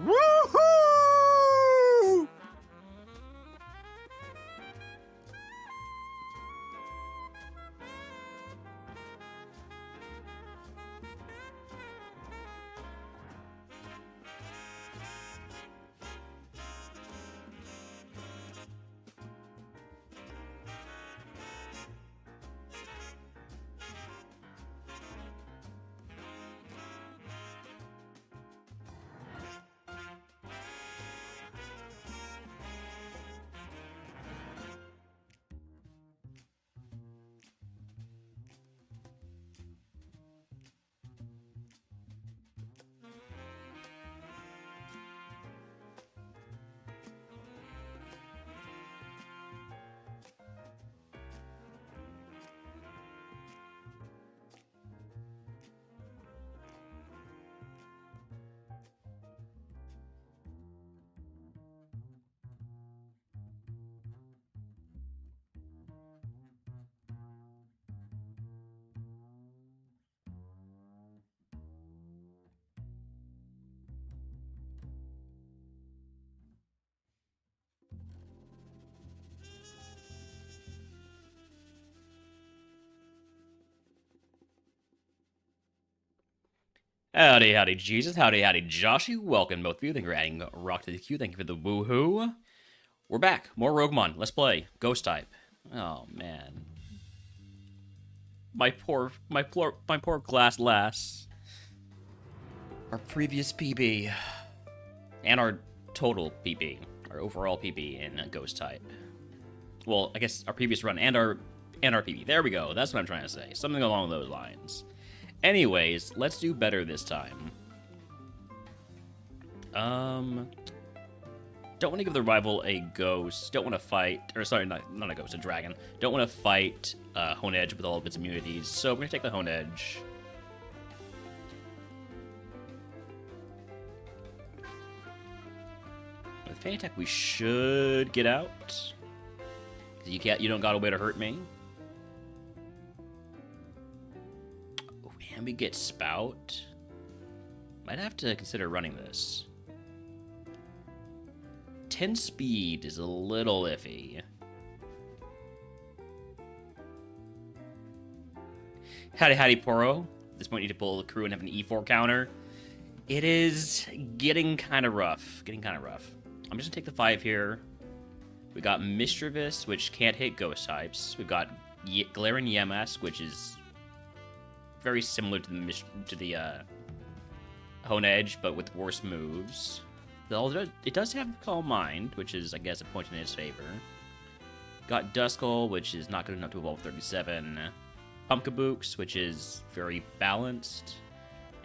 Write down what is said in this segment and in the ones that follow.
Woohoo! Howdy, howdy, Jesus. Howdy, howdy, Joshy. Welcome, both of you. Thank you for adding Rock to the queue. Thank you for the woohoo. We're back. More RogueMon. Let's play. Ghost type. Oh, man. My poor glass lass. Our previous PB. And our total PB. Our overall PB in Ghost type. Well, I guess our previous run and our PB. There we go. That's what I'm trying to say. Something along those lines. Anyways, let's do better this time. Don't want to give the rival a ghost. Don't want to fight, or sorry, not a ghost, a dragon. Don't want to fight Hone Edge with all of its immunities, so we're going to take the Hone Edge. With Feint Attack, we should get out. You don't got a way to hurt me. And we get Spout. Might have to consider running this. 10 speed is a little iffy. Howdy, howdy, Poro. At this point, you need to pull the crew and have an E4 counter. It is getting kind of rough. I'm just going to take the 5 here. We got Mischievous, which can't hit ghost types. We've got Glaring Yemask, which is very similar to the Hone Edge, but with worse moves. It does have Calm Mind, which is, I guess, a point in his favor. Got Duskull, which is not good enough to evolve 37. Pumpkabooks, which is very balanced.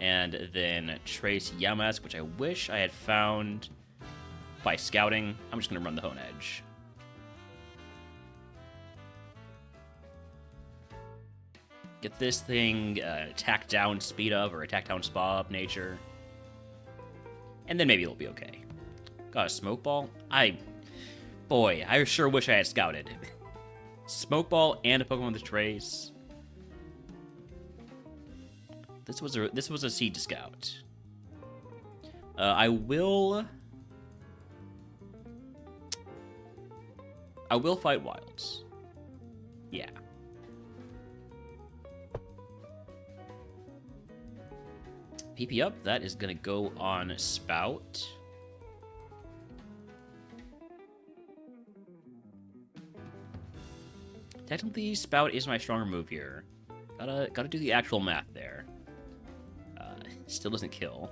And then Trace Yamask, which I wish I had found by scouting. I'm just going to run the Hone Edge. Get this thing attack down speed up or attack down spa up nature. And then maybe it'll be okay. Got a smoke ball? Boy, I sure wish I had scouted. Smoke ball and a Pokemon with Trace. This was a seed to scout. I will fight wilds. Yeah. PP up, that is going to go on Spout. Technically, Spout is my stronger move here. Gotta do the actual math there. Still doesn't kill.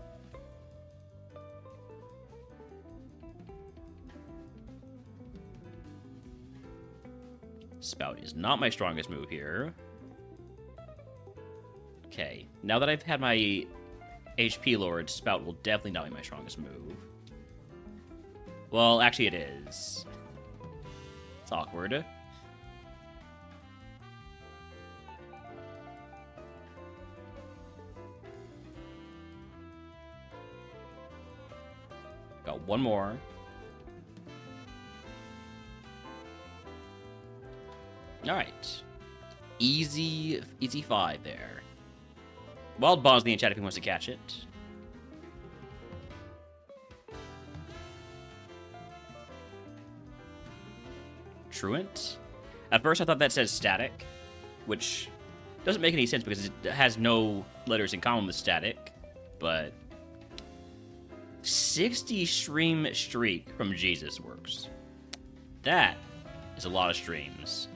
Spout is not my strongest move here. Okay, now that I've had my HP lowered, Spout will definitely not be my strongest move. Well, actually it is. It's awkward. Got one more. Alright. Easy 5 there. Wild Bond's in the chat if he wants to catch it. Truant. At first I thought that said static, which doesn't make any sense because it has no letters in common with static, but 60 stream streak from Jesus works. That is a lot of streams.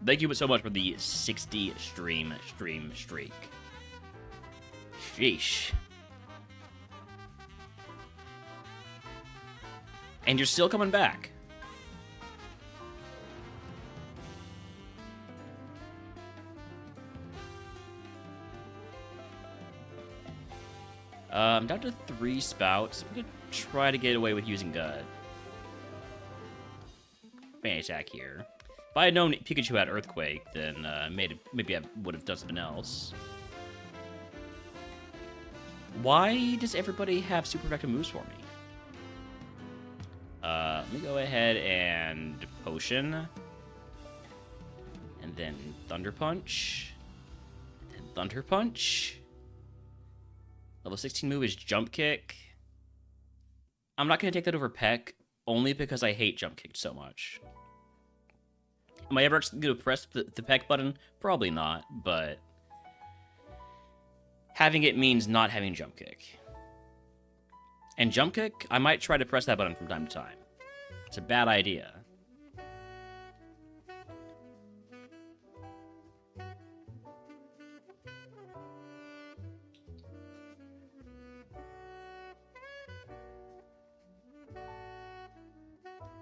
Thank you so much for the 60 stream streak. Sheesh. And you're still coming back. I'm down to 3 spouts. I'm gonna try to get away with using fan attack here. If I had known Pikachu had Earthquake, then maybe I would have done something else. Why does everybody have super effective moves for me? Let me go ahead and Potion. And then Thunder Punch. And then Thunder Punch. Level 16 move is Jump Kick. I'm not going to take that over Peck, only because I hate Jump Kick so much. Am I ever going to press the Peck button? Probably not, but having it means not having Jump Kick. And Jump Kick, I might try to press that button from time to time. It's a bad idea.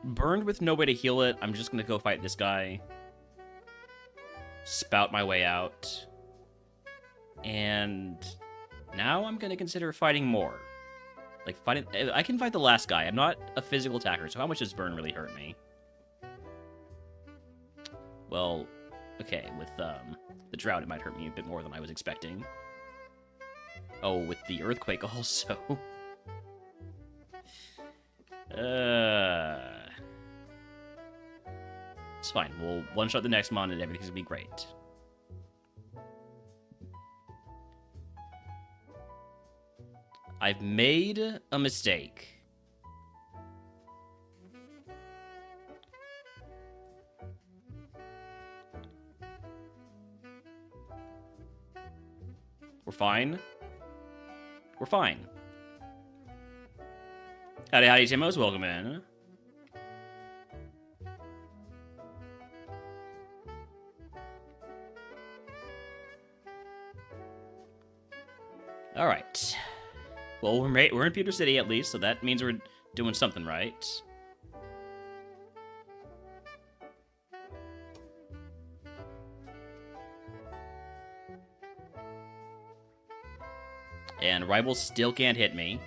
Burned with no way to heal it, I'm just going to go fight this guy. Spout my way out. And now I'm going to consider fighting more. Like, I can fight the last guy. I'm not a physical attacker, so how much does Burn really hurt me? Well, okay, with the Drought, it might hurt me a bit more than I was expecting. Oh, with the Earthquake also. It's fine. We'll one-shot the next mon and everything's gonna be great. I've made a mistake. We're fine. We're fine. Howdy, howdy, Timos. Welcome in. All right. Well, we're in Pewter City at least, so that means we're doing something right. And rivals still can't hit me.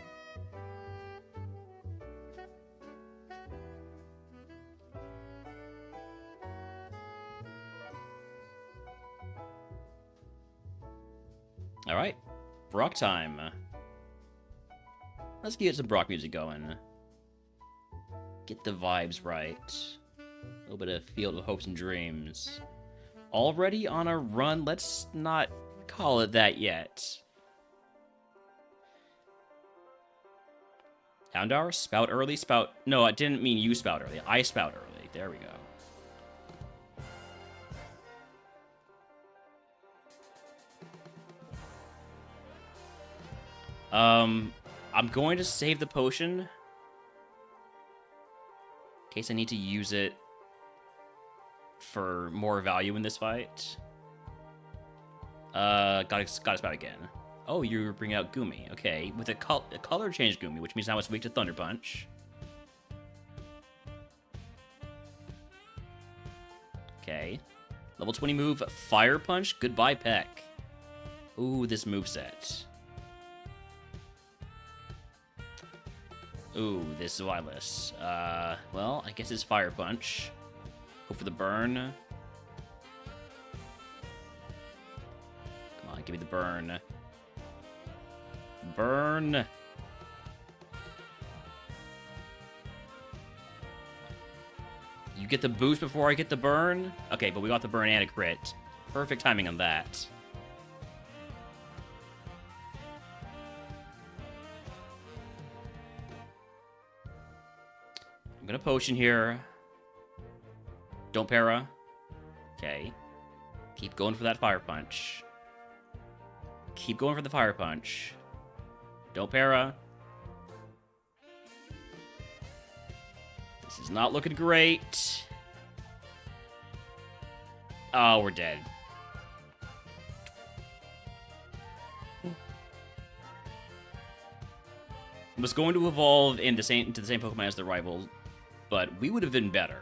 All right, Brock time. Let's get some Brock music going. Get the vibes right. A little bit of Field of Hopes and Dreams. Already on a run? Let's not call it that yet. Houndour? Spout early? Spout... No, I didn't mean you spout early. I spout early. There we go. I'm going to save the potion in case I need to use it for more value in this fight. Gotta spout again. Oh, you bring out Gumi. Okay, with a color change Gumi, which means now it's weak to Thunder Punch. Okay. Level 20 move, Fire Punch. Goodbye, Peck. Ooh, this moveset. Ooh, this Wireless. Well, I guess it's Fire Punch. Hope for the burn. Come on, give me the burn. Burn! You get the boost before I get the burn? Okay, but we got the burn and a crit. Perfect timing on that. I'm gonna potion here. Don't para. Okay. Keep going for that fire punch. Keep going for the fire punch. Don't para. This is not looking great. Oh, we're dead. Was going to evolve into the same Pokemon as the rival, but we would have been better.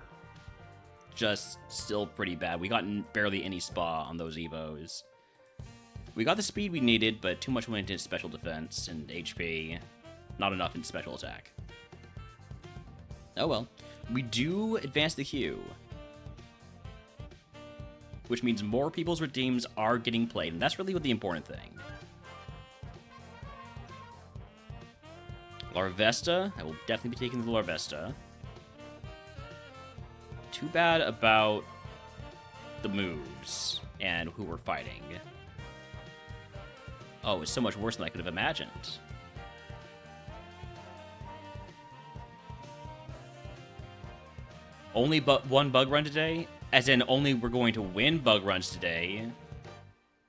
Just still pretty bad. We got barely any spa on those Evos. We got the speed we needed, but too much went into special defense and HP. Not enough in special attack. Oh well. We do advance the queue. Which means more people's redeems are getting played, and that's really the important thing. Larvesta. I will definitely be taking the Larvesta. Too bad about the moves and who we're fighting. Oh, it's so much worse than I could have imagined. Only one bug run today? As in, only we're going to win bug runs today.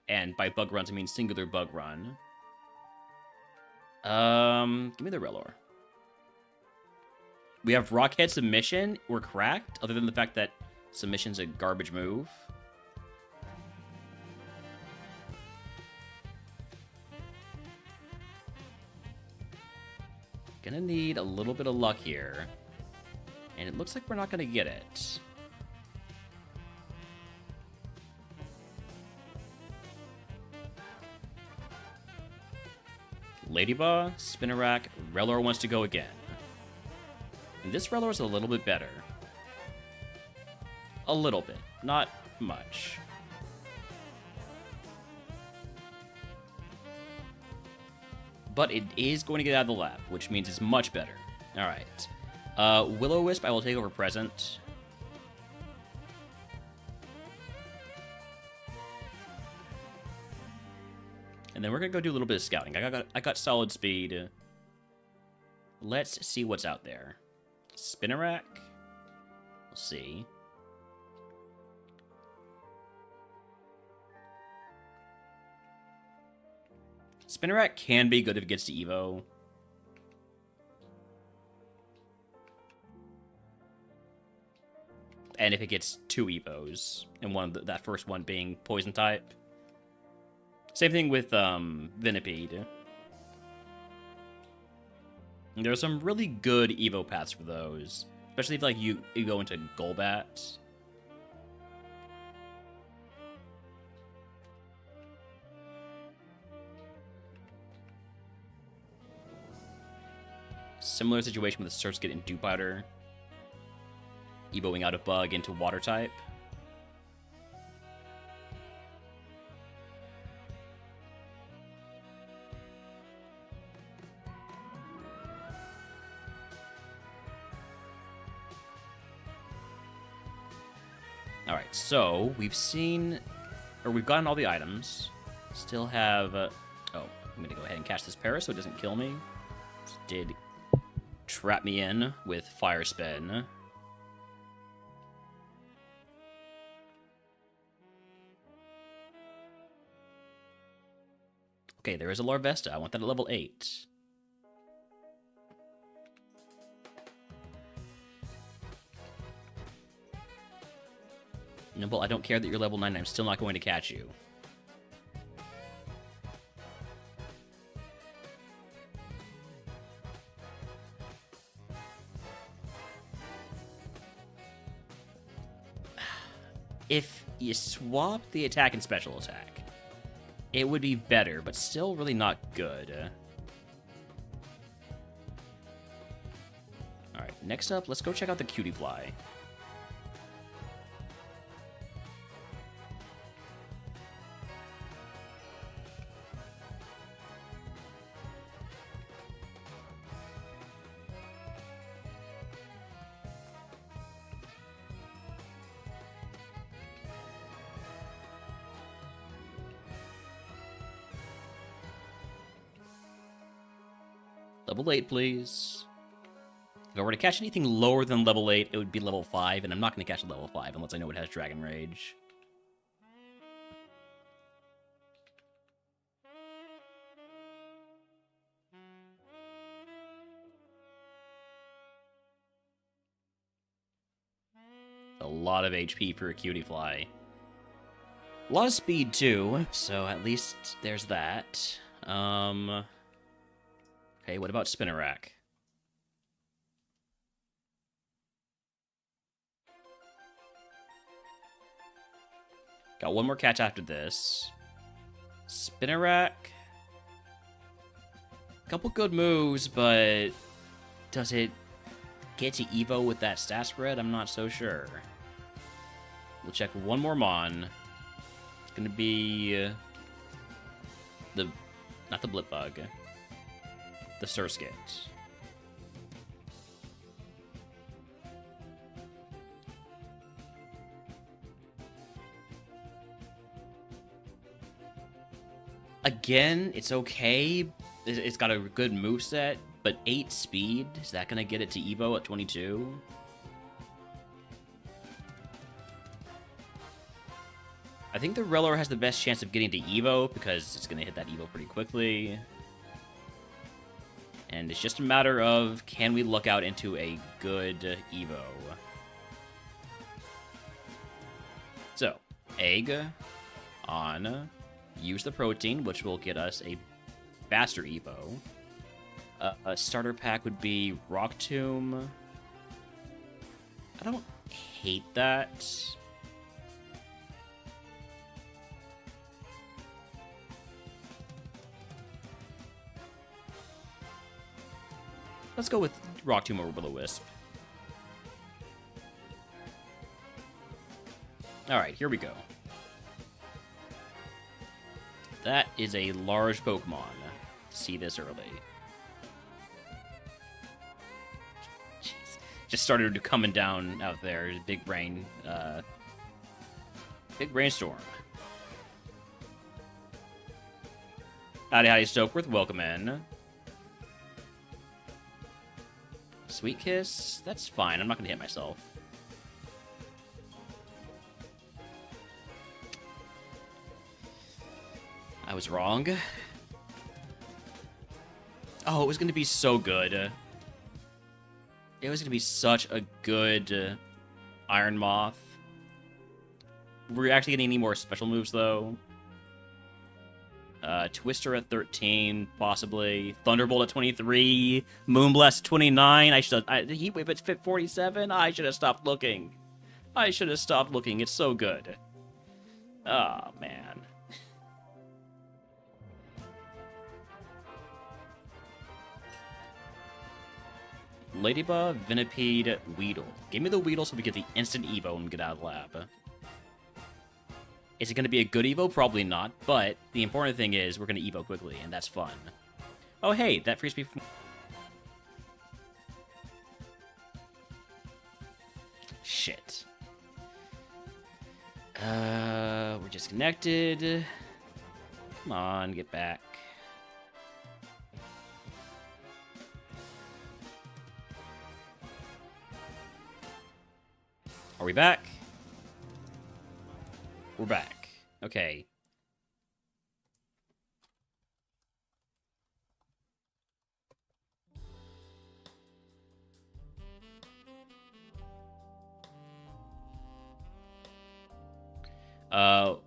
And by bug runs, I mean singular bug run. Give me the Relor. We have Rockhead Submission. We're cracked, other than the fact that Submission's a garbage move. Gonna need a little bit of luck here. And it looks like we're not gonna get it. Ladybug, Spinarak, Relor wants to go again. And this Relor is a little bit better. A little bit, not much. But it is going to get out of the lab, which means it's much better. Alright. Will-O-Wisp, I will take over Present. And then we're going to go do a little bit of scouting. I got solid speed. Let's see what's out there. Spinarak. We'll see. Spinarak can be good if it gets to Evo. And if it gets 2 Evos, and that first one being Poison type. Same thing with Venipede. There are some really good Evo paths for those. Especially if you go into Golbat. Similar situation with Surskit and Dewpider. Evoing out a bug into Water type. Alright, so we've gotten all the items. Still have, oh, I'm gonna go ahead and catch this Paras so it doesn't kill me. This did trap me in with Fire Spin. Okay, there is a Larvesta. I want that at level 8. Nimble, I don't care that you're level 9. I'm still not going to catch you. If you swap the attack and special attack, it would be better, but still really not good. Alright, next up, let's go check out the Cutie Fly. Level 8, please. If I were to catch anything lower than level 8, it would be level 5, and I'm not going to catch a level 5 unless I know it has Dragon Rage. A lot of HP for a cutie fly. A lot of speed, too, so at least there's that. Okay, what about Spinnerack? Got one more catch after this. Spinnerack. Couple good moves, but does it get to Evo with that stat spread? I'm not so sure. We'll check one more Mon. It's gonna be not the Blipbug, the Surskit. Again, it's okay. It's got a good moveset, but 8 speed, is that gonna get it to Evo at 22? I think the Rellor has the best chance of getting to Evo because it's gonna hit that Evo pretty quickly. And it's just a matter of, can we look out into a good Evo? So, egg on, use the protein, which will get us a faster Evo. A starter pack would be Rock Tomb. I don't hate that. Let's go with Rock Tomb over Will-O-Wisp. Alright, here we go. That is a large Pokemon. See this early. Jeez. Just started coming down out there. Big brain. Big brainstorm. Howdy, Stokeworth. Welcome in. Sweet Kiss? That's fine. I'm not going to hit myself. I was wrong. Oh, it was going to be so good. It was going to be such a good Iron Moth. Were we actually getting any more special moves, though? Twister at 13, possibly. Thunderbolt at 23. Moonblast at 29. Heat Wave at 47. I should have stopped looking. It's so good. Oh, man. Ladybug, Venipede, Weedle. Give me the Weedle so we get the instant Evo and get out of the lab. Is it going to be a good Evo? Probably not, but the important thing is we're going to Evo quickly, and that's fun. Oh, hey, that frees me from... Shit. We're disconnected. Come on, get back. Are we back? We're back. Okay.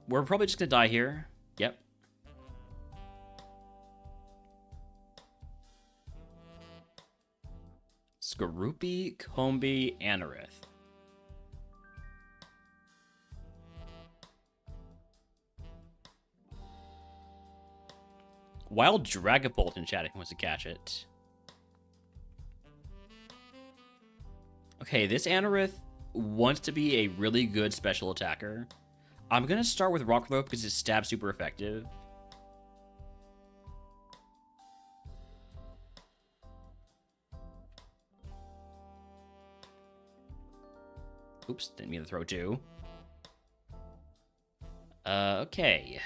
We're probably just gonna die here. Yep. Skorupi, Combi, Anorith. Wild Dragapult in chat if he wants to catch it. Okay, this Anorith wants to be a really good special attacker. I'm going to start with Rock Throw because his stab's super effective. Oops, didn't mean to throw two. Okay.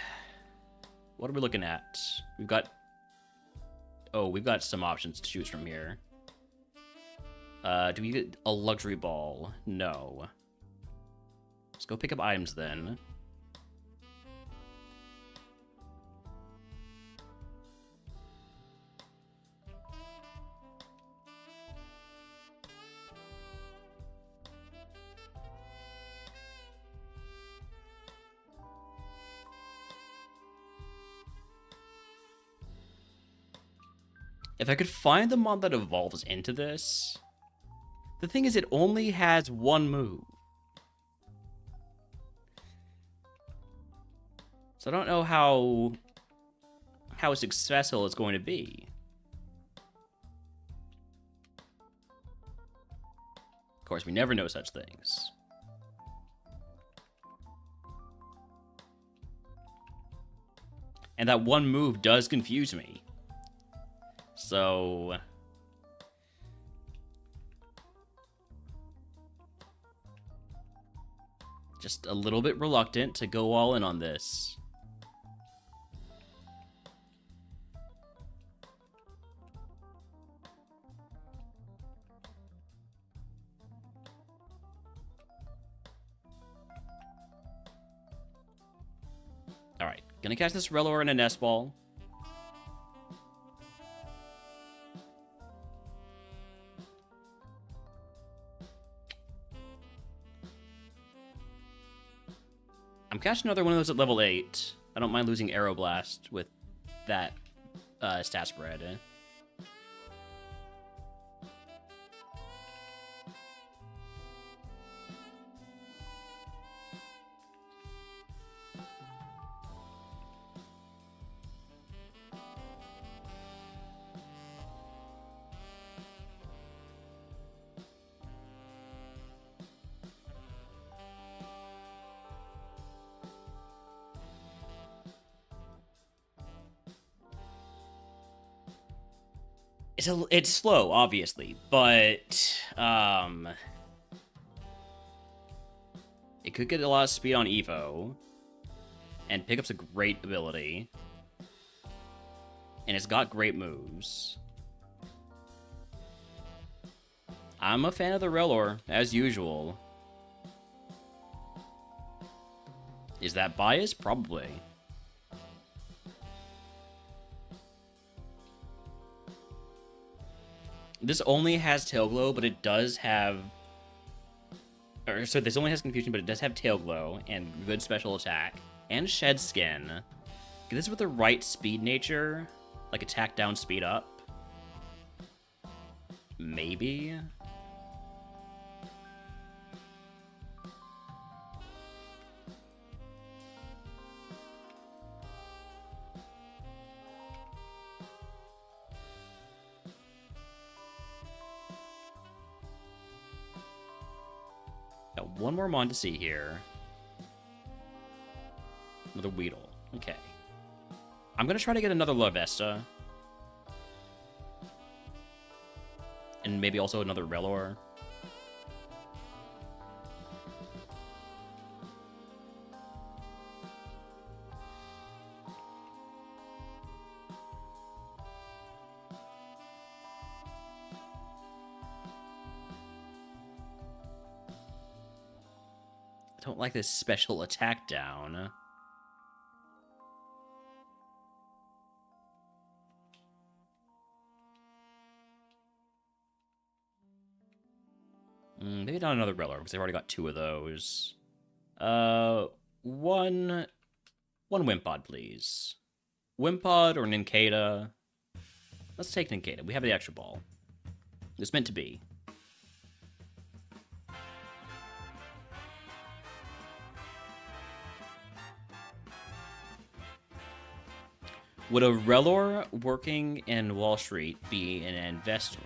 What are we looking at? We've got Oh, we've got some options to choose from here. Do we get a luxury ball? No. Let's go pick up items then. If I could find the mod that evolves into this... The thing is, it only has one move. So I don't know how successful it's going to be. Of course, we never know such things. And that one move does confuse me. So... just a little bit reluctant to go all in on this. Alright, gonna catch this Relor in a nest ball. I'm catching another one of those at level 8. I don't mind losing Aeroblast with that stat spread. It's slow, obviously, but it could get a lot of speed on Evo, and Pickup's a great ability, and it's got great moves. I'm a fan of the Relor, as usual. Is that bias? Probably. This only has Tail Glow, but it does have... Or, so this only has Confusion, but it does have Tail Glow, and good special attack, and Shed Skin. Get this with the right speed nature, like attack down, speed up. Maybe? Got one more Mon to see here. Another Weedle. Okay. I'm going to try to get another La Vesta. And maybe also another Relor. I don't like this special attack down. Maybe not another Relor, because I've already got 2 of those. One Wimpod, please. Wimpod or Nincada. Let's take Nincada. We have the extra ball. It's meant to be. Would a Relor working in Wall Street be an investor?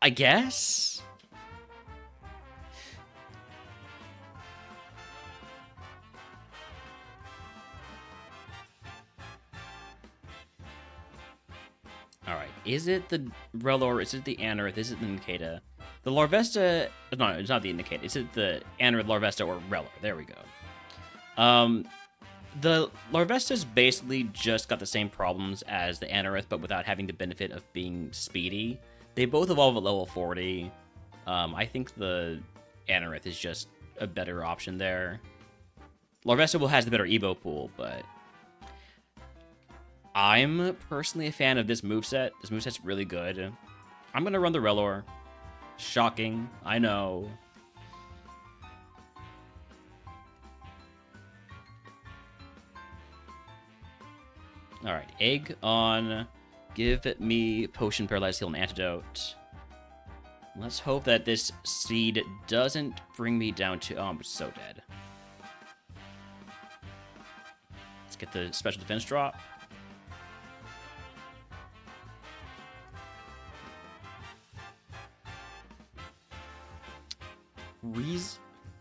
I guess? Is it the Relor? Is it the Anorith? Is it the Nikeda? The Larvesta... No, it's not the Nikeda. Is it the Anorith, Larvesta, or Relor? There we go. The Larvesta's basically just got the same problems as the Anorith, but without having the benefit of being speedy. They both evolve at level 40. I think the Anorith is just a better option there. Larvesta has the better Evo pool, but I'm personally a fan of this moveset. This moveset's really good. I'm going to run the Relor. Shocking, I know. Alright, egg on. Give me potion, paralyzed heal, and antidote. Let's hope that this seed doesn't bring me down to... Oh, I'm so dead. Let's get the special defense drop.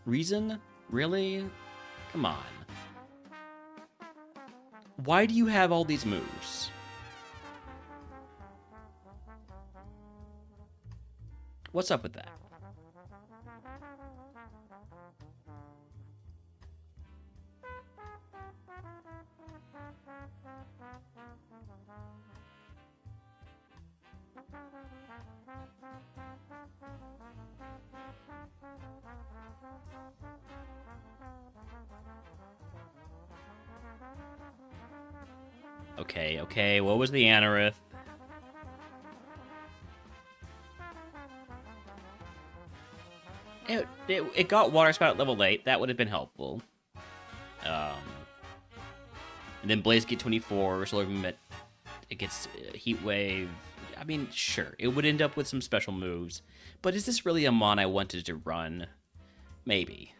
Reason? Really? Come on. Why do you have all these moves? What's up with that? Okay, what was the Anorith? It got Water Spout at level 8. That would have been helpful. And then Blaze get 24, Solar Beam, it gets Heat Wave. I mean, sure, it would end up with some special moves. But is this really a Mon I wanted to run? Maybe.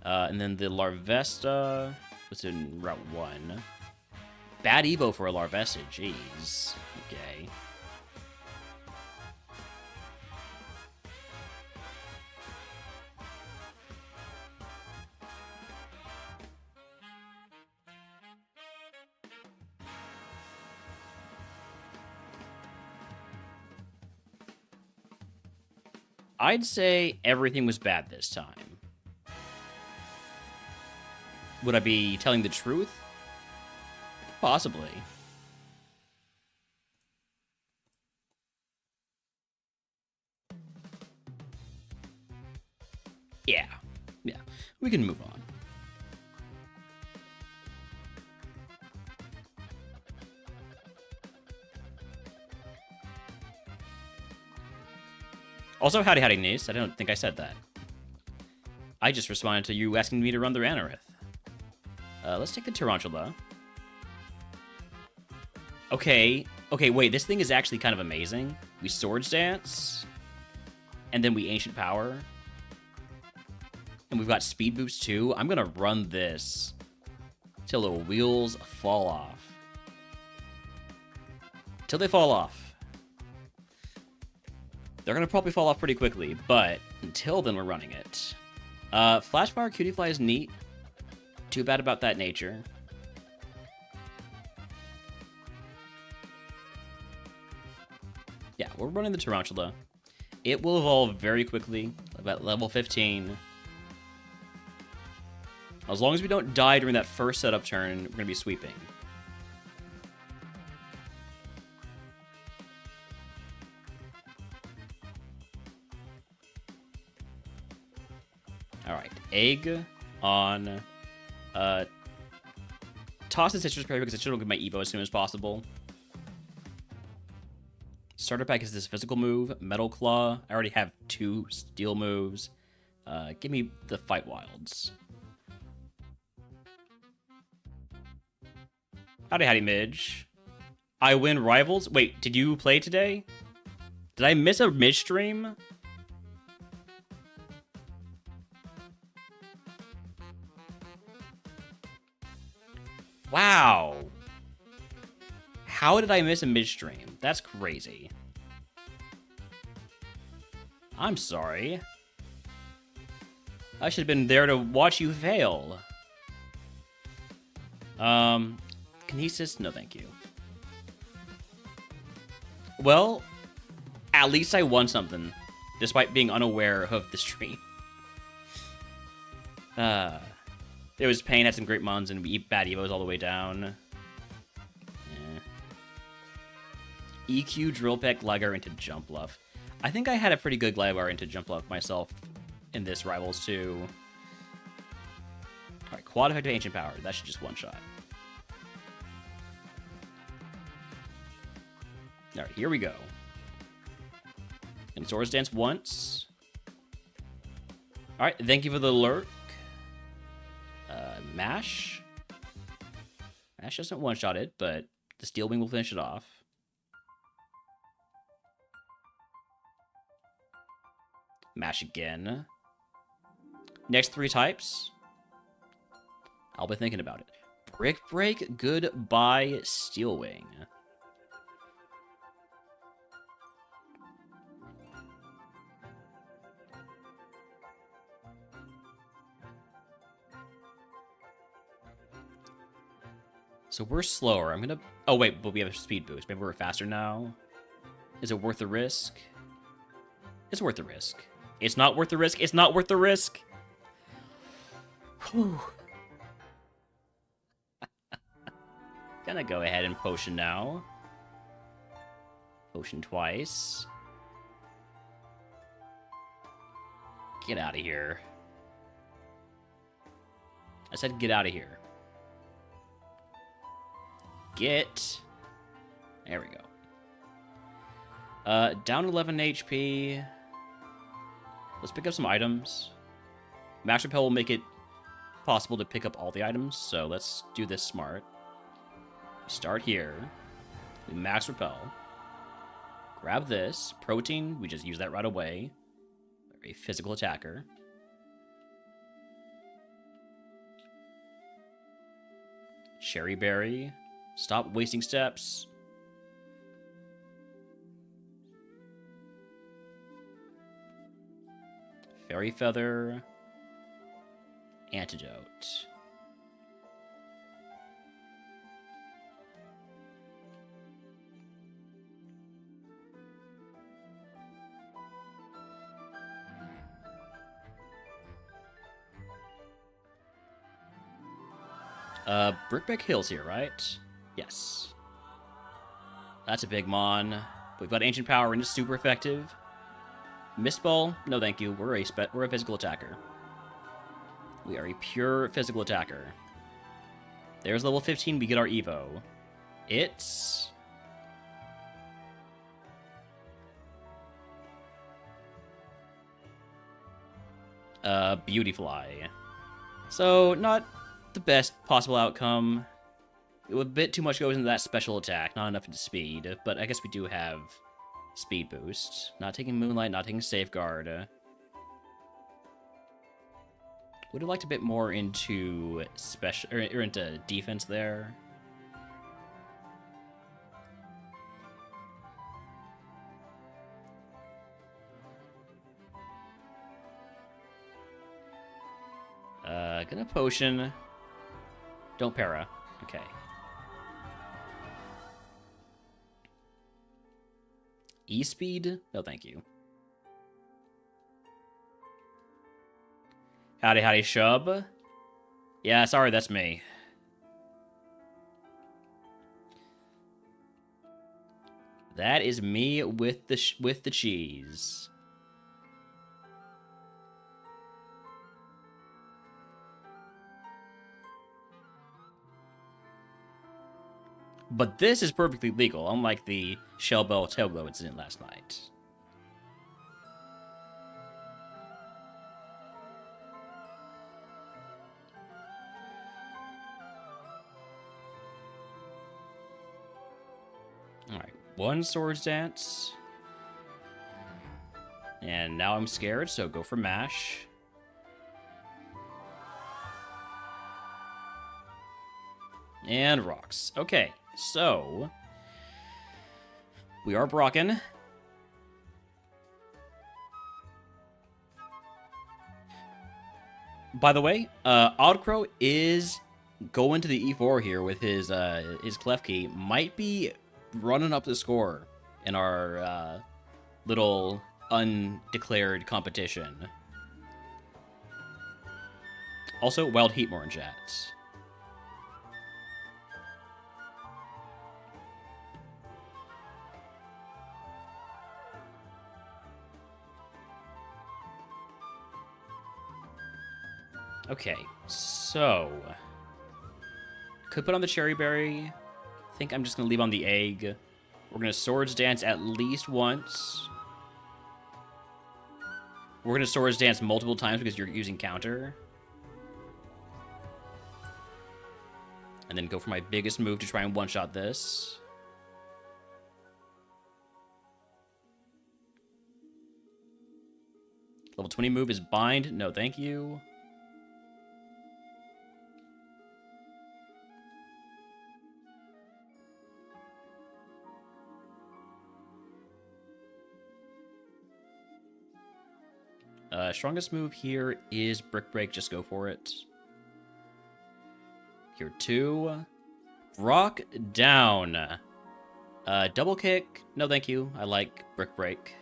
And then the Larvesta was in Route 1. Bad Evo for a Larvesta, jeez. Okay. I'd say everything was bad this time. Would I be telling the truth? Possibly. Yeah. We can move on. Also, howdy niece. I don't think I said that. I just responded to you asking me to run the Anorith. Let's take the Tarantula. Okay, wait, this thing is actually kind of amazing. We Swords Dance, and then we Ancient Power. And we've got Speed Boost too. I'm gonna run this till the wheels fall off. Till they fall off. They're gonna probably fall off pretty quickly, but until then we're running it. Flashfire Cutie Fly is neat. Too bad about that nature. Yeah, we're running the Tarantula. It will evolve very quickly, about level 15. As long as we don't die during that first setup turn, we're going to be sweeping. Alright, egg on... toss the Citrus Berry because I should get my Evo as soon as possible. Starter pack is this physical move, Metal Claw. I already have 2 steel moves. Give me the Fight Wilds. Howdy, Midge. I win Rivals? Wait, did you play today? Did I miss a Midge stream? Wow. How did I miss a midstream? That's crazy. I'm sorry. I should have been there to watch you fail. Kinesis? No, thank you. Well, at least I won something, despite being unaware of the stream. It was pain, had some great mons, and bad evos all the way down. EQ, drill peck, glider into jump bluff. I think I had a pretty good glider into jump bluff myself in this Rivals 2. Alright, quad effective ancient power. That should just one-shot. Alright, here we go. And Swords Dance once. Alright, thank you for the lurk. Mash. Mash doesn't one-shot it, but the Steel Wing will finish it off. Mash again. Next 3 types. I'll be thinking about it. Brick Break, goodbye, Steel Wing. So we're slower. I'm gonna... Oh, wait, but we have a speed boost. Maybe we're faster now. Is it worth the risk? It's worth the risk. It's not worth the risk. It's not worth the risk. Whew. Gonna go ahead and potion now. Potion twice. Get out of here. I said get out of here. Get. There we go. Down 11 HP. Let's pick up some items. Max Repel will make it possible to pick up all the items, so let's do this smart. We start here. We Max Repel. Grab this. Protein, we just use that right away. Very physical attacker. Cherry Berry. Stop wasting steps. Fairy Feather. Antidote. Brickbeck Hills here, right? Yes. That's a big mon. We've got Ancient Power and it's super effective. Mist Ball? No thank you. We're a physical attacker. We are a pure physical attacker. There's level 15, we get our Evo. It's... Beautyfly. So, not the best possible outcome. A bit too much goes into that special attack, not enough into speed, but I guess we do have speed boost. Not taking Moonlight, not taking Safeguard. Would have liked a bit more into special or into defense there. Gonna potion. Don't para. Okay. E-speed? No, thank you. Howdy, howdy, Shub. Yeah, sorry, that's me. That is me with the cheese. But this is perfectly legal, unlike the Shell Bell Tailglow incident last night. Alright, one Swords Dance. And now I'm scared, so go for Mash. And Rocks. Okay. So, we are Brocken. By the way, Oddcrow is going to the E4 here with his Clef Key. Might be running up the score in our little undeclared competition. Also, Wild Heatmore in chat. Okay, so could put on the Cherry Berry. I think I'm just gonna leave on the egg. We're gonna Swords Dance at least once. We're gonna Swords Dance multiple times because you're using counter. And then go for my biggest move to try and one-shot this. Level 20 move is Bind. No, thank you. Strongest move here is Brick Break. Just go for it. Here, 2. Rock down. Double kick. No, thank you. I like Brick Break.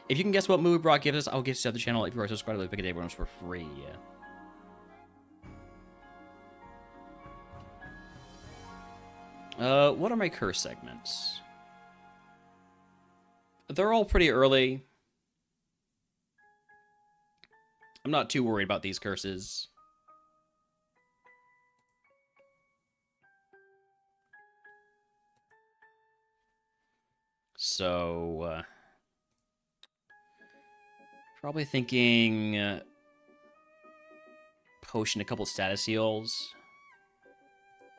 If you can guess what move Brock gives us, I'll give you to the channel. If you are subscribed to the Pick a Day Bonus for free. What are my curse segments? They're all pretty early. I'm not too worried about these curses. So, probably thinking potion a couple status heals.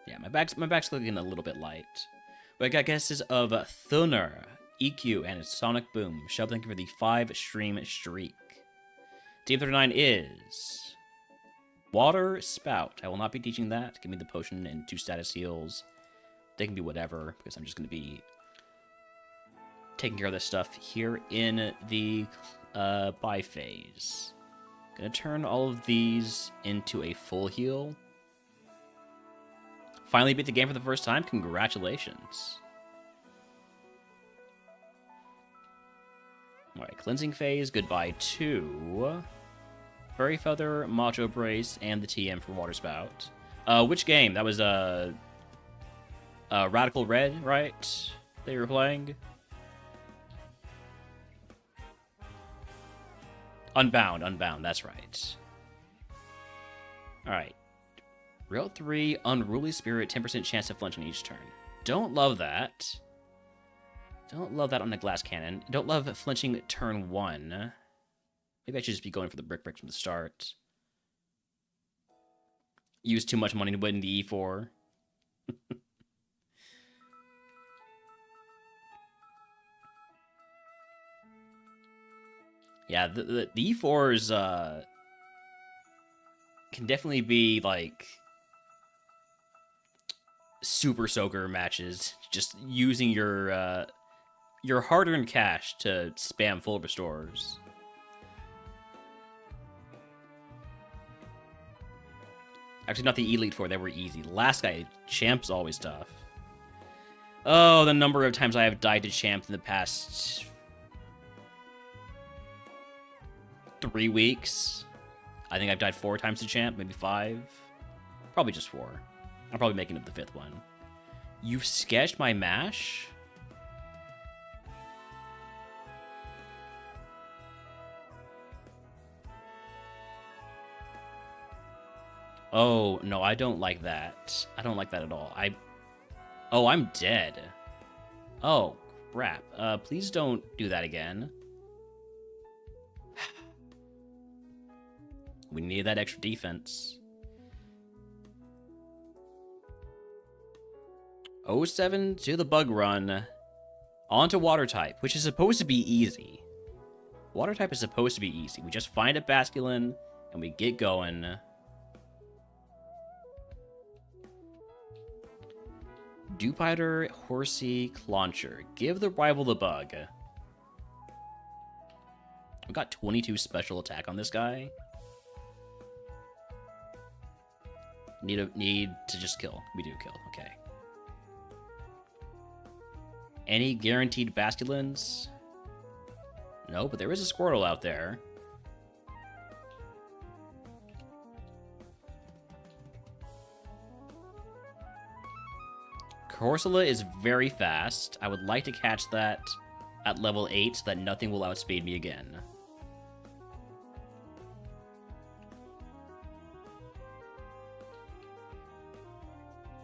Yeah, my back's looking a little bit light. But I got guesses of Thunder, EQ, and Sonic Boom. Shub, thank you for the 5-stream streak. Team 39 is Water Spout. I will not be teaching that. Give me the potion and 2 status heals. They can be whatever, because I'm just going to be taking care of this stuff here in the buy phase. Gonna turn all of these into a full heal. Finally beat the game for the first time. Congratulations. Alright, cleansing phase. Goodbye to Furry Feather, Macho Brace, and the TM for Water Spout. Which game? That was Radical Red, right? They were playing? Unbound, that's right. Alright. Route 3, Unruly Spirit, 10% chance to flinch on each turn. Don't love that. Don't love that on the Glass Cannon. Don't love flinching turn 1. Maybe I should just be going for the Brick Break from the start. Use too much money to win the E4. Yeah, the E4s can definitely be like super soaker matches. Just using your hard-earned cash to spam full restores. Actually, not the Elite Four. They were easy. Last guy, Champ's always tough. Oh, the number of times I have died to Champ in the past 3 weeks. I think I've died 4 times to Champ, maybe 5. Probably just 4. I'm probably making up the 5th one. You've sketched my mash? Oh, no, I don't like that. I don't like that at all. Oh, I'm dead. Oh, crap. Please don't do that again. We need that extra defense. 07 to the bug run. Onto water type, which is supposed to be easy. Water type is supposed to be easy. We just find a Basculin and we get going. Dupiter, Horsey, Clauncher. Give the rival the bug. We got 22 special attack on this guy. Need to just kill. We do kill. Okay. Any guaranteed basculins? No, but there is a Squirtle out there. Corsola is very fast. I would like to catch that at level 8 so that nothing will outspeed me again.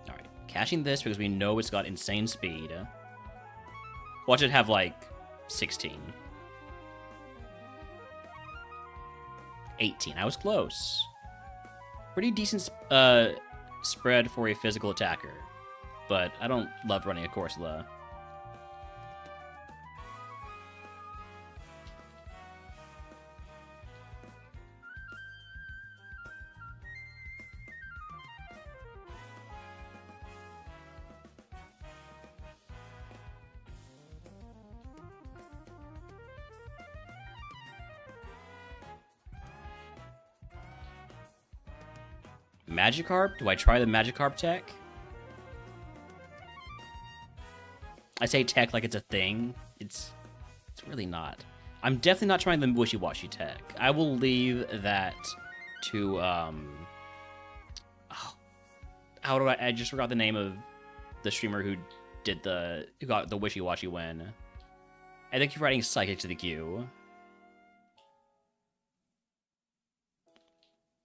Alright, catching this because we know it's got insane speed. Watch it have, like, 16. 18. I was close. Pretty decent spread for a physical attacker. But I don't love running a Corsola. Magikarp? Do I try the Magikarp tech? I say tech like it's a thing. It's really not. I'm definitely not trying the wishy-washy tech. I will leave that to how do I just forgot the name of the streamer who got the wishy-washy win. I think you're writing Psychic to the queue.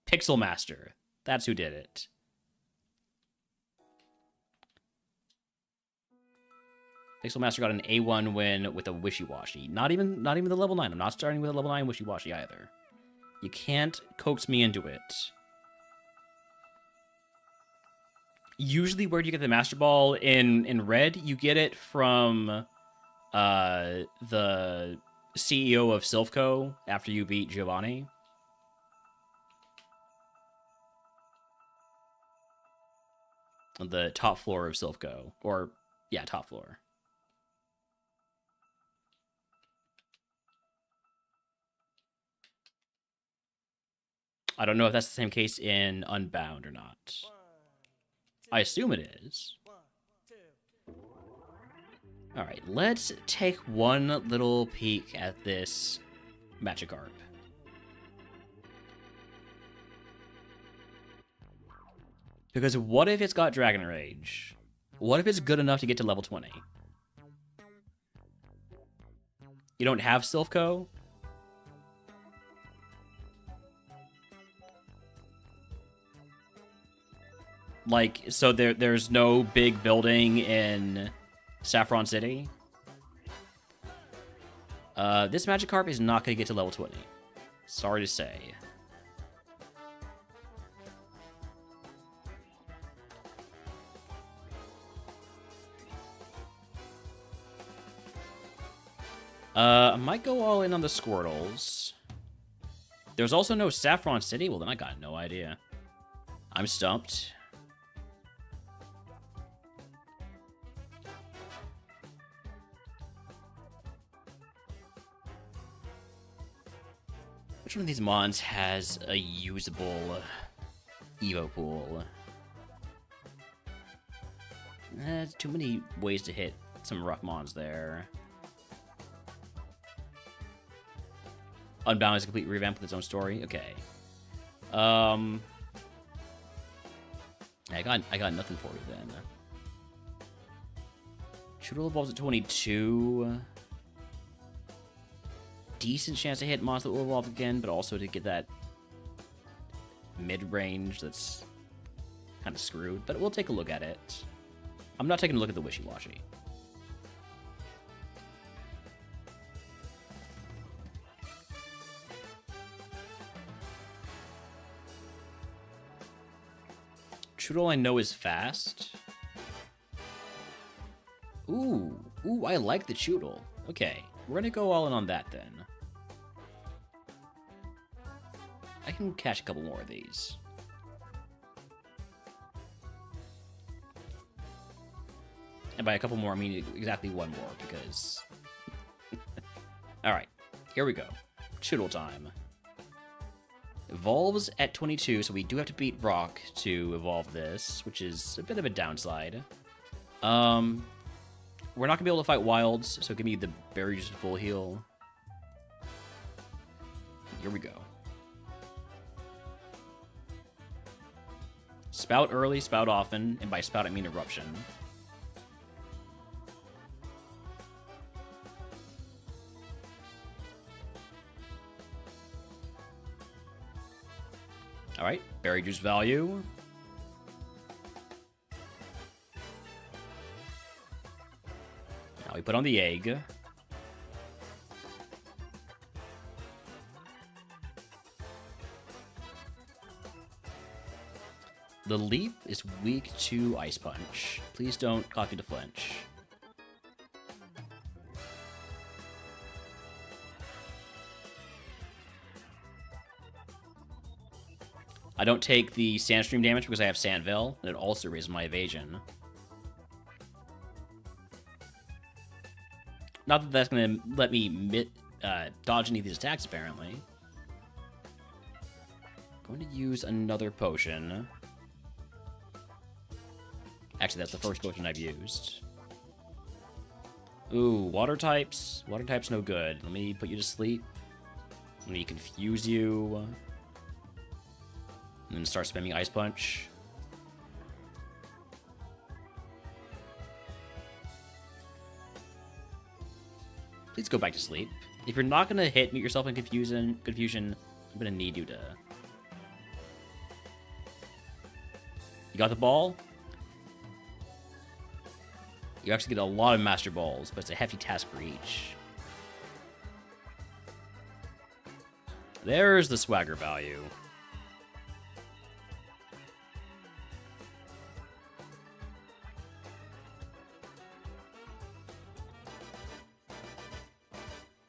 Pixel Master. That's who did it. Pixel Master got an A1 win with a Wishy-Washy. Not even the level 9. I'm not starting with a level 9 Wishy-Washy either. You can't coax me into it. Usually, where do you get the Master Ball in Red? You get it from the CEO of Silphco after you beat Giovanni. On the top floor of Silphco. Or, yeah, top floor. I don't know if that's the same case in Unbound or not. I assume it is. Alright, let's take one little peek at this Magikarp. Because what if it's got Dragon Rage? What if it's good enough to get to level 20? You don't have Silphco? Like, so there's no big building in Saffron City? This Magikarp is not going to get to level 20. Sorry to say. I might go all in on the Squirtles. There's also no Saffron City? Well, then I got no idea. I'm stumped. Which one of these mons has a usable Evo pool? There's too many ways to hit some rough mons there. Unbound is a complete revamp with its own story. Okay. I got nothing for you then. Choodle evolves at 22. Decent chance to hit monster that will evolve again, but also to get that mid-range that's kind of screwed. But we'll take a look at it. I'm not taking a look at the Wishy-Washy. Choodle I know is fast. Ooh, I like the Choodle. Okay, we're gonna go all in on that then. I can catch a couple more of these. And by a couple more, I mean exactly one more, because... Alright, here we go. Choodle time. Evolves at 22, so we do have to beat Rock to evolve this, which is a bit of a downside. We're not going to be able to fight wilds, so give me the berry juice full heal. Here we go. Spout early, spout often, and by spout I mean eruption. Alright, berry juice value. Now we put on the egg. The leap is weak to Ice Punch. Please don't cause me to flinch. I don't take the Sandstream damage because I have Sandveil, and it also raises my evasion. Not that that's going to let me dodge any of these attacks, apparently. Going to use another potion. Actually, that's the first potion I've used. Ooh, water types. Water types no good. Let me put you to sleep. Let me confuse you. And then start spamming Ice Punch. Please go back to sleep. If you're not gonna hit me yourself in confusion, I'm gonna need you to. You got the ball? You actually get a lot of Master Balls, but it's a hefty task for each. There's the swagger value.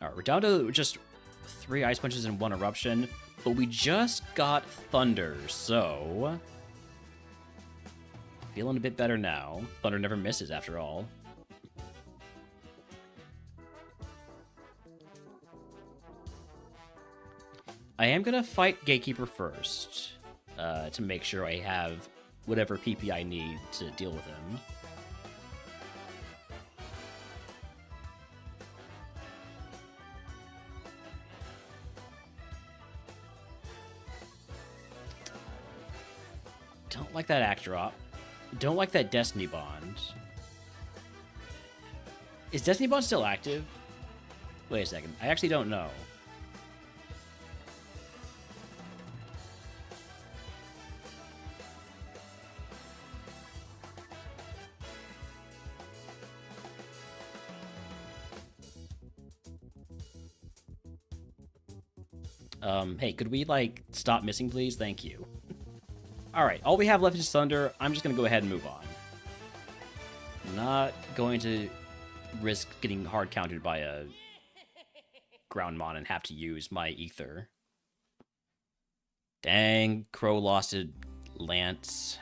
Alright, we're down to just 3 Ice Punches and 1 Eruption, but we just got Thunder, so... Feeling a bit better now. Thunder never misses, after all. I am gonna fight Gatekeeper first, to make sure I have whatever PP I need to deal with him. Don't like that act drop. Don't like that Destiny Bond. Is Destiny Bond still active? Wait a second. I actually don't know. Hey, could we, like, stop missing, please? Thank you. Alright, all we have left is Thunder. I'm just gonna go ahead and move on. I'm not going to risk getting hard countered by a GroundMon and have to use my Ether. Dang, Crow lost a Lance.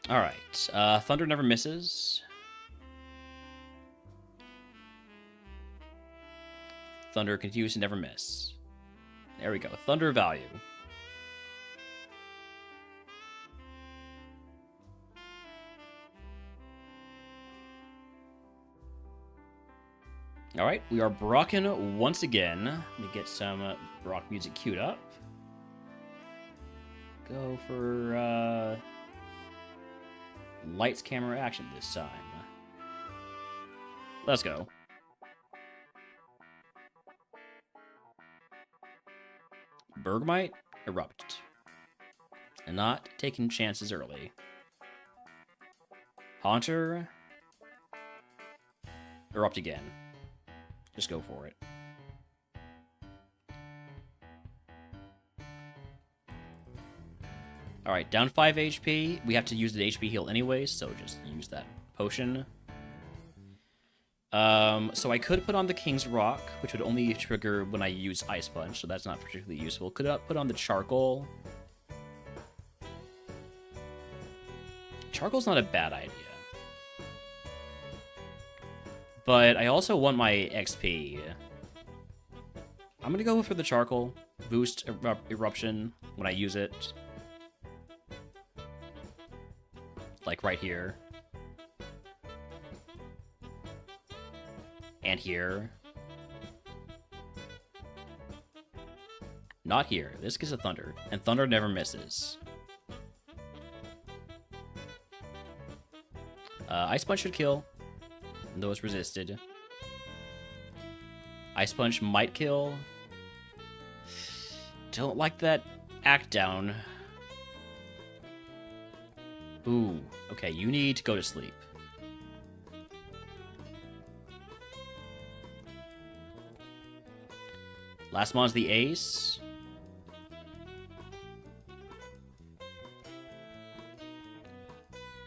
Alright, Thunder never misses. Thunder continues to never miss. There we go, Thunder value. Alright, we are Brocken once again. Let me get some Brock music queued up. Go for, lights, camera, action this time. Let's go. Bergmite, Erupt. And not taking chances early. Haunter, Erupt again. Just go for it. Alright, down 5 HP. We have to use the HP heal anyways, so just use that potion. So I could put on the King's Rock, which would only trigger when I use Ice Punch, so that's not particularly useful. Could I put on the Charcoal? Charcoal's not a bad idea. But I also want my XP. I'm gonna go for the charcoal. Boost eruption when I use it. Like right here. And here. Not here. This gives a thunder. And thunder never misses. Ice Punch should kill. Though it's resisted. Ice Punch might kill. Don't like that act down. Ooh. Okay, you need to go to sleep. Last mon's the ace.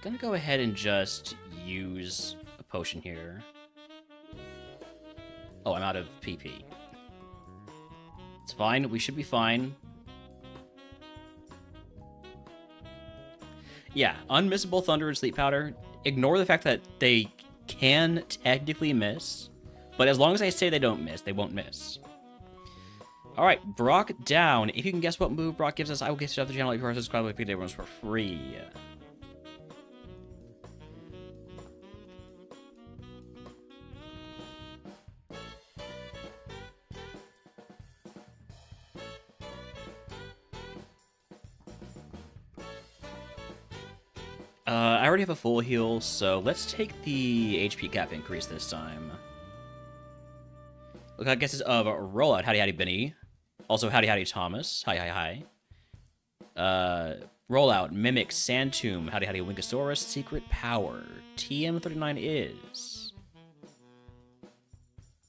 Gonna go ahead and just use a potion here. Oh, I'm out of PP. It's fine. We should be fine. Yeah, unmissable Thunder and Sleep Powder. Ignore the fact that they can technically miss. But as long as I say they don't miss, they won't miss. Alright, Brock down. If you can guess what move Brock gives us, I will get you off the channel if you are subscribed to the ones for free. I already have a full heal, so let's take the HP cap increase this time. Look, I guess it's rollout. Howdy, howdy, Benny. Also, howdy, howdy, Thomas. Hi, hi, hi. Rollout, Mimic, Sandtomb, howdy, howdy, Winkosaurus, Secret Power. TM39 is...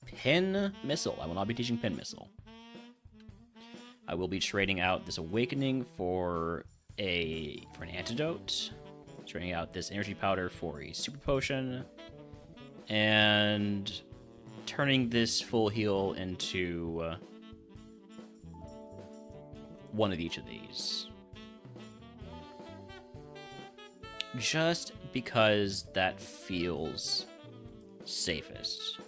Pin Missile. I will not be teaching Pin Missile. I will be trading out this Awakening for an antidote. Trading out this energy powder for a super potion. And turning this full heal into one of each of these. Just because that feels safest.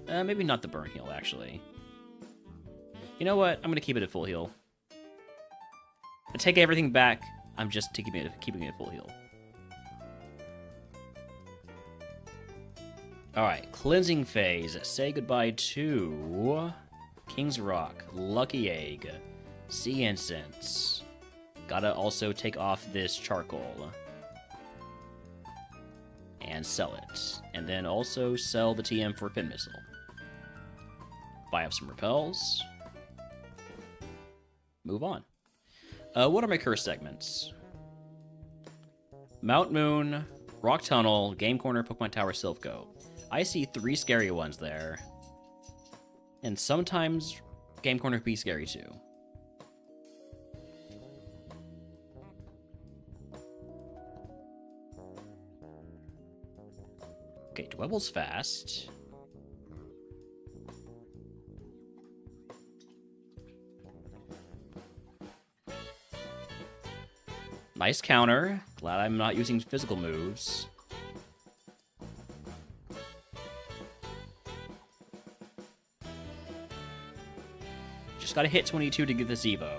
Maybe not the burn heal, actually. You know what? I'm going to keep it at full heal. I take everything back. I'm just keeping it full heal. Alright, Cleansing Phase. Say goodbye to King's Rock, Lucky Egg, Sea Incense. Gotta also take off this charcoal. And sell it. And then also sell the TM for Pin Missile. Buy up some repels. Move on. What are my curse segments? Mount Moon, Rock Tunnel, Game Corner, Pokemon Tower, Silphco. I see 3 scary ones there. And sometimes Game Corner can be scary too. Okay, Dwebble's fast. Nice counter. Glad I'm not using physical moves. Just gotta hit 22 to get this Evo.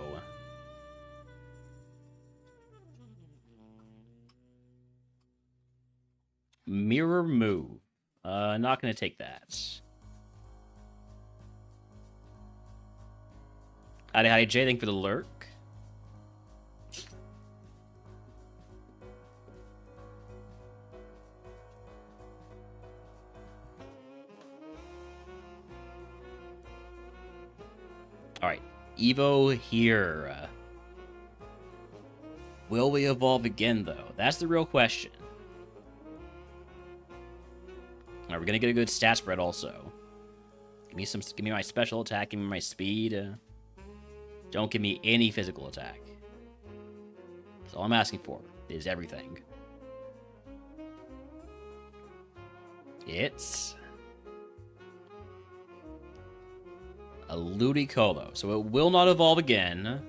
Mirror move. Not gonna take that. Howdy, howdy, Jay. Thank you for the lurk. Alright, Evo here. Will we evolve again, though? That's the real question. Are we gonna get a good stat spread also? Give me my special attack, give me my speed. Don't give me any physical attack. That's all I'm asking for, is everything. It's a Ludicolo. So it will not evolve again.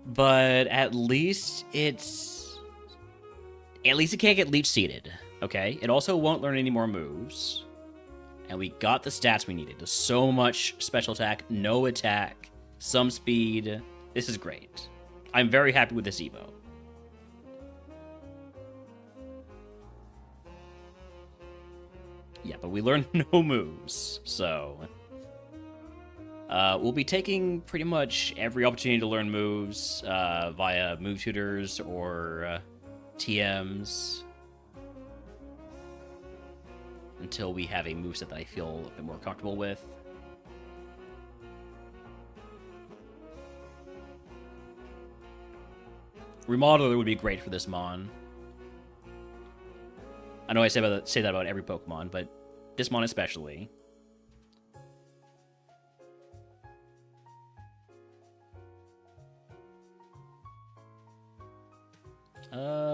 But at least it can't get leech seeded. Okay? It also won't learn any more moves. And we got the stats we needed. So much special attack, no attack, some speed. This is great. I'm very happy with this Evo. Yeah, but we learned no moves, so... we'll be taking pretty much every opportunity to learn moves via move tutors or TMs until we have a moveset that I feel a bit more comfortable with. Remodeler would be great for this Mon. I know I say that about every Pokemon, but this Mon especially.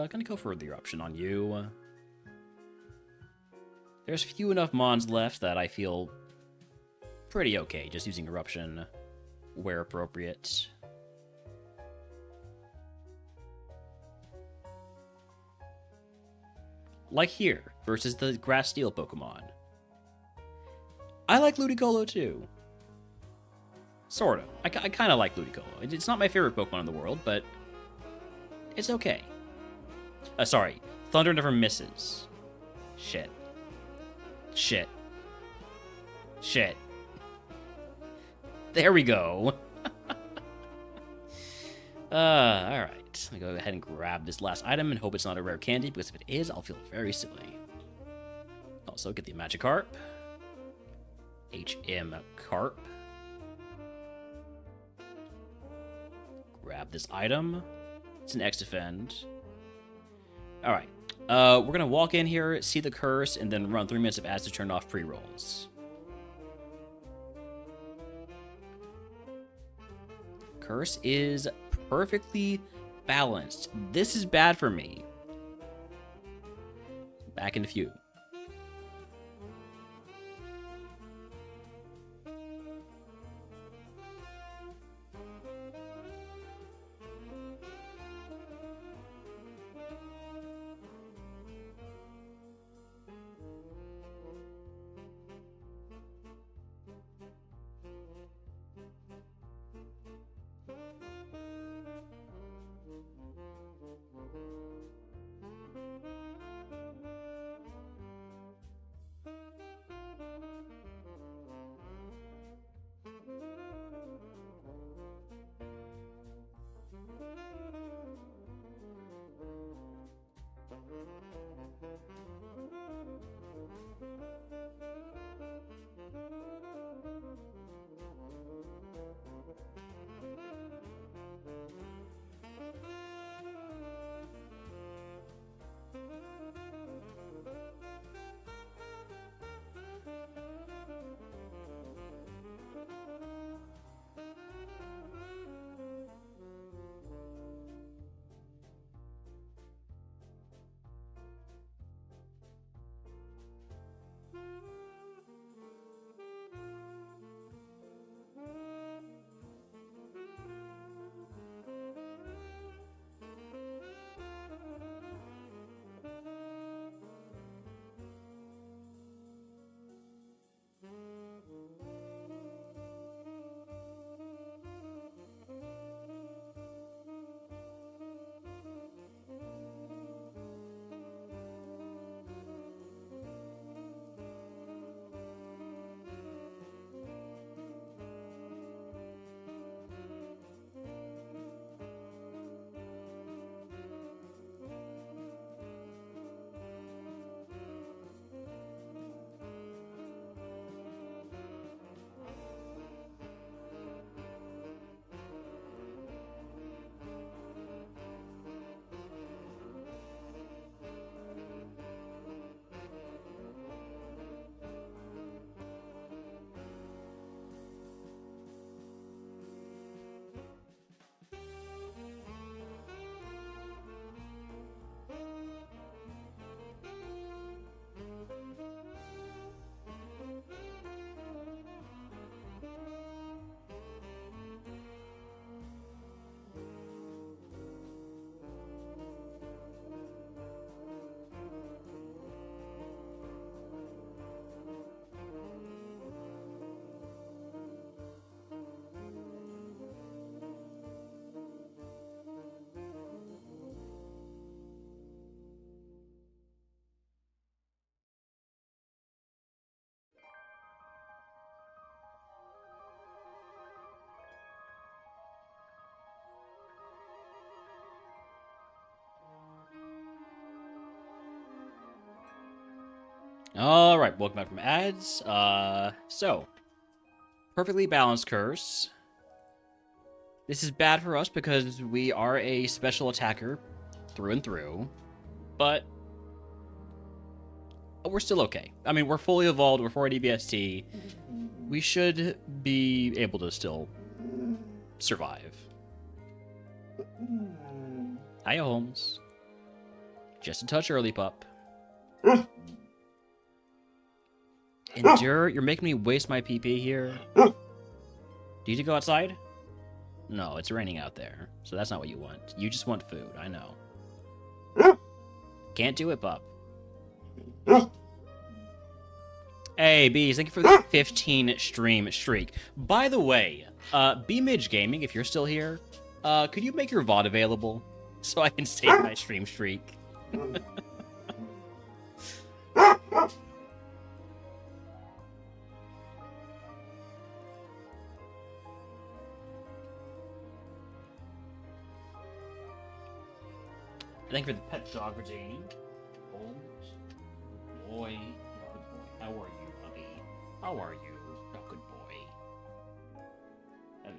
Gonna go for the eruption on you. There's few enough Mons left that I feel pretty okay just using eruption where appropriate. Like here, versus the Grass Steel Pokemon. I like Ludicolo too. Sort of. I kind of like Ludicolo. It's not my favorite Pokemon in the world, but it's okay. Sorry. Thunder never misses. Shit. Shit. Shit. There we go. Alright. I'll go ahead and grab this last item and hope it's not a rare candy, because if it is, I'll feel very silly. Also, get the Magikarp. HM Carp. Grab this item. It's an X-Defend. Alright. We're going to walk in here, see the curse, and then run 3 minutes of ads to turn off pre-rolls. Curse is perfectly balanced. This is bad for me. Back in a few. All right, welcome back from ads. So perfectly balanced curse. This is bad for us because we are a special attacker through and through, but we're still okay. I mean, we're fully evolved. We're 4 DBST. We should be able to still survive. Hi, Holmes. Just a touch early, pup. Endure, you're making me waste my PP here. Do you need to go outside? No, it's raining out there, so that's not what you want. You just want food, I know. Can't do it, pup. Hey, Bees, thank you for the 15 stream streak. By the way, B-Midge Gaming, if you're still here, could you make your VOD available so I can save my stream streak? Thank you for the pet dog routine. Oh, boy. How are you, puppy? How are you? Oh, good boy. Hello.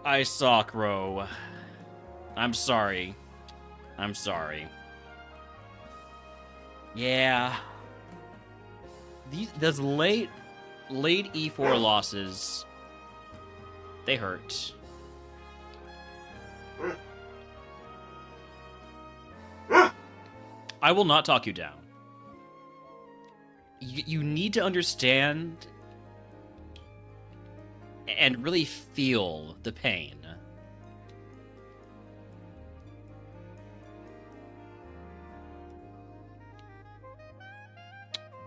I saw Crow. I'm sorry. I'm sorry. Yeah. Those late E4 losses, they hurt. I will not talk you down. You need to understand and really feel the pain.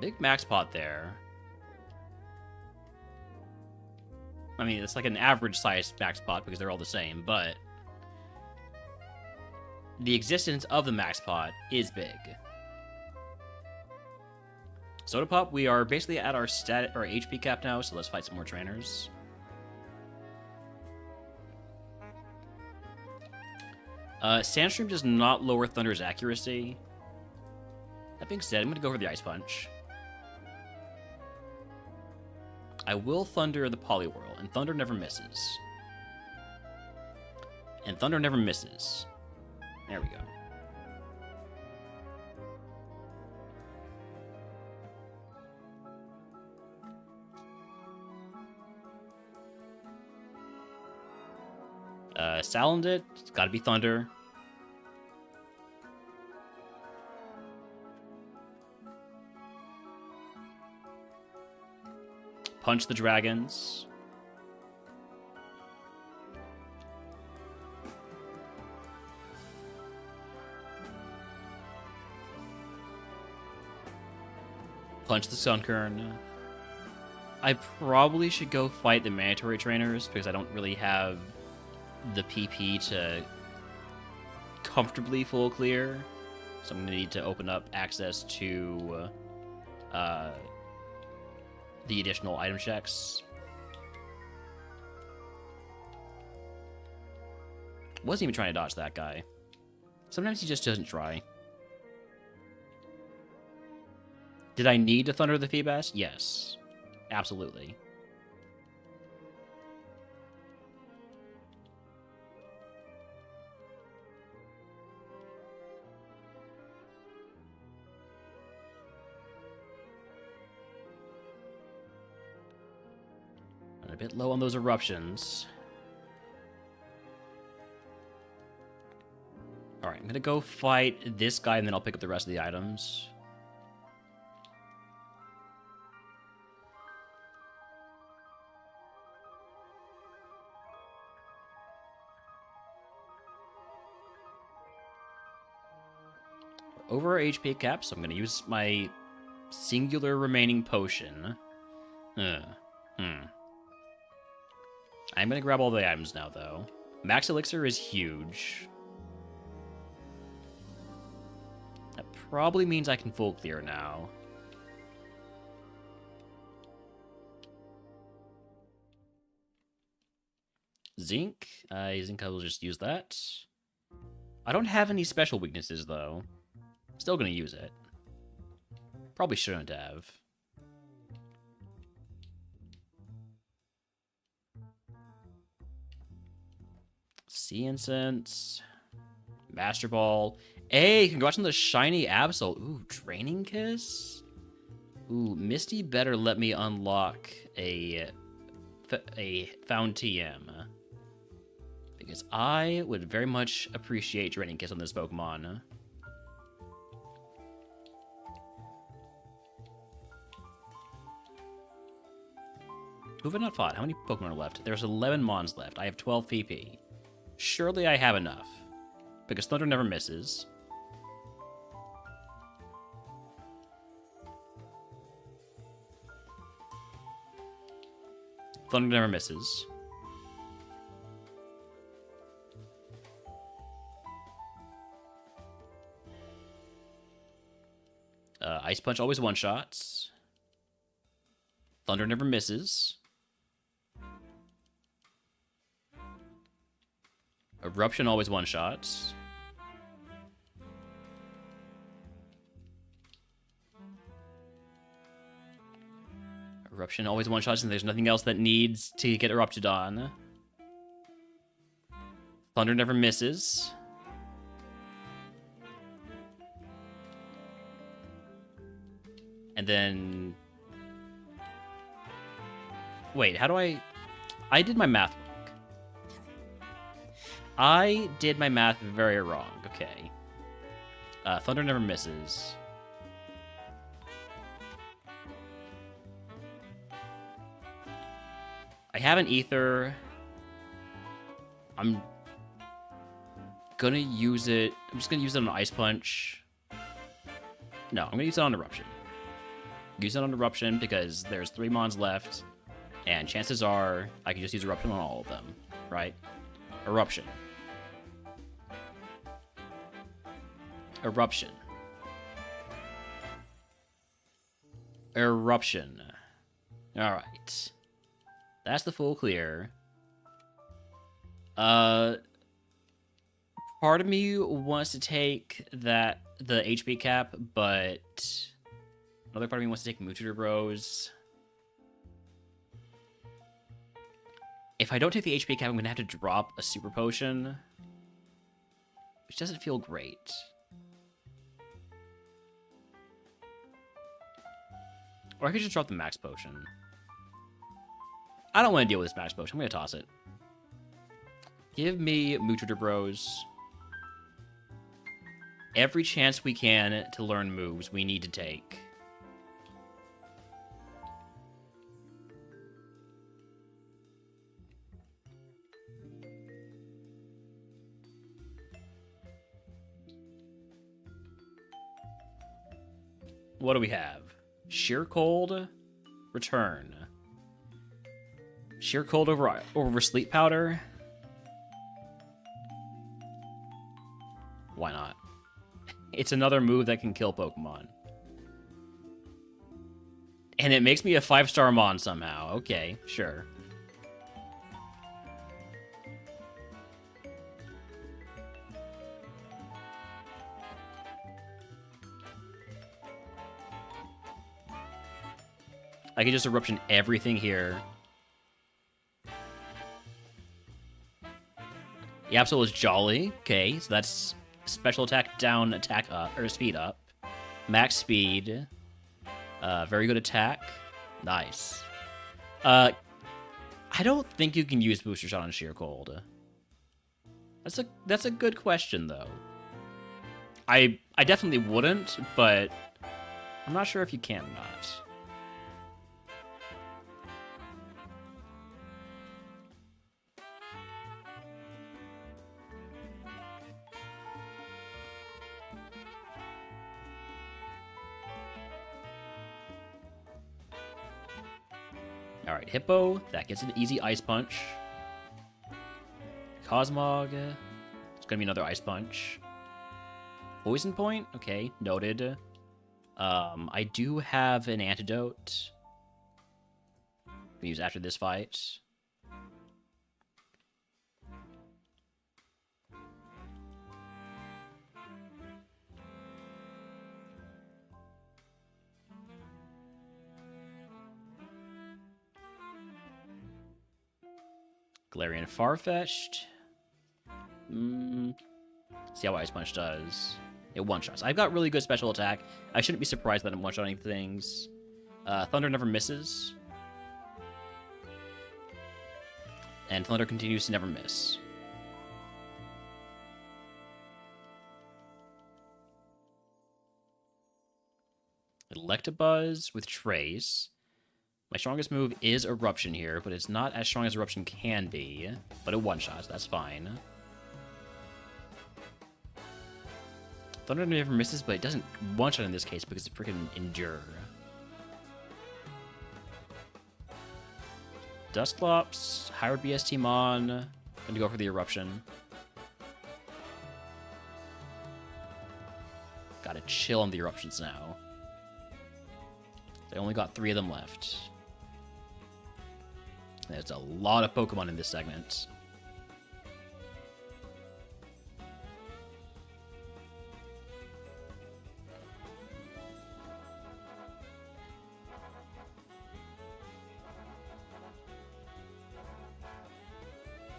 Big max pot there. I mean, it's like an average size max pot because they're all the same, but the existence of the max pot is big. Soda Pop, we are basically at our HP cap now, so let's fight some more trainers. Sandstream does not lower Thunder's accuracy. That being said, I'm going to go for the Ice Punch. I will Thunder the Poliwhirl, and Thunder never misses. And Thunder never misses. There we go. Salandit, it's gotta be Thunder. Punch the dragons. Punch the Sunkern. I probably should go fight the mandatory trainers because I don't really have the PP to comfortably full clear. So I'm going to need to open up access to the additional item checks. Wasn't even trying to dodge that guy. Sometimes he just doesn't try. Did I need to Thunder the Feebas? Yes. Absolutely. I'm a bit low on those eruptions. Alright, I'm gonna go fight this guy and then I'll pick up the rest of the items. Over our HP cap, so I'm going to use my singular remaining potion. I'm going to grab all the items now, though. Max Elixir is huge. probably means I can full clear now. Zinc. Zinc, I will just use that. I don't have any special weaknesses, though. Still gonna use it. Probably shouldn't have. Sea Incense. Master Ball. Hey, congrats on the shiny Absol. Ooh, Draining Kiss? Ooh, Misty better let me unlock a Found TM. Because I would very much appreciate Draining Kiss on this Pokemon. Who have I not fought? How many Pokemon are left? There's 11 Mons left. I have 12 PP. Surely I have enough. Because Thunder never misses. Thunder never misses. Ice Punch always one-shots. Thunder never misses. Eruption always one-shots. Eruption always one-shots, and there's nothing else that needs to get erupted on. Thunder never misses. And then... Wait, how do I... I did my math wrong. I did my math very wrong. Okay. Thunder never misses. I have an Ether. I'm gonna use it. I'm just gonna use it on Ice Punch. No, I'm gonna use it on Eruption. Use it on Eruption because there's 3 Mons left, and chances are I can just use Eruption on all of them, right? Eruption. Eruption. Eruption. Alright. That's the full clear. Part of me wants to take the HP cap, but another part of me wants to take Mututor Bros. If I don't take the HP cap, I'm gonna have to drop a Super Potion, which doesn't feel great. Or I could just drop the Max Potion. I don't want to deal with this Max Potion. I'm going to toss it. Give me Mututor Bros. Every chance we can to learn moves, we need to take. What do we have? Sheer Cold, Return. Sheer Cold over Sleep Powder? Why not? It's another move that can kill Pokemon. And it makes me a 5-star Mon somehow. Okay, sure. I can just Eruption everything here. The Absol is Jolly. Okay, so that's special attack down, attack up, or speed up. Max speed. Very good attack. Nice. I don't think you can use Booster Shot on Sheer Cold. That's a good question, though. I definitely wouldn't, but I'm not sure if you can or not. Alright, Hippo, that gets an easy Ice Punch. Cosmog, it's gonna be another Ice Punch. Poison point? Okay, noted. I do have an antidote. We use after this fight. Galarian Farfetch'd. See how Ice Punch does. It one-shots. I've got really good special attack. I shouldn't be surprised that I'm one-shotting things. Thunder never misses. And Thunder continues to never miss. Electabuzz with Trace. My strongest move is Eruption here, but it's not as strong as Eruption can be. But it one-shots, that's fine. Thunder never misses, but it doesn't one-shot in this case because it's freaking Endure. Dusclops, Hybrid BST Mon. Gonna go for the Eruption. Gotta chill on the Eruptions now. They only got 3 of them left. There's a lot of Pokemon in this segment.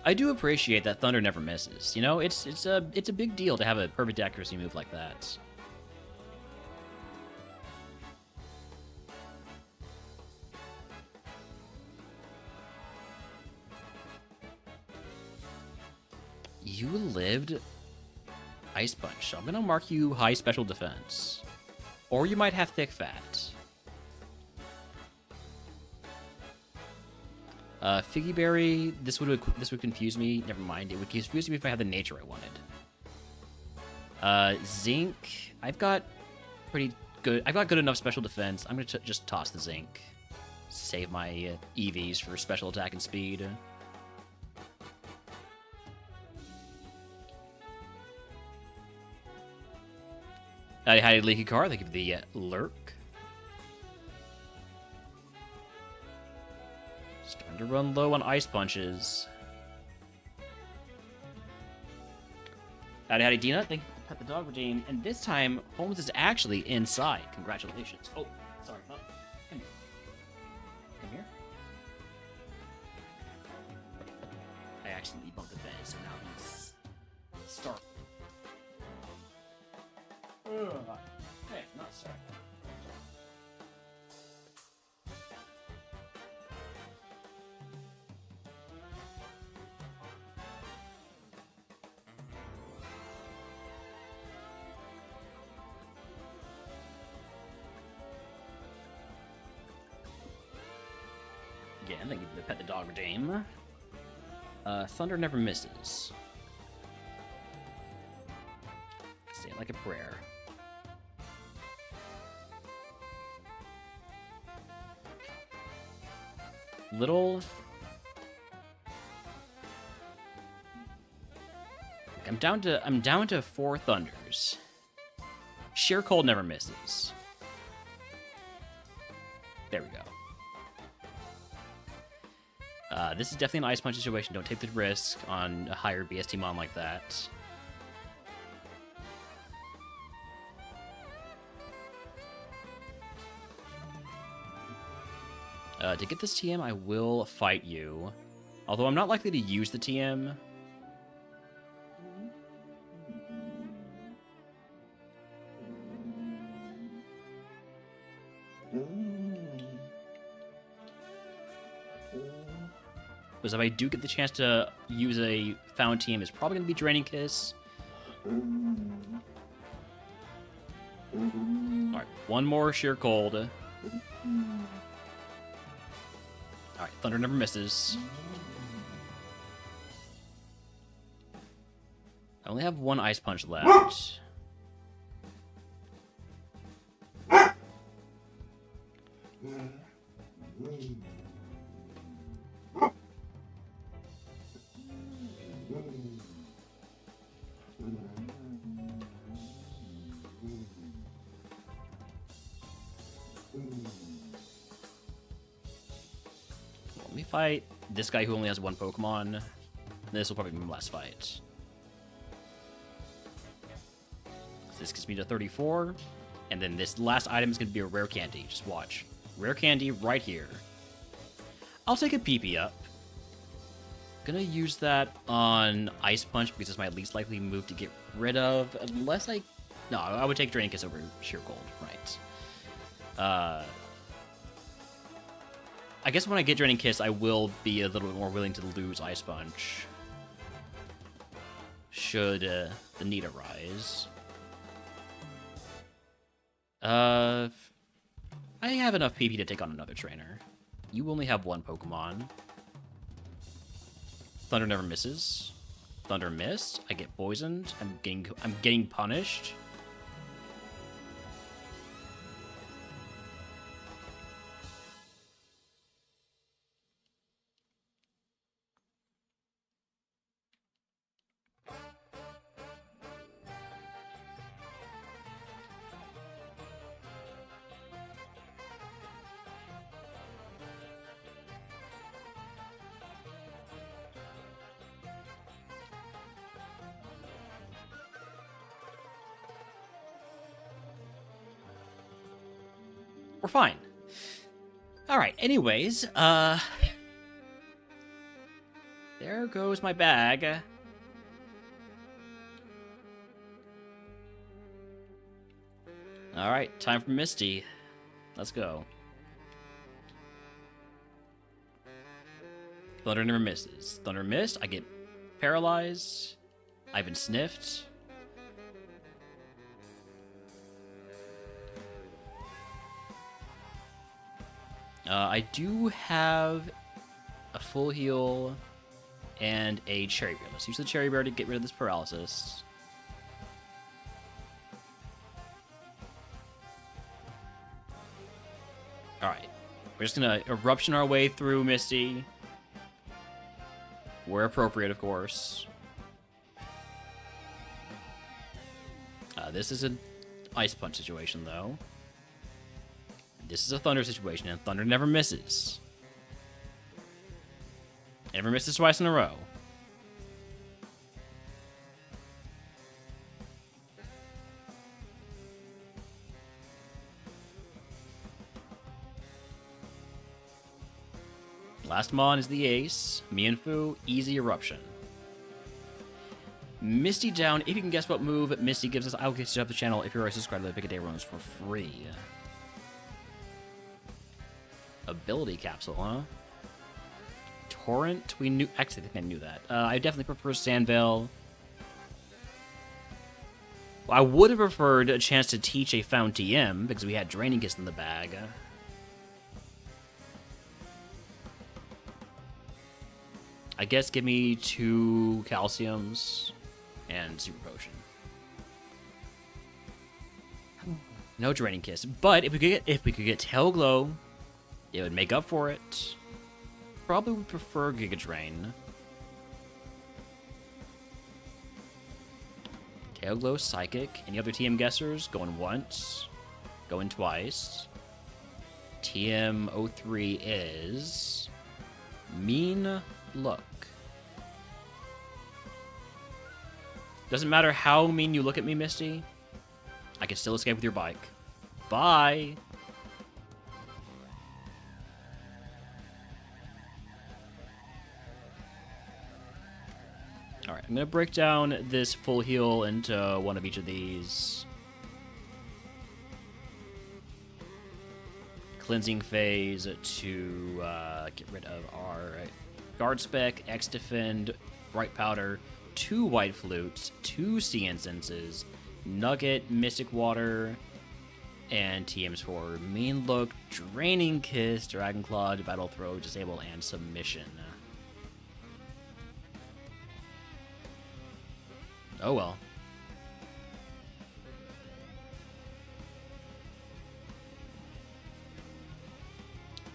I do appreciate that Thunder never misses. You know, it's a big deal to have a perfect accuracy move like that. You lived Ice Punch, so I'm gonna mark you high special defense. Or you might have thick fat. Figgy Berry, this would confuse me. Never mind, it would confuse me if I had the nature I wanted. Zinc, I've got good enough special defense. I'm gonna just toss the Zinc. Save my EVs for special attack and speed. Howdy, Leaky Car. Thank you for the lurk. Starting to run low on Ice Punches. Howdy, Dina. Thank you for Pet the Dog Redeem. And this time, Holmes is actually inside. Congratulations. Oh, sorry. Oh, come here. Come here. I accidentally bumped the bed, so now he's startled. Hey, not sorry. Again, thank you for the Pet the Dog Redeem. Thunder never misses. Say it like a prayer. Little... I'm down to 4 Thunders. Sheer Cold never misses. There we go. This is definitely an Ice Punch situation. Don't take the risk on a higher BST Mon like that. To get this TM, I will fight you. Although I'm not likely to use the TM. Because if I do get the chance to use a Found TM, it's probably going to be Draining Kiss. Alright, one more Sheer Cold. Alright, Thunder never misses. I only have 1 Ice Punch left. Let me fight this guy who only has one Pokemon. This will probably be my last fight. This gets me to 34. And then this last item is going to be a rare candy. Just watch. Rare candy right here. I'll take a PP up. Gonna use that on Ice Punch because it's my least likely move to get rid of. Unless I... No, I would take Draining Kiss over Sheer Cold. Right. I guess when I get Draining Kiss, I will be a little bit more willing to lose Ice Punch. Should the need arise. I have enough PP to take on another trainer. You only have one Pokemon. Thunder never misses. Thunder missed. I get poisoned. I'm getting punished. We're fine. Alright, anyways, there goes my bag. Alright, time for Misty. Let's go. Thunder never misses. Thunder missed, I get paralyzed. I've been sniffed. I do have a full heal and a cherry bear. Let's use the cherry bear to get rid of this paralysis. Alright. We're just gonna eruption our way through Misty. Where appropriate, of course. This is an Ice Punch situation, though. This is a Thunder situation, and Thunder never misses. Never misses twice in a row. Last Mon is the ace. Mienfoo, easy eruption. Misty down. If you can guess what move Misty gives us, I'll get you up the channel if you're already subscribed to the Pick a Day runs for free. Ability capsule, huh? Torrent? We knew. Actually, I think I knew that. I definitely prefer Sandvale. Well, I would have preferred a chance to teach a Found TM because we had Draining Kiss in the bag. I guess give me 2 calciums and Super Potion. No Draining Kiss, but if we could get Tail Glow, it would make up for it. Probably would prefer Giga Drain. Tail Glow, Psychic. Any other TM guessers? Going once. Going twice. TM03 is Mean Look. Doesn't matter how mean you look at me, Misty. I can still escape with your bike. Bye! Alright, I'm going to break down this full heal into one of each of these. Cleansing Phase to get rid of our Guard Spec, X Defend, Bright Powder, 2 White Flutes, 2 Sea Incenses, Nugget, Mystic Water, and TMs for Mean Look, Draining Kiss, Dragon Claw, Battle Throw, Disable, and Submission. Oh well.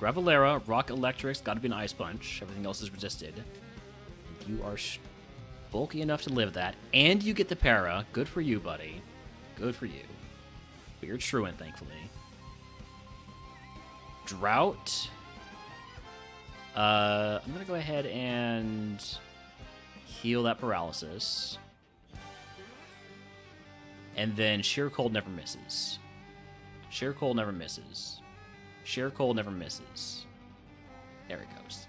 Gravelera, Rock Electrics, gotta be an Ice Punch. Everything else is resisted. You are bulky enough to live that, and you get the para. Good for you, buddy. Good for you. But you're truant, thankfully. Drought. I'm gonna go ahead and heal that paralysis. And then Sheer Cold never misses. Sheer Cold never misses. Sheer Cold never misses. There it goes.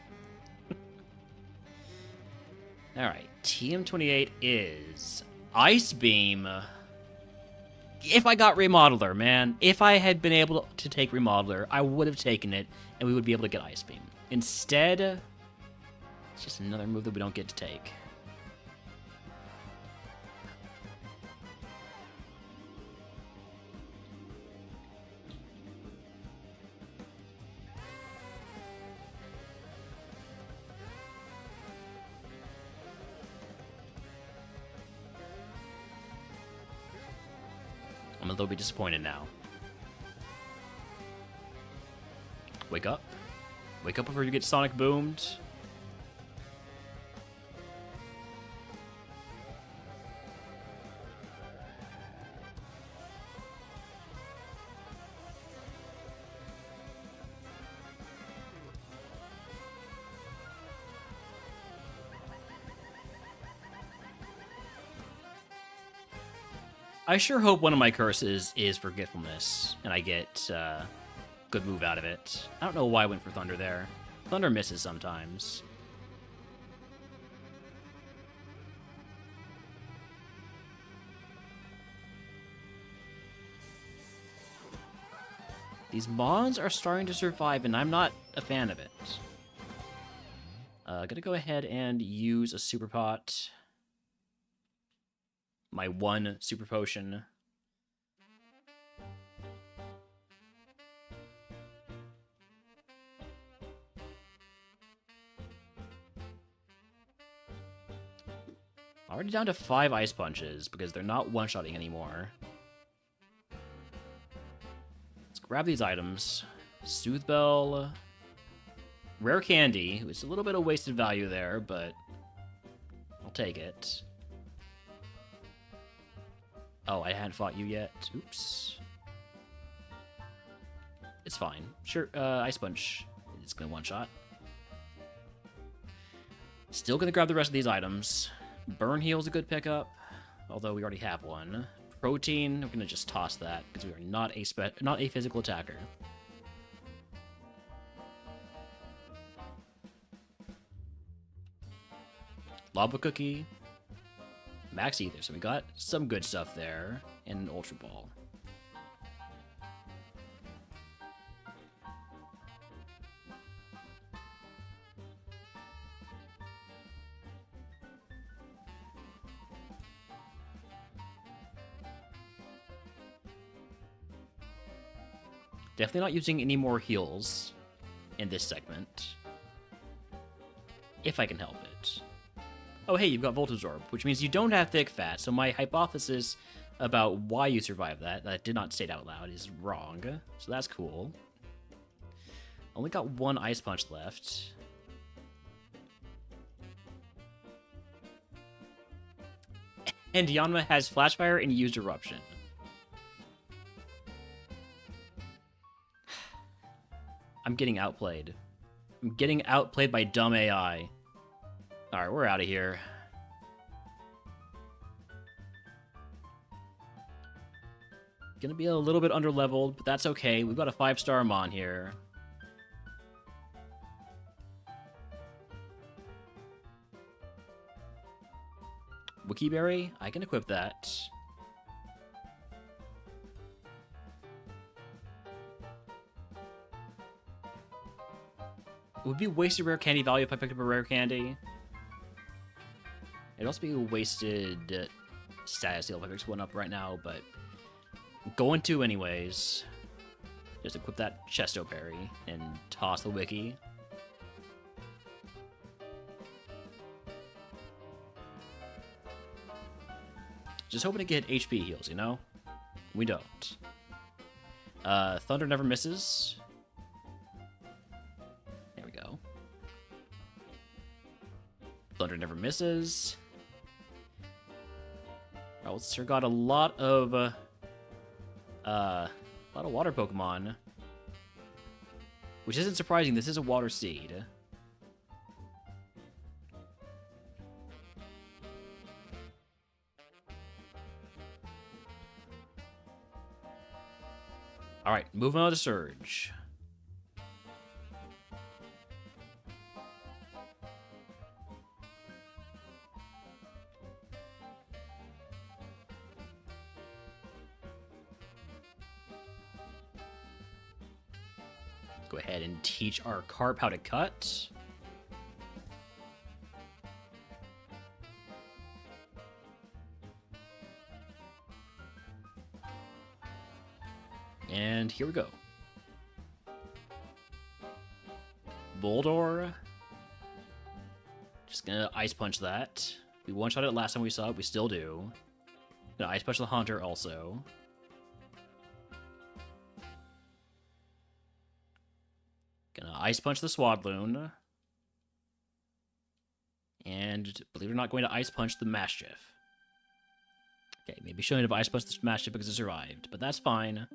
Alright, TM28 is Ice Beam. If I got Remodeler, man. If I had been able to take Remodeler, I would have taken it, and we would be able to get Ice Beam. Instead, it's just another move that we don't get to take. I'm a little bit disappointed now. Wake up. Wake up before you get Sonic Boomed. I sure hope one of my curses is Forgetfulness, and I get good move out of it. I don't know why I went for Thunder there. Thunder misses sometimes. These Mons are starting to survive, and I'm not a fan of it. Gonna go ahead and use a Super Pot. My one Super Potion. Already down to 5 Ice Punches because they're not one-shotting anymore. Let's grab these items. Soothe Bell. Rare Candy. It's a little bit of wasted value there, but I'll take it. Oh, I hadn't fought you yet. Oops. It's fine. Sure, Ice Punch. It's gonna one-shot. Still gonna grab the rest of these items. Burn Heal's a good pickup, although we already have one. Protein, we're gonna just toss that because we are not a physical attacker. Lava Cookie. Max Ether, so we got some good stuff there, and an Ultra Ball. Definitely not using any more heals in this segment, if I can help it. Oh, hey, you've got Voltage Orb, which means you don't have thick fat, so my hypothesis about why you survived that I did not state out loud, is wrong. So that's cool. Only got 1 Ice Punch left. And Yanma has Flashfire and used Eruption. I'm getting outplayed. I'm getting outplayed by dumb AI. Alright, we're out of here. Gonna be a little bit underleveled, but that's okay. We've got a 5-star Mon here. Wikiberry? I can equip that. It would be wasted rare candy value if I picked up a rare candy. It'd also be a wasted status seal if I picked one up right now, but I'm going to anyways. Just equip that Chesto Parry and toss the Wiki. Just hoping to get HP heals, you know? We don't. Thunder never misses. There we go. Thunder never misses. Oh, sure got a lot of water Pokemon. Which isn't surprising, this is a water seed. Alright, moving on to Surge. Go ahead and teach our carp how to cut. And here we go. Boldor. Just gonna Ice Punch that. We one-shot it last time we saw it, we still do. Gonna Ice Punch the Haunter also. Gonna Ice Punch the Swadloon. And believe it or not, going to Ice Punch the Mastiff. Okay, maybe shouldn't have Ice Punched the Mastiff because it survived, but that's fine.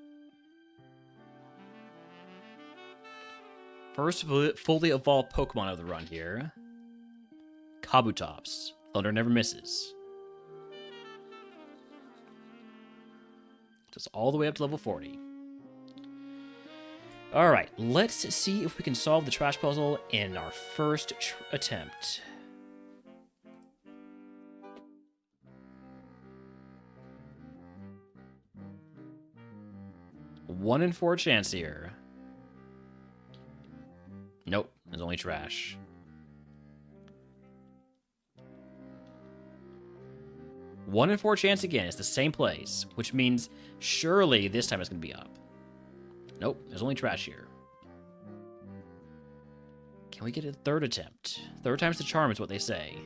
First fully evolved Pokemon of the run here. Kabutops. Thunder never misses. Just all the way up to level 40. Alright, let's see if we can solve the trash puzzle in our first attempt. One in 4 chance here. Nope, there's only trash. One in 4 chance again. It's the same place, which means surely this time it's going to be up. Nope, there's only trash here. Can we get a third attempt? Third time's the charm is what they say.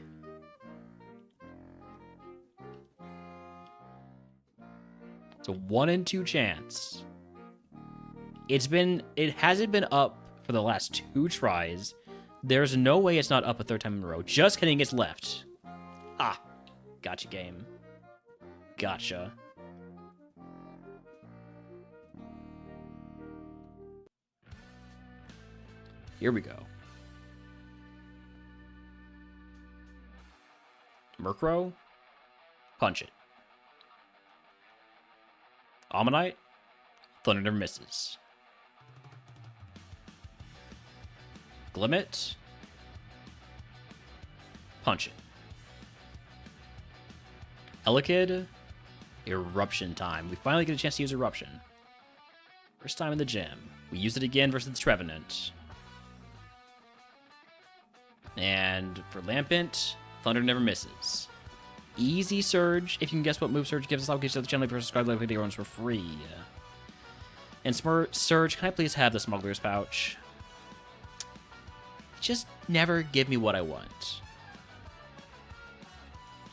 It's a 1 in 2 chance. It hasn't been up for the last 2 tries. There's no way it's not up a 3rd time in a row. Just kidding, it's left. Ah, gotcha, game. Gotcha. Here we go. Murkrow? Punch it. Ammonite? Thunder never misses. Glimmet? Punch it. Elekid? Eruption time. We finally get a chance to use Eruption. First time in the gym. We used it again versus the Trevenant. And for Lampent, Thunder never misses. Easy Surge. If you can guess what move Surge gives us, I'll get you to the channel for subscribe like video runs for free. And Surge, can I please have the Smuggler's Pouch? Just never give me what I want.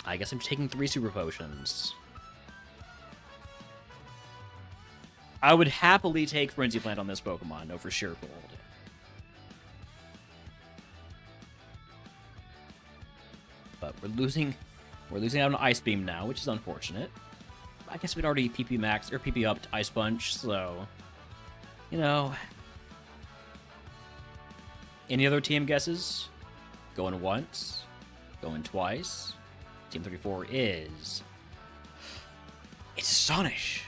I guess I'm taking 3 Super Potions. I would happily take Frenzy Plant on this Pokemon, no for sure gold. But we're losing out on Ice Beam now, which is unfortunate. I guess we'd already PP max or PP up to Ice Punch, so you know. Any other team guesses? Going once, going twice. Team 34 is it's Astonish.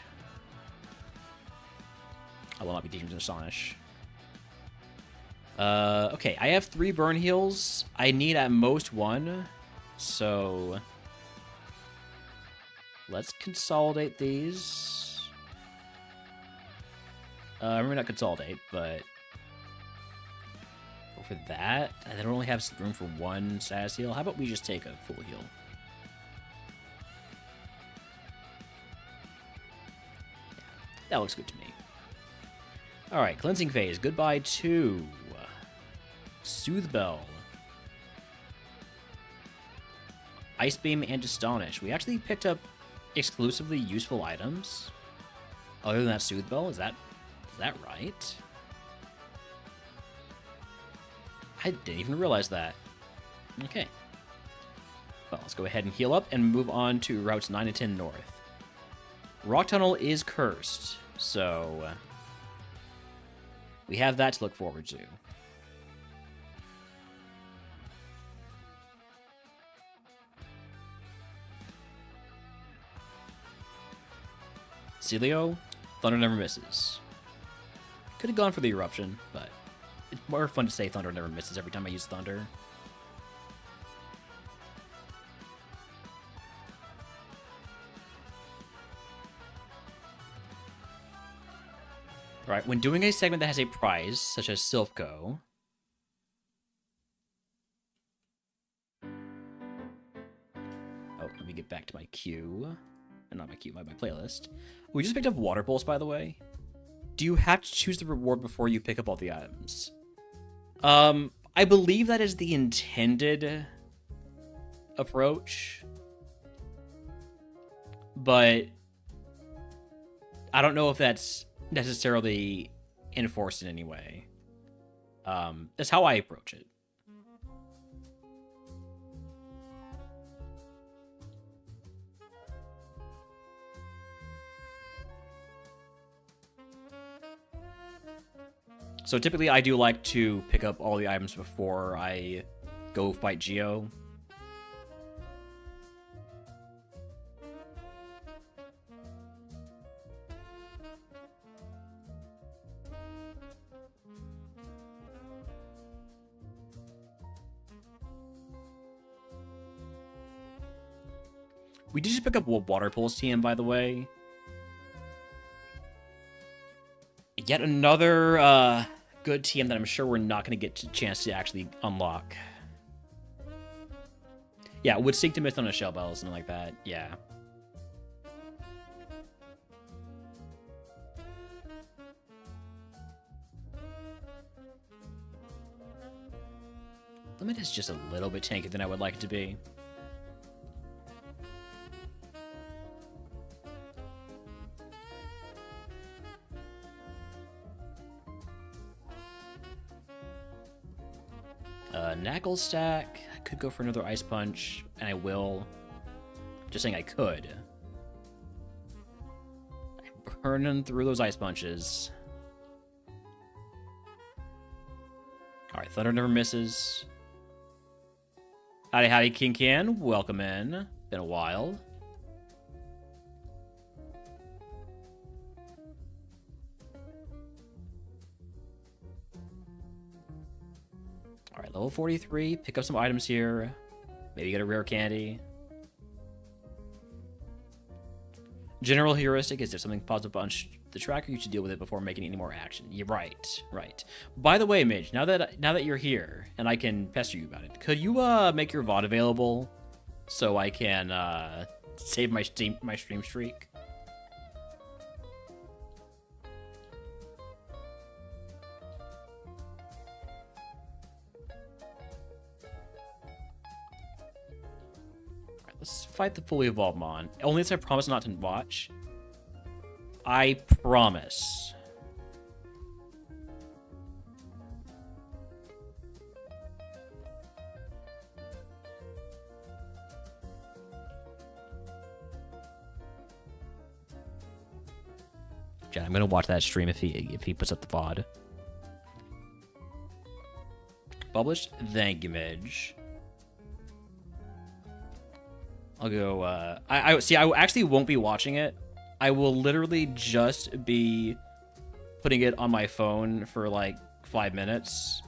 I will not be teaching Astonish. Okay, I have 3 burn heals. I need at most 1. So let's consolidate these. Maybe not consolidate, but go for that. I don't only have room for 1 status heal. How about we just take a full heal? That looks good to me. Alright, Cleansing Phase. Goodbye to Soothe Bell. Ice Beam and Astonish. We actually picked up exclusively useful items. Other than that Soothe Bell, is that right? I didn't even realize that. Okay. Well, let's go ahead and heal up and move on to routes 9 and 10 north. Rock Tunnel is cursed, so We have that to look forward to. Celio, Thunder never misses. Could have gone for the eruption, but it's more fun to say Thunder never misses every time I use Thunder. Right, when doing a segment that has a prize, such as Silphco, oh, let me get back to my queue. Not my queue, my playlist. We just picked up Water Pulse, by the way. Do you have to choose the reward before you pick up all the items? I believe that is the intended approach. But I don't know if that's necessarily enforced in any way. That's how I approach it. So typically I do like to pick up all the items before I go fight Geo. We did just pick up Water Pulse TM, by the way. Yet another good TM that I'm sure we're not going to get a chance to actually unlock. Yeah, would Seek to Myth on a Shell Bell or something like that. Yeah. Limit is just a little bit tankier than I would like it to be. Knuckle stack. I could go for another Ice Punch, and I will. Just saying I could. I'm burning through those Ice Punches. Alright, Thunder never misses. Howdy, howdy, King Can. Welcome in. Been a while. Alright, level 43. Pick up some items here. Maybe get a rare candy. General heuristic is if something pops up on the tracker, you should deal with it before making any more action. You're right, right. By the way, Midge, now that you're here and I can pester you about it, could you make your VOD available so I can save my stream streak? Let's fight the fully evolved Mon. Only if I promise not to watch. I promise. Jen, I'm gonna watch that stream if he puts up the VOD. Published? Thank you, Midge. I'll go, I see, I actually won't be watching it. I will literally just be putting it on my phone for like 5 minutes.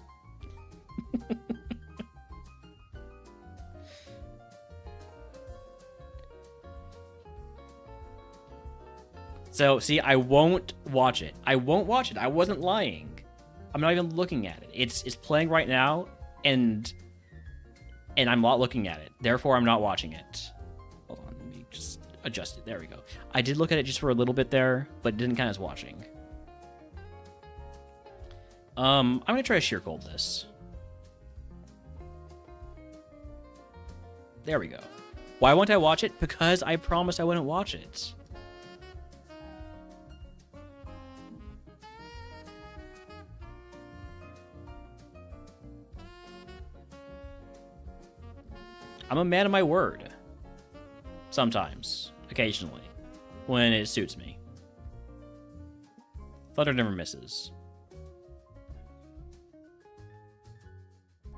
So, see, I won't watch it. I won't watch it. I wasn't lying. I'm not even looking at it. It's playing right now, and I'm not looking at it. Therefore, I'm not watching it. Hold on, let me just adjust it. There we go. I did look at it just for a little bit there, but it didn't count as watching. I'm gonna try to sheer cold this. There we go. Why won't I watch it? Because I promised I wouldn't watch it. I'm a man of my word. Sometimes. Occasionally. When it suits me. Thunder never misses.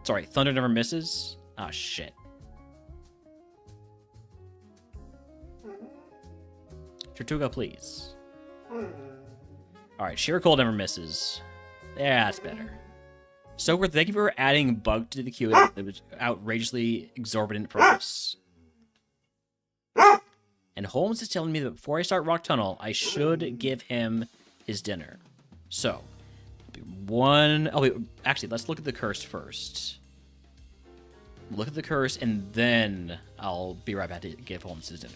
Sorry, thunder never misses. Ah, shit. Tortuga, please. Alright, sheer cold never misses. Yeah, that's better. Soaker, thank you for adding bug to the queue at an outrageously exorbitant price. And Holmes is telling me that before I start Rock Tunnel, I should give him his dinner. So, oh wait, actually, let's look at the curse first. Look at the curse, and then I'll be right back to give Holmes his dinner.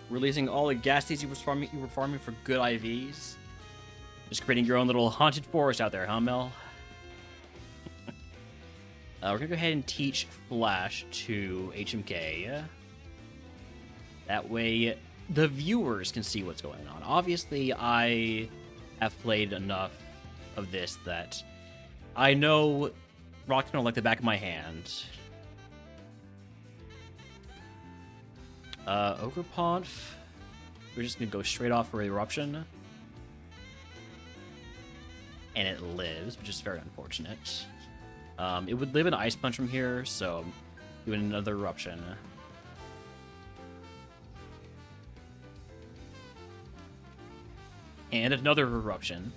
Releasing all the gas seeds you were farming for good IVs. Just creating your own little haunted forest out there, huh, Mel? We're gonna go ahead and teach Flash to HMK. That way, the viewers can see what's going on. Obviously, I have played enough of this that I know Rock Tunnel like the back of my hand. Ogre Ponf. We're just gonna go straight off for Eruption. And it lives, which is very unfortunate. It would live an Ice Punch from here, so doing another Eruption. And another Eruption.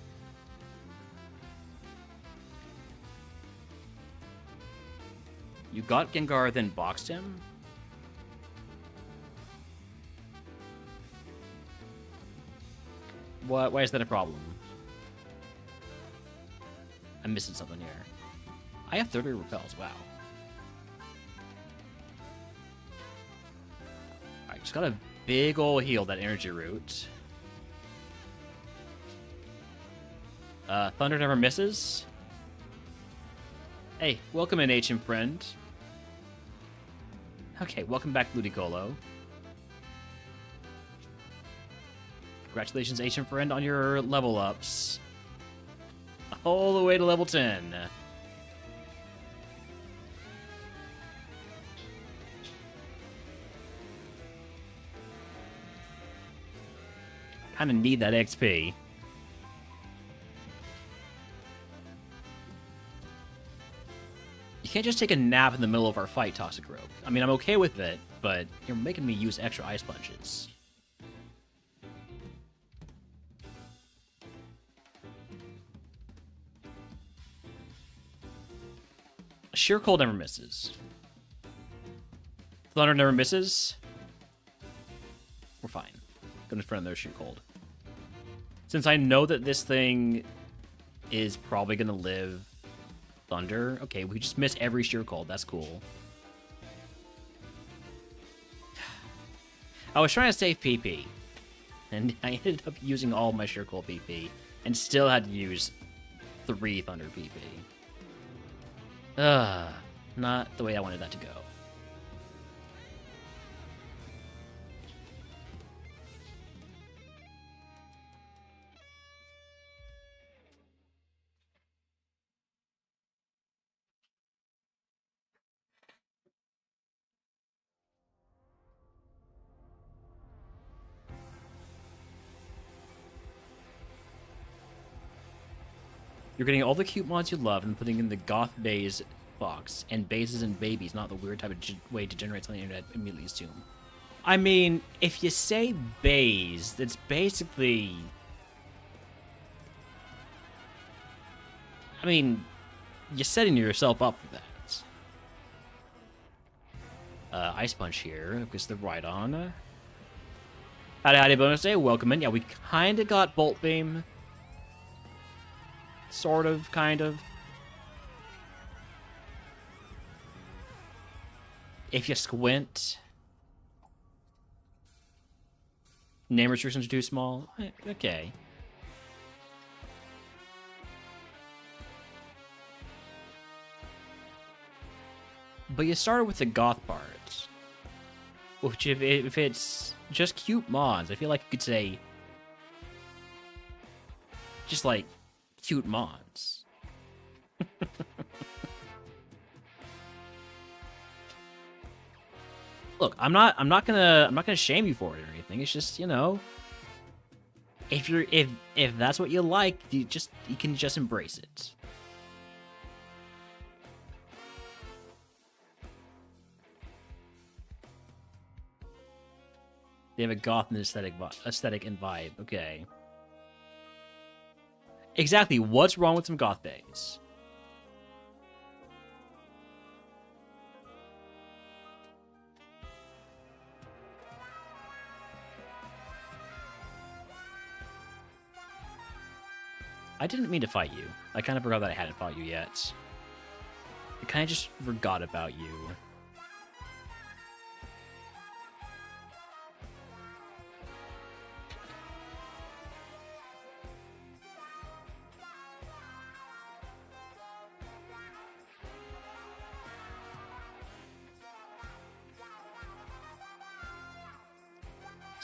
You got Gengar, then boxed him? What? Why is that a problem? I'm missing something here. I have 30 repels, wow. Alright, just got a big ol' heal, that energy root. Thunder never misses. Hey, welcome in, HM friend. Okay, welcome back, Ludicolo. Congratulations, HM friend, on your level ups. All the way to level 10. Kinda need that XP. You can't just take a nap in the middle of our fight, Toxic Rogue. I mean, I'm okay with it, but you're making me use extra Ice Punches. Sheer Cold never misses. Thunder never misses. We're fine. Go in front of their Sheer Cold. Since I know that this thing is probably going to live Thunder. Okay, we just missed every Sheer Cold. That's cool. I was trying to save PP, and I ended up using all my Sheer Cold PP, and still had to use 3 Thunder PP. Not the way I wanted that to go. You're getting all the cute mods you love and putting in the goth bays box, and bases and babies, not the weird type of way to generate something the internet immediately assume. I mean, if you say bays, that's basically... I mean, you're setting yourself up for that. Ice Punch here, because the right on. Howdy bonus day, welcome in. Yeah, we kind of got Bolt Beam. Sort of, kind of. If you squint. Name restrictions are too small. Okay. But you started with the goth part. Which, if it's just cute mods, I feel like you could say... just like... cute mods. Look, I'm not gonna shame you for it or anything. It's just, you know, if that's what you like, you can just embrace it. They have a goth and aesthetic and vibe. Okay. Exactly, what's wrong with some goth bays? I didn't mean to fight you. I kind of forgot that I hadn't fought you yet. I kind of just forgot about you.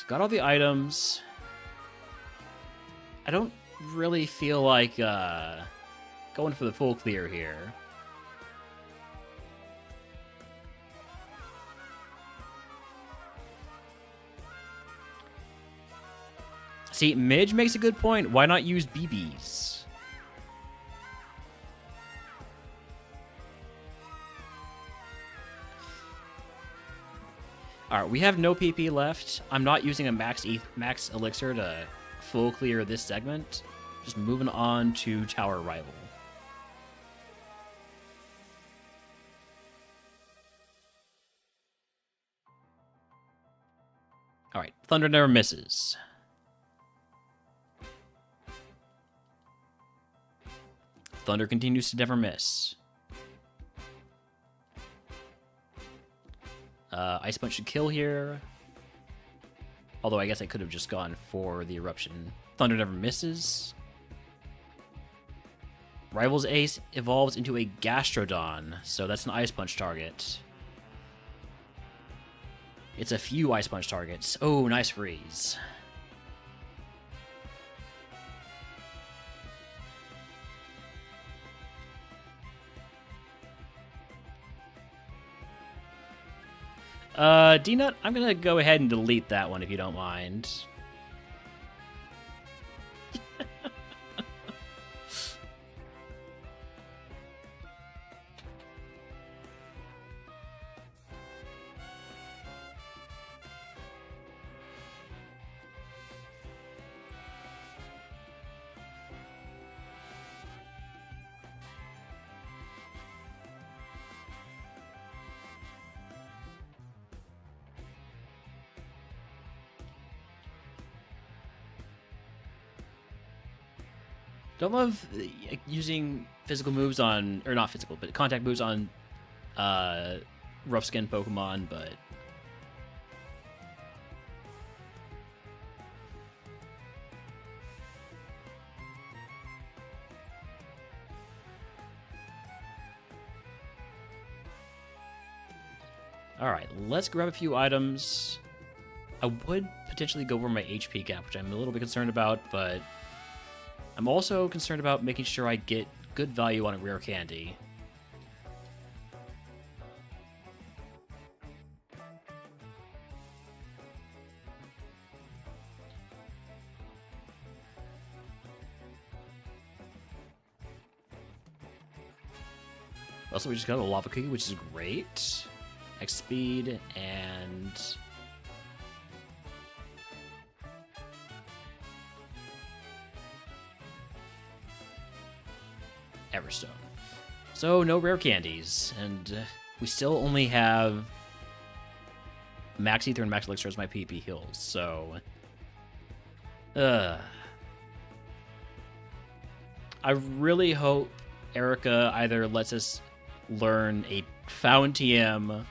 Got all the items. I don't really feel like going for the full clear here. See, Midge makes a good point. Why not use BBs? Alright, we have no PP left. I'm not using a max elixir to full clear this segment. Just moving on to Tower Rival. Alright, Thunder never misses. Thunder continues to never miss. Ice Punch should kill here. Although I guess I could have just gone for the Eruption. Thunder never misses. Rival's Ace evolves into a Gastrodon, so that's an Ice Punch target. It's a few Ice Punch targets. Oh, nice freeze. D-Nut, I'm gonna go ahead and delete that one if you don't mind. Don't love using physical moves on, or not physical, but contact moves on rough skin Pokemon, but alright, let's grab a few items. I would potentially go over my HP gap, which I'm a little bit concerned about, but I'm also concerned about making sure I get good value on a rare candy. Also, we just got a lava cookie, which is great. X speed and Everstone. So no rare candies, and we still only have Max Ether and Max Elixir as my PP heals. So, I really hope Erica either lets us learn a Fountain TM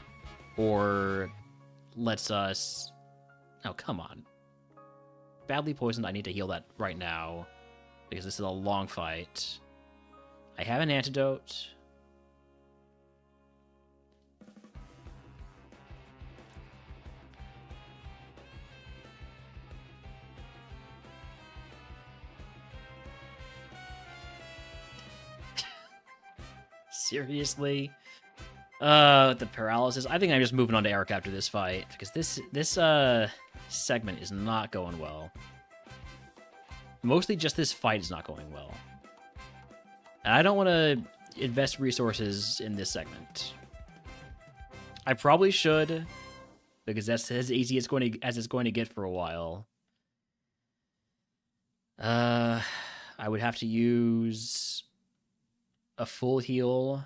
or lets us... Oh, come on. Badly poisoned, I need to heal that right now because this is a long fight. I have an antidote. Seriously? The paralysis. I think I'm just moving on to Eric after this fight because this segment is not going well. Mostly just this fight is not going well. And I don't want to invest resources in this segment. I probably should, because that's as easy as it's going to get for a while. I would have to use a full heal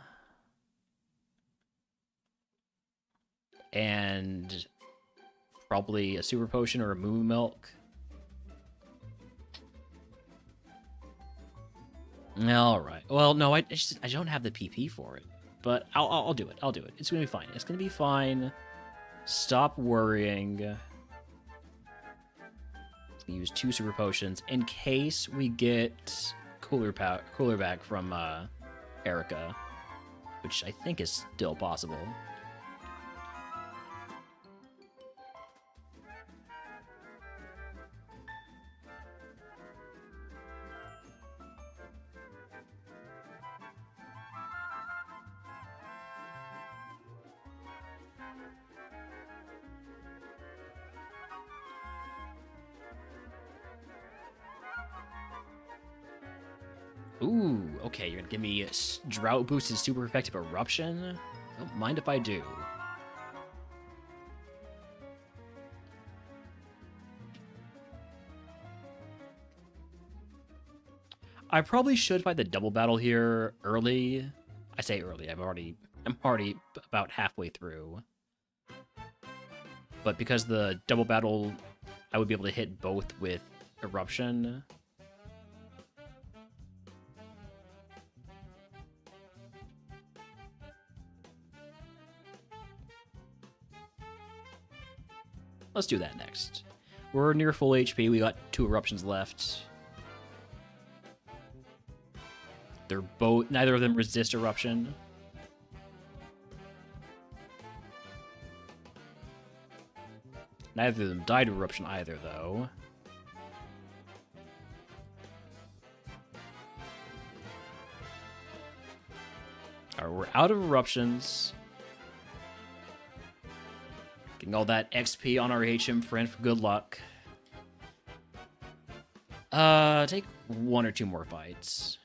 and probably a super potion or a moo milk. All right. Well, no, I don't have the PP for it, but I'll do it. I'll do it. It's gonna be fine. It's gonna be fine. Stop worrying. Use 2 super potions in case we get cooler back from Erica, which I think is still possible. Ooh, okay, you're gonna give me drought boosted super effective eruption? Don't mind if I do. I probably should fight the double battle here early. I say early, I'm already about halfway through. But because the double battle, I would be able to hit both with eruption. Let's do that next. We're near full HP. We got 2 eruptions left. They're both... Neither of them resist eruption. Neither of them died to eruption either, though. Alright, we're out of eruptions. Getting all that XP on our HM friend for good luck. Take 1 or 2 more fights.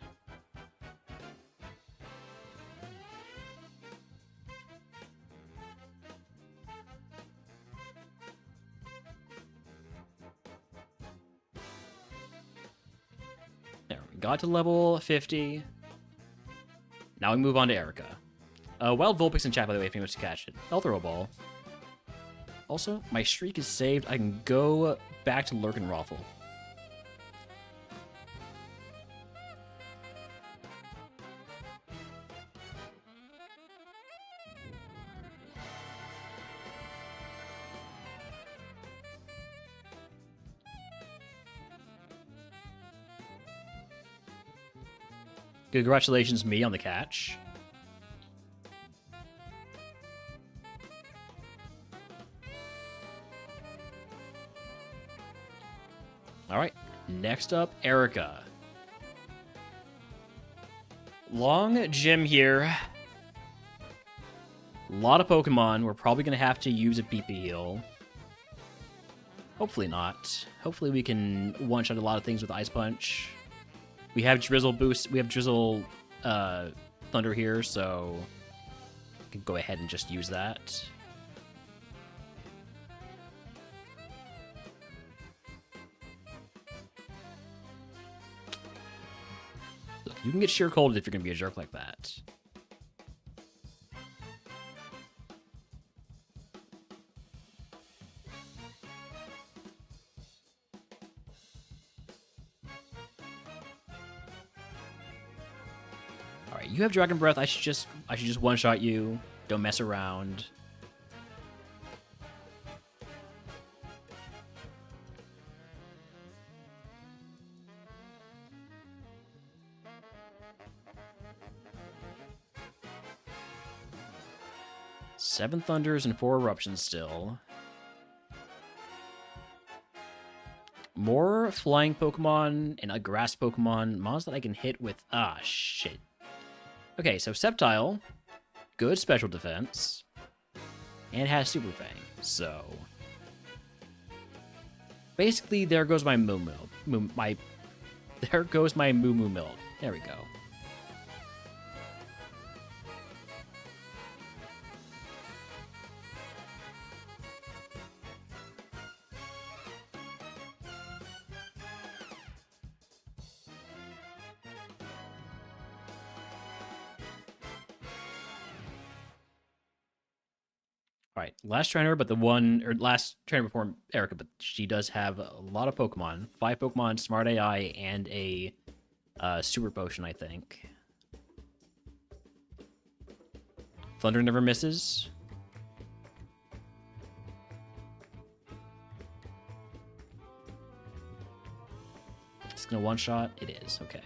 There, we got to level 50. Now we move on to Erica. Wild Vulpix in chat, by the way, if you want to catch it. I'll throw a ball. Also, my streak is saved. I can go back to Lurk and Raffle. Congratulations, me, on the catch. Alright, next up, Erica. Long gym here. A lot of Pokemon. We're probably going to have to use a PP heal. Hopefully not. Hopefully we can one-shot a lot of things with Ice Punch. We have Drizzle boost. We have Drizzle Thunder here, so we can go ahead and just use that. Look, you can get sheer cold if you're going to be a jerk like that. Alright, you have Dragon Breath. I should just one-shot you. Don't mess around. Seven Thunders and 4 Eruptions still. More flying Pokemon and a grass Pokemon. Mons that I can hit with... Ah, shit. Okay, so Sceptile. Good special defense. And has Super Fang. So... basically, there goes my Moo Moo. There goes my Moo Moo Milk. There we go. Alright, last trainer, but last trainer before Erica, but she does have a lot of Pokemon. 5 Pokemon, Smart AI, and a Super Potion, I think. Thunder never misses. It's gonna one-shot? It is, okay.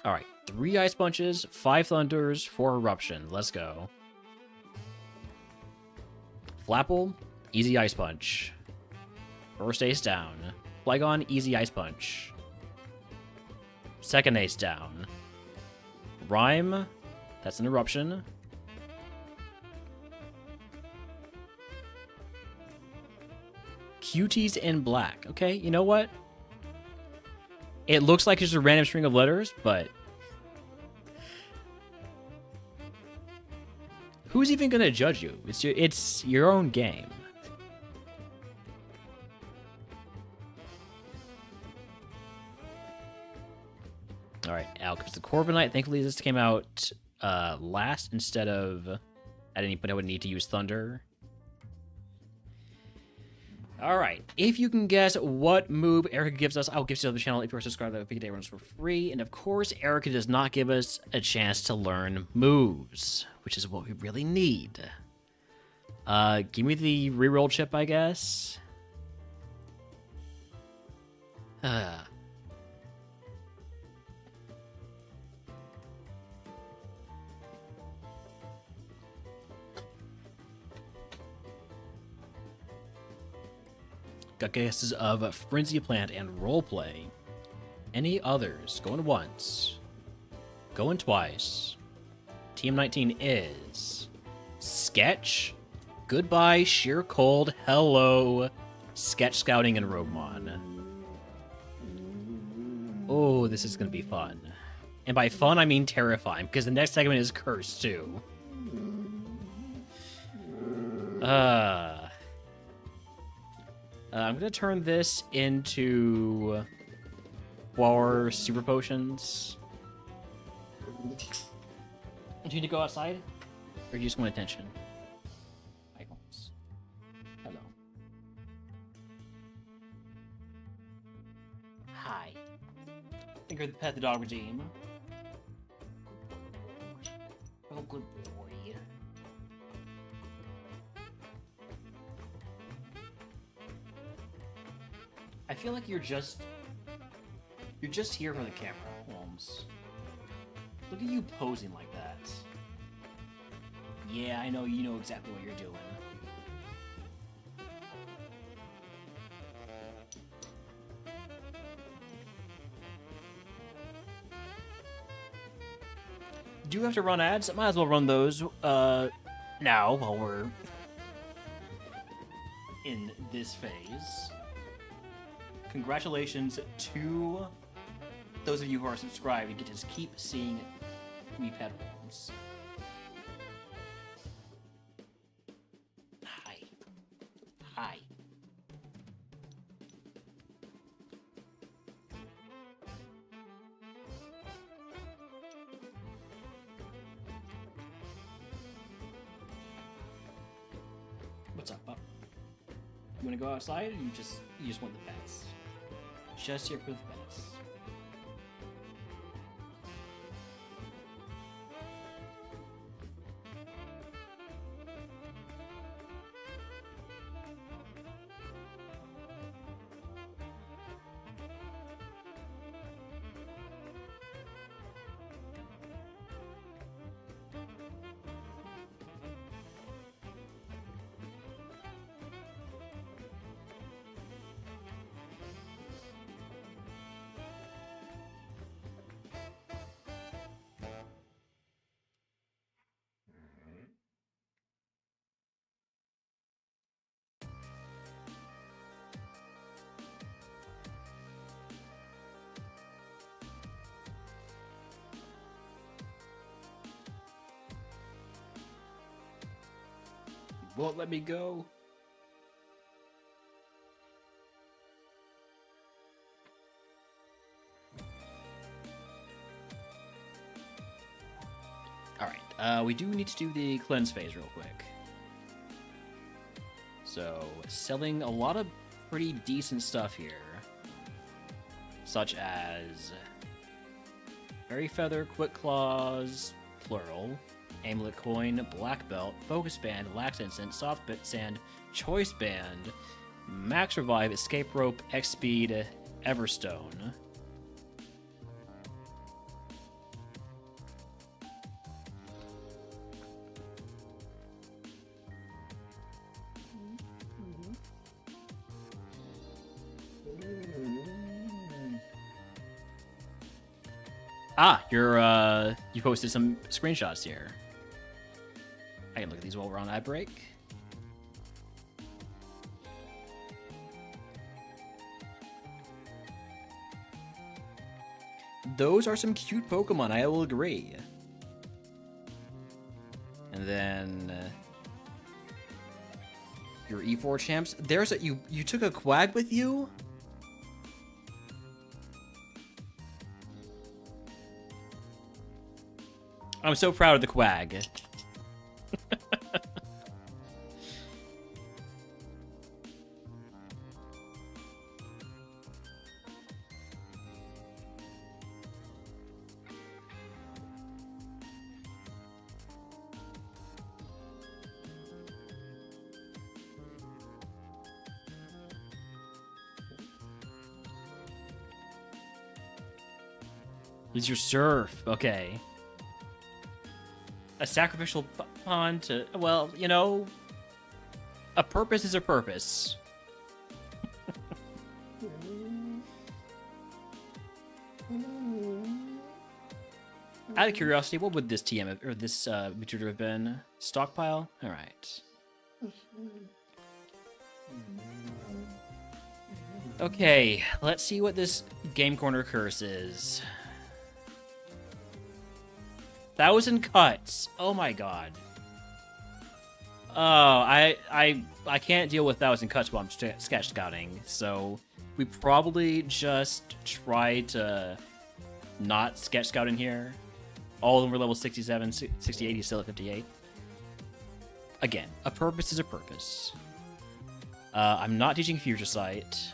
Alright, 3 Ice Punches, 5 Thunders, 4 Eruption. Let's go. Flapple, easy Ice Punch. First ace down. Flygon, easy Ice Punch. Second ace down. Rhyme, that's an Eruption. Cuties in black. Okay, you know what? It looks like it's a random string of letters, but... who's even going to judge you? It's your own game. Alright, out comes the Corviknight. Thankfully, this came out last instead of... at any point I would need to use Thunder. Alright, if you can guess what move Erica gives us, I'll give it to the channel if you're subscribed to Big Day Runs for free. And of course, Erica does not give us a chance to learn moves, which is what we really need. Give me the reroll chip, I guess. Got guesses of Frenzy Plant and Roleplay. Any others? Going once. Going twice. Team 19 is... Sketch. Goodbye, Sheer Cold. Hello. Sketch Scouting and RogueMon. Oh, this is going to be fun. And by fun, I mean terrifying, because the next segment is cursed, too. I'm going to turn this into 4 Super Potions. Do you need to go outside? Or do you just want attention? Icons. Hello. Hi. I think you're the pet the dog regime. Oh, good boy. I feel like you're just here for the camera, Holmes. Look at you posing like that. Yeah, I know, you know exactly what you're doing. Do you have to run ads? Might as well run those now while we're in this phase. Congratulations to those of you who are subscribed. You get to keep seeing me pet Holmes. Hi. Hi. What's up, pup? You wanna go outside, or you just want the pets? Just here for the pets. Won't let me go. Alright, we do need to do the cleanse phase real quick. So, selling a lot of pretty decent stuff here. Such as Fairy Feather, Quick Claws, plural, Amulet Coin, Black Belt, Focus Band, Lax Instant, Soft Bit Sand, Choice Band, Max Revive, Escape Rope, X Speed, Everstone. Ah, you posted some screenshots here. I can look at these while we're on ad break. Those are some cute Pokemon, I will agree. And then your E4 champs. There's a you took a Quag with you? I'm so proud of the Quag. Use your surf. Okay. A sacrificial pond to, well, you know, a purpose is a purpose. Out of curiosity, what would this TM or this Mewtwo have been? Stockpile? All right. Okay, let's see what this Game Corner curse is. 1,000 cuts. Oh my god. Oh, I can't deal with 1,000 cuts while I'm sketch scouting, so we probably just try to not sketch scout in here. All of them were level 67, 68, he's still at 58. Again, a purpose is a purpose. I'm not teaching Future Sight.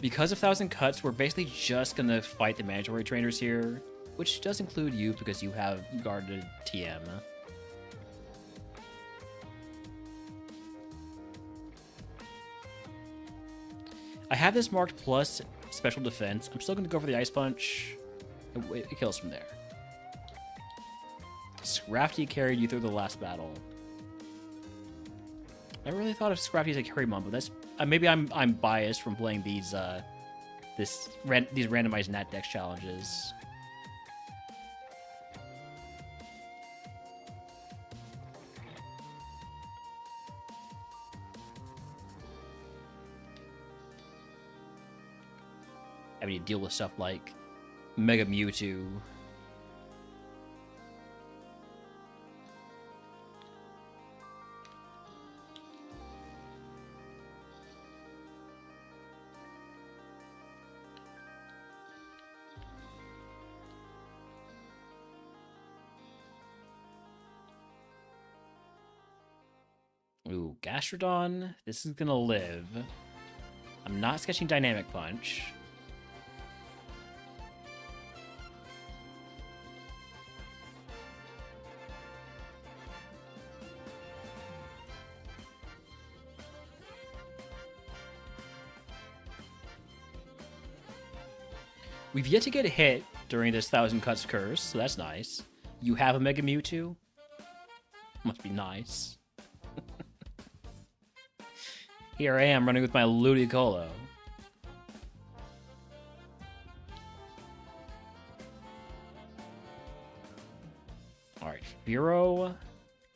Because of 1,000 cuts, we're basically just gonna fight the mandatory trainers here. which does include you because you have guarded TM. I have this marked plus special defense. I'm still going to go for the Ice Punch. It kills from there. Scrafty carried you through the last battle. I never really thought of Scrafty as a carry mon, but that's maybe I'm biased from playing these these randomized Nat Dex challenges. Having to deal with stuff like Mega Mewtwo. Ooh, Gastrodon. This is gonna live. I'm not sketching Dynamic Punch. We've yet to get hit during this 1,000 Cuts curse, so that's nice. You have a Mega Mewtwo? Must be nice. Here I am running with my Ludicolo. Alright, Vero.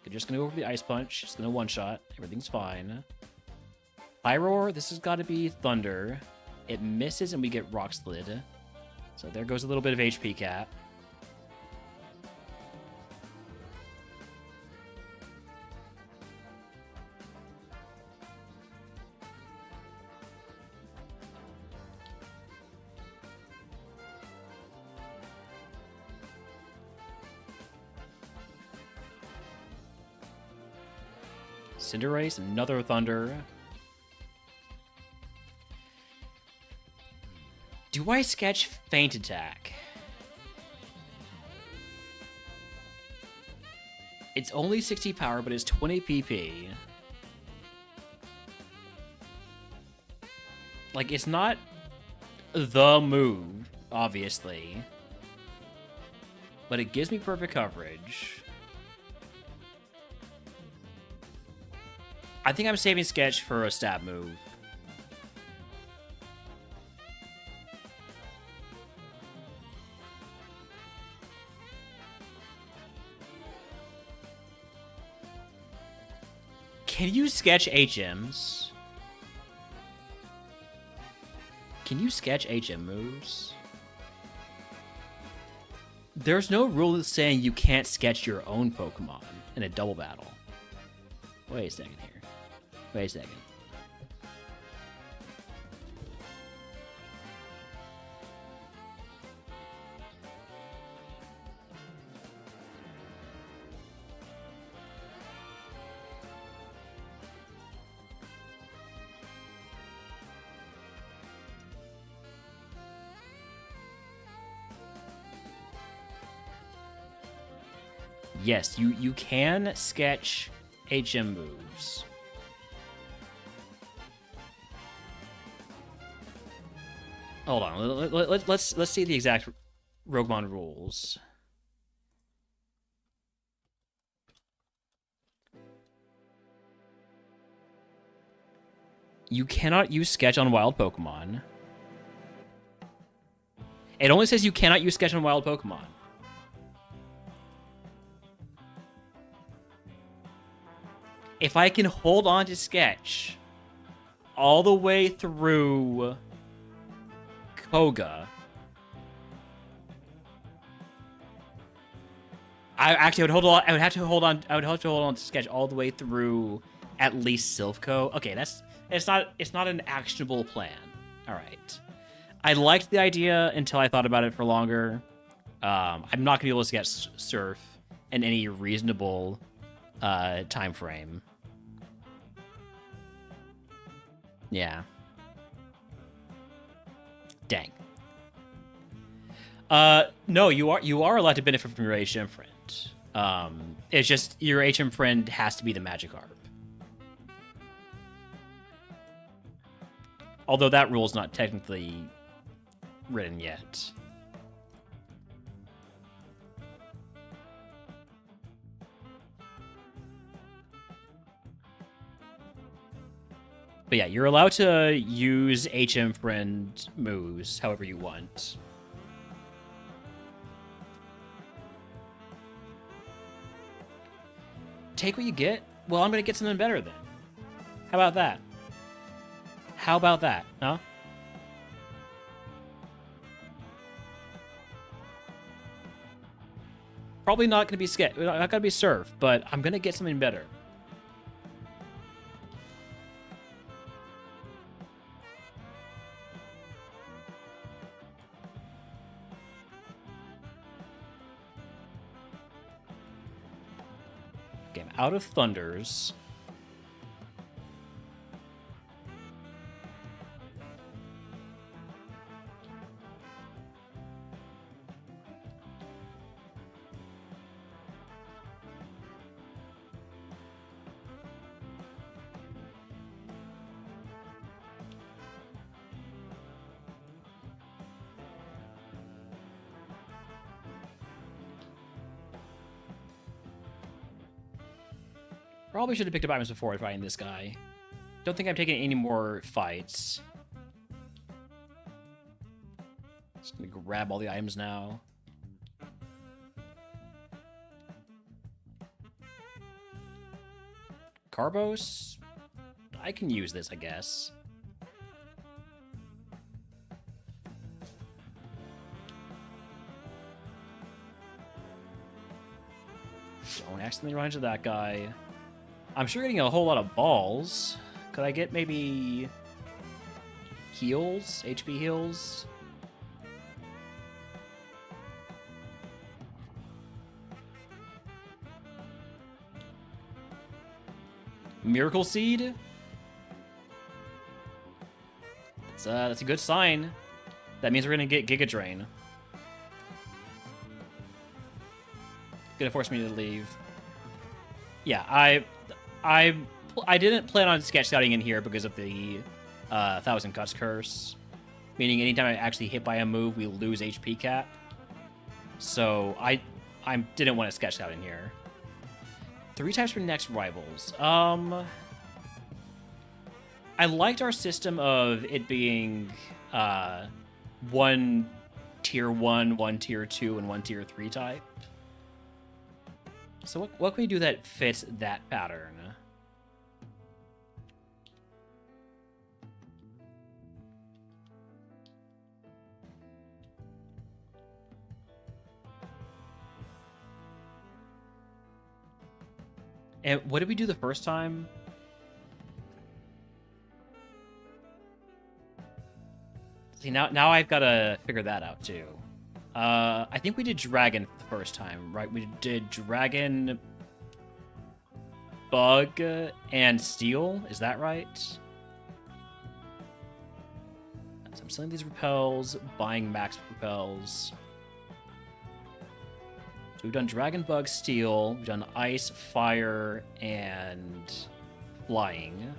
They're just gonna go for the Ice Punch. It's gonna one-shot. Everything's fine. Pyroar, this has got to be Thunder. It misses and we get Rock Slid. So there goes a little bit of HP cap. Cinderace, another Thunder. Do I sketch Feint Attack? It's only 60 power, but it's 20 PP. Like, it's not the move, obviously. But it gives me perfect coverage. I think I'm saving Sketch for a stab move. Can you sketch HMs? Can you sketch HM moves? There's no rule saying you can't sketch your own Pokemon in a double battle. Wait a second here. Wait a second. Yes, you can sketch HM moves. Hold on, let's see the exact RogueMon rules. You cannot use sketch on wild Pokemon. It only says you cannot use sketch on wild Pokemon. If I can hold on to sketch all the way through Koga, I actually would hold on. I would have to hold on. I would have to hold on to sketch all the way through at least Silphco. Okay, it's not an actionable plan. All right, I liked the idea until I thought about it for longer. I'm not gonna be able to sketch Surf in any reasonable time frame. Yeah. Dang. No, you are allowed to benefit from your HM friend. It's just your HM friend has to be the Magikarp. Although that rule's not technically written yet. But yeah, you're allowed to use HM friend moves however you want. Take what you get? Well, I'm going to get something better then. How about that? How about that, huh? Probably not going to be not going to be Surf, but I'm going to get something better. Okay, I'm out of Thunders. Probably should have picked up items before fighting this guy. Don't think I'm taking any more fights. Just gonna grab all the items now. Carbos? I can use this, I guess. Don't accidentally run into that guy. I'm sure getting a whole lot of balls. Could I get maybe heals? HP heals? Miracle Seed? That's a good sign. That means we're gonna get Giga Drain. Gonna force me to leave. Yeah, I didn't plan on sketch scouting in here because of the 1,000 Cuts curse. Meaning anytime I actually hit by a move, we lose HP cap. So I didn't want to sketch scout in here. 3 types for next rivals. I liked our system of it being 1 tier 1, 1 tier 2, and 1 tier 3 type. So what can we do that fits that pattern? And what did we do the first time? See, now I've got to figure that out too. I think we did Dragon the first time, right? We did Dragon, Bug, and Steel. Is that right? So I'm selling these repels, buying max repels. So we've done Dragon, Bug, Steel. We've done Ice, Fire, and Flying.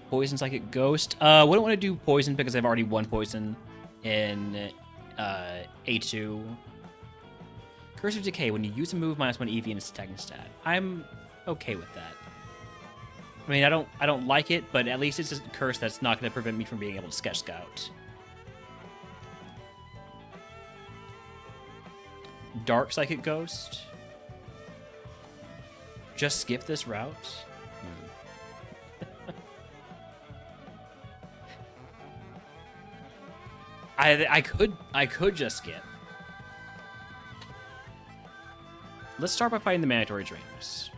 Poison, Psychic, Ghost. Wouldn't want to do Poison because I've already won Poison in A2. Curse of Decay. When you use a move, -1 EV in its attacking stat. I'm okay with that. I mean, I don't like it, but at least it's a curse that's not going to prevent me from being able to sketch scout. Dark Psychic Ghost. Just skip this route. I could just skip. Let's start by fighting the Mandatory Drainers.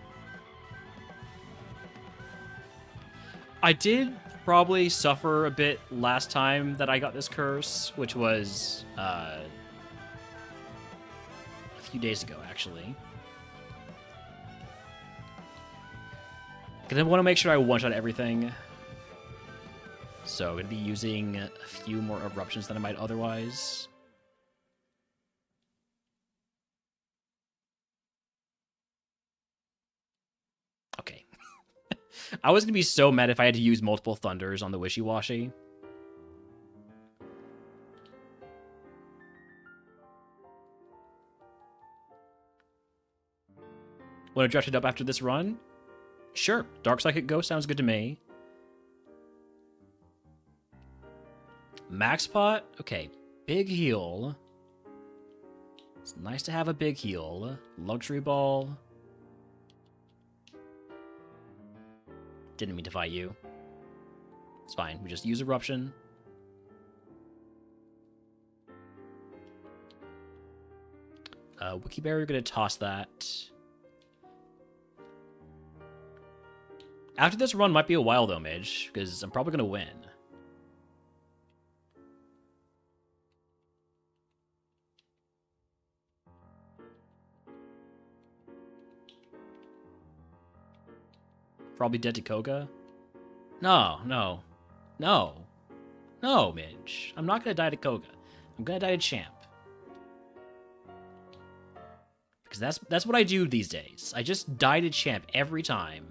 I did probably suffer a bit last time that I got this curse, which was a few days ago, actually. Gonna want to make sure I one-shot everything. So, gonna be using a few more eruptions than I might otherwise. Okay. I was gonna be so mad if I had to use multiple thunders on the wishy-washy. Want to draft it up after this run? Sure. Dark Psychic Ghost sounds good to me. Max Pot? Okay. Big heal. It's nice to have a big heal. Luxury Ball. Didn't mean to fight you. It's fine. We just use Eruption. Wikiberry, we're going to toss that. After this run might be a while, though, Midge, because I'm probably going to win. Probably dead to Koga? No, Midge. I'm not going to die to Koga. I'm going to die to Champ. Because that's what I do these days. I just die to Champ every time.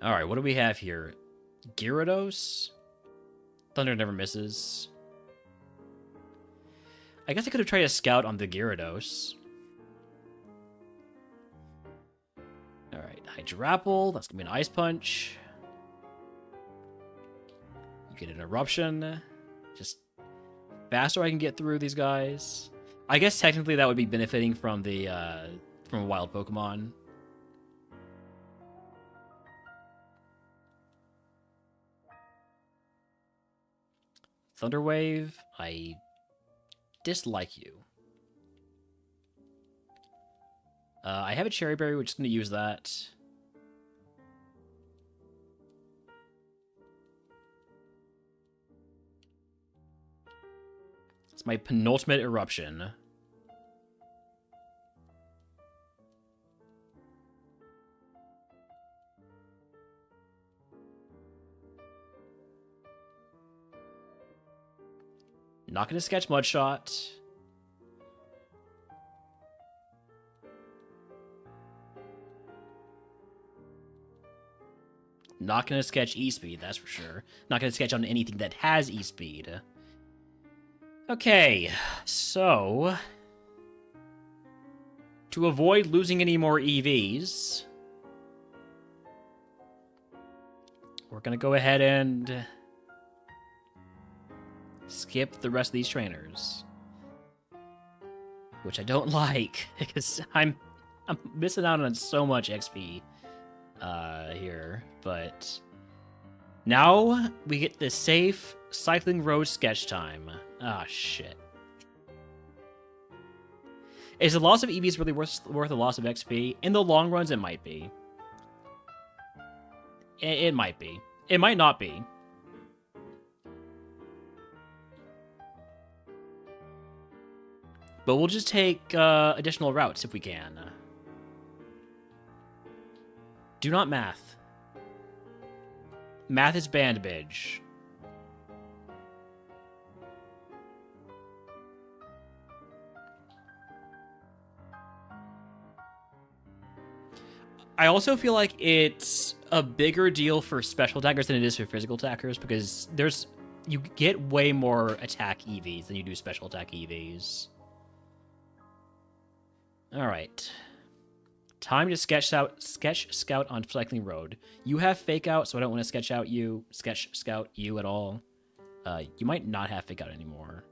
Alright, what do we have here? Gyarados? Thunder never misses. I guess I could have tried a Scout on the Gyarados. Alright, Hydrapple. That's going to be an Ice Punch. You get an Eruption. Just faster I can get through these guys. I guess technically that would be benefiting from the from a wild Pokemon. Thunder Wave, I dislike you. I have a Cherry Berry, we're just going to use that. It's my penultimate Eruption. Not going to sketch Mudshot. Not going to sketch E-Speed, that's for sure. Not going to sketch on anything that has E-Speed. Okay, so... to avoid losing any more EVs... we're going to go ahead and... skip the rest of these trainers. Which I don't like, because I'm missing out on so much XP here. But now we get the safe Cycling Road sketch time. Ah, shit. Is the loss of EVs really worth the loss of XP? In the long runs, it might be. It might be. It might not be. But we'll just take additional routes if we can. Do not math. Math is banned, bitch. I also feel like it's a bigger deal for special attackers than it is for physical attackers, because you get way more attack EVs than you do special attack EVs. Alright. Time to sketch scout on Cycling Road. You have Fake Out, so I don't want to sketch scout you at all. You might not have Fake Out anymore.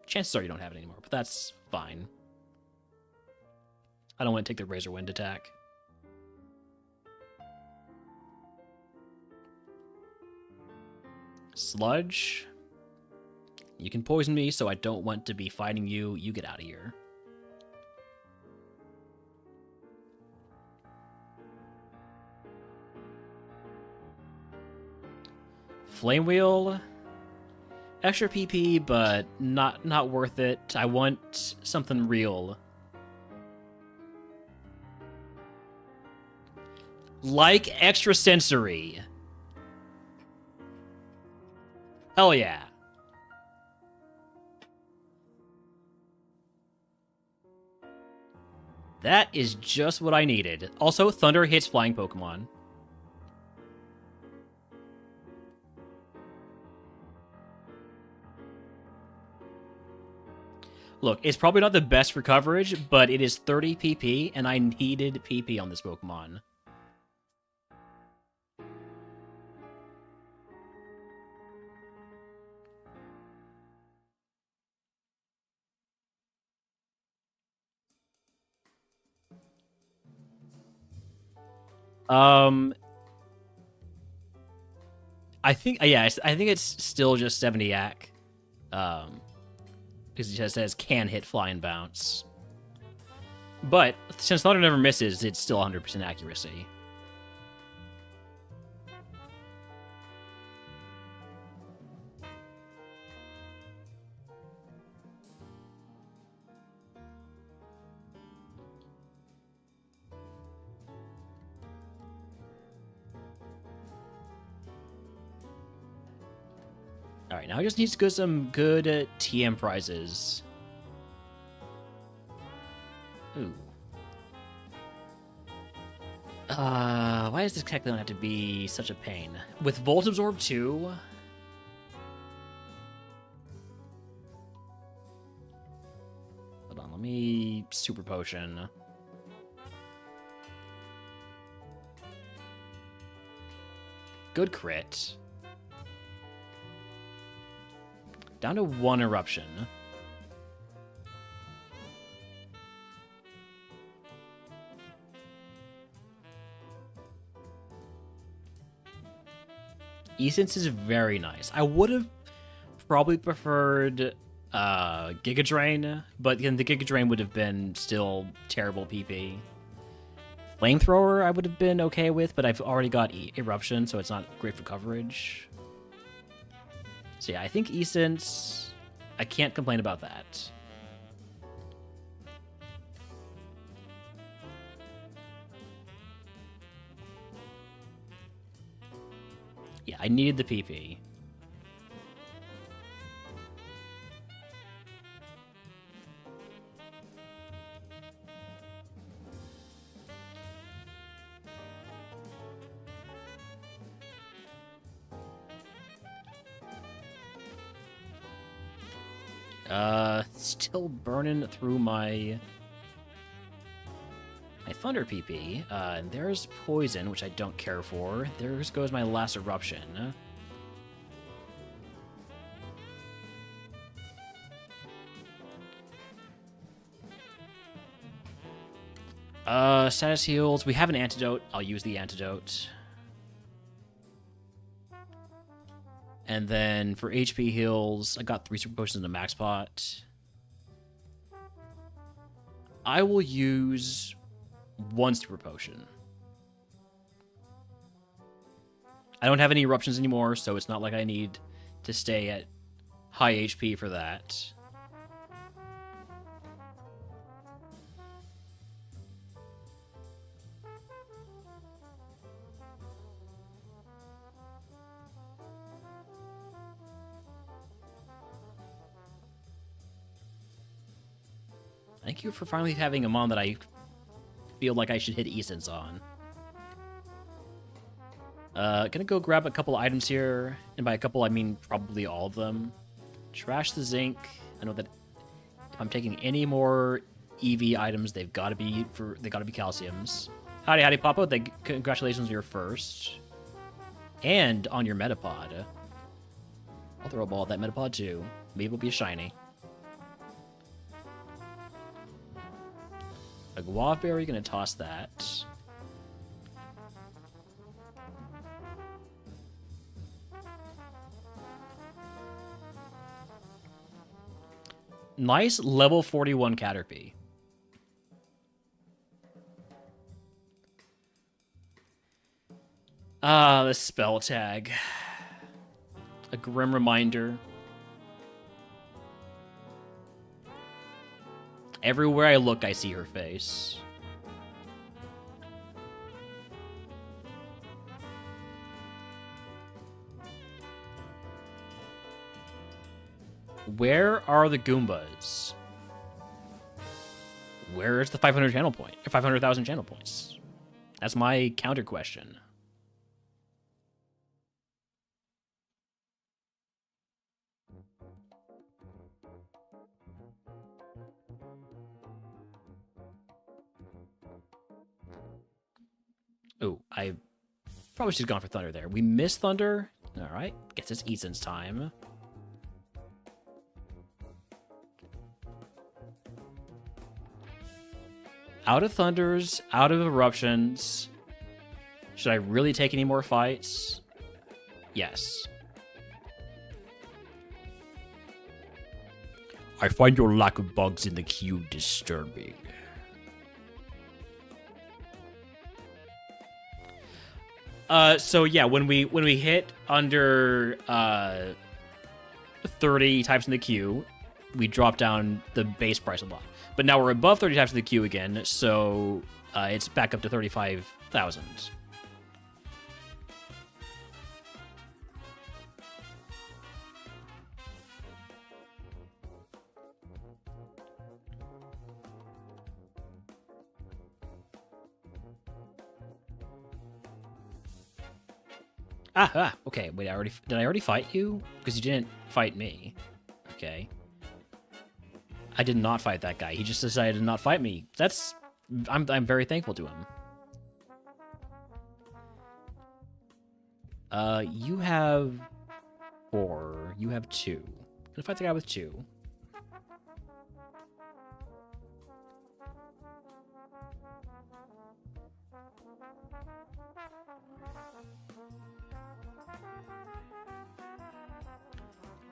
Chances are you don't have it anymore, but that's fine. I don't want to take the Razor Wind attack. Sludge. You can poison me, so I don't want to be fighting you. You get out of here. Flame Wheel. Extra PP, but not worth it. I want something real. Like extrasensory. Hell yeah. That is just what I needed. Also, Thunder hits flying Pokemon. Look, it's probably not the best for coverage, but it is 30 PP, and I needed PP on this Pokemon. I think it's still just 70 yak. Because it just says can hit fly and bounce. But since Thunder never misses, it's still 100% accuracy. Alright, now I just need to get some good TM prizes. Ooh. Why does this Kecleon have to be such a pain? With Volt Absorb 2... Hold on, let me Super Potion. Good crit. Down to 1 Eruption. Essence is very nice. I would have probably preferred Giga Drain, but then the Giga Drain would have been still terrible PP. Flamethrower I would have been okay with, but I've already got Eruption, so it's not great for coverage. So yeah, I think Essence, I can't complain about that. Yeah, I needed the PP. Still burning through my Thunder PP. And there's Poison, which I don't care for. There goes my last Eruption. Status heals. We have an antidote. I'll use the antidote. And then for HP heals, I got 3 Super Potions in a max pot. I will use 1 Super Potion. I don't have any Eruptions anymore, so it's not like I need to stay at high HP for that. Thank you for finally having a mon that I feel like I should hit Essence on. Gonna go grab a couple items here, and by a couple I mean probably all of them. Trash the zinc. I know that if I'm taking any more EV items, they've got to be calciums. Howdy, Papa. Congratulations on your first, and on your Metapod. I'll throw a ball at that Metapod too. Maybe it'll be a shiny. A Guava Berry, gonna toss that. Nice level 41 Caterpie. Ah, the spell tag. A grim reminder. Everywhere I look, I see her face. Where are the Goombas? Where's the 500 channel point? Or 500,000 channel points? That's my counter question. Oh, I probably should have gone for Thunder there. We missed Thunder. All right, guess it's Ethan's time. Out of Thunders, out of Eruptions. Should I really take any more fights? Yes. I find your lack of bugs in the queue disturbing. So yeah, when we hit under 30 types in the queue, we drop down the base price a lot. But now we're above 30 types in the queue again, so it's back up to 35,000. Okay. Wait, did I already fight you? Because you didn't fight me. Okay. I did not fight that guy. He just decided to not fight me. I'm very thankful to him. You have 4. You have 2. I'm gonna fight the guy with 2.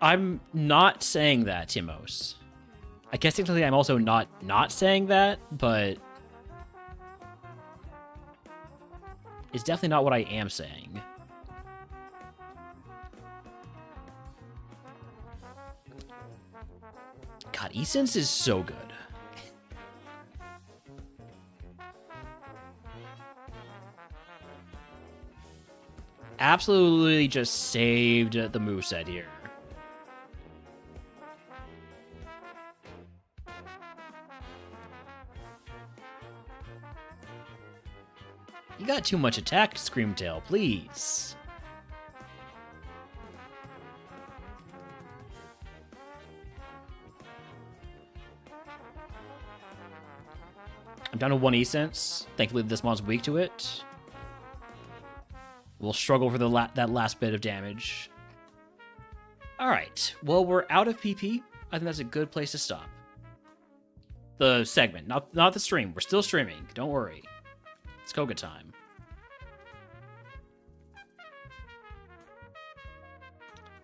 I'm not saying that, Timos. I guess technically I'm also not saying that, but it's definitely not what I am saying. God, Essence is so good. Absolutely just saved the moveset here. You got too much attack, Screamtail, please. I'm down to 1 Essence. Thankfully, this mon's weak to it. We'll struggle for that last bit of damage. Alright, well, we're out of PP. I think that's a good place to stop. The segment, not the stream. We're still streaming, don't worry. It's Koga time.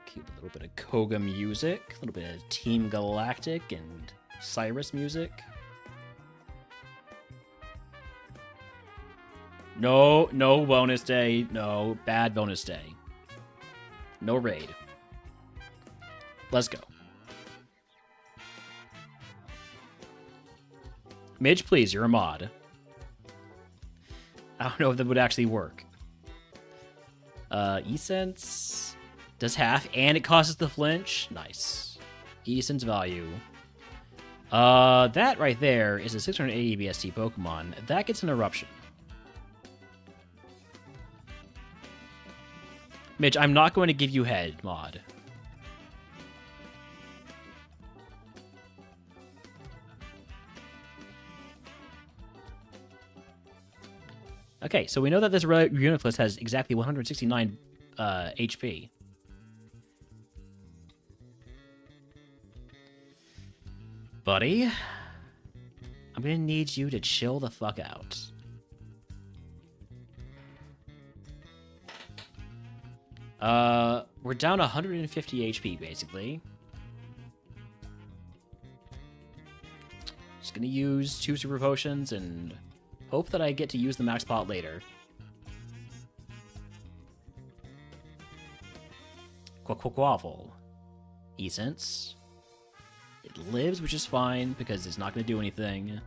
Cute little bit of Koga music, a little bit of Team Galactic and Cyrus music. No bonus day. No, bad bonus day. No raid. Let's go. Midge, please, you're a mod. I don't know if that would actually work. Essence does half, and it causes the flinch. Nice. Essence value. That right there is a 680 BST Pokemon. That gets an Eruption. Midge, I'm not going to give you head, mod. Okay, so we know that this Uniplus has exactly 169 HP. Buddy, I'm gonna need you to chill the fuck out. We're down 150 HP, basically. Just gonna use 2 super potions and hope that I get to use the max pot later. Quaffle. Essence. It lives, which is fine, because it's not gonna do anything.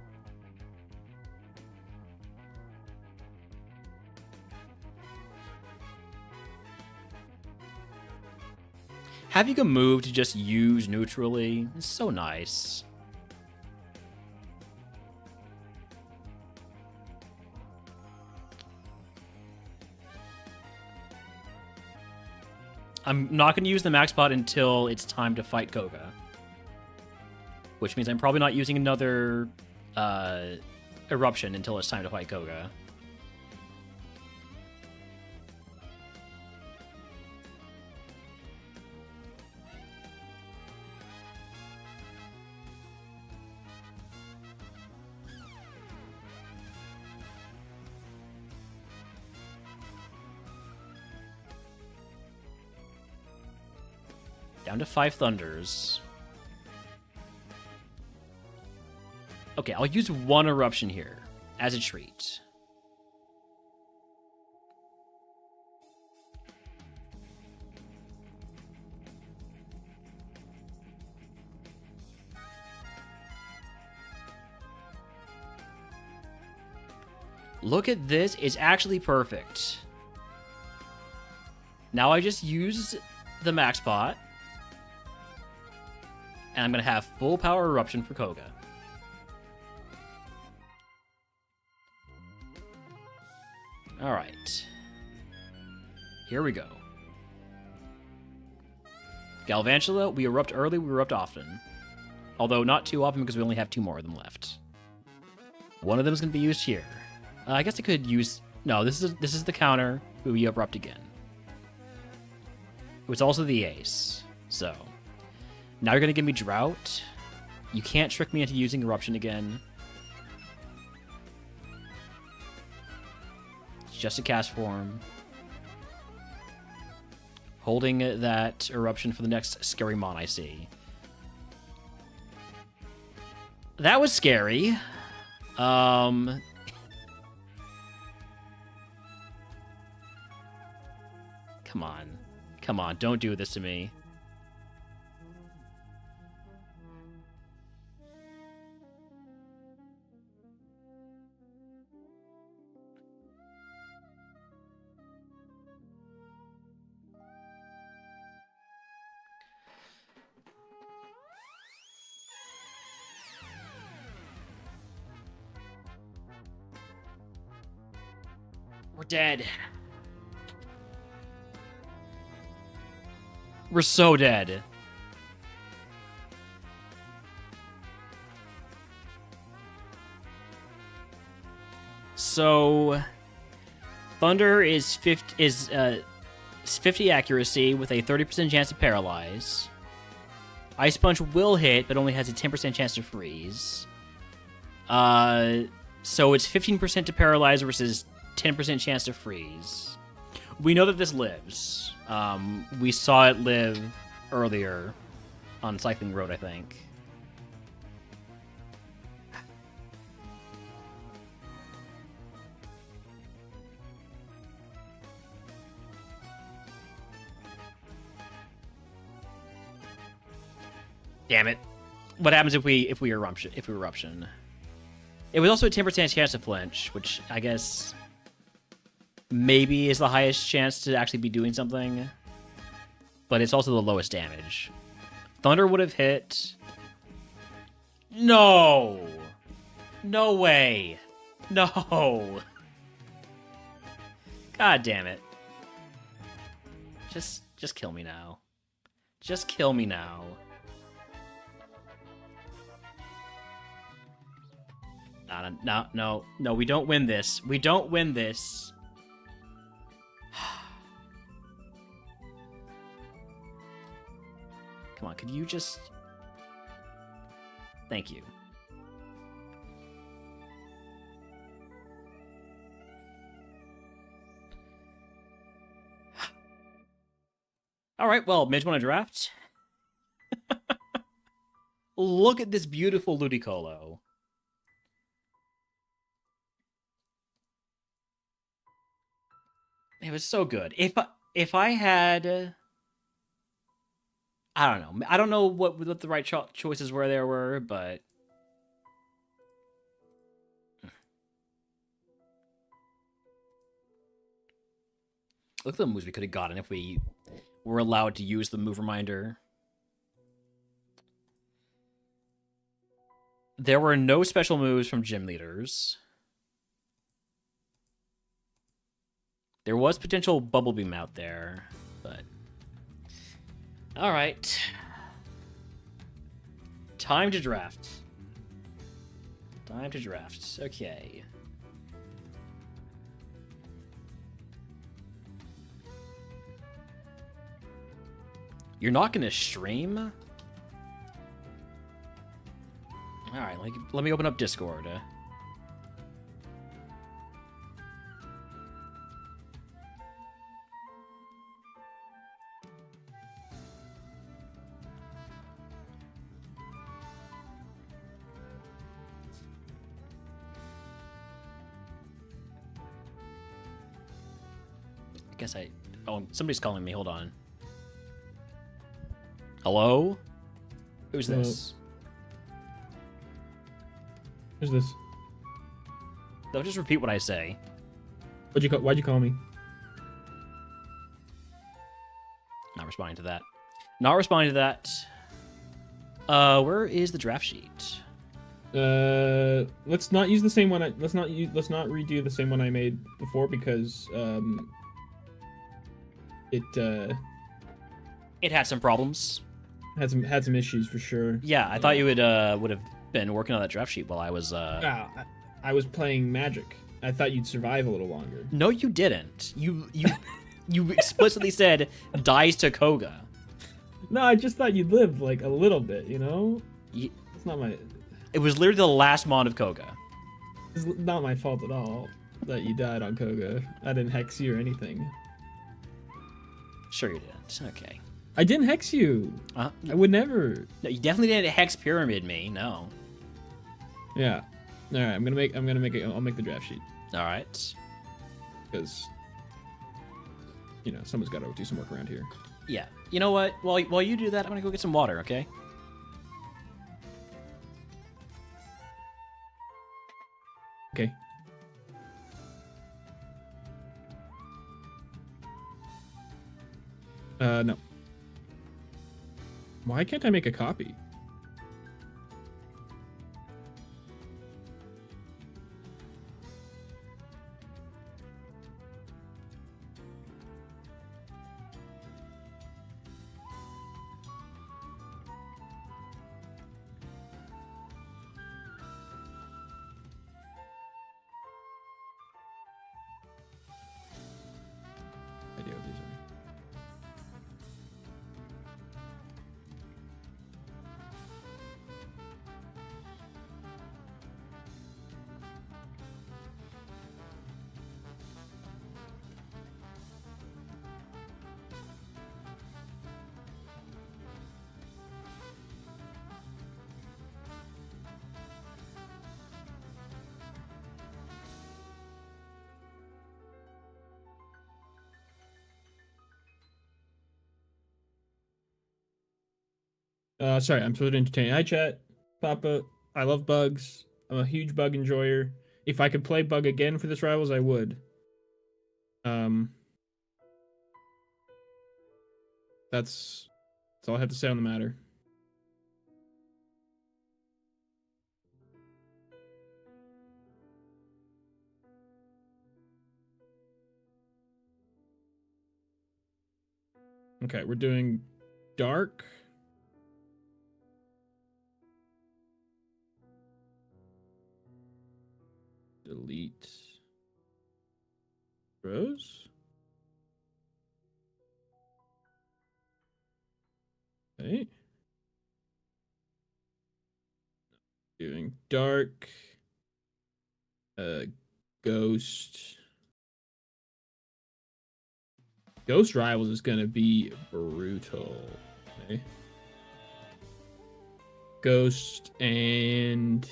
Having a move to just use neutrally is so nice. I'm not going to use the max pot until it's time to fight Koga. Which means I'm probably not using another eruption until it's time to fight Koga. Down to 5 Thunders. Okay, I'll use 1 Eruption here as a treat. Look at this. It's actually perfect. Now I just use the max pot. And I'm going to have full power eruption for Koga. Alright. Here we go. Galvantula, we erupt early, we erupt often. Although not too often because we only have 2 more of them left. One of them is going to be used here. I guess I could use... No, this is the counter. We erupt again. It was also the ace. So... Now you're going to give me Drought. You can't trick me into using Eruption again. It's just a cast form. Holding that Eruption for the next scary mon I see. That was scary. Come on. Come on, don't do this to me. We're dead. We're so dead. So Thunder is 50 accuracy with a 30% chance to paralyze. Ice Punch will hit, but only has a 10% chance to freeze. So it's 15% to paralyze versus 10% chance to freeze. We know that this lives. We saw it live earlier on Cycling Road, I think. Damn it. What happens if we eruption? It was also a 10% chance to flinch, which I guess maybe is the highest chance to actually be doing something. But it's also the lowest damage. Thunder would have hit. No! No way. No. God damn it. Just kill me now. Just kill me now. No, we don't win this. We don't win this. Come on, could you just... Thank you. Alright, well, Midge won a draft. Look at this beautiful Ludicolo. It was so good. If I had, I don't know. I don't know what the right choices were, but look at the moves we could have gotten if we were allowed to use the move reminder. There were no special moves from gym leaders. There was potential bubble beam out there, but all right. Time to draft. Time to draft. Okay. You're not going to stream? All right, let me open up Discord. Oh, somebody's calling me. Hold on. Hello? Who's this? Who's this? Don't just repeat what I say. Why'd you call me? Not responding to that. Not responding to that. Where is the draft sheet? Let's not use the same one. Let's not redo the same one I made before because it had some problems. Had some issues for sure. Yeah, I thought you would have been working on that draft sheet while I was. I was playing Magic. I thought you'd survive a little longer. No, you didn't. You explicitly said dies to Koga. No, I just thought you'd live like a little bit. You know, it's not my. It was literally the last mon of Koga. It's not my fault at all that you died on Koga. I didn't hex you or anything. Sure you didn't. Okay. I didn't hex you. I would never. No, you definitely didn't hex pyramid me. No. Yeah. All right. I'm gonna make it. I'll make the draft sheet. All right. Because someone's got to do some work around here. Yeah. You know what? While you do that, I'm gonna go get some water. Okay. Okay. No. Why can't I make a copy? Idea what these are. Sorry, I'm supposed to entertain. Hi, chat. Papa, I love bugs. I'm a huge bug enjoyer. If I could play bug again for this Rivals, I would. That's all I have to say on the matter. Okay, we're doing dark. Delete rows. Okay. Doing dark. Ghost. Ghost Rivals is gonna be brutal. Okay. Ghost and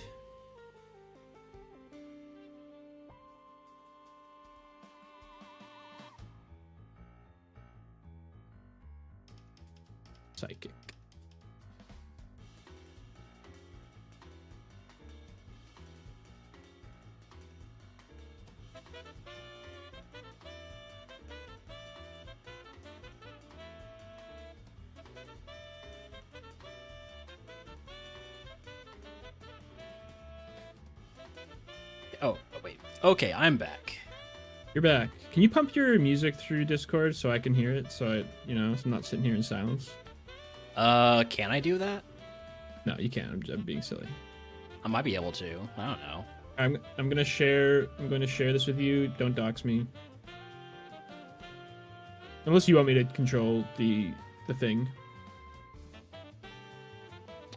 Psychic. Oh, wait. Okay, I'm back. You're back. Can you pump your music through Discord so I can hear it? So so I'm not sitting here in silence. Can I do that? No, you can't. I'm being silly. I might be able to. I don't know. I'm gonna share. I'm going to share this with you. Don't dox me. Unless you want me to control the thing.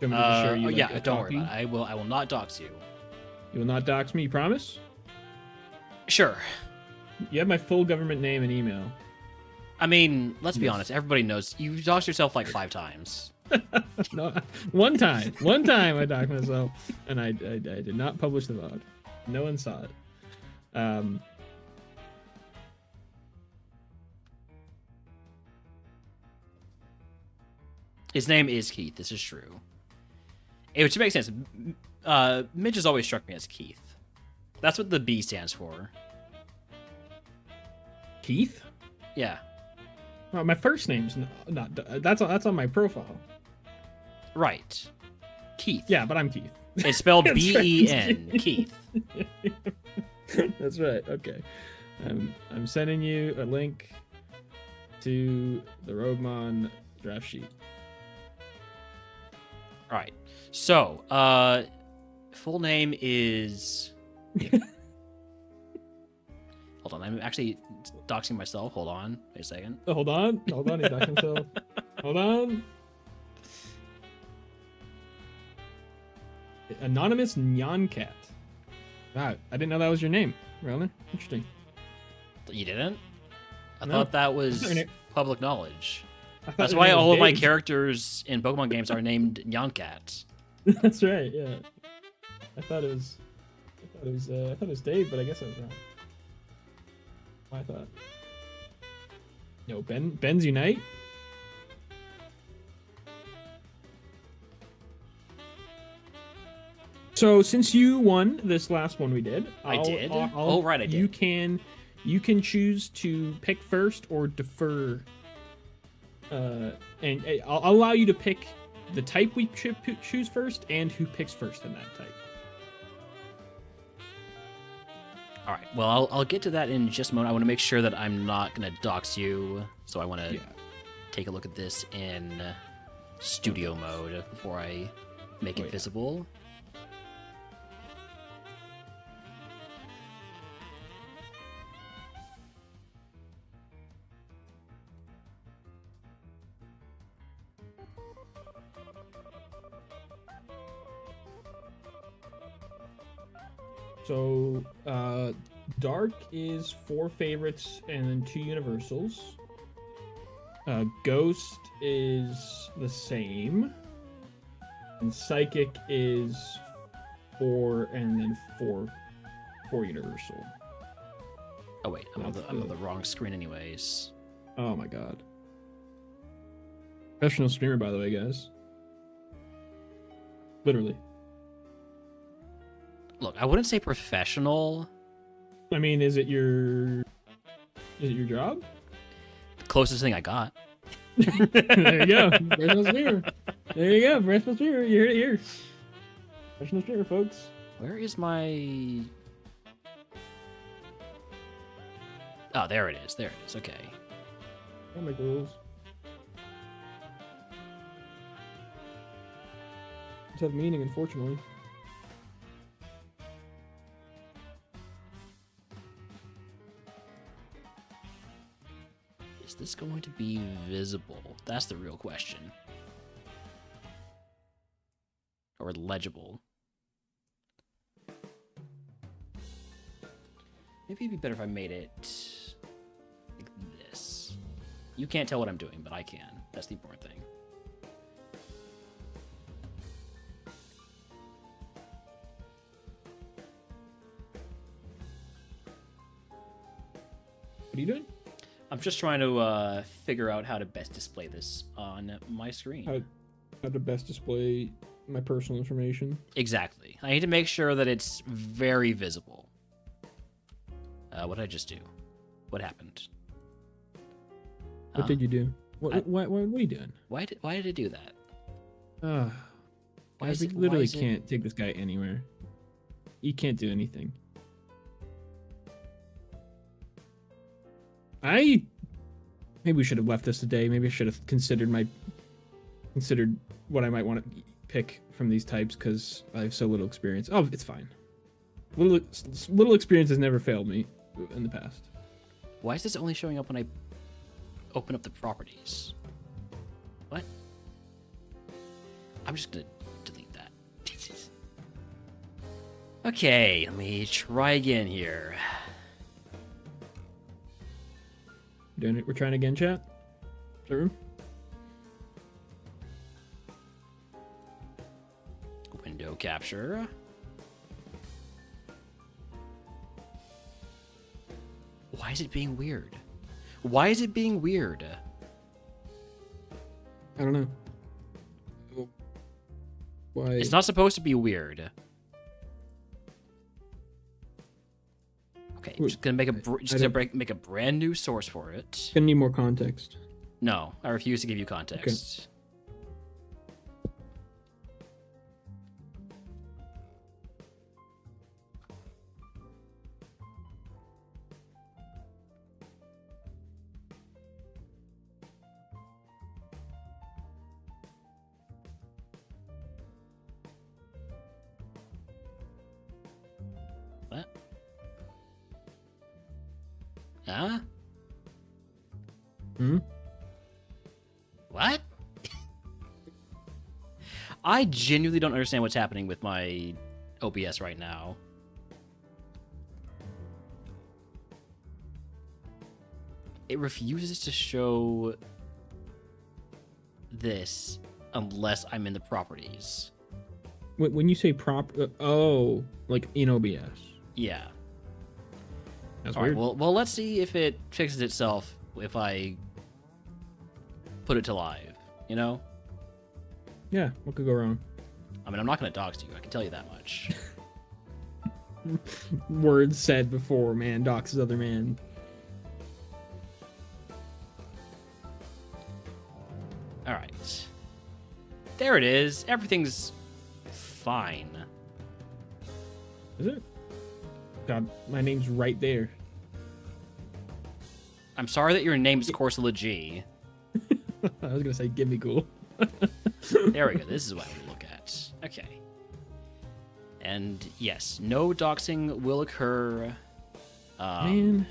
Do you want me to share you, like, yeah, a don't worry copy? about it. I will not dox you. You will not dox me. You promise? Sure. You have my full government name and email. I mean, let's be Yes. honest. Everybody knows you doxed yourself like 5 times. No, one time I doxed myself, and I did not publish the VOD. No one saw it. His name is Keith. This is true. Which makes sense. Midge has always struck me as Keith. That's what the B stands for. Keith? Yeah. Well, my first name's not. That's on my profile. Right. Keith. Yeah, but I'm Keith. It's spelled That's right. B-E-N. Keith. That's right. Okay. I'm sending you a link to the RogueMon draft sheet. All right. So, full name is... Hold on. I'm actually doxing myself. Hold on. Wait a second. Oh, hold on. He doxed himself. Hold on. Anonymous Nyan Cat. Wow, I didn't know that was your name. Really? Interesting. You didn't? I No. thought that was Your name- public knowledge. I thought That's your why name was all of my Dave. characters in Pokemon games are named Nyancats. That's right. Yeah. I thought it was Dave, but I guess I was wrong. I thought. No, Ben's Unite. So since you won this last one we did, I did? Oh, right, I did. You can choose to pick first or defer. And I'll allow you to pick the type we should choose first and who picks first in that type. All right. Well, I'll get to that in just a moment. I want to make sure that I'm not going to dox you, so I want to Yeah. take a look at this in studio mode before I make it yeah. visible. So, Dark is 4 favorites and then 2 universals. Ghost is the same. And Psychic is 4 and then 4 universal. Oh, wait. I'm on the wrong screen anyways. Oh my god. Professional streamer, by the way, guys. Literally. Look, I wouldn't say professional. I mean, is it your job? The closest thing I got. There you go. Professional streamer. There you go. Professional streamer. You heard it here. Professional streamer, folks. Where is my... Oh, there it is. There it is. Okay. Don't make the rules. Just have meaning, unfortunately. Is this going to be visible? That's the real question. Or legible. Maybe it'd be better if I made it like this. You can't tell what I'm doing, but I can. That's the important thing. What are you doing? I'm just trying to figure out how to best display this on my screen. How to best display my personal information. Exactly. I need to make sure that it's very visible. What did I just do? What happened? What did you do? What are you doing? Why did it do that? We literally can't take this guy anywhere. He can't do anything. Maybe we should have left this today. Maybe I should have considered what I might want to pick from these types because I have so little experience. Oh, it's fine. Little experience has never failed me in the past. Why is this only showing up when I open up the properties? What? I'm just gonna delete that. Okay, let me try again here. Doing it. We're trying again, chat. Is that room? Window capture. Why is it being weird? Why is it being weird? I don't know. Why? It's not supposed to be weird. Okay, I'm just gonna make a brand new source for it. Gonna need more context. No, I refuse to give you context. What? Huh? What? I genuinely don't understand what's happening with my OBS right now. It refuses to show this unless I'm in the properties. When you say like in OBS. Yeah. That's All weird. right, well, let's see if it fixes itself if I put it to live, you know? Yeah, what could go wrong? I mean, I'm not going to dox you, I can tell you that much. Words said before, man doxes other man. All right. There it is. Everything's fine. Is it? God, my name's right there. I'm sorry that your name's Corsola G. I was gonna say, give me cool. There we go. This is what we look at. Okay. And yes, no doxing will occur. Man,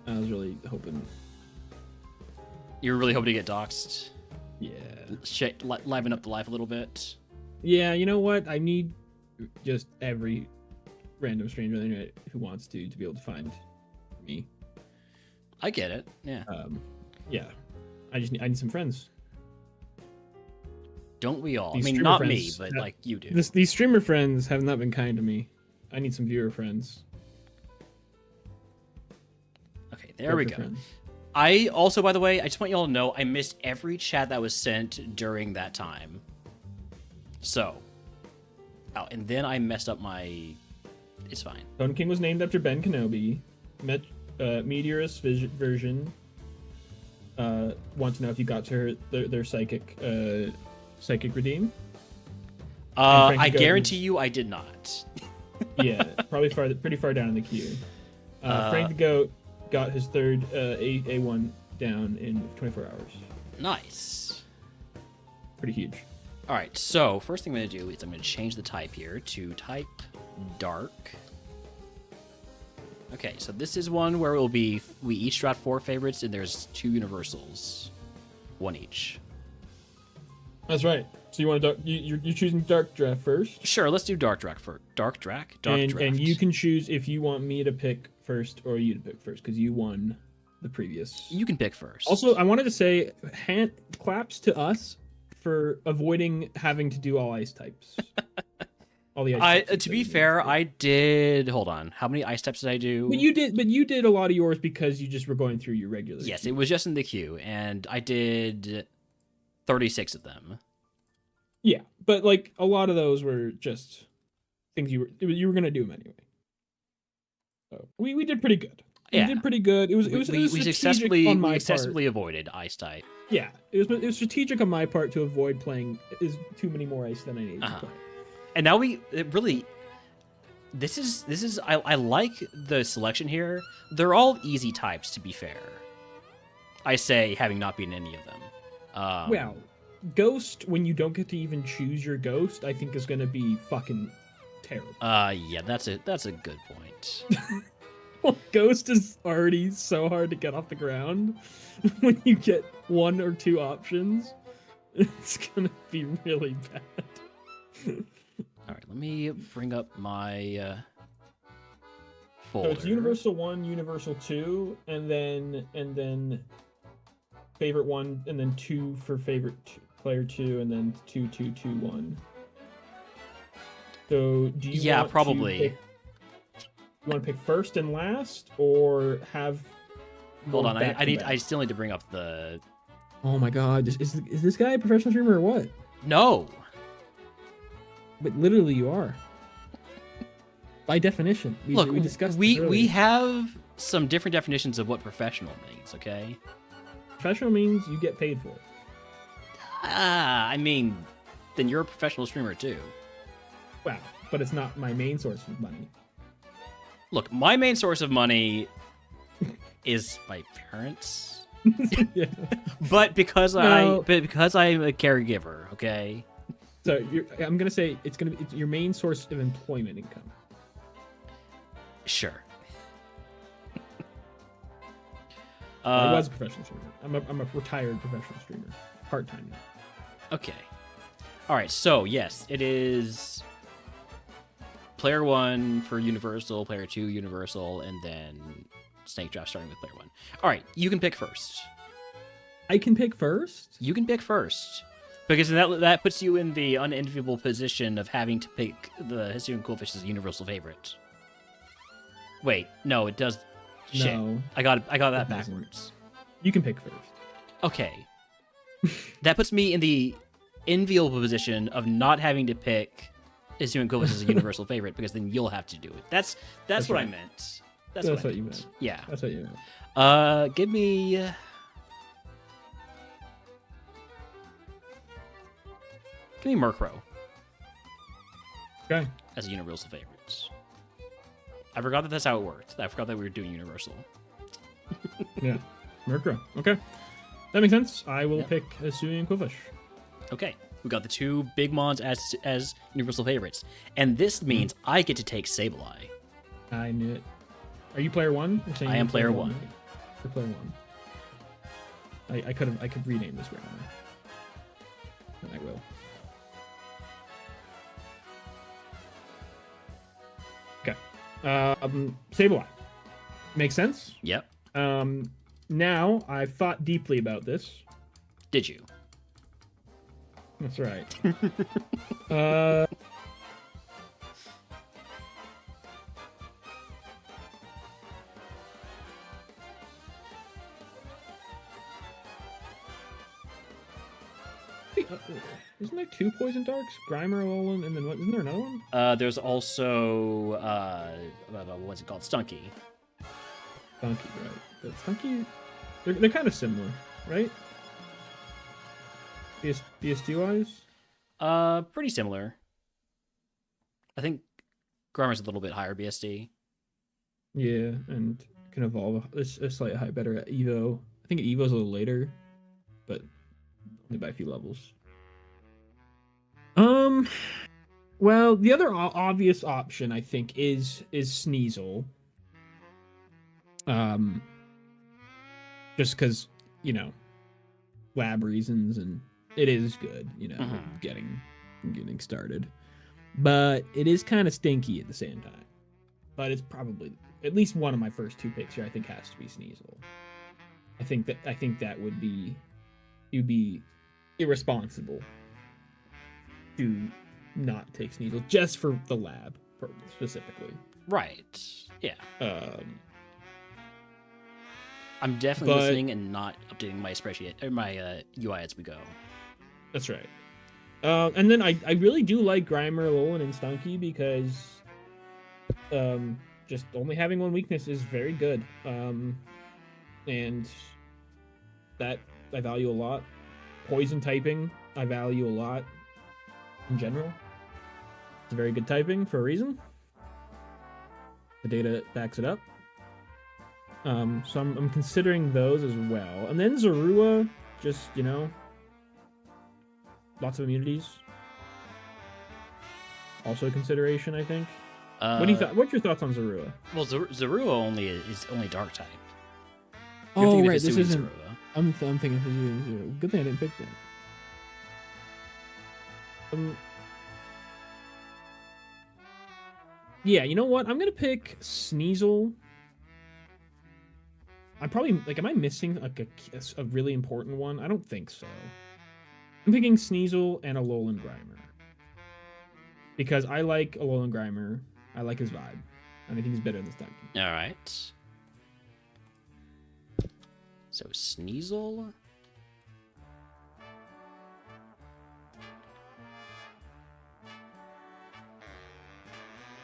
I was really hoping. You're really hoping to get doxed? Yeah. Liven up the life a little bit? Yeah, you know what? I need just every random stranger on the internet who wants to be able to find me. I get it. Yeah. Yeah. I need some friends. Don't we all? These I mean, streamer not me, friends but have- like you do. These streamer friends have not been kind to me. I need some viewer friends. Okay, there we Viewer go. friends. I also, by the way, I just want you all to know I missed every chat that was sent during that time. So, and then I messed up my. It's fine. Stone King was named after Ben Kenobi. Meteorus version. Want to know if you got to their psychic redeem? I guarantee you, I did not. Yeah, probably pretty far down in the queue. Frank the Goat got his third A1 down in 24 hours. Nice. Pretty huge. All right, so first thing I'm going to do is I'm going to change the type here to type dark. Okay, so this is one where it will be we each draft 4 favorites and there's 2 universals, 1 each. That's right. So you want to you're choosing dark draft first. Sure, let's do dark draft first. Dark draft. And you can choose if you want me to pick first or you to pick first because you won the previous. You can pick first. Also, I wanted to say hand claps to us for avoiding having to do all ice types. All the ice I steps to that be you fair, did. I did. Hold on. How many ice steps did I do? But you did a lot of yours because you just were going through your regular. Yes, queue. it was just in the queue, and I did 36 of them. Yeah, but like a lot of those were just things you were gonna do them anyway. So we did pretty good. Yeah. We did pretty good. It was We strategic successfully on my successfully part. avoided ice type. Yeah, it was strategic on my part to avoid playing too many more ice than I needed to play. And now this is I like the selection here. They're all easy types, to be fair. I say, having not beaten any of them. Well, Ghost, when you don't get to even choose your ghost, I think is going to be fucking terrible. Yeah, that's a good point. Ghost is already so hard to get off the ground. When you get one or two options, it's going to be really bad. All right, let me bring up my So folder. it's Universal 1, Universal 2, and then favorite 1, and then 2 for favorite player 2, and then 2, 2, 2, 1. So do you want probably. you want to pick first and last, or have Hold more on, back to back? I still need to bring up the. Oh my god, is this guy a professional streamer or what? No. But literally you are. By definition. Look, we discussed this we earlier. have some different definitions of what professional means. Okay. Professional means you get paid for it. I mean, then you're a professional streamer too. Wow, but it's not my main source of money. Look, my main source of money is my parents, Yeah. but because No. because I'm a caregiver, okay. So I'm gonna say it's your main source of employment income. Sure. I was a professional streamer. I'm a retired professional streamer, part time now. Okay. All right. So yes, it is player 1 for Universal, player 2 Universal, and then Snake Draft starting with player 1. All right, you can pick first. I can pick first. You can pick first. Because that puts you in the unenviable position of having to pick the Hisuian Coolfish as a universal favorite. Wait, no, it does. Shit. No, I got that it doesn't. backwards. you can pick first. Okay. That puts me in the enviable position of not having to pick Hisuian Coolfish as a universal favorite, because then you'll have to do it. That's what right. I meant. That's what you meant. Yeah. That's what you meant. Give me. Give me Murkrow Okay. as a universal favorite. I forgot that that's how it worked. I forgot that we were doing universal. Yeah. Murkrow. Okay. That makes sense. I will Yeah. pick Hisuian Quillfish. Okay, we got the two big mons as universal favorites, and this means I get to take Sableye. I knew it. Are you player 1? You're saying I you're am player 1. You're player 1. I could rename this round. And I will. Okay. Sableye. Makes sense. Yep. Now I've thought deeply about this. Did you? That's right. Isn't there 2 Poison Darks? Grimer, Alolan, and then what? Isn't there another one? There's also what's it called? Stunky. Stunky, right? But Stunky, they're kind of similar, right? BSD wise. Pretty similar. I think Grimer's a little bit higher BSD. Yeah, and can evolve a slightly high better at Evo. I think Evo's a little later, but only by a few levels. Well, the other obvious option I think is Sneasel. Just because, you know, lab reasons, and it is good, you know, getting started. But it is kind of stinky at the same time. But it's probably at least one of my first 2 picks here. I think has to be Sneasel. I think that would be, you'd be irresponsible to not take Sneasel just for the lab specifically. Right. Yeah. I'm definitely but- listening and not updating my spreadsheet or my UI as we go. That's right. And then I really do like Grimer, Alolan, and Stunky because just only having one weakness is very good. And that I value a lot. Poison typing, I value a lot in general. It's a very good typing for a reason. The data backs it up. So I'm considering those as well. And then Zorua, just, you know, lots of immunities. Also a consideration, I think. What do you What's your thoughts on Zorua? Well, Zorua is only dark type. Oh, right. This Hisui isn't. Zorua. I'm thinking of Zorua. Good thing I didn't pick that. Yeah, you know what? I'm gonna pick Sneasel. I'm probably like, am I missing like a really important one? I don't think so. I'm picking Sneasel and Alolan Grimer because I like Alolan Grimer. I like his vibe, and I think he's better than Stunky. All right. So Sneasel.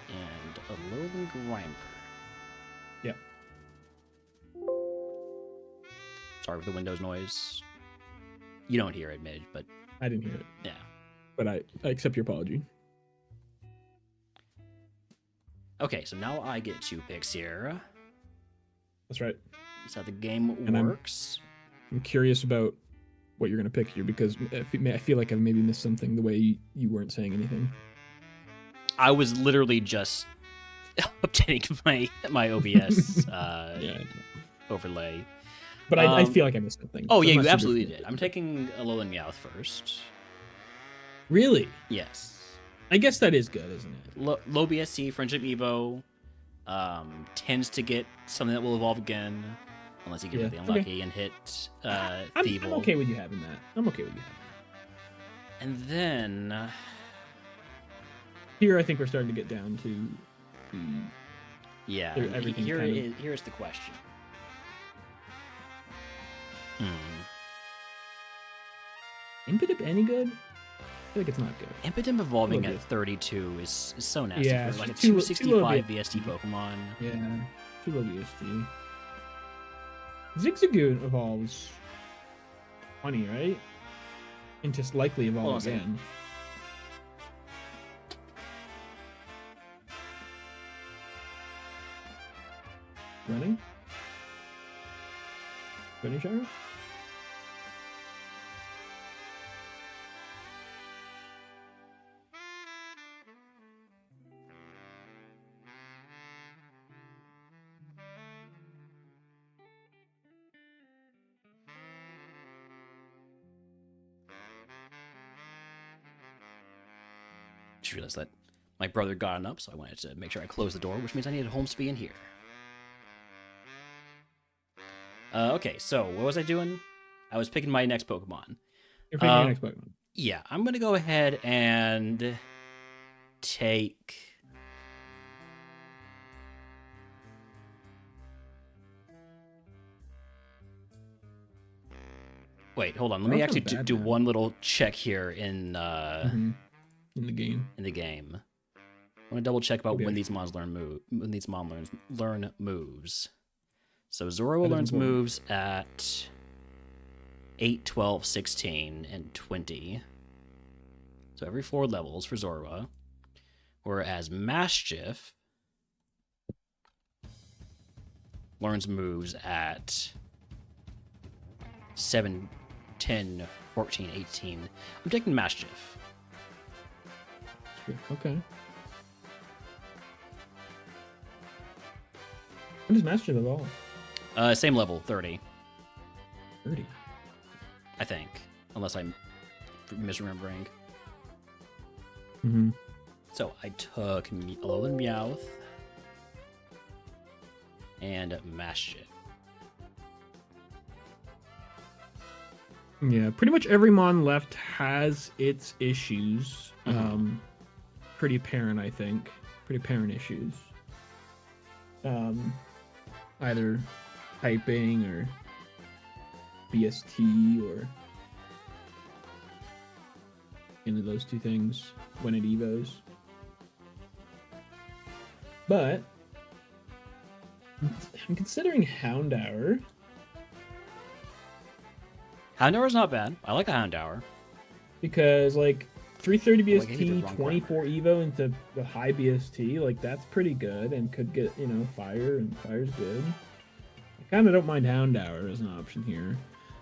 And Alolan Grimer. Yep. Sorry for the Windows noise. You don't hear it, Midge, but I didn't hear it, yeah. but I accept your apology. Okay, so now I get 2 picks here. That's right. That's how the game And works. I'm curious about what you're gonna pick here because I feel like I've maybe missed something the way you weren't saying anything. I was literally just updating my OBS Yeah. overlay. But I feel like I missed something. Oh, So yeah, I'm you not absolutely super- did. I'm taking Alolan Meowth first. Really? Yes. I guess that is good, isn't it? Low BSC, Friendship Evo, tends to get something that will evolve again, unless you get really unlucky and hit I'm Thievul. okay with you having that. I'm okay with you having And then... that. Here, I think we're starting to get down to the... yeah, There- everything kind of- here's the question. Impidip any good? I feel like it's not good. Impidimp evolving Little at bit. 32 is so nasty Yeah, for it's like a just too 265 low VSD Pokemon. Yeah, too low USD. Zigzagoon evolves 20, right? And just likely Hold on evolve a second. again. Running? Running shower? Just realized that my brother got up, so I wanted to make sure I closed the door, which means I needed home speed in here. Okay, so what was I doing? I was picking my next Pokemon. You're picking your next Pokemon. Yeah, I'm gonna go ahead and take. Wait, hold on. Let me That's actually not bad, do man. one little check here in In the game. in the game. I want to double check about Okay. when these mons learn moves. So Zorua That is learns important. moves at 8, 12, 16, and 20. So every 4 levels for Zorua. Whereas Mischief learns moves at 7, 10, 14, 18. I'm taking Mischief. Okay. When does Master evolve? Same level, 30, 30. I think. Unless I'm misremembering. Mm-hmm. So I took Alolan Meowth and Mischief. Yeah, pretty much every mon left has its issues. Mhm. pretty apparent, I think. Pretty apparent issues. Either typing or BST or any of those two things when it evos. But I'm considering Hound Hour. Hound Hour's not bad. I like a Hound Hour. Because, like, 330 Like, I hit the BST, wrong 24 Evo into the high BST, like, that's pretty good and could get, fire, and fire's good. I kind of don't mind Hound Hour as an option here.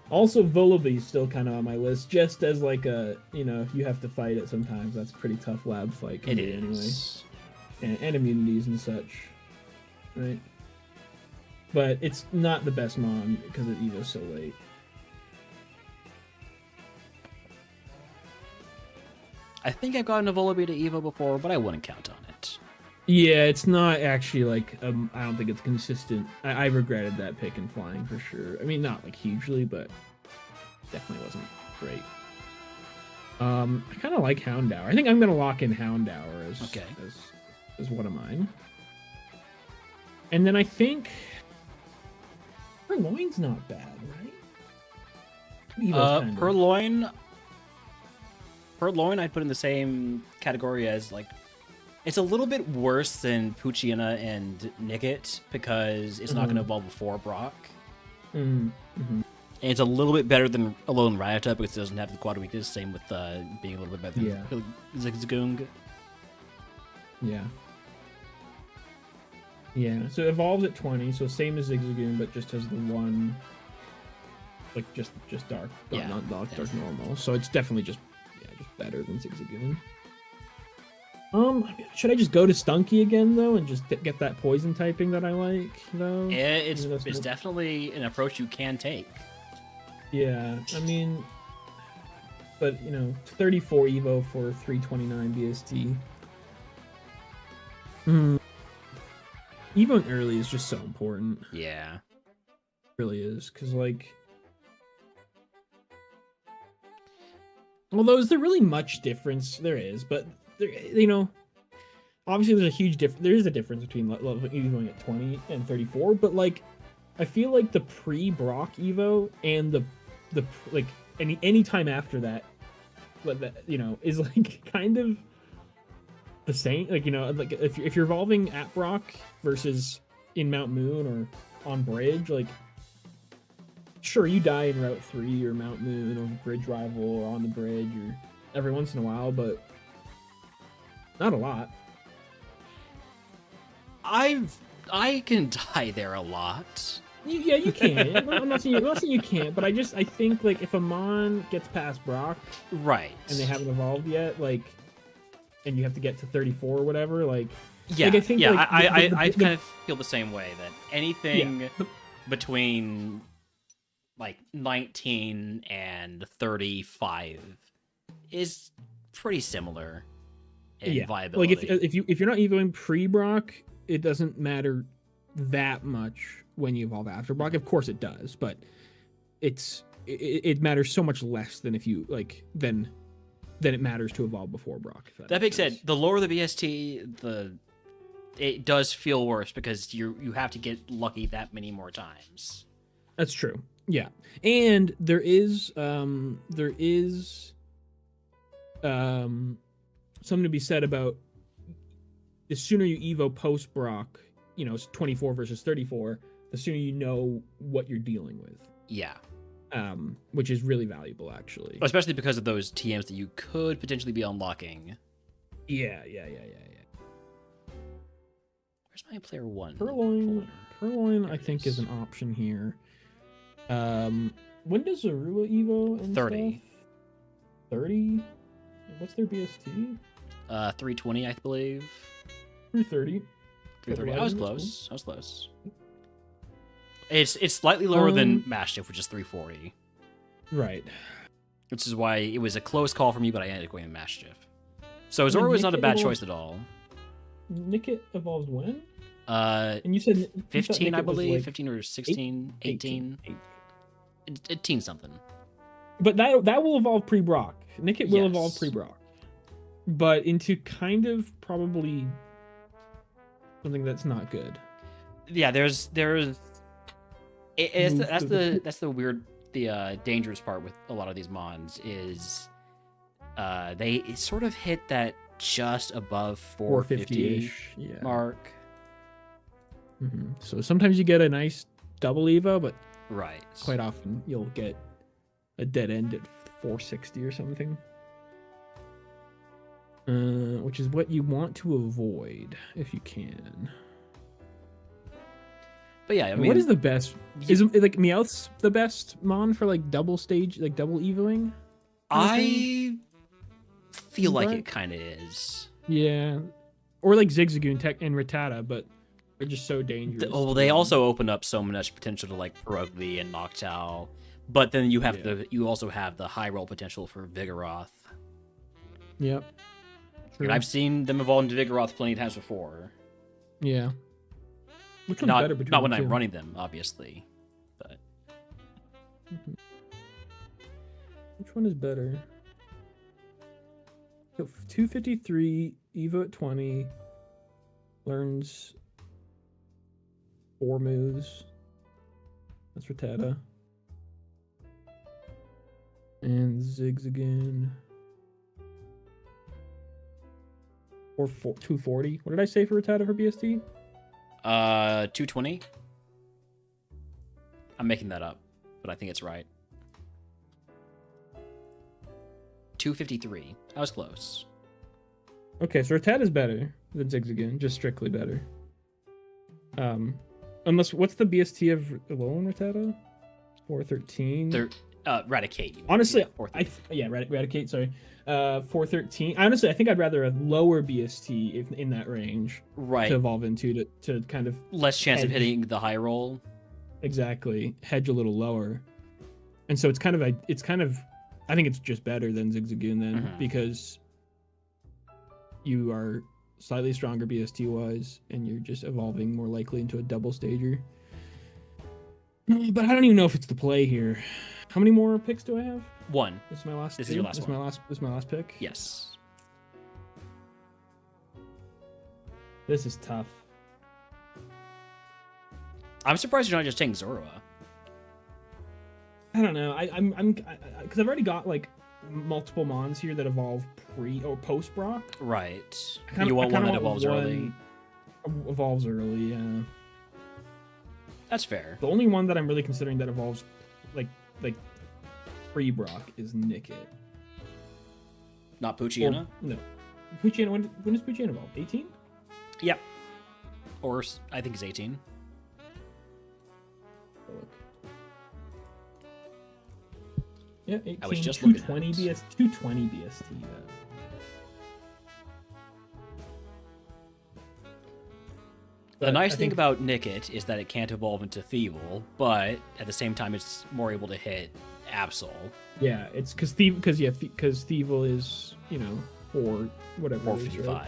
Also, Volabee's still kind of on my list, just as, like, if you have to fight it sometimes, that's a pretty tough lab fight. It is. Anyway. And immunities and such, right? But it's not the best mon because it Evo's so late. I think I've gotten a Volibee to Evo before, but I wouldn't count on it. Yeah, it's not actually like I don't think it's consistent. I regretted that pick in flying for sure. I mean, not like hugely, but definitely wasn't great. I kind of like Hound Hour. I think I'm gonna lock in Hound Hour as one of mine. And then I think Purloin's not bad, right? Purloin I'd put in the same category as, like, it's a little bit worse than Poochyena and Nickit because it's not going to evolve before Brock. And it's a little bit better than Alone Rattata because it doesn't have the quad weakness. Same with being a little bit better than Zigzagoon. Yeah. Yeah, so it evolves at 20, so same as Zigzagoon, but just has the one, like, just dark, not dark normal. So it's definitely just better than Zigzagoon. Should I just go to Stunky again, though, and just get that poison typing that I like, though? Yeah, it's definitely an approach you can take. Yeah, I mean, but, 34 Evo for 329 BST. Evo in early is just so important. Yeah. It really is, because, like, although is there really much difference? There is, but there, obviously there's a huge difference. There is a difference between level Evoing at 20 and 34, but like, I feel like the pre-Brock Evo and the like any time after that, is like kind of the same. Like, like if you're evolving at Brock versus in Mount Moon or on Bridge, like, sure, you die in Route 3 or Mount Moon or Bridge Rival or on the bridge or every once in a while, but not a lot. I can die there a lot. Yeah, you can. I'm not saying you can't, but I think, like, if a Mon gets past Brock, right, and they haven't evolved yet, like, and you have to get to 34 or whatever, like, yeah, like, I think, I kind of feel the same way that anything between like 19 and 35 is pretty similar in viability. Like, if you're not evoing pre-Brock, it doesn't matter that much when you evolve after Brock. Of course it does, but it matters so much less than if you than it matters to evolve before Brock. That being said, the lower the BST, it does feel worse because you have to get lucky that many more times. That's true. Yeah, and there is something to be said about the sooner you evo post Brock, it's 24 versus 34, the sooner you know what you're dealing with. Yeah. Which is really valuable, actually. Especially because of those TMs that you could potentially be unlocking. Yeah. Where's my player one? Purloin, I think, is an option here. When does Zorua evo and 30. Stuff? 30? What's their BST? 320, I believe. 330. 330. I was close. It's slightly lower than Mastiff, which is 340. Right. Which is why it was a close call for me, but I ended up going with Mastiff. So Zorua was not a bad choice at all. Nickit evolved when? And you said 15, I believe. Like 15 or 16, 18. 18 something. But that will evolve pre-Brock. Nickit will evolve pre-Brock. but into kind of probably something that's not good. Yeah, that's Move to that's the weird, dangerous part with a lot of these mons is, they sort of hit that just above 450 450-ish. Yeah. mark. So sometimes you get a nice double Evo, but Right. quite often you'll get a dead end at 460 or something. Which is what you want to avoid if you can. But yeah, I mean, what is the best? Is it, like Meowth's the best mon for like double stage, like double Evoing? I feel like Right? it kind of is. Yeah, or like Zigzagoon Tech and Rattata, but they're just so dangerous. They also open up so much potential to like Rugby and Noctowl, but then you have you also have the high roll potential for Vigoroth. Yep. And I've seen them evolve into Vigoroth plenty of times before. Yeah. Which one's Not better between not when the I'm two? running them, obviously, but Which one is better? So 253 Evo at 20 learns 4 moves. That's Rattata. And Zigzagoon. Or 240. What did I say for Rattata for BST? 220. I'm making that up, but I think it's right. 253. I was close. Okay, so Rattata's better than Zigzagoon, just strictly better. Unless, what's the BST of Alolan Rattata? 413. They're Raticate. Honestly, Yeah, 413. Raticate. Sorry, 413. Honestly, I think I'd rather a lower BST if in that range Right. to evolve into to kind of Less chance of hedge. hitting the high roll. Exactly hedge a little lower, and so it's kind of I think it's just better than Zigzagoon then because you are slightly stronger BST wise, and you're just evolving more likely into a double stager. But I don't even know if it's the play here. How many more picks do I have? One. This is my last. This is your last This is my last pick. Yes. This is tough. I'm surprised you're not just taking Zorua. I don't know. I'm because I've already got like multiple mons here that evolve pre or post Brock. Right. I You want kinda one that evolves early. Evolves early. Yeah. That's fair. The only one that I'm really considering that evolves like pre Brock is Nickit. Not Poochyena? No. Poochyena. When does Poochyena evolve? 18. Yep. Or I think it's 18. Look. Yeah, 18. I was just looking at 220 it. 220 BST. The But nice I thing think- about Nickit is that it can't evolve into Thievul, but at the same time, it's more able to hit Absol. Yeah, it's because Thievul is, for whatever it is, right? 455.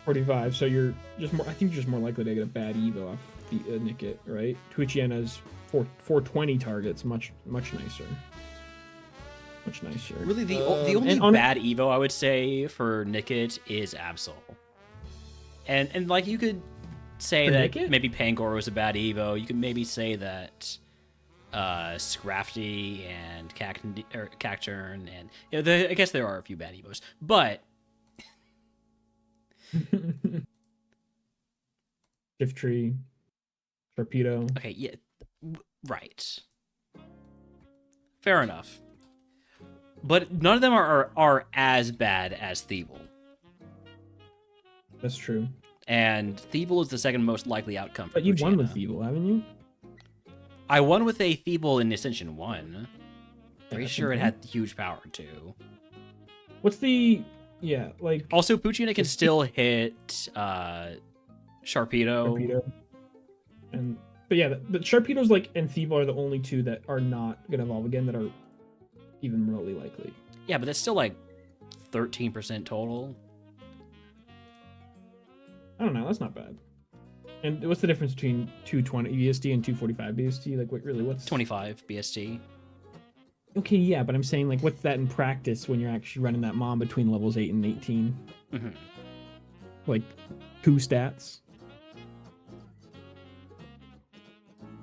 45. So you're just more. I think you're just more likely to get a bad Evo off the Nickit, right? Twitchiena's 420 targets much nicer. Much nicer. Really, the only and on- bad Evo I would say for Nickit is Absol. And like you could say For that Nickit? maybe Pangor was a bad Evo. You could maybe say that Scrafty and Cacturn and I guess there are a few bad Evos, but Shiftry, Torpedo. okay, yeah, right, fair enough. But none of them are as bad as Thievul. That's true. And Thievul is the second most likely outcome for But you've won with Poochyena. Thievul, haven't you? I won with a Thievul in Ascension 1. Pretty Yeah, sure it okay. had huge power too. What's the like Also, Poochyena can still hit Sharpedo. Torpedo? But the Sharpedo's and Thievul are the only two that are not gonna evolve again that are even remotely likely. Yeah, but that's still like 13% total. I don't know. That's not bad. And what's the difference between 220 BST and 245 BST? Like, what's 25 BST. Okay, yeah, but I'm saying like, what's that in practice when you're actually running that Mon between levels 8 and 18? Mm-hmm. Like, coup stats?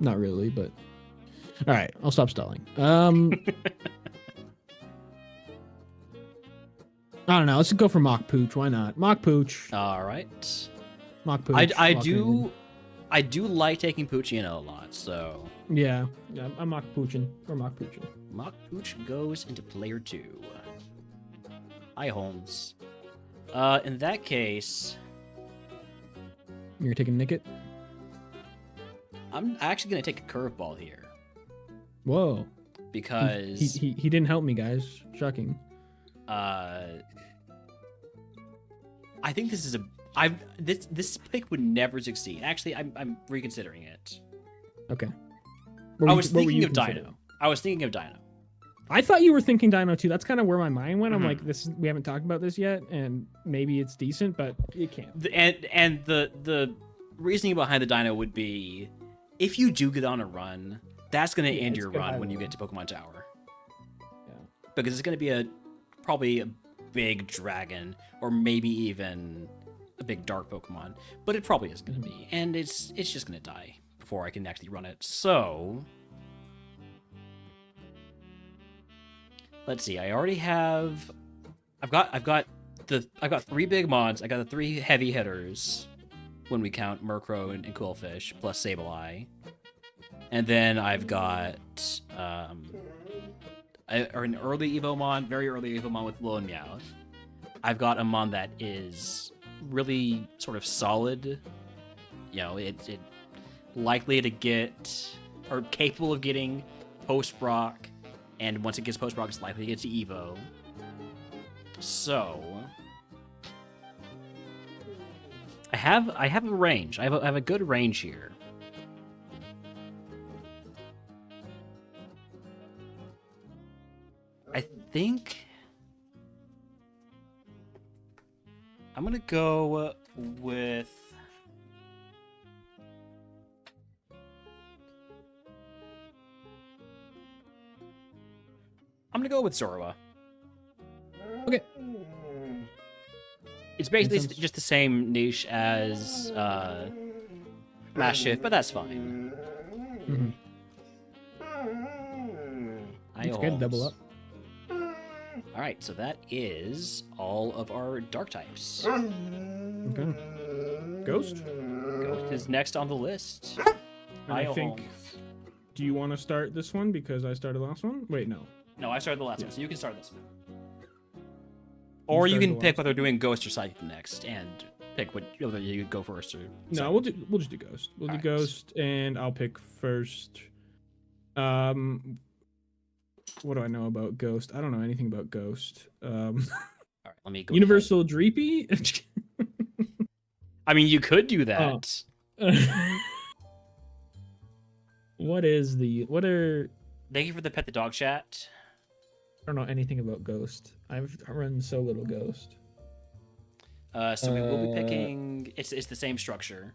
Not really, but all right, I'll stop stalling. I don't know. Let's go for Mock Pooch. Why not? Mock Pooch. All right. Mock Pooch. I do like taking Poochino a lot, so Yeah, I'm Mock Poochin or Mock Poochin. Mock Pooch goes into player 2. Hi, Holmes. In that case, You're taking Nickit? I'm actually gonna take a curveball here Whoa. because He didn't help me, guys. Shocking. I think this is this pick would never succeed. Actually, I'm reconsidering it. Okay. I was thinking of Dino. I thought you were thinking Dino too. That's kind of where my mind went. I'm Mhm. like, we haven't talked about this yet, and maybe it's decent, but you can't. And the reasoning behind the Dino would be, if you do get on a run, that's gonna end it's your gonna run have when a you run. get to Pokemon Tower. Yeah. Because it's gonna be probably a big dragon, or maybe even a big dark Pokemon, but it probably is gonna be, and it's just gonna die before I can actually run it. So let's see. I already have. I've got 3 big mods. I got the 3 heavy hitters when we count Murkrow and Quillfish plus Sableye, and then I've got an early Evo Mon, very early Evo Mon with Lone Meowth. I've got a Mon that is really sort of solid. You know, it's likely to get, or capable of getting post-Brock, and once it gets post-Brock, it's likely to get to Evo. So I have a range. I have a good range here. I think I'm gonna go with Zorua. Okay. It's basically Makes sense. just the same niche as Mass Shift, but that's fine. Mhm. It's good. Double up. All right, so that is all of our dark types. Okay. Ghost. Ghost is next on the list. I Io think. Holmes. Do you want to start this one because I started the last one? Wait, no. No, I started the last Yeah. one, so you can start this one. Or you started can the pick last whether we're doing Ghost or Psychic next, and pick whether you go first or. No, second. we'll just do Ghost. We'll do Alright. Ghost, and I'll pick first. What do I know about Ghost? I don't know anything about Ghost. All right, let me go. Universal Dreepy. I mean, you could do that. What are? Thank you for the pet the dog chat. I don't know anything about Ghost. I've run so little Ghost. So we will be picking. It's the same structure.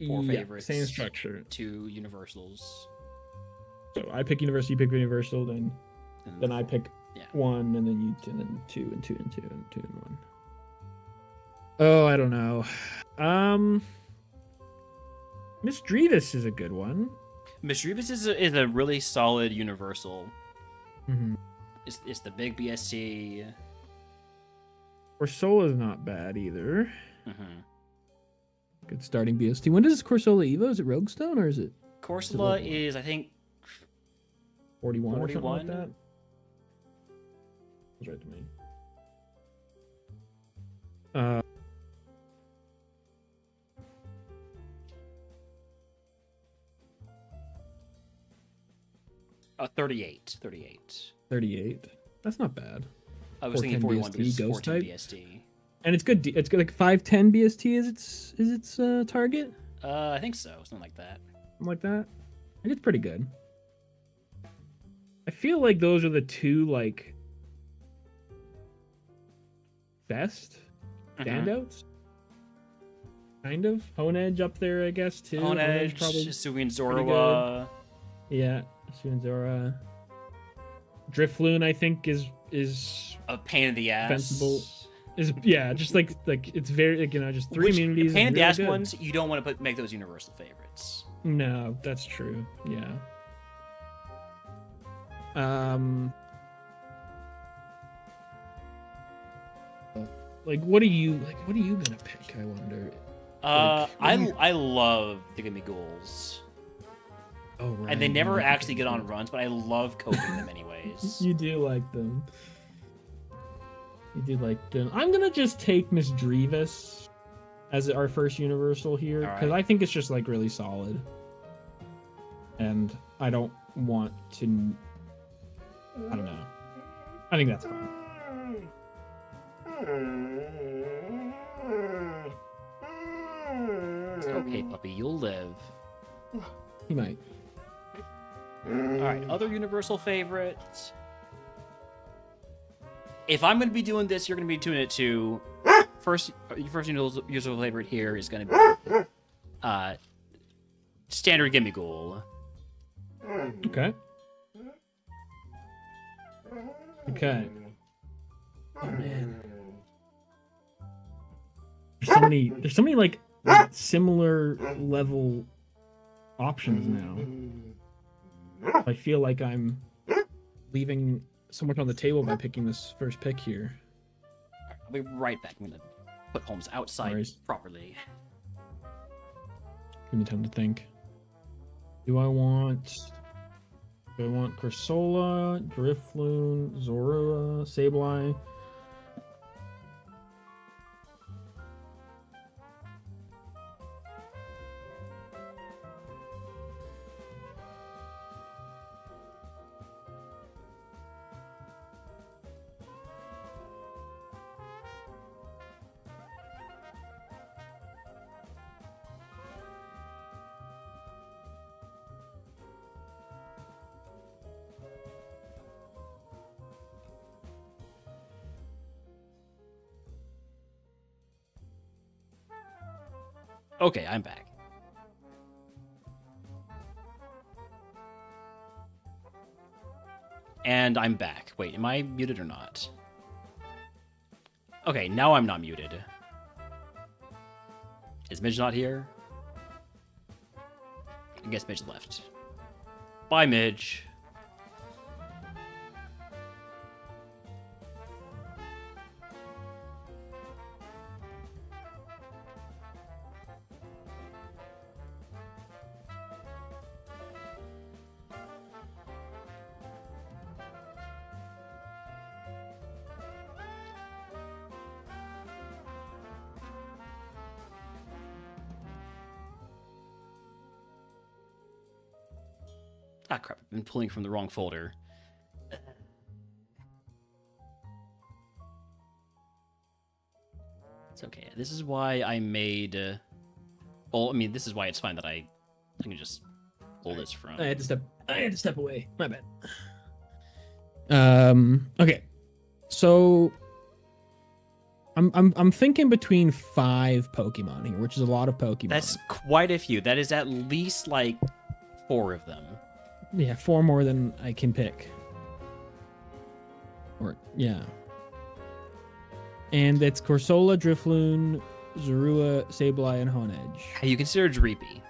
4 favorites. Same structure. 2 universals. So I pick Universal, you pick Universal, then And I pick Yeah. 1, and then 2 and 2 and 2 and 2 and 2 and 1. Oh, I don't know. Miss Drevis is a good one. Mischievous is a really solid universal. Mm-hmm. It's the big BST. Corsola is not bad either. Mm-hmm. Good starting BST. When does Corsola Evo? Is it Roguestone or is it Corsola is, I think, 41 or 41? something like that? That's right to me. Oh, 38. 38. 38. That's not bad. I was thinking 410 41 because it's BST, ghost 14 type? BST. And it's good. It's good. Like 510 BST is its target. I think so. Something like that. Something like that. I think it's pretty good. I feel like those are the 2 like best standouts. Kind of. Hone Edge up there, I guess, too. Hone Edge, probably Hisuian pretty Zorua. Yeah. Zora. Drifloon, I think, is A pain in the ass. defensible. Just like it's very just three immunities. Pain in the really ass good. ones, you don't want to make those universal favorites. No, that's true. Yeah. What are you gonna pick? I wonder. I love the Gimme Ghouls. Oh, right. And they never actually get on runs, but I love coping them anyways. You do like them. I'm gonna just take Miss Drevis as our first universal here because I think it's just like really solid, and I don't want to. I don't know. I think that's fine. It's okay, puppy. You'll live. He might. All right, other universal favorites. If I'm going to be doing this, you're going to be doing it too. Your first universal favorite here is going to be standard Gimme Ghoul. Okay. Oh man. There's so many like similar level options now. I feel like I'm leaving so much on the table by picking this first pick here. I'll be right back. I'm gonna put Holmes outside properly. Give me time to think. Do I want Corsola, Drifloon, Zorua, Sableye? Okay, I'm back. And I'm back. Wait, am I muted or not? Okay, now I'm not muted. Is Midge not here? I guess Midge left. Bye, Midge. Ah, crap. I've been pulling from the wrong folder. It's okay. This is why I made... well, I mean, this is why it's fine that I can just pull this from... I had to step away. My bad. Okay. So... I'm thinking between 5 Pokemon here, which is a lot of Pokemon. That's quite a few. That is at least, like, 4 of them. Yeah, 4 more than I can pick. Yeah. And it's Corsola, Drifloon, Zorua, Sableye, and Honedge. Have you considered Dreepy?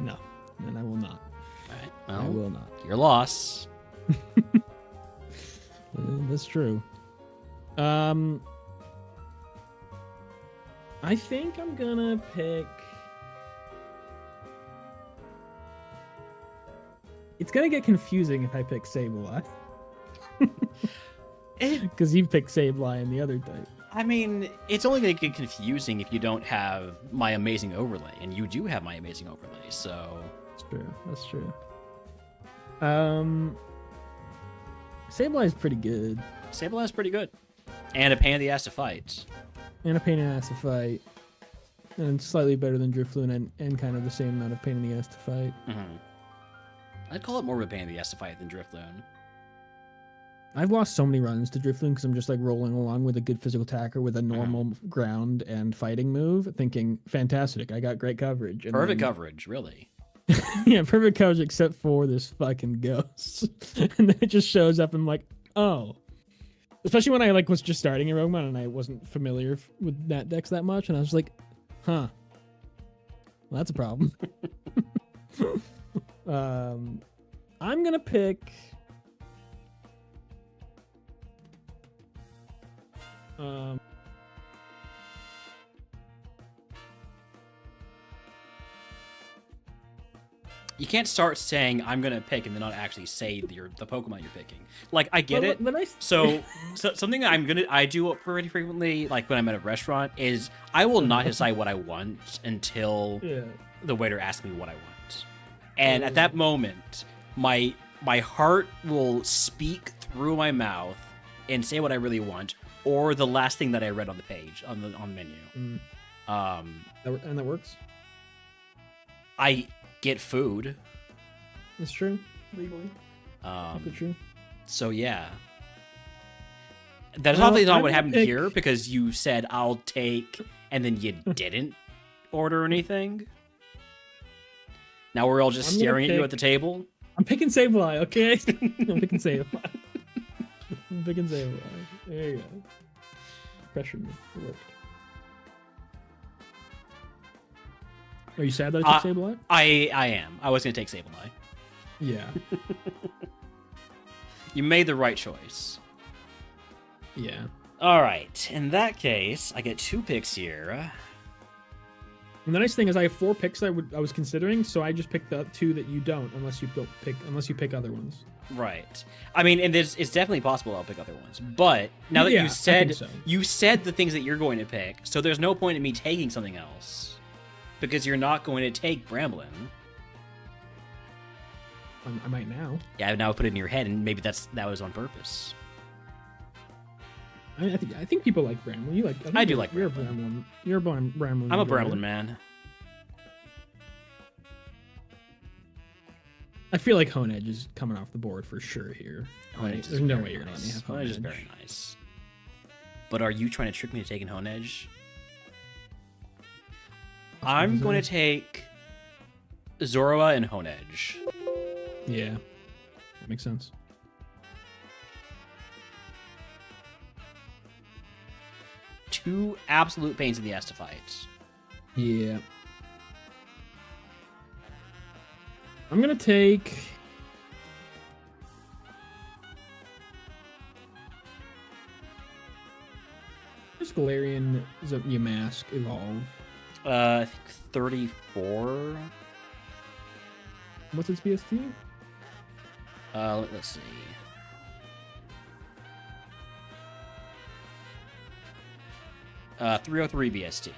No, and I will not. All right. Well, I will not. Your loss. That's true. I think I'm gonna pick... It's gonna get confusing if I pick Sableye. Because you picked Sableye and the other type. I mean, it's only gonna get confusing if you don't have my amazing overlay, and you do have my amazing overlay, so... That's true. Sableye's pretty good. Sableye's pretty good. And a pain in the ass to fight. And a pain in the ass to fight. And slightly better than Drifloon and kind of the same amount of pain in the ass to fight. Mm-hmm. I'd call it more of a pain in the ass to fight than Drifloon. I've lost so many runs to Drifloon because I'm just like rolling along with a good physical attacker with a normal ground and fighting move, thinking, fantastic, I got great coverage. And Perfect coverage, really. Yeah, perfect coverage except for this fucking ghost. And then it just shows up and I'm like, oh. Especially when I like was just starting in RogueMon and I wasn't familiar with that decks that much, and I was like, huh. Well, that's a problem. I'm gonna pick You can't start saying I'm gonna pick and then not actually say the Pokemon you're picking. Like I get it. So something I do pretty frequently, like when I'm at a restaurant, is I will not decide what I want until the waiter asks me what I want. And at that moment, my heart will speak through my mouth and say what I really want, or the last thing that I read on the page on the menu. And that works. I get food. That's true. Legally. True. So yeah. That's obviously not what happened here, because you said I'll take and then you didn't order anything. Now we're all just staring at you at the table. I'm picking Sableye, okay? I'm picking Sableye. I'm picking Sableye. There you go. Pressure me. It worked. Are you sad that I took Sableye? I am. I was going to take Sableye. Yeah. You made the right choice. Yeah. All right. In that case, I get 2 picks here. And the nice thing is I have 4 picks I was considering, so I just picked the 2 that you don't, unless you pick other ones. Right. I mean, and it's definitely possible I'll pick other ones. But now that you said the things that you're going to pick, so there's no point in me taking something else, because you're not going to take Bramblin. I might now. Yeah, I've now put it in your head, and maybe that was on purpose. I think people like Bramblin. You like? I do like You're a Bramblin. You're a Bramblin. I'm a Bramblin man. I feel like Honedge is coming off the board for sure here. There's no way you're gonna let me have Honedge. Honedge is very nice. But are you trying to trick me to taking Honedge? I'm going to take Zorua and Honedge. Yeah, that makes sense. Two absolute pains in the ass to fight. Yeah. I'm gonna take... Just Galarian Yamask Evolve. I think 34. What's its BST? Let's see. Uh, 303 BST.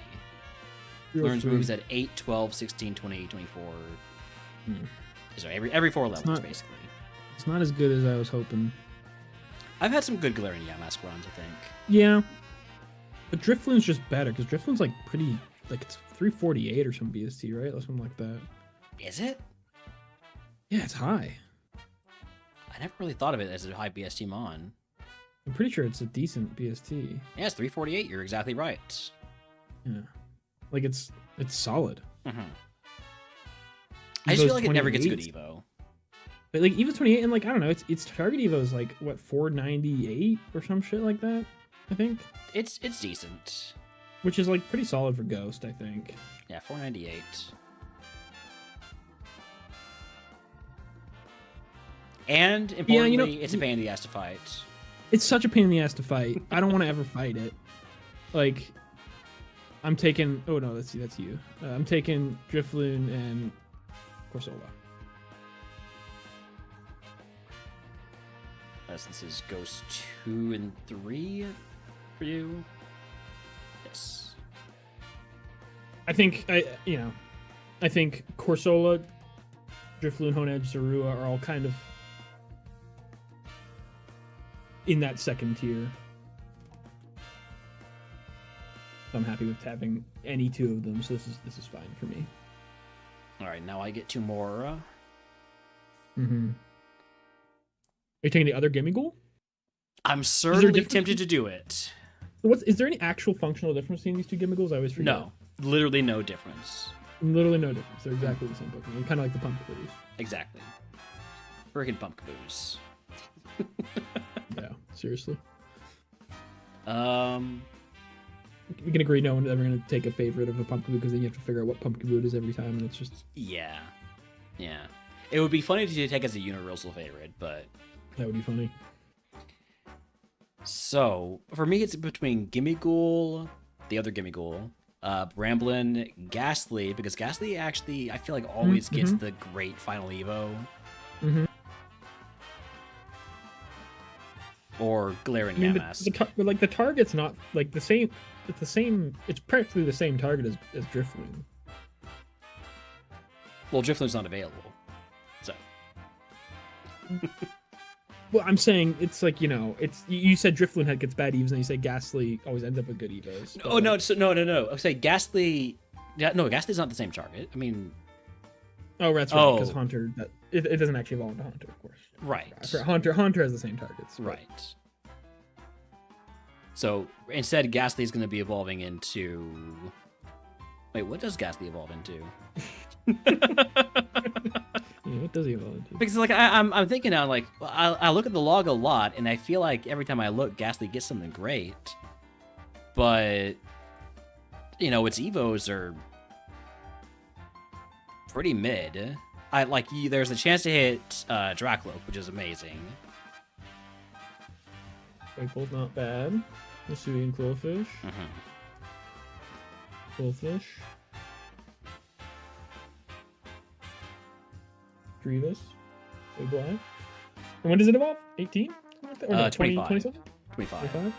Learns moves at 8, 12, 16, 28, 24. Sorry, every 4 levels, basically. It's not as good as I was hoping. I've had some good Galarian Yamask runs, I think. Yeah. But Drifloon's just better, because Drifloon's like pretty... Like, it's 348 or some BST, right? Or something like that. Is it? Yeah, it's high. I never really thought of it as a high BST mon. I'm pretty sure it's a decent BST. Yeah, it's 348. You're exactly right. Yeah. Like, it's solid. Mm-hmm. I just feel like it never gets good Evo. But, like, Evo 28, and, like, I don't know, its target Evo is, like, what, 498 or some shit like that, I think? It's decent. Which is, like, pretty solid for Ghost, I think. Yeah, 498. And, importantly, it's a pain in the ass to fight. It's such a pain in the ass to fight. I don't want to ever fight it. Like, I'm taking... Oh, no, that's you. I'm taking Drifloon and Corsola. This is Ghost 2 and 3 for you. Yes. I think Corsola, Drifloon, Honedge, Zorua are all kind of in that second tier. So I'm happy with having any 2 of them, so this is fine for me. All right, now I get 2 more. Mm-hmm. Are you taking the other Gimme Goal? I'm certainly tempted to do it. Is there any actual functional difference between these 2 Gimme Goals? I always forget. No, literally no difference. Literally no difference. They're exactly the same Pokemon. Kind of like the Pumpkaboos. Exactly. Freaking Pumpkaboos. Yeah, seriously. Um, We can agree no one's ever going to take a favorite of a Pumpkaboo because then you have to figure out what Pumpkaboo it is every time, and it's just... yeah. It would be funny to take as a universal favorite, but... That would be funny. So, for me, it's between Gimmighoul, the other Gimmighoul, Bramblin, Ghastly, because Ghastly actually, I feel like, always gets the great final Evo. Mm-hmm. Or Galarian I mean, Yamask. but like the target's not like the same. It's the same. It's practically the same target as Drifloon. Well, Drifloon's not available, so. Well, I'm saying it's like it's you said Drifloon gets bad evos, and you say Ghastly always ends up with good evos. Oh no! No! I say Ghastly. Yeah, no, Ghastly's not the same target. I mean. Oh, that's right. Because Haunter, it doesn't actually evolve into Haunter, of course. Right. Haunter has the same targets. But... Right. So instead, Ghastly is going to be evolving into. Wait, what does Ghastly evolve into? Yeah, what does he evolve into? Because like I'm thinking now, like I look at the log a lot, and I feel like every time I look, Ghastly gets something great, but its evos are pretty mid. There's a chance to hit Dracloak, which is amazing. Claypole's not bad. Hisuian Quillfish. Quillfish. Drevis. Sableye. And when does it evolve? 18? Or no, 25. 27? 25.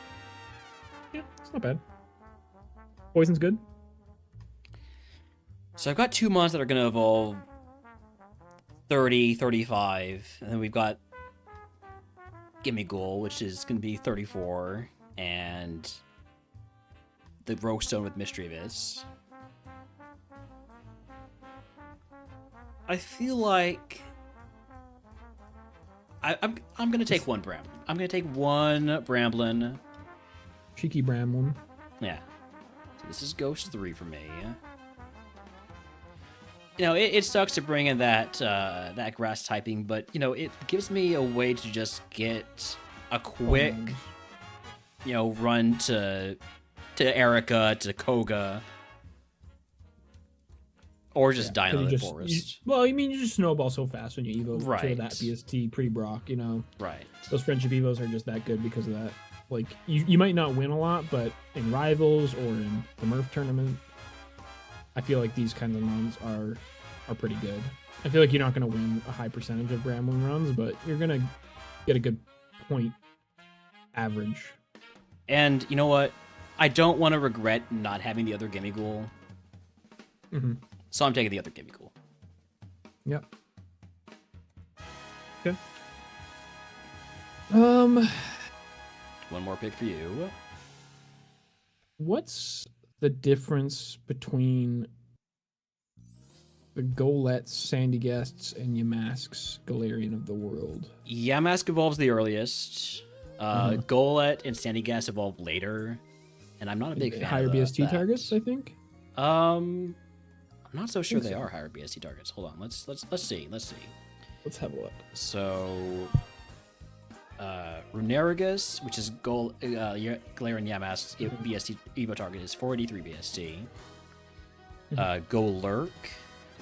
Yeah, it's not bad. Poison's good. So I've got two mons that are going to evolve 30, 35, and then we've got Gimmighoul, which is going to be 34, and the Rogue Stone with Mischievous. I feel like I'm going to take one Bramblin. I'm going to take one Bramblin. Cheeky Bramblin. Yeah. So this is Ghost 3 for me. It sucks to bring in that grass typing, but it gives me a way to just get a quick, run to Erica, to Koga, or just die in the forest. You just snowball so fast when you evo Right. to that BST pre-Brock. Right. Those friendship evos are just that good because of that. Like you might not win a lot, but in rivals or in the Murph tournament, I feel like these kinds of runs are pretty good. I feel like you're not going to win a high percentage of Brambling runs, but you're going to get a good point average. And you know what? I don't want to regret not having the other Gimmighoul. Mm-hmm. So I'm taking the other Gimmighoul. Yep. Okay. One more pick for you. What's the difference between the Golettes, Sandyghasts, and Yamask's Galarian of the World? Yamask evolves the earliest. Golett and Sandygast evolve later, and I'm not a big fan. Higher of BST that. targets, I think. I'm not so sure they are higher BST targets. Hold on, let's see. Let's have a look. So, Runerigus, which is Galarian Yamask's BST Evo target, is 483 BST. Golurk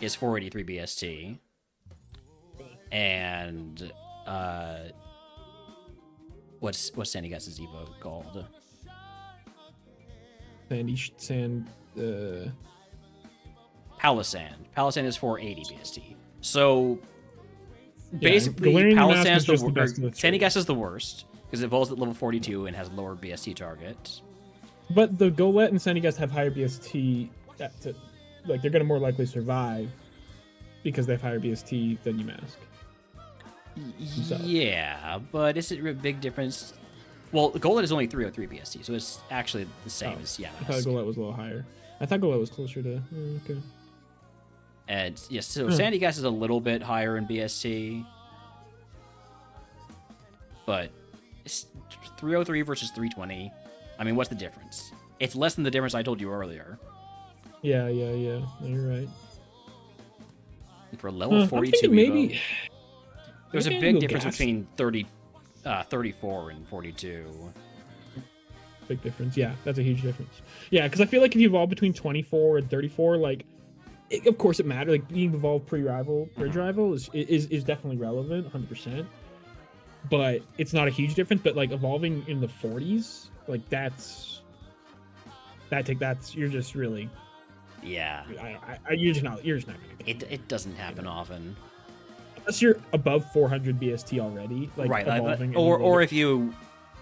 is 483 BST, and what's Sandygast's Evo called? Palisand. Palisand is 480 BST. So basically, Palisand's the worst. Sandygast is the worst because it evolves at level 42 and has lower BST target. But the Golett and Sandygast have higher BST. They're going to more likely survive because they have higher BST than Yamask. Yeah, but is it a big difference? Well, Golett is only 303 BST, so it's actually the same as Yamask. I thought Golett was a little higher. I thought Golett was closer to... okay. And yes, so Sandygast is a little bit higher in BST, but it's 303 versus 320. I mean, what's the difference? It's less than the difference I told you earlier. Yeah. No, you're right. For a level I'm 42 thinking Evo, maybe there's a maybe I'd big go difference gas. between 34 and 42. Big difference. Yeah, that's a huge difference. Yeah, because I feel like if you evolve between 24 and 34, like, of course it matters. Like being evolved bridge rival is definitely relevant, 100%. But it's not a huge difference. But like evolving in the 40s, like that's you're just really Yeah. you're just not gonna get It doesn't happen often. unless you're above 400 BST already. Like Right. evolving Or if you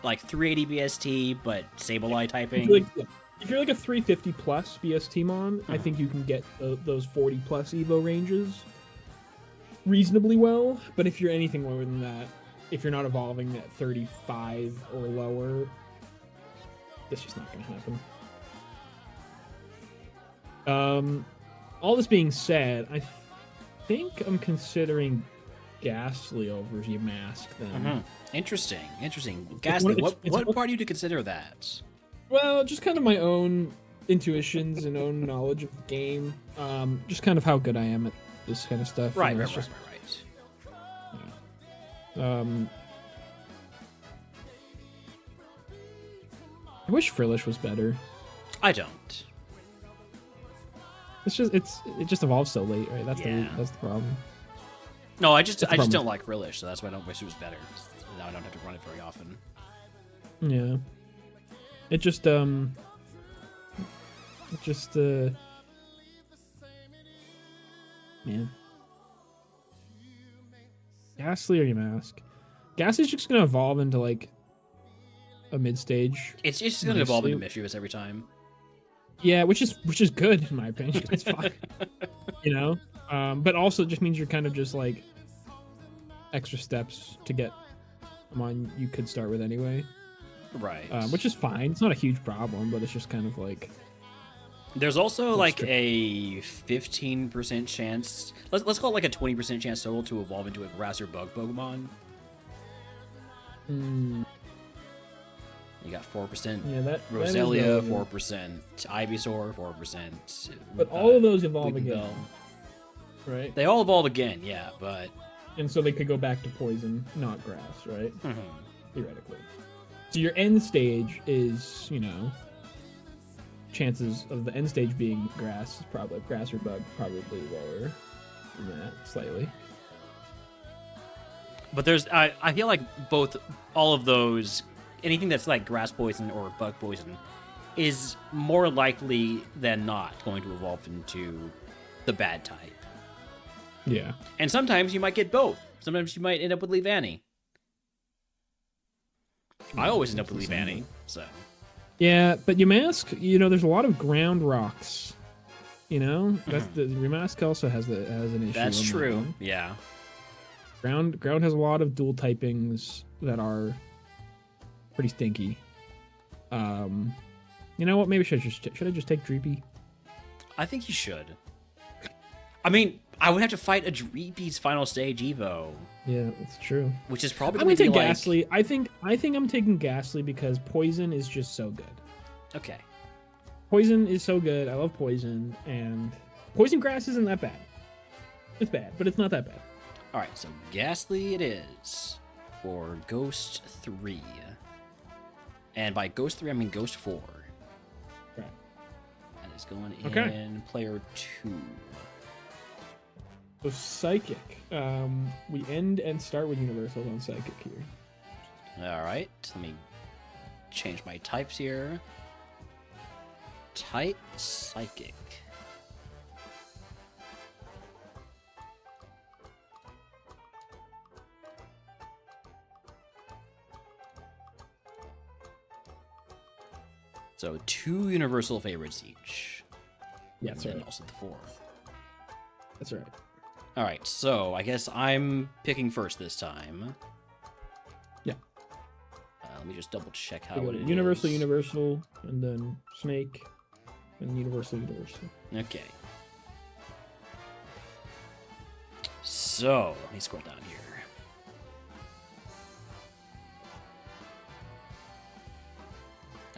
like 380 BST but Sableye typing. if you're like a 350 plus BST mon, I think you can get those 40 plus Evo ranges reasonably well. But if you're anything lower than that, if you're not evolving at 35 or lower, that's just not going to happen. All this being said, I think I'm considering Ghastly over Yamask then. Interesting. Ghastly, what part do you to consider that? Well, just kind of my own intuitions and own knowledge of the game. Just kind of how good I am at this kind of stuff. Right. I wish Frillish was better. I don't. It just evolves so late, right? That's the problem. No, I just don't like Frillish, so that's why I don't wish it was better. Now I don't have to run it very often. Yeah. It just man. Ghastly or Yamask? Ghastly's just gonna evolve into like a mid stage. It's just gonna evolve into mischievous every time. Yeah, which is good in my opinion. It's fine. You know? But also it just means you're kind of just like extra steps to get one you could start with anyway. Right. Which is fine. It's not a huge problem, but it's just kind of like there's also like a 15% chance. Let's call it like a 20% chance total to evolve into a grass or bug Pokemon. You got 4%. Yeah, Roselia, 4%. Ivysaur, 4%. But all of those evolve Bleeding again, Bell. right? They all evolve again, yeah, but And so they could go back to poison, not grass, right? Theoretically. So your end stage is, chances of the end stage being grass is probably grass or bug, probably lower than that slightly. But I feel like all of those, anything that's like grass poison or bug poison, is more likely than not going to evolve into the bad type. Yeah. And sometimes you might get both. Sometimes you might end up with Leavanny. I always end up with Leavanny, so. Yeah, but Yamask, there's a lot of ground rocks. That's the Yamask also has an issue. That's true. That one. Yeah. Ground has a lot of dual typings that are pretty stinky. You know what? Maybe should I just take Dreepy? I think you should. I mean, I would have to fight a Dreepy's final stage Evo. Yeah, that's true. Which is probably I'm gonna take like... Ghastly. I think I'm taking Ghastly because Poison is just so good. Okay. Poison is so good. I love Poison, and Poison Grass isn't that bad. It's bad, but it's not that bad. All right, so Ghastly it is for Ghost 3. And by Ghost 3, I mean Ghost 4. Right. And it's going Okay. in player 2. So Psychic. We end and start with Universal on Psychic here. All right, let me change my types here. Type Psychic. So 2 universal favorites each. Yeah, that's and then right. also the 4th. That's right. All right, so I guess I'm picking first this time. Yeah. Let me just double check how We it go is. Universal, and then Snake, and Universal. Okay. So, let me scroll down here.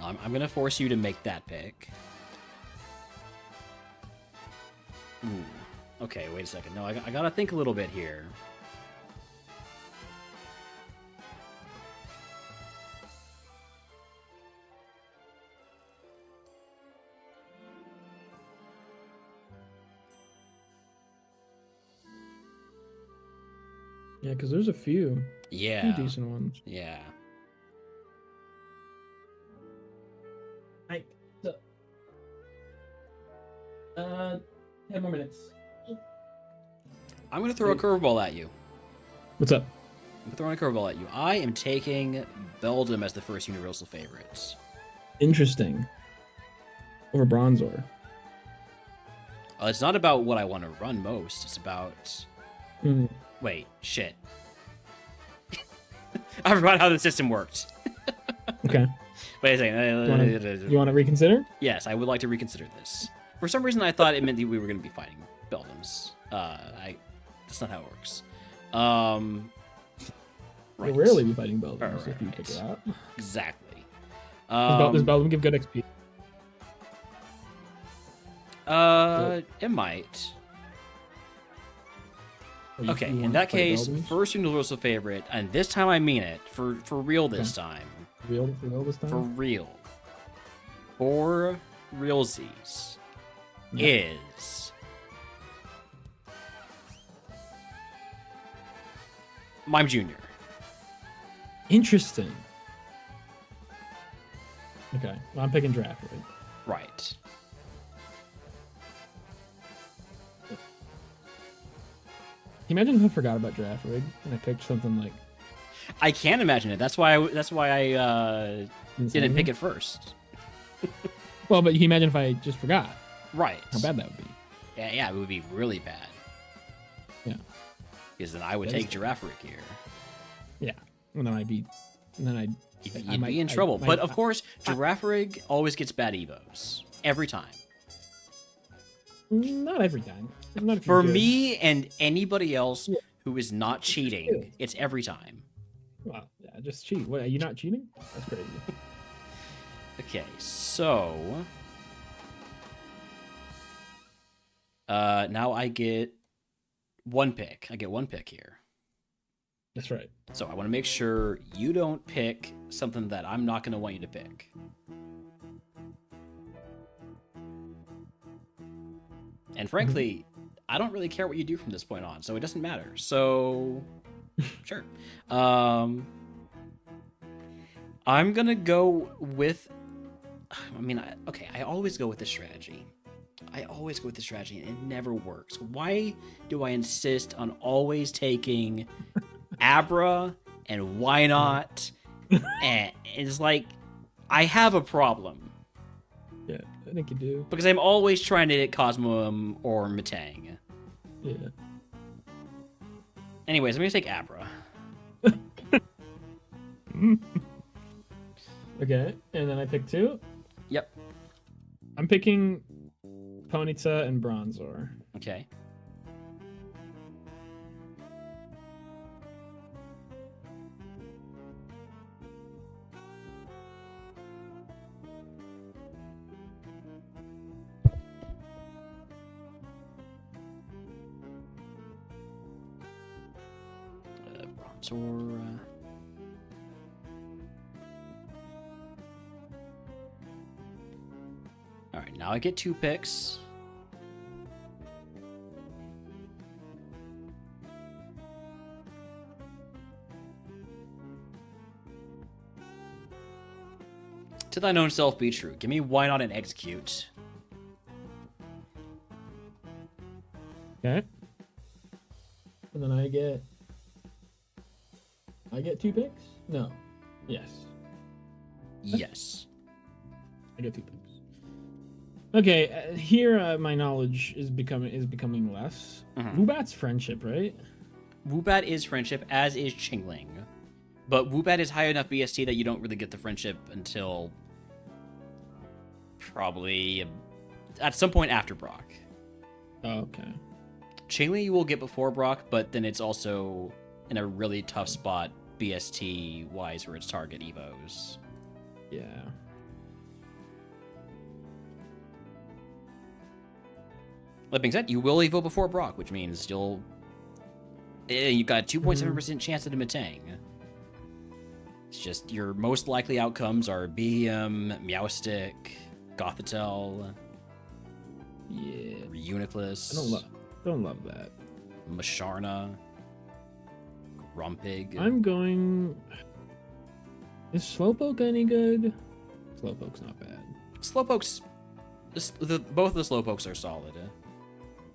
I'm going to force you to make that pick. Ooh. Okay, wait a second. No, I gotta think a little bit here. Yeah, because there's a few Yeah. decent ones. Yeah. Right. So, 10 more minutes. I'm gonna throw a curveball at you. What's up? I'm throwing a curveball at you. I am taking Beldum as the first universal favorite. Interesting. Over Bronzor. It's not about what I want to run most. It's about... Mm. Wait, shit. I forgot how the system worked. Okay. Wait a second. You want to reconsider? Yes, I would like to reconsider this. For some reason, I thought it meant that we were going to be fighting Beldums. That's not how it works. Right. You'll rarely be fighting Beldum Right. if you pick it up. Exactly. Does Beldum give good XP? It might. Or you Okay, in wanna that fight case, Beldums? first universal favorite, and this time I mean it, for real this time. For real this time? For real. For realsies. Yeah. Is... Mime Jr. Interesting. Okay, well, I'm picking Draft, right? Right. Can you imagine if I forgot about Draft Rig and I picked something like I can imagine it. That's why I didn't pick it first. Well, but you can imagine if I just forgot Right. how bad that would be. Yeah, it would be really bad. Yeah. Because then I would That is take Giraffaric here. Yeah, and then I'd be, and then You'd be in trouble. But of course, Giraffaric always gets bad evos. Every time. Not every time. Not if For you're good. me and anybody else Yeah. who is not cheating, it's every time. Well, yeah, just cheat. What, are you not cheating? That's crazy. Okay, so... now I get one pick. I get one pick here. That's right. So I want to make sure you don't pick something that I'm not going to want you to pick. And frankly, I don't really care what you do from this point on, so it doesn't matter. So, sure. I'm going to go with... I always go with this strategy. And it never works. Why do I insist on always taking Abra and why not? And it's like, I have a problem. Yeah, I think you do. Because I'm always trying to hit Cosmo or Metang. Yeah. Anyways, I'm going to take Abra. Okay, and then I pick two. Yep. I'm picking Ponyta and Bronzor. Okay. Bronzor. All right, now I get two picks. To thine own self be true. Give me why not an execute. Okay. And then I get two picks? No. Yes. Yes. I get two picks. Okay, here my knowledge is becoming less. Woobat's friendship, right? Woobat is friendship, as is Chingling. But Woobat is high enough BST that you don't really get the friendship until probably at some point after Brock. Oh, okay. Chingling you will get before Brock, but then it's also in a really tough spot BST wise for its target evos. Yeah. That being said, you will evo before Brock, which means you've got a 2.7% chance at a Metang. It's just your most likely outcomes are BM, Meowstic, Gothitelle, Yeah. Uniclus, Don't love that. Masharna, Grumpig. I'm going. Is Slowpoke any good? Slowpoke's not bad. Slowpoke's both of the Slowpokes are solid.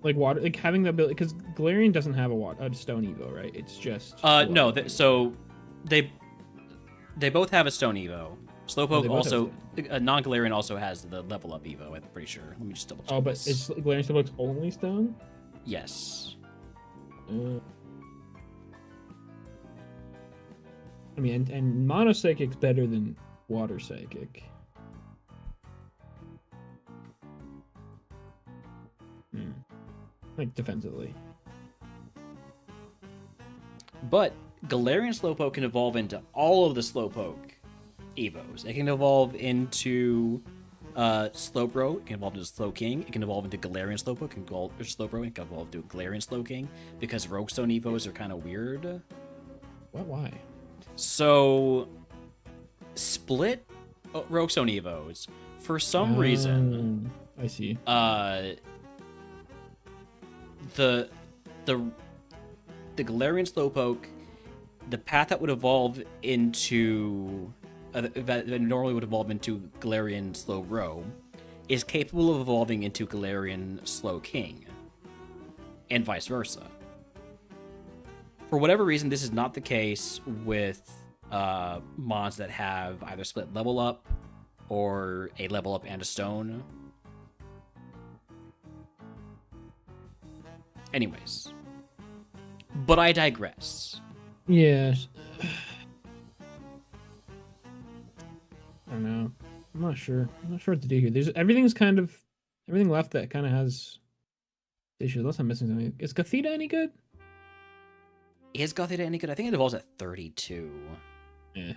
Like water, like having the ability, because Galarian doesn't have a stone evo, right? It's just No. So they both have a Stone Evo. Slowpoke also, non-Galarian also has the level up Evo. I'm pretty sure. Let me just double check. Oh, but this. is Galarian Slowpoke's only stone? Yes. I mean, and Mono Psychic's better than Water Psychic. Like defensively. But Galarian Slowpoke can evolve into all of the Slowpoke Evos. It can evolve into Slowbro. It can evolve into Slowking. It can evolve into Galarian Slowpoke. It can Slowbro. It can evolve into Galarian Slowking because Rogue Stone Evos are kind of weird. What? Why? So, split Rogue Stone Evos for some reason. I see. The Galarian Slowpoke, the path that would evolve into that normally would evolve into Galarian Slowbro is capable of evolving into Galarian Slowking, and vice versa. For whatever reason, this is not the case with mods that have either split level up or a level up and a stone. Anyways. But I digress. Yeah. I don't know. I'm not sure. I'm not sure what to do here. Everything left that kind of has issues. Unless I'm missing something. Is Gothita any good? Is Gothita any good? I think it evolves at 32. Yeah. Let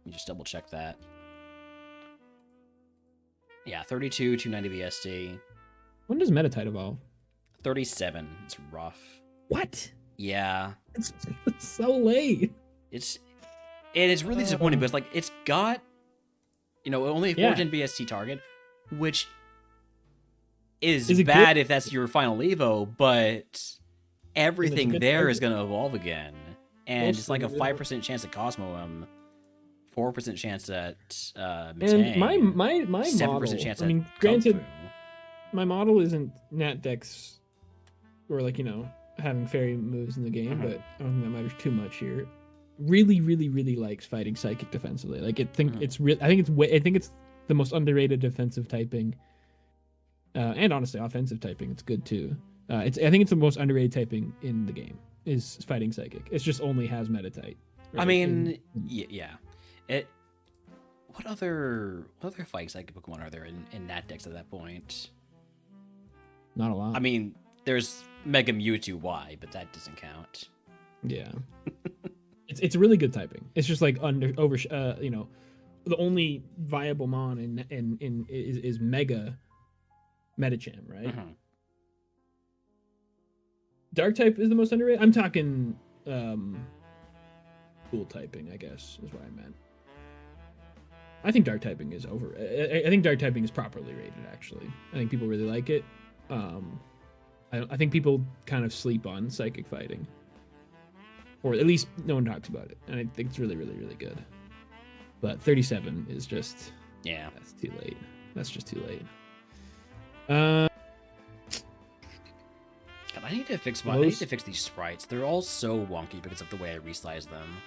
me just double check that. Yeah, 32, 290 VSD. When does Metatite evolve? 37. It's rough. What? Yeah. It's so late. It is really disappointing because like it's got only a 4-gen BST target, which is bad if that's your final Evo, but everything there is going to evolve again. And it's like a 5% chance at Cosmoem, 4% chance at Metang, and my 7% model, chance I at mean, granted, Kung my model isn't Nat Dex or having fairy moves in the game, but I don't think that matters too much here. Really, really, really likes fighting psychic defensively. Like I think it's the most underrated defensive typing, and honestly, offensive typing. It's good too. I think it's the most underrated typing in the game is fighting psychic. It just only has Metatite. Right? I mean, yeah. What other fighting psychic Pokemon are there in Nat Dex at that point? Not a lot. I mean, there's Mega Mewtwo Y, but that doesn't count. Yeah. It's really good typing. It's just like the only viable mon is Mega Metacham, right? Mm-hmm. Dark type is the most underrated. I'm talking cool typing, I guess, is what I meant. I think dark typing is over. I think dark typing is properly rated, actually. I think people really like it. I think people kind of sleep on psychic fighting. Or at least no one talks about it. And I think it's really, really, really good. But 37 is just... Yeah. That's too late. That's just too late. God, I need to fix these sprites. They're all so wonky because of the way I resize them.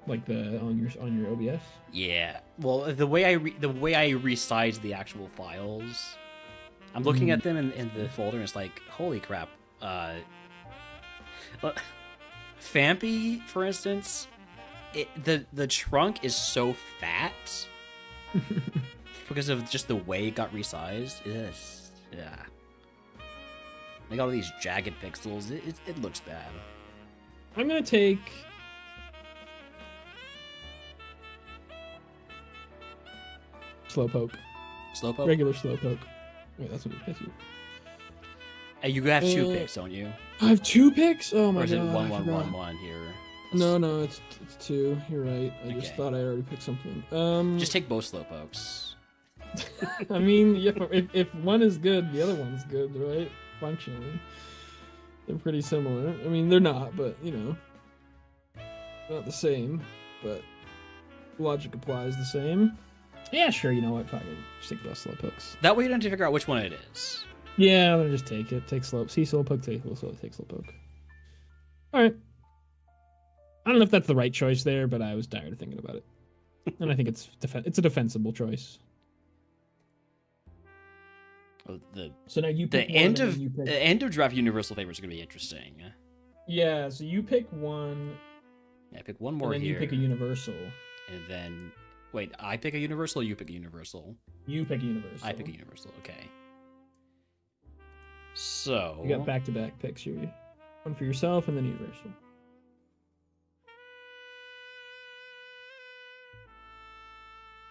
Like on your OBS? Yeah. Well, the way I resize the actual files, I'm looking at them in the folder and it's like, holy crap. Fampy, for instance, the trunk is so fat because of just the way it got resized. Yeah. Like all these jagged pixels, it looks bad. I'm gonna take Slowpoke. Slowpoke? Regular slowpoke. Wait, that's what it is. You have 2 picks, don't you? I have 2 picks? Oh my Or god. is it I 1, 1, forgot. 1, 1 here? No, it's 2. You're right. I just Okay. thought I already picked something. Just take both Slowpokes. I mean, yeah, if one is good, the other one's good, right? Functionally, they're pretty similar. I mean, they're not, but you know, not the same. But logic applies the same. Yeah, sure. You know what? Fuck it. Just take both slowpokes. That way you don't have to figure out which one it is. Yeah, I'm gonna just take it. Take slope. See slowpoke. Take slowpoke. All right. I don't know if that's the right choice there, but I was tired of thinking about it, and I think it's a defensible choice. Oh, So now you the pick end one, of and then you pick... the end of draft universal favorites is gonna be interesting. Yeah, so you pick one, Yeah, pick one more and then here. you pick a universal. And then wait, I pick a universal. Or you pick a universal. You pick a universal. I pick a universal. Okay. So You got back-to-back picks here. One for yourself and then universal.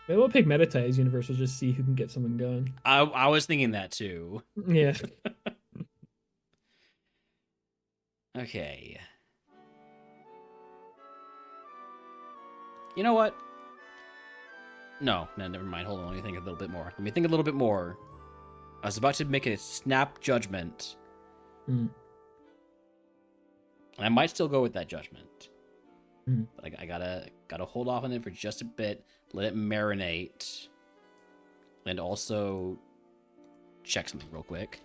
Maybe we'll pick Meditite as universal, just see who can get something going. I was thinking that too. Yeah. Okay. You know what? No, never mind. Hold on. Let me think a little bit more. I was about to make a snap judgment. Mm. And I might still go with that judgment. Mm. But I gotta hold off on it for just a bit, let it marinate, and also check something real quick.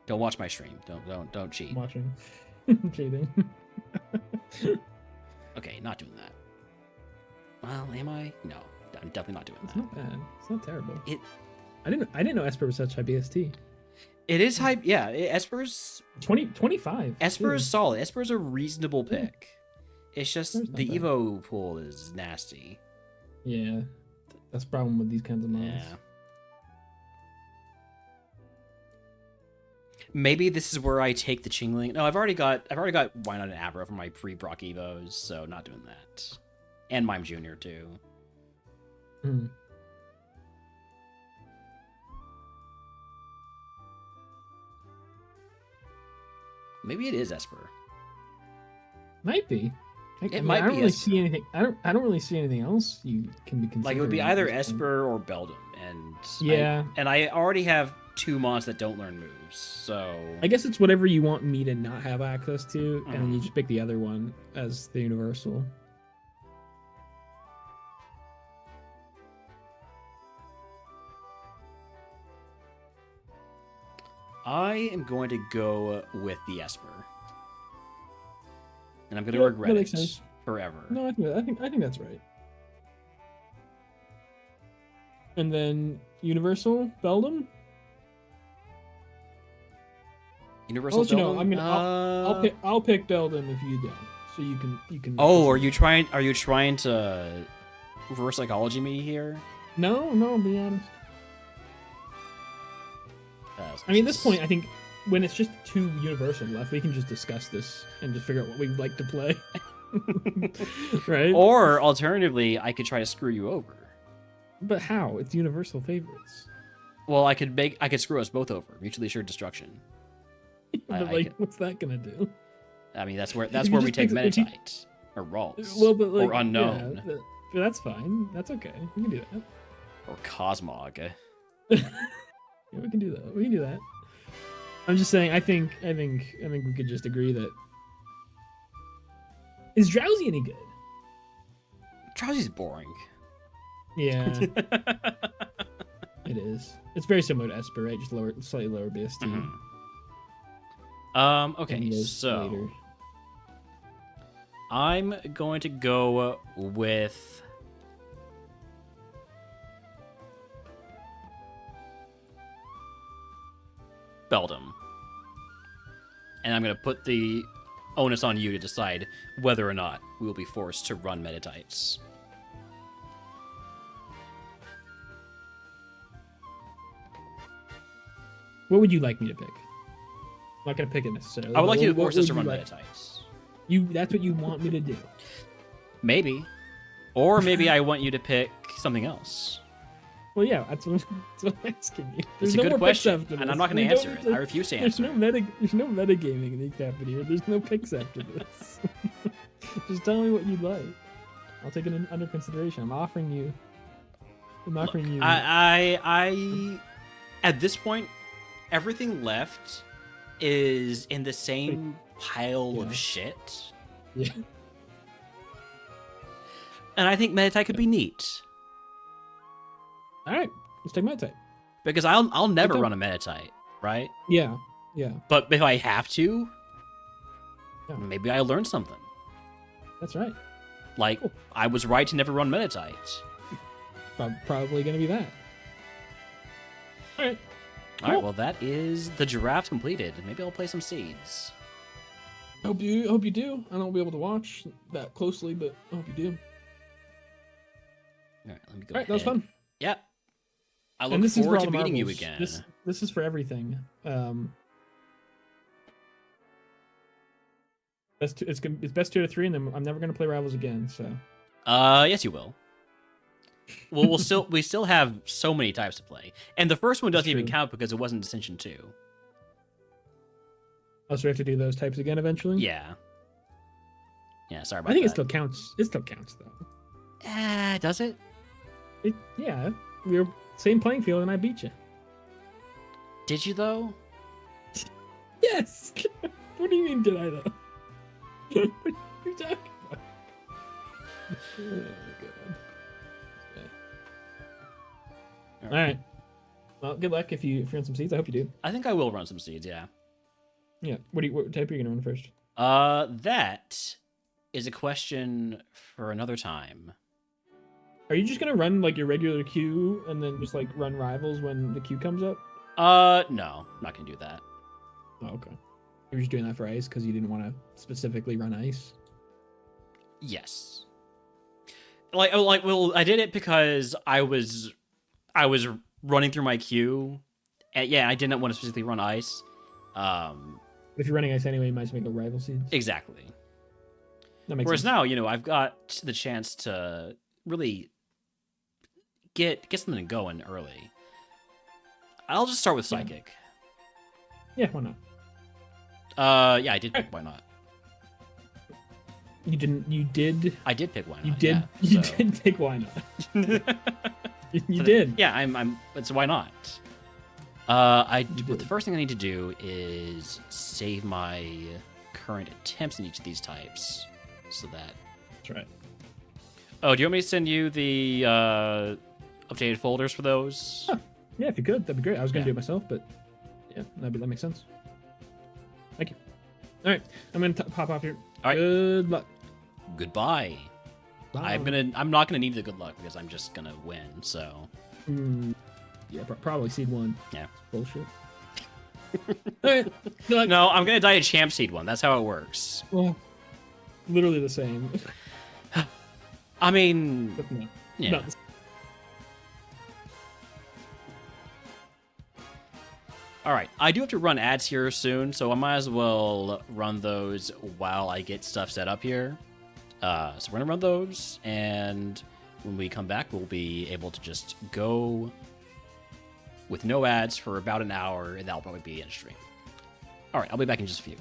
Don't watch my stream. Don't cheat. I'm watching. Cheating. Okay, not doing that. Well, am I? No, I'm definitely not doing It's that. not bad. It's not terrible. It I didn't know Esper was such high BST. it is hype. Yeah, Esper's 25. Esper is Ooh. solid. Esper is a reasonable pick. It's just Esper's not the bad. Evo pool is nasty. Yeah. That's the problem with these kinds of mods. Yeah. Maybe this is where I take the Chingling. No, I've already got Why Not an Abra for my pre-Brock Evos, so not doing that. And Mime Jr. too. Hmm. Maybe it is Esper. Might be. It might I don't be really Esper. see anything. I don't really see anything else you can be considering. Like it would be at either this point. Esper or Beldum, and Yeah. I already have 2 mons that don't learn moves, so I guess it's whatever you want me to not have access to, and then you just pick the other one as the universal. I am going to go with the Esper, and I'm going to Yeah, regret that it makes sense. forever. No, I think that's right. And then universal Beldum. Universal. I'll let you know. Beldum? I mean, I'll pick Beldum if you don't, so you can. Oh, are you trying to reverse psychology me here? No. Be honest. I mean, at this point, I think when it's just 2 universal left, we can just discuss this and just figure out what we'd like to play. Right? Or alternatively, I could try to screw you over. But how? It's universal favorites. Well, I could screw us both over. Mutually assured destruction. But I like, could- where that's gonna do? I mean, that's where can we just take pick- if you- Meditite or Ralts Well, but like, or Unknown yeah, but that's fine. That's okay. We can do that. or Cosmog. Yeah, we can do that. We can do that. I'm just saying. I think we could just agree that is Drowsy any good? Drowsy's boring. Yeah, it is. It's very similar to Esper, right? Just slightly lower BST. Okay, and those so later. I'm going to go with Beldum. And I'm going to put the onus on you to decide whether or not we will be forced to run Meditites. What would you like me to pick? I'm not gonna pick it necessarily. I would but like you to what force us to would run you like? Meditites. That's what you want me to do. Maybe. Or maybe I want you to pick something else. Well, yeah, that's what I'm asking you. It's a good question, and I'm not going to answer it. I refuse to answer it. There's no metagaming in happening here. There's no picks after this. Just tell me what you'd like. I'll take it under consideration. I'm offering you. I at this point, everything left is in the same pile of shit. Yeah. And I think Meditite could be neat. All right, let's take Meditite. Because I'll never run a Meditite, right? Yeah. But if I have to, Yeah. maybe I learn something. That's right. Like, Cool. I was right to never run Meditite. Probably gonna be that. All right. All right, well, that is the giraffe completed. Maybe I'll play some seeds. Hope you do. I don't be able to watch that closely, but I hope you do. All right, let me go. All right, that was fun. Yep. I And look this is for forward all to the meeting you marbles. again. This is for everything. It's best 2 to 3, and then I'm never gonna play Rivals again. So. Yes, you will. Well, we still have so many types to play, and the first one doesn't even count because it wasn't Ascension 2. Oh, so we have to do those types again eventually. Yeah. Yeah. Sorry about I think that. it still counts. It still counts though. Does it? Yeah, we were same playing field, and I beat you. Did you though? Yes. What do you mean? Did I though? What are you talking about? Oh, God. All right. Well, good luck if you run some seeds. I hope you do. I think I will run some seeds. Yeah. Yeah. What type are you gonna run first? That is a question for another time. Are you just gonna run like your regular queue and then just like run Rivals when the queue comes up? No, I'm not gonna do that. Oh, okay. You're just doing that for Ice because you didn't want to specifically run Ice. Yes. Well, I did it because I was running through my queue, and yeah, I didn't want to specifically run Ice. If you're running Ice anyway, you might as well make a Rival Seeds. Exactly. That makes Whereas sense. now, I've got the chance to really get something going early. I'll just start with Psychic. Yeah, why not? Yeah, I did pick Why Not. You didn't. You did. I did pick Why Not. You did. Yeah, You so. did pick Why Not. You did. Yeah, I'm. It's Why Not. The first thing I need to do is save my current attempts in each of these types, so that. That's right. Oh, do you want me to send you the updated folders for those? Huh. Yeah, if you could, that'd be great. I was gonna Yeah. do it myself, but yeah, that makes sense. Thank you. All right, I'm gonna pop off here. All right. Good luck. Goodbye. Bye. I'm not gonna need the good luck because I'm just gonna win. So. Yeah, probably seed 1. Yeah. Bullshit. All right. Good luck. No, I'm gonna die a champ seed one. That's how it works. Well, literally the same. I mean, But no. yeah. Not the same. All right, I do have to run ads here soon, so I might as well run those while I get stuff set up here. So we're gonna run those, and when we come back, we'll be able to just go with no ads for about an hour, and that'll probably be the end of stream. All right, I'll be back in just a few.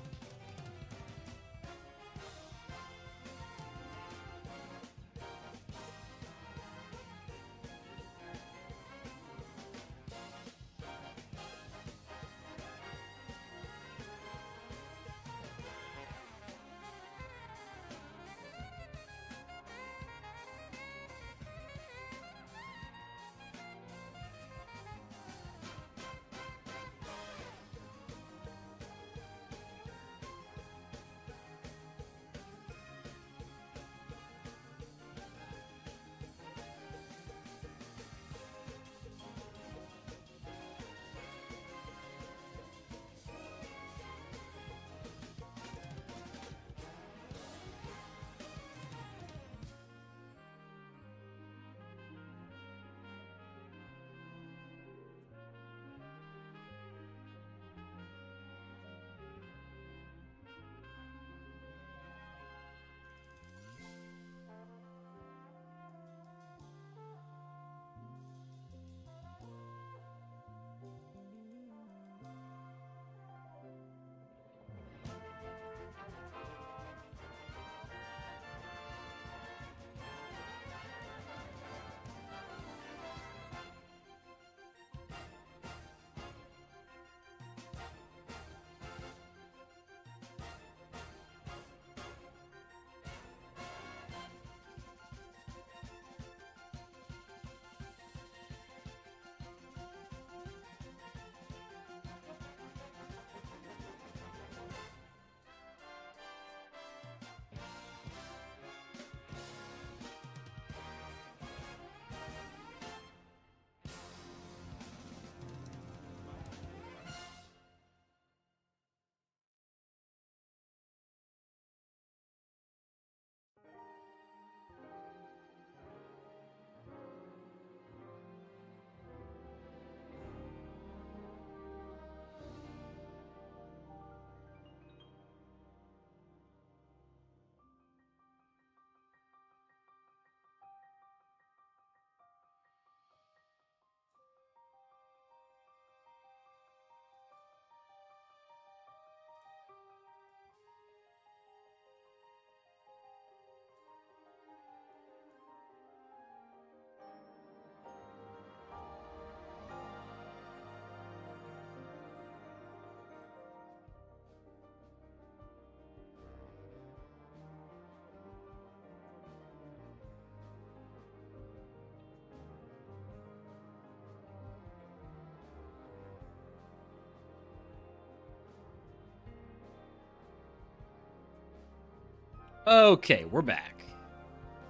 Okay, we're back.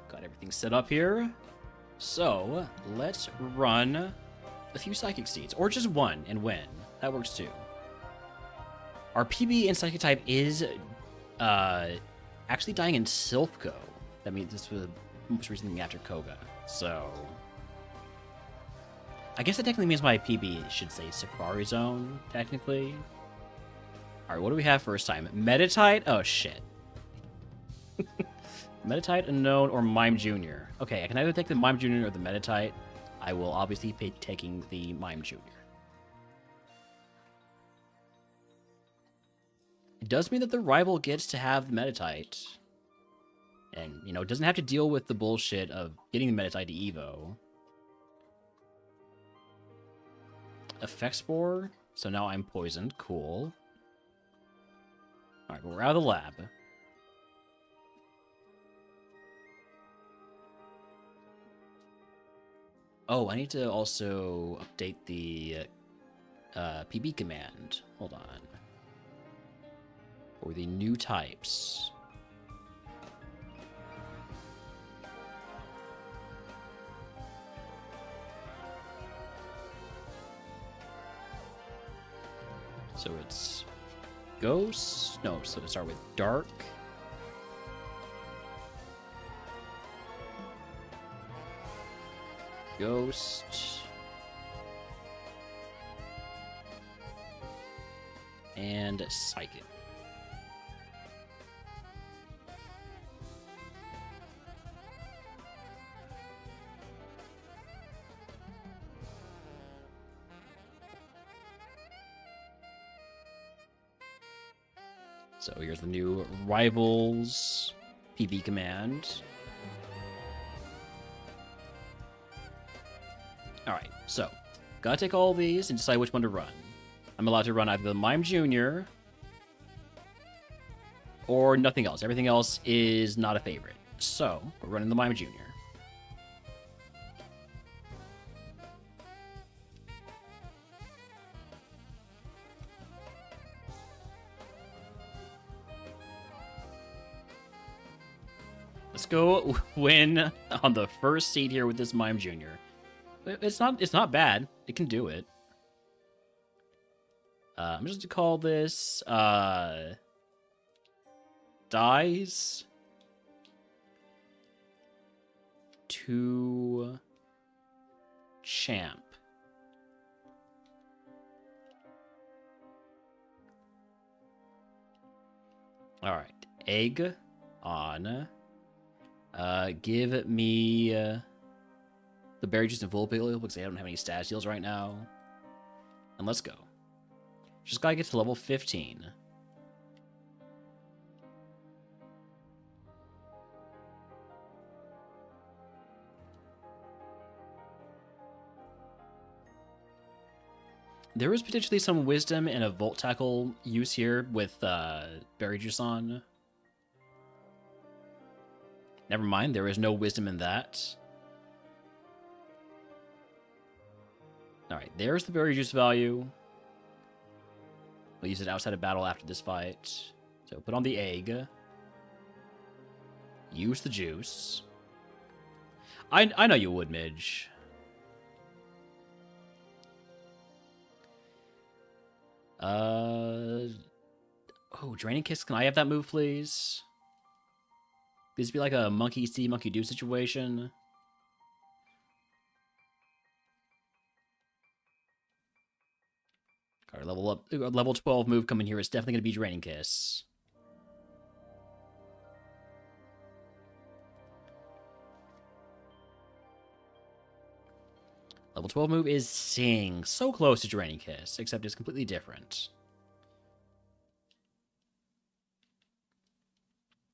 Got everything set up here. So, let's run a few Psychic Seeds, or just one and win. That works too. Our PB in Psychic type is actually dying in Silphco. That means this was most recently after Koga. So, I guess that technically means my PB should say Safari Zone, technically. Alright, what do we have first time? Metatite? Oh, shit. Metatite, Unknown, or Mime Jr. Okay, I can either take the Mime Jr. or the Metatite. I will obviously be taking the Mime Jr. It does mean that the rival gets to have the Metatite. And, you know, it doesn't have to deal with the bullshit of getting the Metatite to Evo. Effect Spore. So now I'm poisoned. Cool. Alright, we're out of the lab. Oh, I need to also update the PB command. Hold on. For the new types. So it's Ghost. No, so to start with Dark. Ghost. And Psychic. So here's the new Rivals PB command. Alright, so gotta take all these and decide which one to run. I'm allowed to run either the Mime Jr. or nothing else. Everything else is not a favorite. So, we're running the Mime Jr. Let's go win on the first seed here with this Mime Jr. It's not bad. It can do it. I'm just gonna call this dies to champ. All right, egg on. Give me the berry juice and full pill because I don't have any stat heals right now. And let's go. Just gotta get to level 15. There is potentially some wisdom and a Volt Tackle use here with berry juice on. Never mind, there is no wisdom in that. Alright, there's the berry juice value. We'll use it outside of battle after this fight. So put on the egg. Use the juice. I know you would, Midge. Oh, Draining Kiss, can I have that move, please? This be like a monkey see, monkey do situation. Alright, level 12 move coming here is definitely going to be Draining Kiss. Level 12 move is Sing. So close to Draining Kiss, except it's completely different.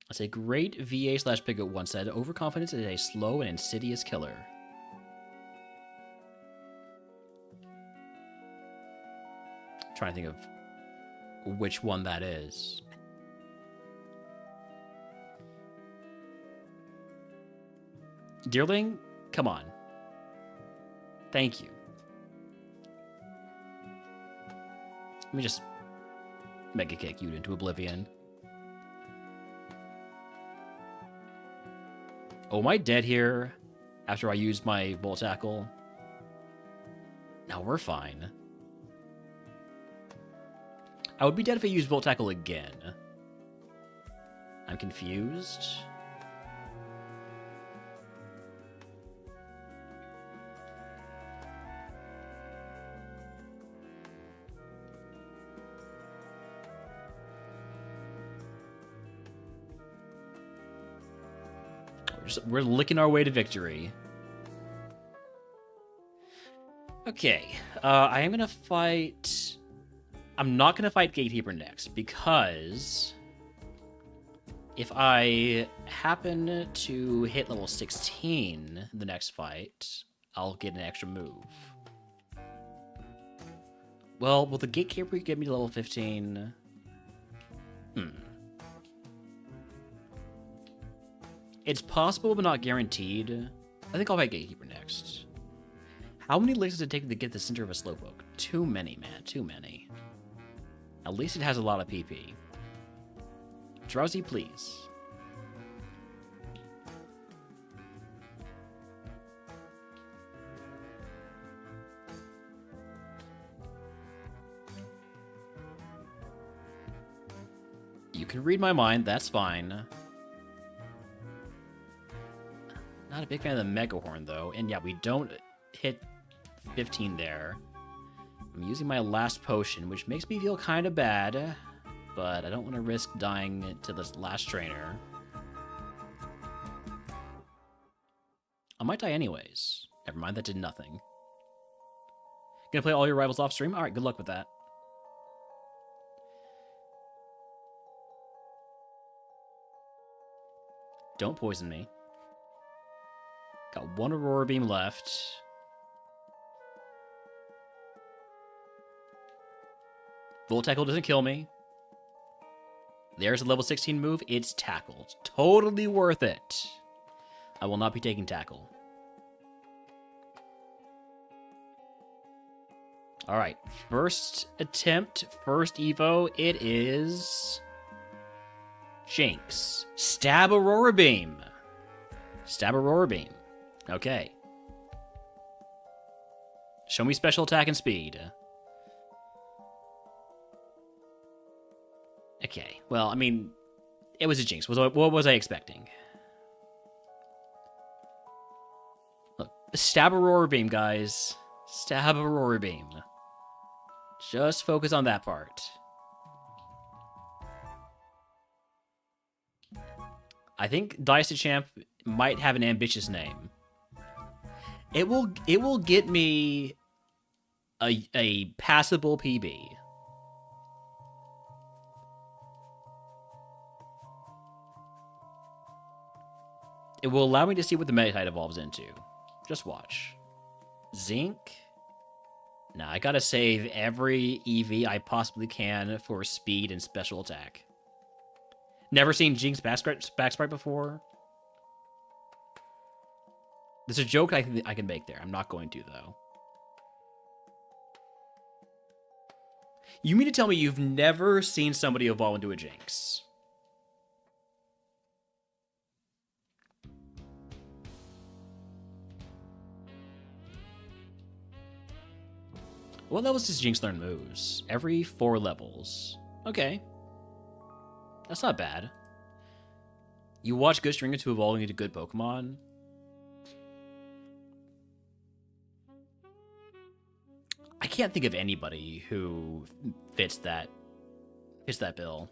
That's a great VA/Piglet once said, overconfidence is a slow and insidious killer. Trying to think of which one that is. Deerling, come on. Thank you. Let me just Mega Kick you into oblivion. Oh, am I dead here after I used my Volt Tackle? No, we're fine. I would be dead if I used Volt Tackle again. I'm confused. We're licking our way to victory. Okay, I am gonna fight... I'm not gonna fight Gatekeeper next, because... if I happen to hit level 16 the next fight, I'll get an extra move. Well, will the Gatekeeper get me to level 15? It's possible, but not guaranteed. I think I'll fight Gatekeeper next. How many licks does it take to get the center of a Slowpoke? Too many, man. Too many. At least it has a lot of PP. Drowsy, please. You can read my mind, that's fine. Not a big fan of the Mega Horn, though. And yeah, we don't hit 15 there. I'm using my last potion, which makes me feel kind of bad. But I don't want to risk dying to this last trainer. I might die anyways. Never mind, that did nothing. Gonna play all your rivals off stream? Alright, good luck with that. Don't poison me. Got one Aurora Beam left. Volt Tackle doesn't kill me. There's a level 16 move. It's Tackle. Totally worth it. I will not be taking Tackle. Alright. First attempt. First Evo. It is... Jinx. Stab Aurora Beam. Stab Aurora Beam. Okay. Show me special attack and speed. Okay, well, I mean, it was a Jinx. What was I expecting? Look, stab Aurora Beam, guys. Stab Aurora Beam. Just focus on that part. I think Dice Champ might have an ambitious name. It will get me a passable PB. It will allow me to see what the meta type evolves into. Just watch. Zinc. Nah, I gotta save every EV I possibly can for speed and special attack. Never seen Jinx backsprite before. There's a joke I can make there. I'm not going to, though. You mean to tell me you've never seen somebody evolve into a Jinx? What levels does Jinx learn moves? Every 4 levels. Okay. That's not bad. You watch good Stringer to evolving into good Pokemon? I can't think of anybody who fits that bill.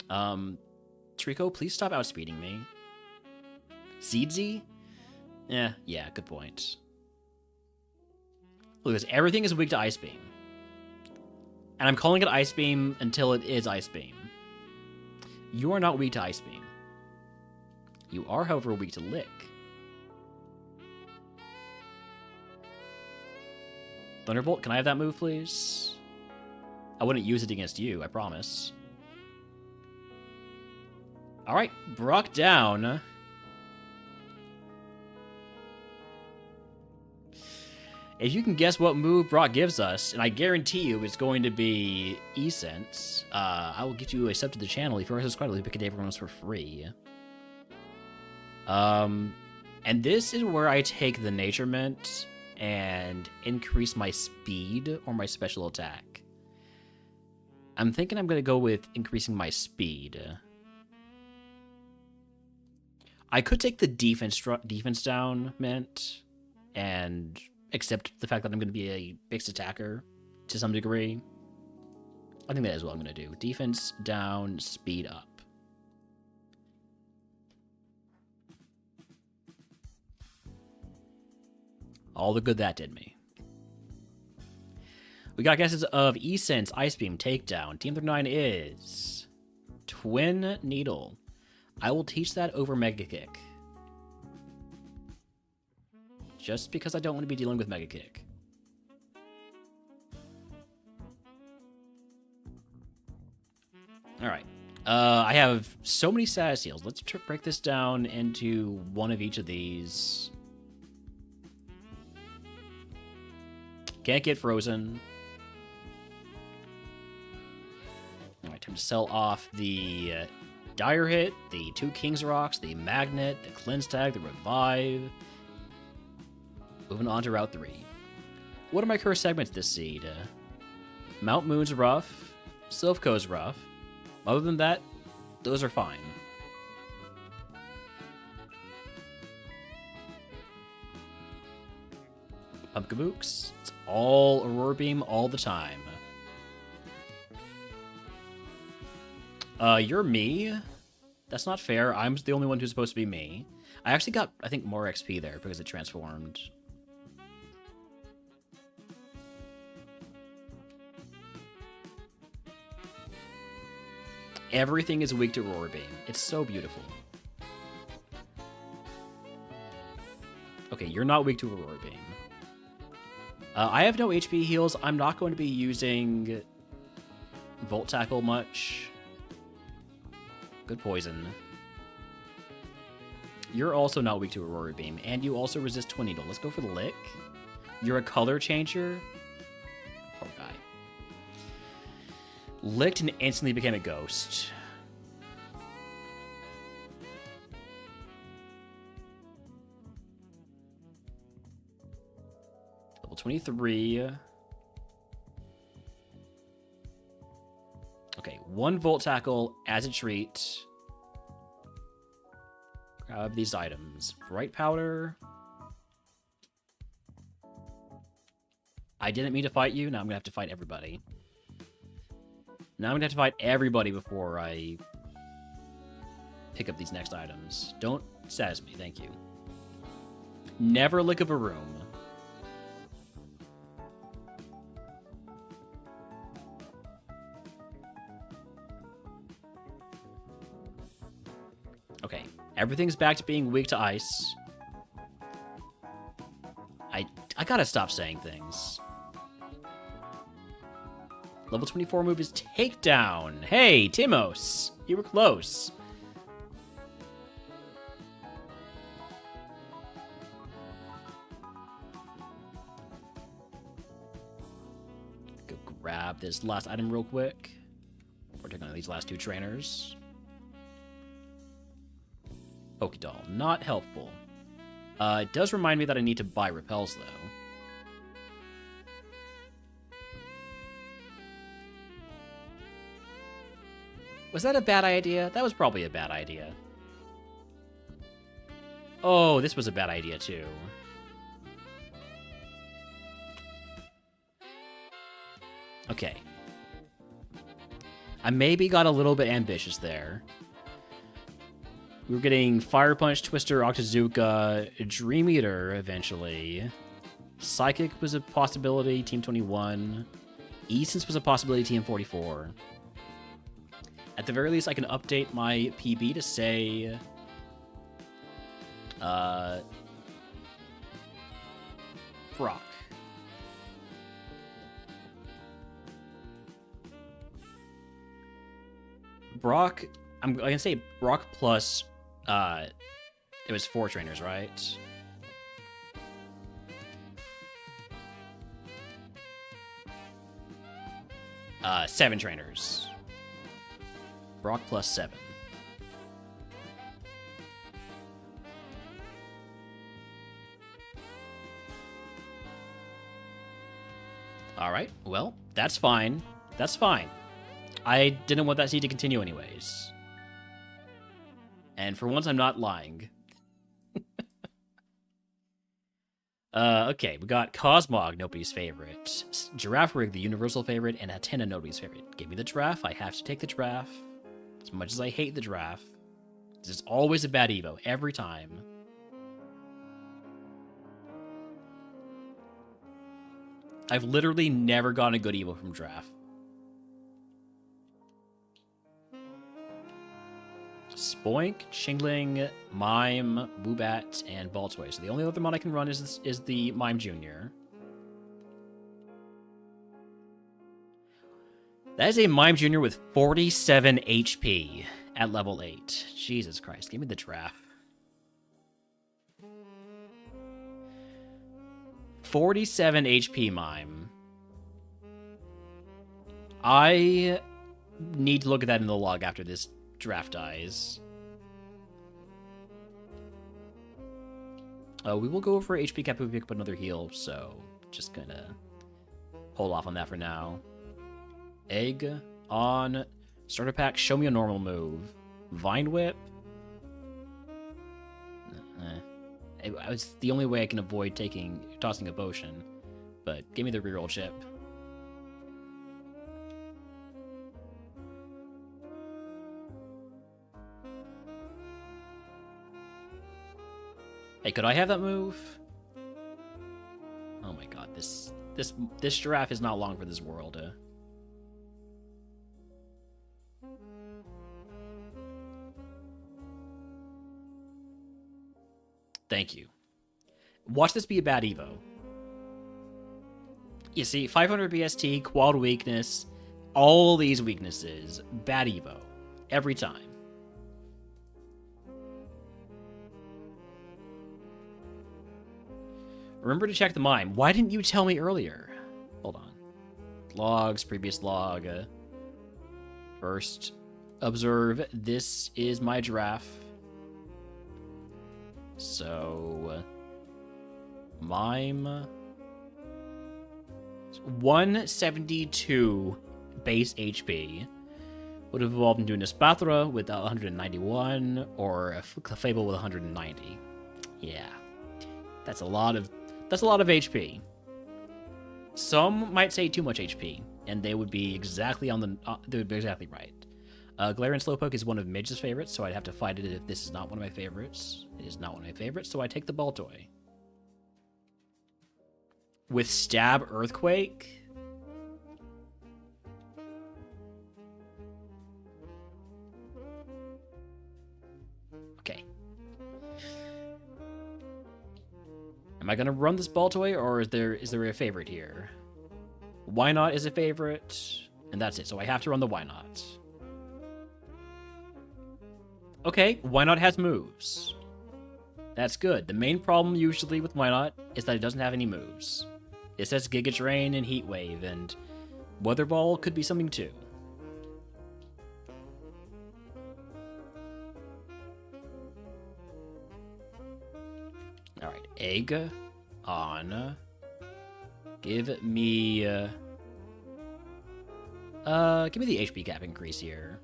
Trico, please stop outspeeding me. Seedsy? Yeah, good point. Look, everything is weak to Ice Beam. And I'm calling it Ice Beam until it is Ice Beam. You are not weak to Ice Beam. You are, however, weak to Lick. Thunderbolt, can I have that move, please? I wouldn't use it against you, I promise. Alright, Brock down. If you can guess what move Brock gives us, and I guarantee you it's going to be E-Sense, I will get you a sub to the channel. If you're subscribed, I'll pick a day for for free. And this is where I take the Nature Mint and increase my speed or my special attack. I'm thinking I'm going to go with increasing my speed. I could take the defense down mint and accept the fact that I'm going to be a fixed attacker to some degree. I think that is what I'm going to do. Defense down, speed up. All the good that did me. We got guesses of E-Sense, Ice Beam, Takedown. Team 39 is Twin Needle. I will teach that over Mega Kick. Just because I don't want to be dealing with Mega Kick. Alright. I have so many status heals. Let's break this down into one of each of these. Can't get frozen. Alright, time to sell off the Dire Hit, the 2 King's Rocks, the Magnet, the Cleanse Tag, the Revive. Moving on to Route 3. What are my cursed segments this seed? Mount Moon's rough. Silphco's rough. Other than that, those are fine. Pumpkabooks. It's all Aurora Beam all the time. You're me? That's not fair. I'm the only one who's supposed to be me. I actually got, I think, more XP there because it transformed. Everything is weak to Aurora Beam. It's so beautiful. Okay, you're not weak to Aurora Beam. I have no HP heals. I'm not going to be using Volt Tackle much. Good poison. You're also not weak to Aurora Beam, and you also resist Twin Needle. Let's go for the Lick. You're a color changer. Poor guy. Licked and instantly became a ghost. Level 23. Okay, 1 Volt Tackle as a treat. Grab these items. Bright Powder. I didn't mean to fight you. Now I'm going to have to fight everybody. Now I'm going to have to fight everybody before I pick up these next items. Don't status me, thank you. Never Lick of a Room. Okay, everything's back to being weak to ice. I gotta stop saying things. Level 24 move is Takedown. Hey, Timos, you were close. Go grab this last item real quick. We're taking on these last 2 trainers. Pokédoll, not helpful. It does remind me that I need to buy repels, though. Was that a bad idea? That was probably a bad idea. Oh, this was a bad idea, too. Okay. I maybe got a little bit ambitious there. We were getting Fire Punch, Twister, Octazooka, Dream Eater eventually. Psychic was a possibility, Team 21. E-Sense was a possibility, Team 44. At the very least, I can update my PB to say... Brock. Brock... I'm going to say Brock plus... it was 4 trainers, right? Uh, 7 trainers. Brock plus 7. All right. Well, that's fine. That's fine. I didn't want that seed to continue anyways. And for once, I'm not lying. Okay, we got Cosmog, nobody's favorite. Giraffe Rig, the universal favorite, and Atenna, nobody's favorite. Give me the giraffe. I have to take the giraffe. As much as I hate the giraffe. This is always a bad Evo, every time. I've literally never gotten a good Evo from giraffe. Spoink, Shingling, Mime, Woobat, and Baltoy. So the only other mon I can run is the Mime Jr. That is a Mime Jr. with 47 HP at level 8. Jesus Christ, give me the giraffe. 47 HP Mime. I need to look at that in the log after this giraffe dies. We will go for HP cap if we pick up another heal, so just gonna hold off on that for now. Egg on starter pack. Show me a normal move. Vine Whip. It's the only way I can avoid tossing a potion, but give me the reroll chip. Hey, could I have that move? Oh my god, this giraffe is not long for this world. Thank you. Watch this be a bad Evo. You see, 500 BST, quad weakness, all these weaknesses, bad Evo. Every time. Remember to check the mime. Why didn't you tell me earlier? Hold on. Logs, previous log. First, observe. This is my giraffe. So, mime. 172 base HP. Would have evolved into an Espathra with 191, or a Clefable with 190. Yeah. That's a lot of HP. Some might say too much HP, and they would be exactly they would be exactly right. Galarian Slowpoke is one of Midge's favorites, so I'd have to fight it if this is not one of my favorites. It is not one of my favorites, so I take the Baltoy. With Stab Earthquake? Okay. Am I gonna run this Baltoy, or is there a favorite here? Why Not is a favorite, and that's it. So I have to run the Why Not. Okay, Why Not has moves. That's good. The main problem usually with Why Not is that it doesn't have any moves. It says Giga Drain and Heat Wave, and Weather Ball could be something too. Alright, Egg on. Give me the HP cap increase here.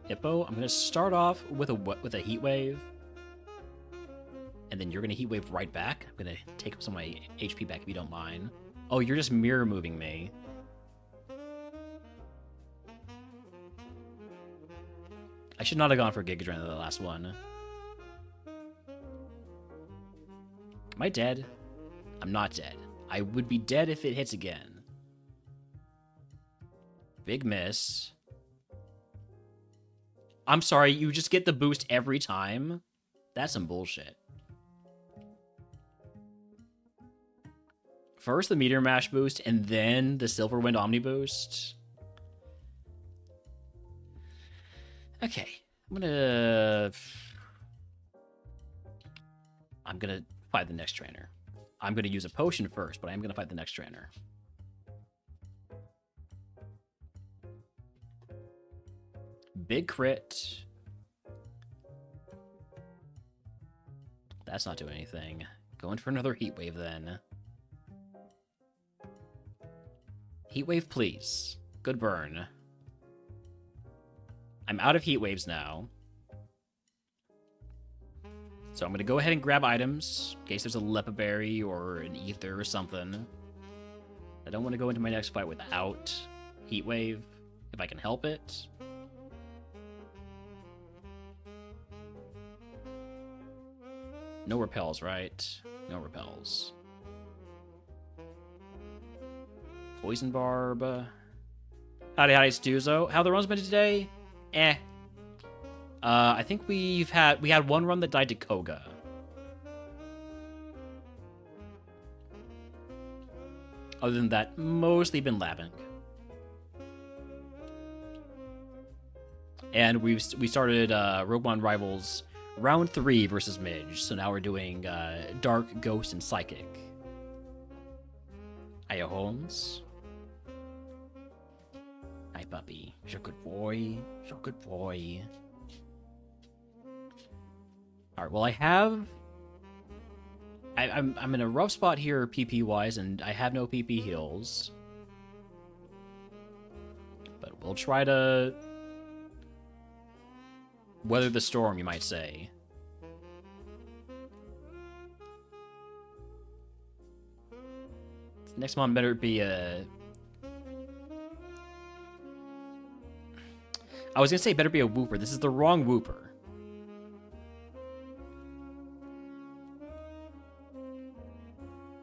Hippo, I'm gonna start off with a Heat Wave, and then you're gonna Heat Wave right back. I'm gonna take some of my HP back if you don't mind. Oh, you're just mirror moving me. I should not have gone for Giga Drain in the last one. Am I dead? I'm not dead. I would be dead if it hits again. Big miss. I'm sorry, you just get the boost every time? That's some bullshit. First the Meteor Mash boost, and then the Silver Wind Omni boost. Okay, I'm gonna fight the next trainer. I'm gonna use a potion first, but I'm gonna fight the next trainer. Big crit. That's not doing anything. Going for another heat wave then. Heat wave, please. Good burn. I'm out of heat waves now. So I'm going to go ahead and grab items in case there's a Lepa Berry or an Ether or something. I don't want to go into my next fight without heat wave, if I can help it. No repels, right? No repels. Poison Barb. Howdy, Stuzo. How the runs been today? Eh. I think we had one run that died to Koga. Other than that, mostly been labbing. And we started RogueMon Rivals Round 3 versus Midge, so now we're doing Dark, Ghost, and Psychic. Hiya, Holmes. Hi, puppy. You're a good boy. You're a good boy. Alright, well, I'm in a rough spot here PP-wise, and I have no PP heals. But we'll try to weather the storm, you might say. Next mon better be a... I was gonna say better be a Wooper. This is the wrong Wooper.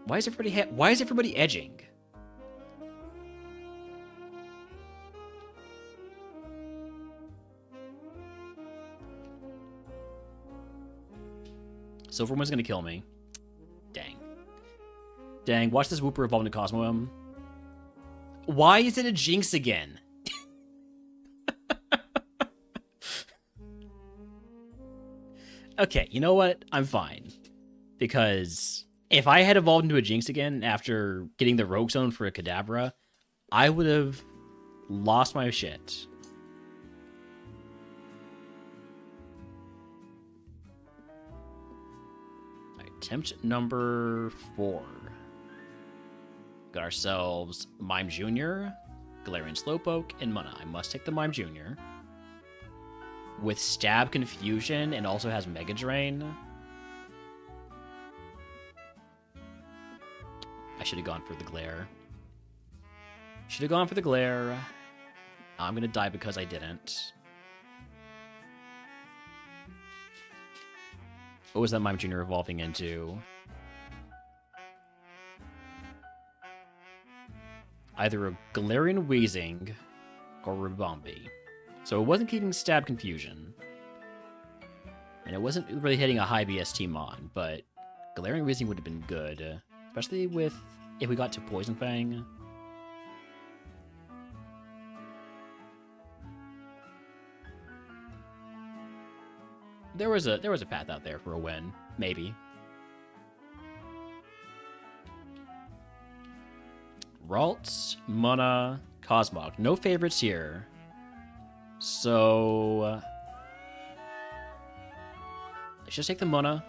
Why is everybody edging? Silvermoon's gonna kill me. Dang. Dang, watch this Wooper evolve into Cosmo. Why is it a Jinx again? Okay, you know what? I'm fine. Because if I had evolved into a Jinx again after getting the Rogue Zone for a Kadabra, I would have lost my shit. Attempt number 4. Got ourselves Mime Jr., Galarian Slowpoke, and Mana. I must take the Mime Jr. With Stab Confusion and also has Mega Drain. I should have gone for the Glare. Should have gone for the Glare. I'm gonna die because I didn't. What was that Mime Jr. evolving into? Either a Galarian Weezing or Ribombee. So it wasn't keeping Stab Confusion. And it wasn't really hitting a high BST Mon, but Galarian Weezing would have been good. Especially with if we got to Poison Fang. There was a path out there for a win, maybe. Ralts, Mana, Cosmog. No favorites here. So let's just take the Mana.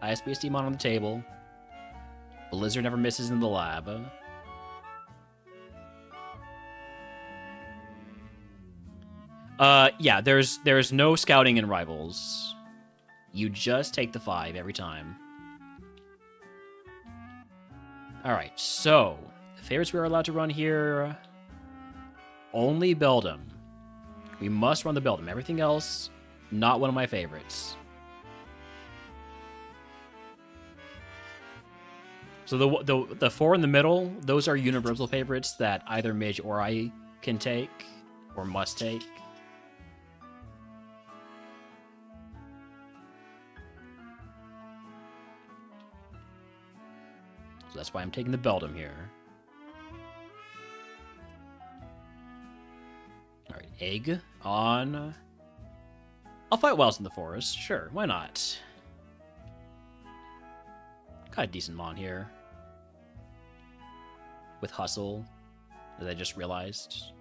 ISBSD Mon on the table. Blizzard never misses in the lab. Yeah, there's no scouting in Rivals. You just take the 5 every time. Alright, so the favorites we are allowed to run here, only Beldum. We must run the Beldum. Everything else, not one of my favorites. So the 4 in the middle, those are universal favorites that either Midge or I can take, or must take. So that's why I'm taking the Beldum here. Alright, Egg on... I'll fight Wells in the forest. Sure, why not? Got a decent Mon here. With Hustle, as I just realized.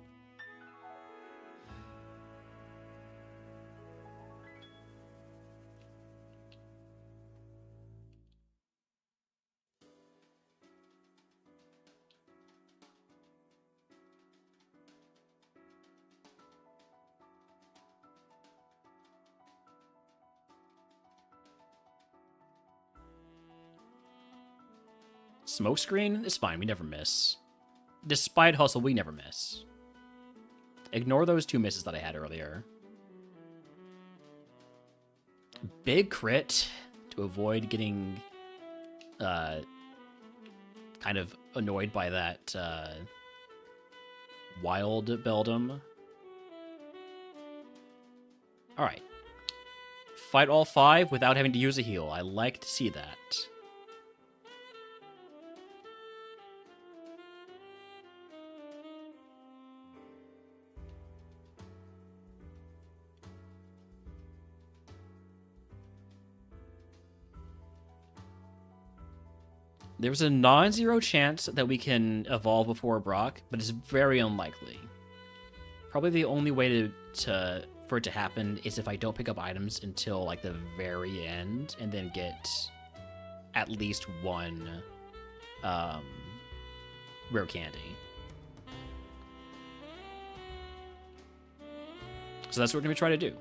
Smokescreen is fine. We never miss. Despite hustle, we never miss. Ignore those 2 misses that I had earlier. Big crit to avoid getting kind of annoyed by that wild Beldum. Alright. Fight all 5 without having to use a heal. I like to see that. There's a non-zero chance that we can evolve before Brock, but it's very unlikely. Probably the only way for it to happen is if I don't pick up items until like the very end, and then get at least 1 rare candy. So that's what we're gonna try to do.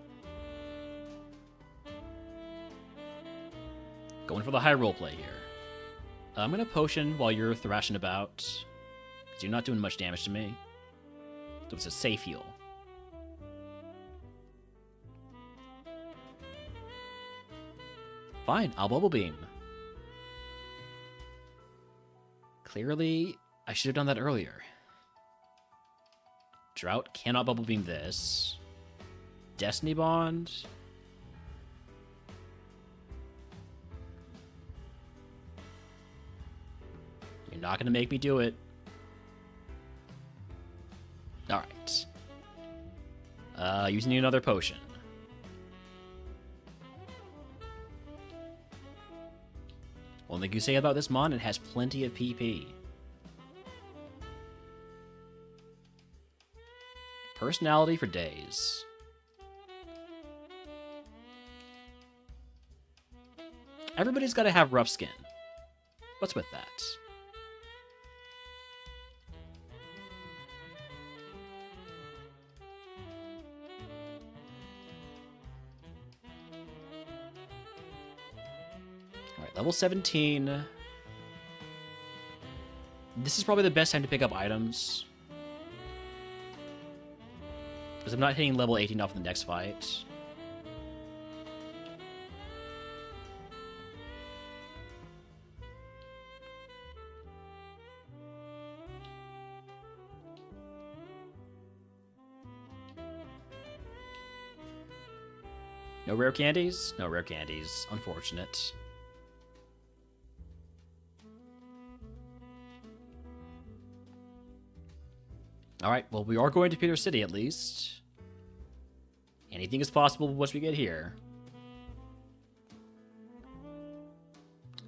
Going for the high roll play here. I'm gonna potion while you're thrashing about, because you're not doing much damage to me. So it's a safe heal. Fine, I'll Bubble Beam. Clearly, I should have done that earlier. Drought cannot Bubble Beam this. Destiny Bond. You're not going to make me do it. Alright. Using another potion. One thing you say about this mon, it has plenty of PP. Personality for days. Everybody's got to have rough skin. What's with that? Alright, level 17. This is probably the best time to pick up items. Because I'm not hitting level 18 off in the next fight. No rare candies? No rare candies. Unfortunate. Alright, well, we are going to Peter City at least. Anything is possible once we get here.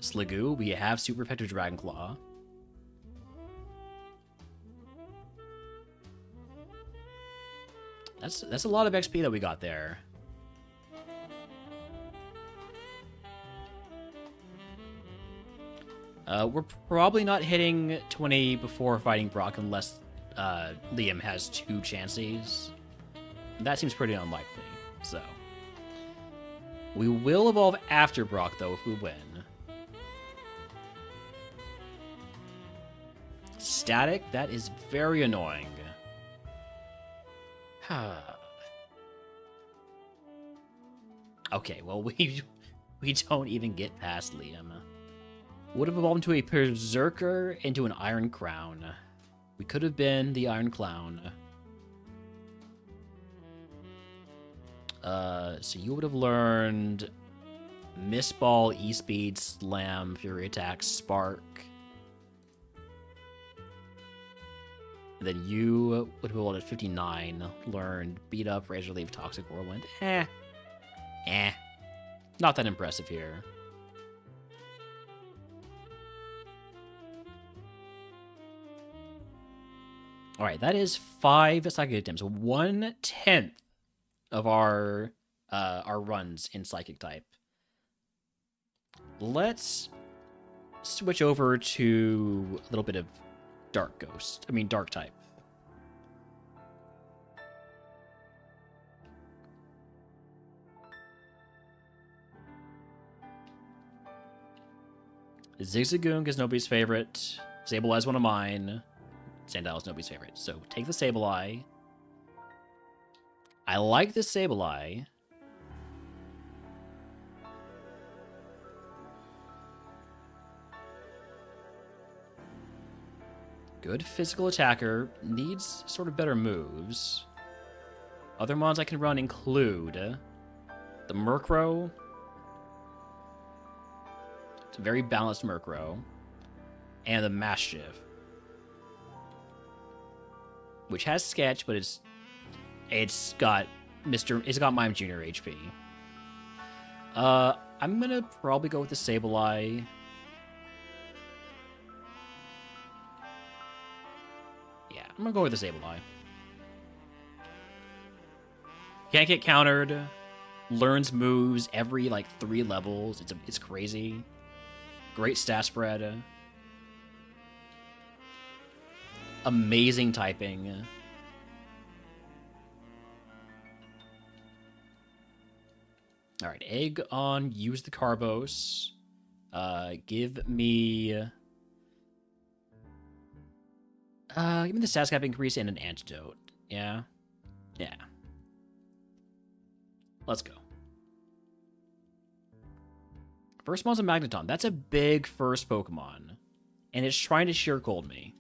Sligoo, we have super effective Dragon Claw. That's a lot of XP that we got there. We're probably not hitting 20 before fighting Brock unless Liam has 2 chances. That seems pretty unlikely, so. We will evolve after Brock, though, if we win. Static? That is very annoying. Okay, well, we don't even get past Liam. Would have evolved into a Berserker, into an Iron Crown. We could have been the Iron Clown. So you would have learned Miss Ball, E-Speed, Slam, Fury Attack, Spark. And then you would have evolved at 59, learned Beat Up, Razor Leaf, Toxic Whirlwind. Not that impressive here. All right, that is 5 psychic items, 1/10 of our runs in psychic type. Let's switch over to a little bit of dark type. Zigzagoon is nobody's favorite. Sableye is one of mine. Sandile is nobody's favorite. So take the Sableye. I like this Sableye. Good physical attacker. Needs sort of better moves. Other mons I can run include the Murkrow. It's a very balanced Murkrow. And the Mastiff. Which has Sketch, but it's got Mime Jr. HP. I'm gonna probably go with the Sableye. Yeah, I'm gonna go with the Sableye. Can't get countered. Learns moves every like 3 levels. It's crazy. Great stat spread. Amazing typing. Alright, egg on, use the Carbos. Give me the stat cap increase and an antidote. Yeah. Yeah. Let's go. First one's a Magneton. That's a big first Pokemon. And it's trying to Sheer Cold me.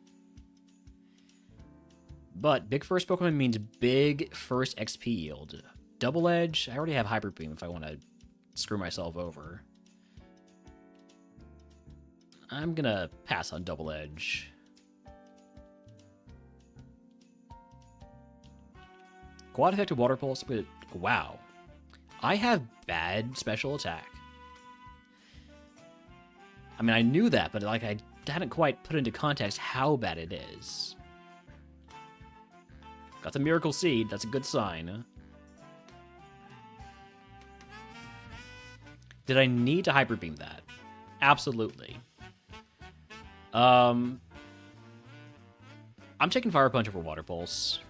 But big first Pokemon means big first XP yield. Double Edge, I already have Hyper Beam if I want to screw myself over. I'm gonna pass on Double Edge. Quad effective Water Pulse, but wow. I have bad special attack. I mean, I knew that, but like I hadn't quite put into context how bad it is. Got the Miracle Seed, that's a good sign. Did I need to Hyper Beam that? Absolutely. I'm taking Fire Punch over Water Pulse.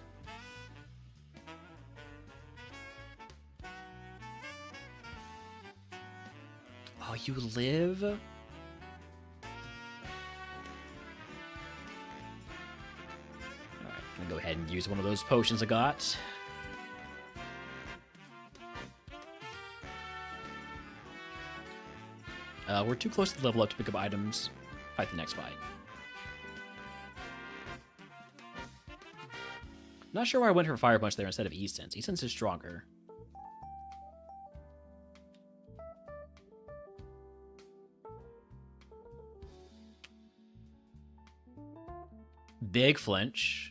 Oh, you live? Alright, I'm gonna go ahead and use one of those potions I got. We're too close to the level up to pick up items. Fight the next fight. Not sure why I went for Fire Punch there instead of E-Sense. E-Sense is stronger. Big flinch.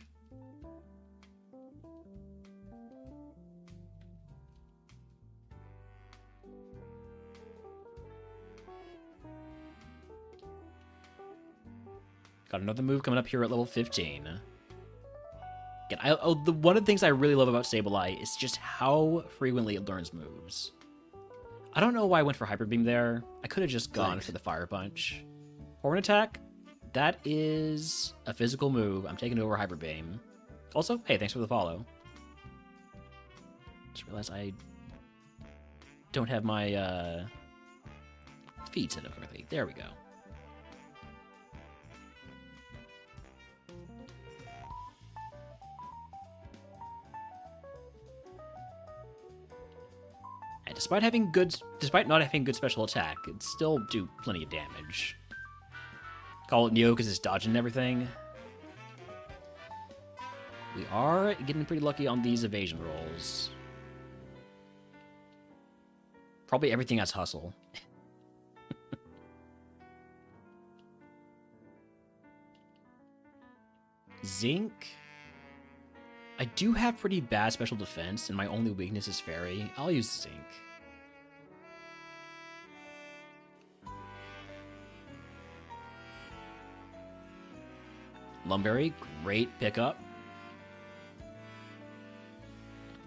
Got another move coming up here at level 15. Again, one of the things I really love about Sableye is just how frequently it learns moves. I don't know why I went for Hyper Beam there. I could have just gone for the Fire Punch. Horn Attack, that is a physical move. I'm taking it over Hyper Beam. Also, hey, thanks for the follow. Just realized I don't have my feed set up correctly. There we go. And despite not having good special attack, it'd still do plenty of damage. Call it Neo because it's dodging everything. We are getting pretty lucky on these evasion rolls. Probably everything has hustle. Zinc. I do have pretty bad special defense, and my only weakness is Fairy. I'll use Zinc. Lumberry, great pickup.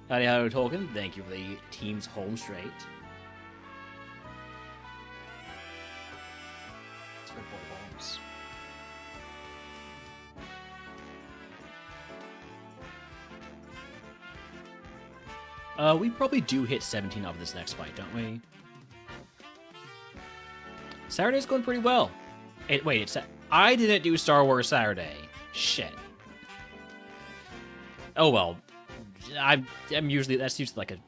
Howdy, Tolkien. Thank you for the team's home straight. We probably do hit 17 off this next fight, don't we? Saturday's going pretty well. I didn't do Star Wars Saturday. Shit. Oh well. I'm usually that's usually like a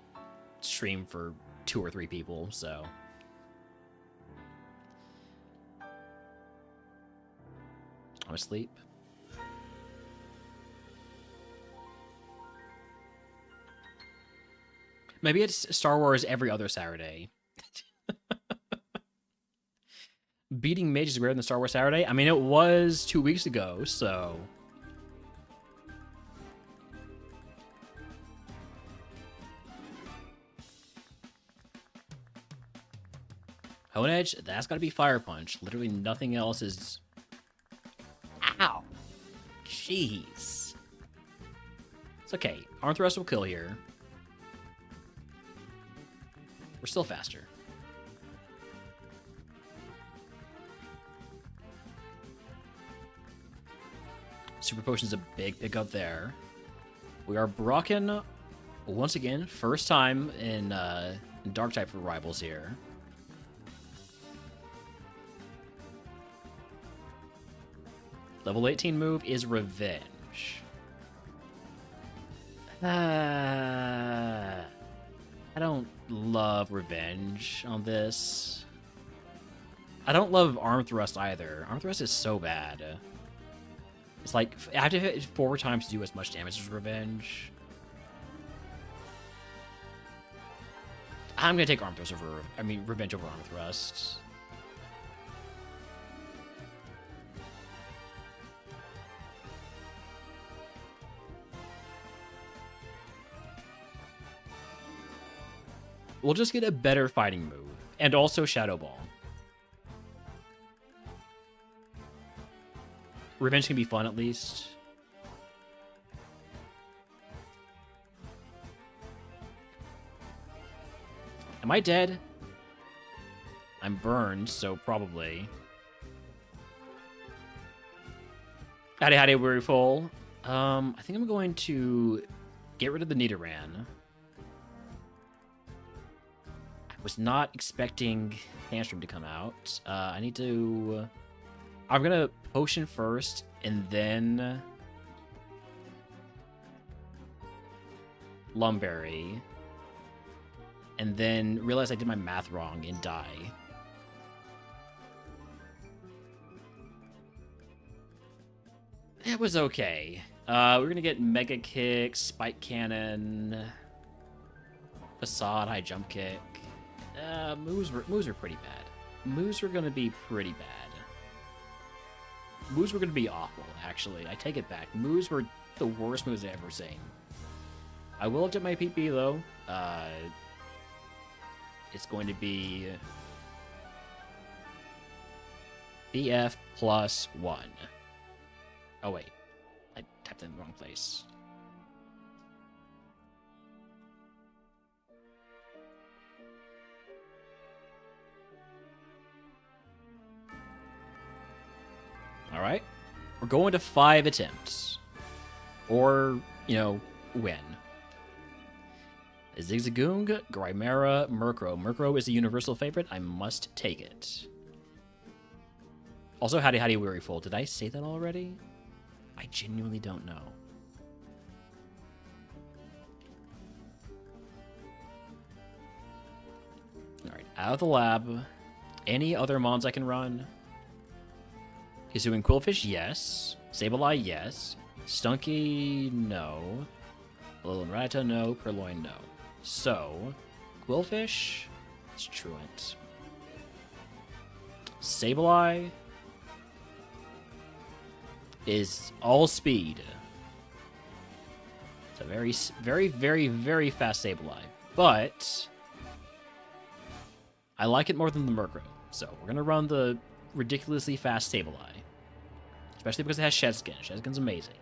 stream for 2 or 3 people, so. I'm asleep. Maybe it's Star Wars every other Saturday. Beating Mage is greater than Star Wars Saturday? I mean, it was 2 weeks ago, so... Hone Edge, that's gotta be Fire Punch. Literally nothing else is... Ow! Jeez. It's okay. Arm Thrust will kill here. We're still faster. Super Potion's a big pickup there. We are Brocken once again. First time in Dark type for rivals here. Level 18 move is Revenge. I don't love Revenge on this. I don't love Arm Thrust either. Arm Thrust is so bad. It's like, I have to hit 4 times to do as much damage as Revenge. I'm gonna take Revenge over Arm Thrust. We'll just get a better fighting move. And also Shadow Ball. Revenge can be fun, at least. Am I dead? I'm burned, so probably. Howdy, we're full. I think I'm going to get rid of the Nidoran. I was not expecting Handstream to come out. I need to... I'm gonna Potion first, and then... Lumberry. And then realize I did my math wrong and die. It was okay. We're gonna get Mega Kick, Spike Cannon, Facade, High Jump Kick. Moves were pretty bad. Moves were gonna be pretty bad. Moves were gonna be awful, actually. I take it back. Moves were the worst moves I've ever seen. I will update my PP though. It's going to be BF plus 1. Oh wait, I typed in the wrong place. All right, we're going to 5 attempts, or win. Zigzagoon, Grimera, Murkrow. Murkrow is a universal favorite. I must take it. Also, Howdy Wearyful. Did I say that already? I genuinely don't know. Alright, out of the lab. Any other mons I can run? Hisuian Quillfish, yes. Sableye, yes. Stunky, no. Alolan Rattata, no. Purloin, no. So, Quillfish, it's Truant. Sableye is all speed. It's a very, very, very, very fast Sableye. But I like it more than the Murkrow. So we're going to run the ridiculously fast Sableye. Especially because it has Shed Skin. Shed Skin's amazing.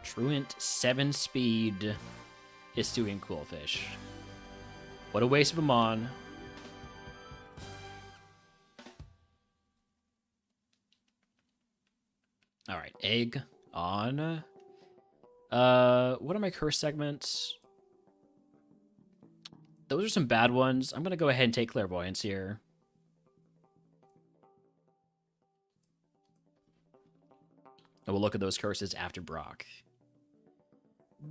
Truant 7 speed Hisuian Quillfish. What a waste of a mon. All right, egg on. What are my curse segments? Those are some bad ones. I'm gonna go ahead and take clairvoyance here. And we'll look at those curses after Brock.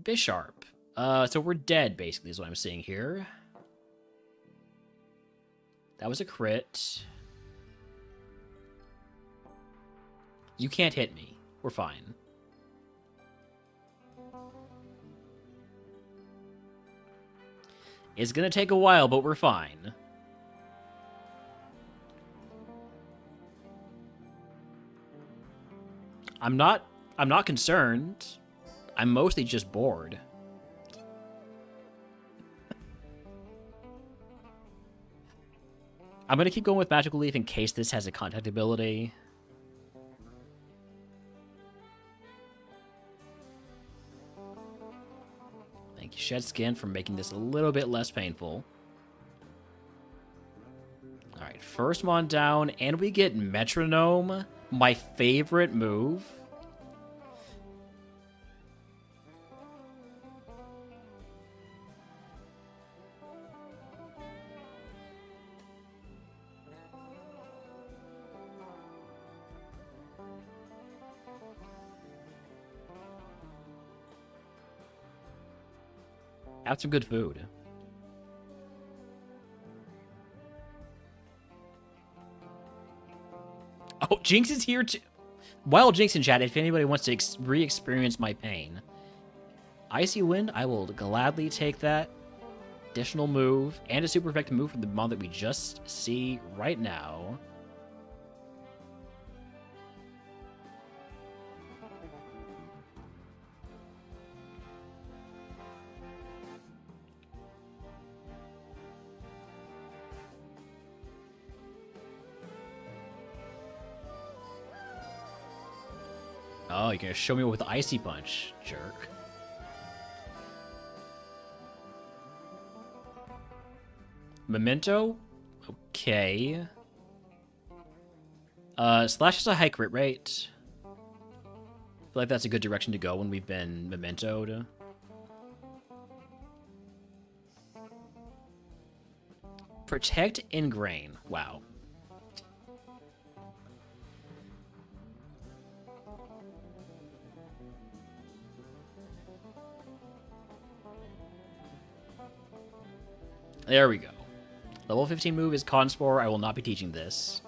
Bisharp. So we're dead, basically, is what I'm seeing here. That was a crit. You can't hit me. We're fine. It's gonna take a while, but we're fine. I'm not concerned. I'm mostly just bored. I'm gonna keep going with Magical Leaf in case this has a contact ability. Thank you, Shed Skin, for making this a little bit less painful. Alright, first Mon down, and we get Metronome, my favorite move. Have some good food. Oh, Jinx is here too. While Jinx in chat, if anybody wants to re-experience my pain. Icy Wind, I will gladly take that. Additional move and a super effective move from the Mon that we just see right now. Oh, you're gonna show me with the Icy Punch, jerk. Memento? Okay. Slash has a high crit rate. I feel like that's a good direction to go when we've been mementoed. Protect Ingrain. Wow. There we go. Level 15 move is Conspore. I will not be teaching this.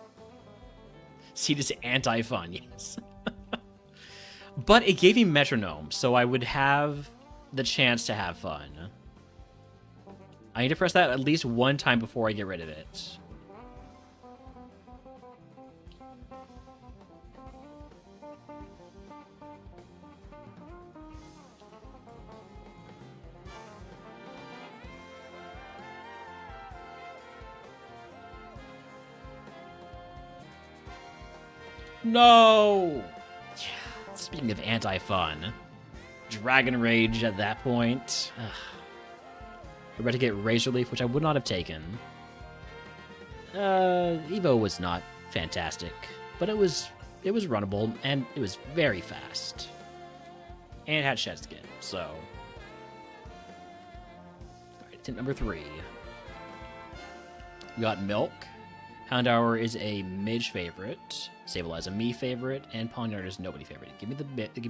See, this anti-fun, yes. But it gave me Metronome, so I would have the chance to have fun. I need to press that at least one time before I get rid of it. No! Yeah, speaking of anti-fun, Dragon Rage at that point. Ugh. We're about to get Razor Leaf, which I would not have taken. Evo was not fantastic, but it was runnable, and it was very fast. And it had Shed Skin, so... Alright, tip number 3. We got Milk. Houndour is a Midge favorite. Sableye is a me favorite, and Pawniard is nobody favorite. Give me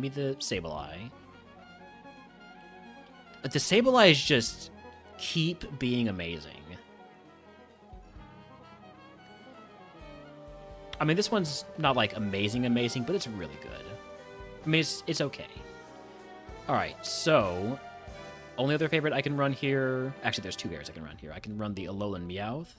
the Sableye. But the Sableye just keep being amazing. I mean, this one's not like amazing, but it's really good. I mean, it's okay. All right, so only other favorite I can run here. Actually, there's 2 bears I can run here. I can run the Alolan Meowth.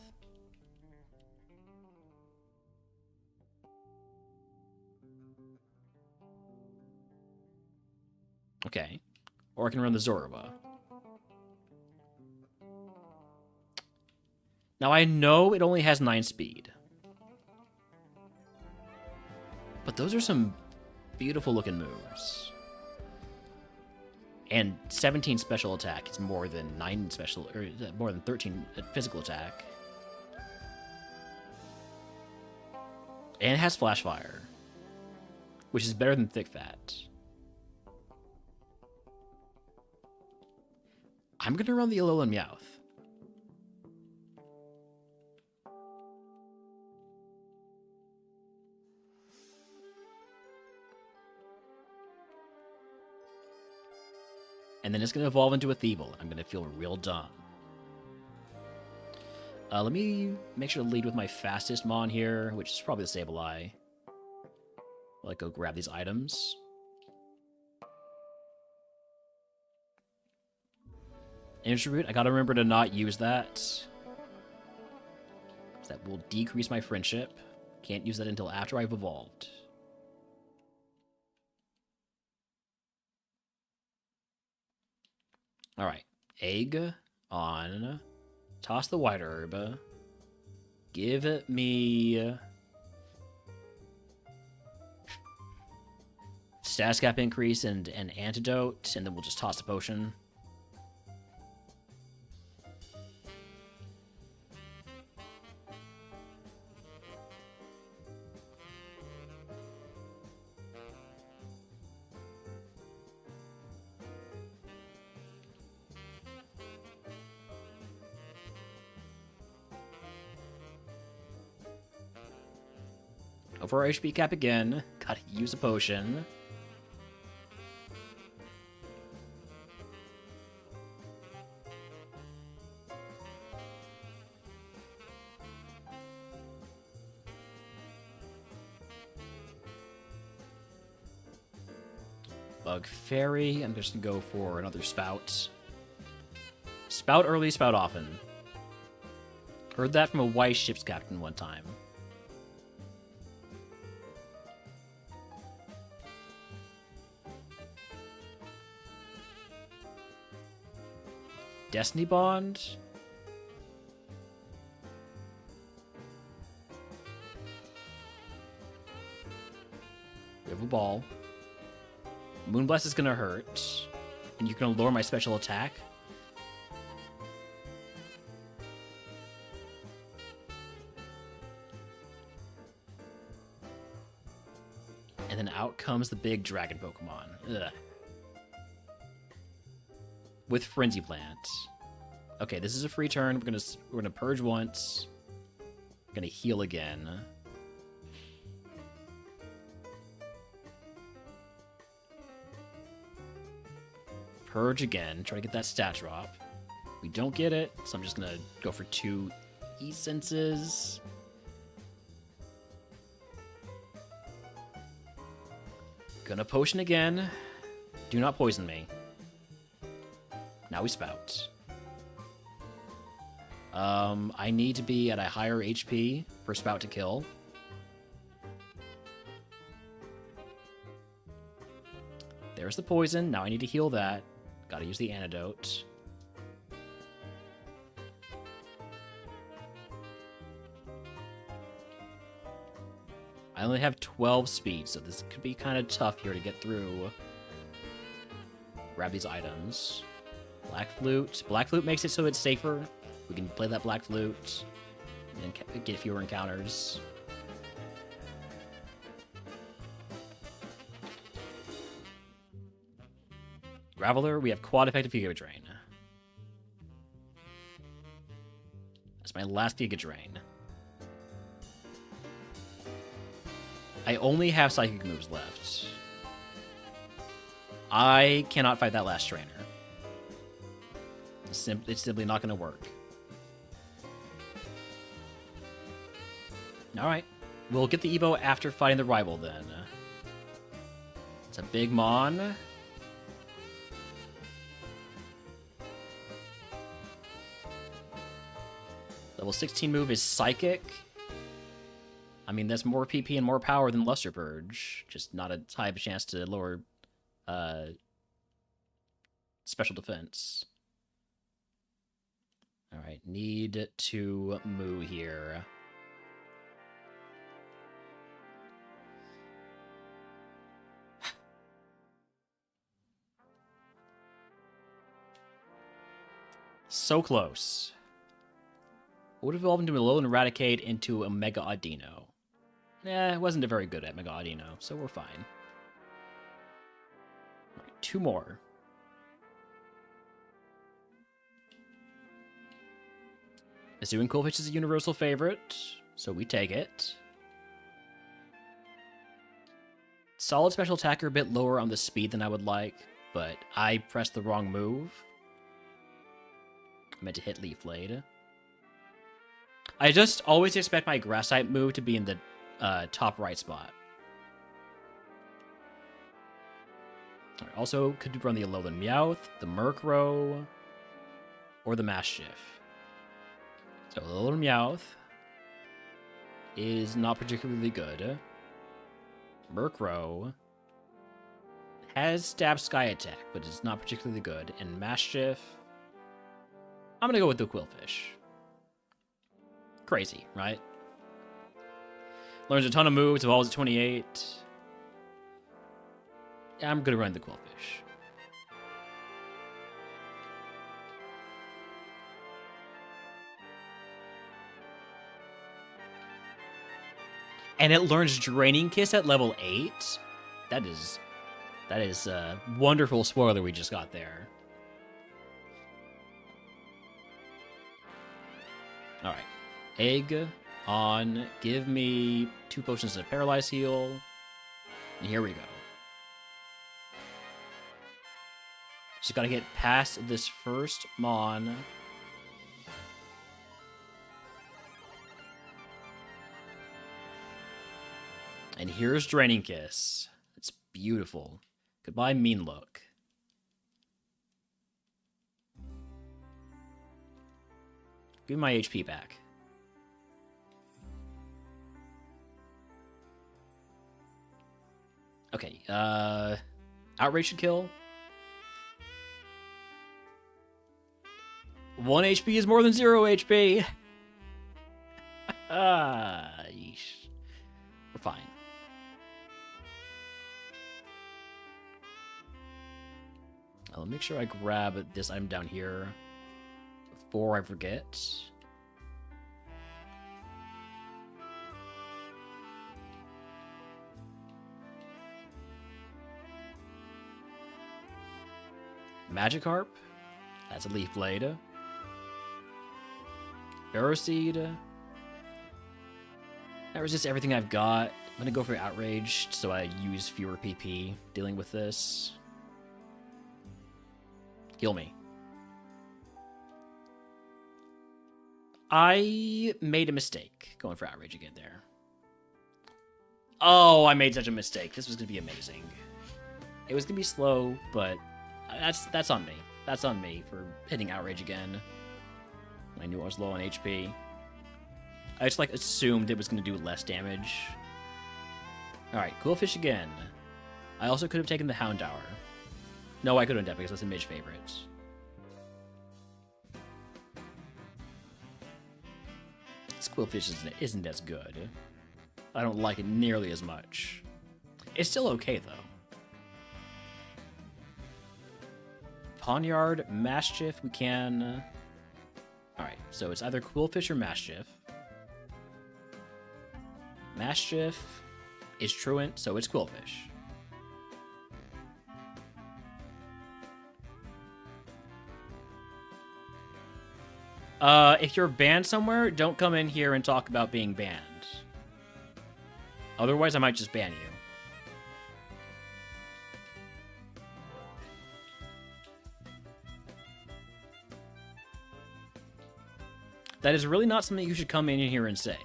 Okay. Or I can run the Zorua. Now, I know it only has 9 speed. But those are some beautiful looking moves. And 17 special attack is more than 9 special, or more than 13 physical attack. And it has Flash Fire. which is better than thick fat. I'm gonna run the Alolan Meowth. And then it's gonna evolve into a Thievul. I'm gonna feel real dumb. Let me make sure to lead with my fastest Mon here, which is probably the Sableye. I'll go grab these items. Energy Root, I gotta remember to not use that. That will decrease my friendship. Can't use that until after I've evolved. Alright. Egg on. Toss the white herb. Give me status cap increase and an antidote, and then we'll just toss the potion. Over our HP cap again. Gotta use a potion. Bug Fairy. I'm just gonna go for another Spout. Spout early, Spout often. Heard that from a wise ship's captain one time. Destiny Bond. We have a ball. Moonblast is gonna hurt. And you're gonna lower my special attack. And then out comes the big dragon Pokemon. Ugh. With Frenzy Plant. Okay, this is a free turn. We're gonna purge once. We're gonna heal again. Purge again. Try to get that stat drop. We don't get it, so I'm just gonna go for 2 essences. Gonna potion again. Do not poison me. Now we Spout. I need to be at a higher HP for Spout to kill. There's the poison. Now I need to heal that. Gotta use the antidote. I only have 12 speed, so this could be kind of tough here to get through. Grab these items. Black Flute. Black Flute makes it so it's safer. We can play that Black Flute and get fewer encounters. Graveler, we have quad effective Giga Drain. That's my last Giga Drain. I only have psychic moves left. I cannot fight that last trainer. It's simply not going to work. Alright. We'll get the Evo after fighting the rival then. It's a big Mon. Level 16 move is Psychic. I mean, that's more PP and more power than Luster Purge. Just not a high of a chance to lower special defense. Alright, need to moo here. So close. Would have evolved into a Alolan Eradicate into a Mega Audino. It wasn't very good at Mega Audino, so we're fine. 2 more. Assuming Coolfish is a universal favorite, so we take it. Solid special attacker, a bit lower on the speed than I would like, but I pressed the wrong move. I meant to hit Leaf Blade. I just always expect my grass type move to be in the top right spot. Right, also, could run the Alolan Meowth, the Murkrow, or the Mastiff. So Alolan Meowth is not particularly good. Murkrow has Stab Sky Attack, but it's not particularly good. And Mastiff, I'm going to go with the Quillfish. Crazy, right? Learns a ton of moves, evolves at 28. Yeah, I'm going to run the Quillfish. And it learns Draining Kiss at level 8. That is a wonderful spoiler we just got there. Alright. Egg on. Give me 2 potions of Paralyze Heal. And here we go. Just gotta get past this first Mon. And here's Draining Kiss. It's beautiful. Goodbye, Mean Look. Give me my HP back. Okay, Outrage should kill. 1 HP is more than 0 HP. Yeesh. We're fine. I'll make sure I grab this item down here before I forget. Magikarp. That's a Leaf Blade. Ferroseed. That resists everything I've got. I'm gonna go for Outraged so I use fewer PP dealing with this. Heal me. I made a mistake going for Outrage again there. Oh, I made such a mistake. This was going to be amazing. It was going to be slow, but that's on me. That's on me for hitting Outrage again. I knew I was low on HP. I just, assumed it was going to do less damage. Alright, Quillfish again. I also could have taken the Houndour. No, I couldn't have because that's a Midge favorite. This Quillfish isn't as good. I don't like it nearly as much. It's still okay, though. Pawniard, Mastiff, we can... Alright, so it's either Quillfish or Mastiff. Mastiff is Truant, so it's Quillfish. If you're banned somewhere, don't come in here and talk about being banned. Otherwise, I might just ban you. That is really not something you should come in here and say.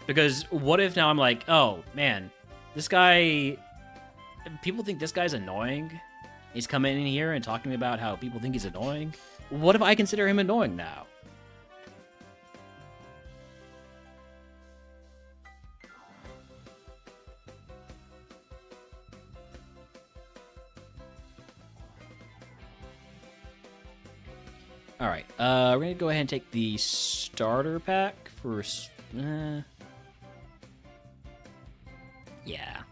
Because what if now I'm like, oh, man, this guy... People think this guy's annoying. He's coming in here and talking about how people think he's annoying. What if I consider him annoying now? Alright, we're going to go ahead and take the starter pack for... yeah.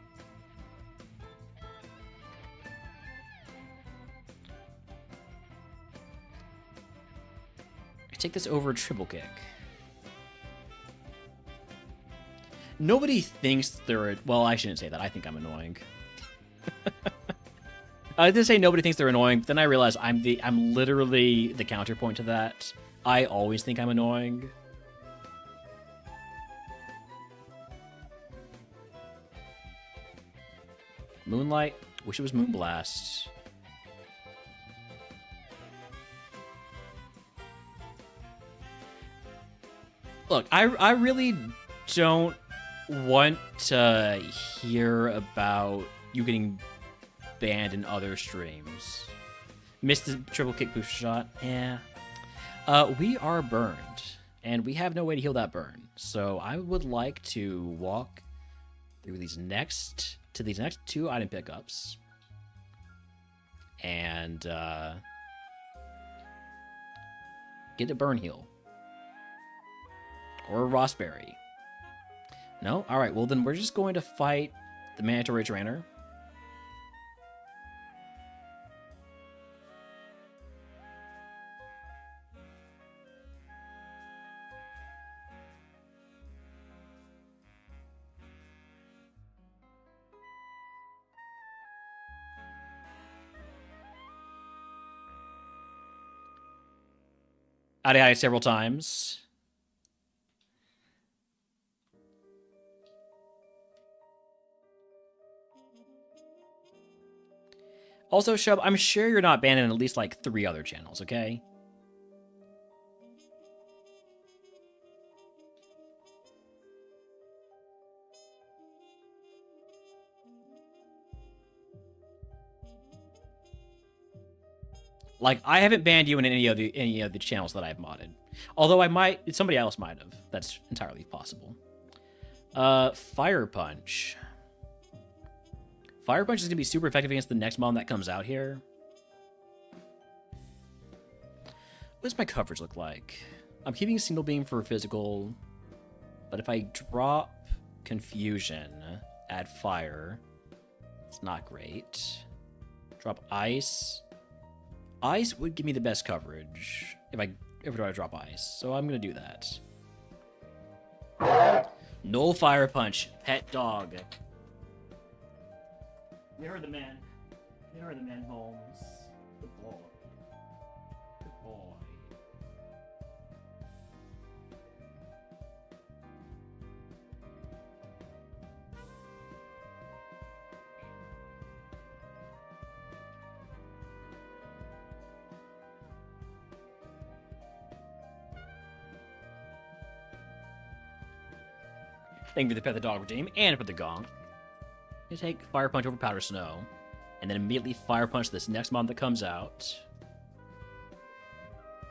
Take this over Triple Kick. Nobody thinks they're... Well, I shouldn't say that. I think I'm annoying. I did say nobody thinks they're annoying, but then I realized I'm literally the counterpoint to that. I always think I'm annoying. Moonlight. Wish it was Moonblast. Look, I really don't want to hear about you getting banned in other streams. Missed the triple kick booster shot. Yeah. We are burned, and we have no way to heal that burn. So I would like to walk through these next 2 item pickups, and get a burn heal or a Rossberry. No? All right. Well, then we're just going to fight the Mandatory Trainer. I died several times. Also, Shub, I'm sure you're not banned in at least like 3 other channels, okay? Like, I haven't banned you in any of the channels that I've modded. Although somebody else might have. That's entirely possible. Fire Punch. Fire Punch is going to be super effective against the next mod that comes out here. What does my coverage look like? I'm keeping Single Beam for physical, but if I drop Confusion, add Fire, it's not great. Drop Ice. Ice would give me the best coverage if I drop Ice, so I'm going to do that. No Fire Punch. Pet dog. You heard the man. You heard the man, Holmes. Good boy. Good boy. Thank you for the Pet the Dog redeem and for the gong. You take Fire Punch over Powder Snow, and then immediately Fire Punch this next mob that comes out.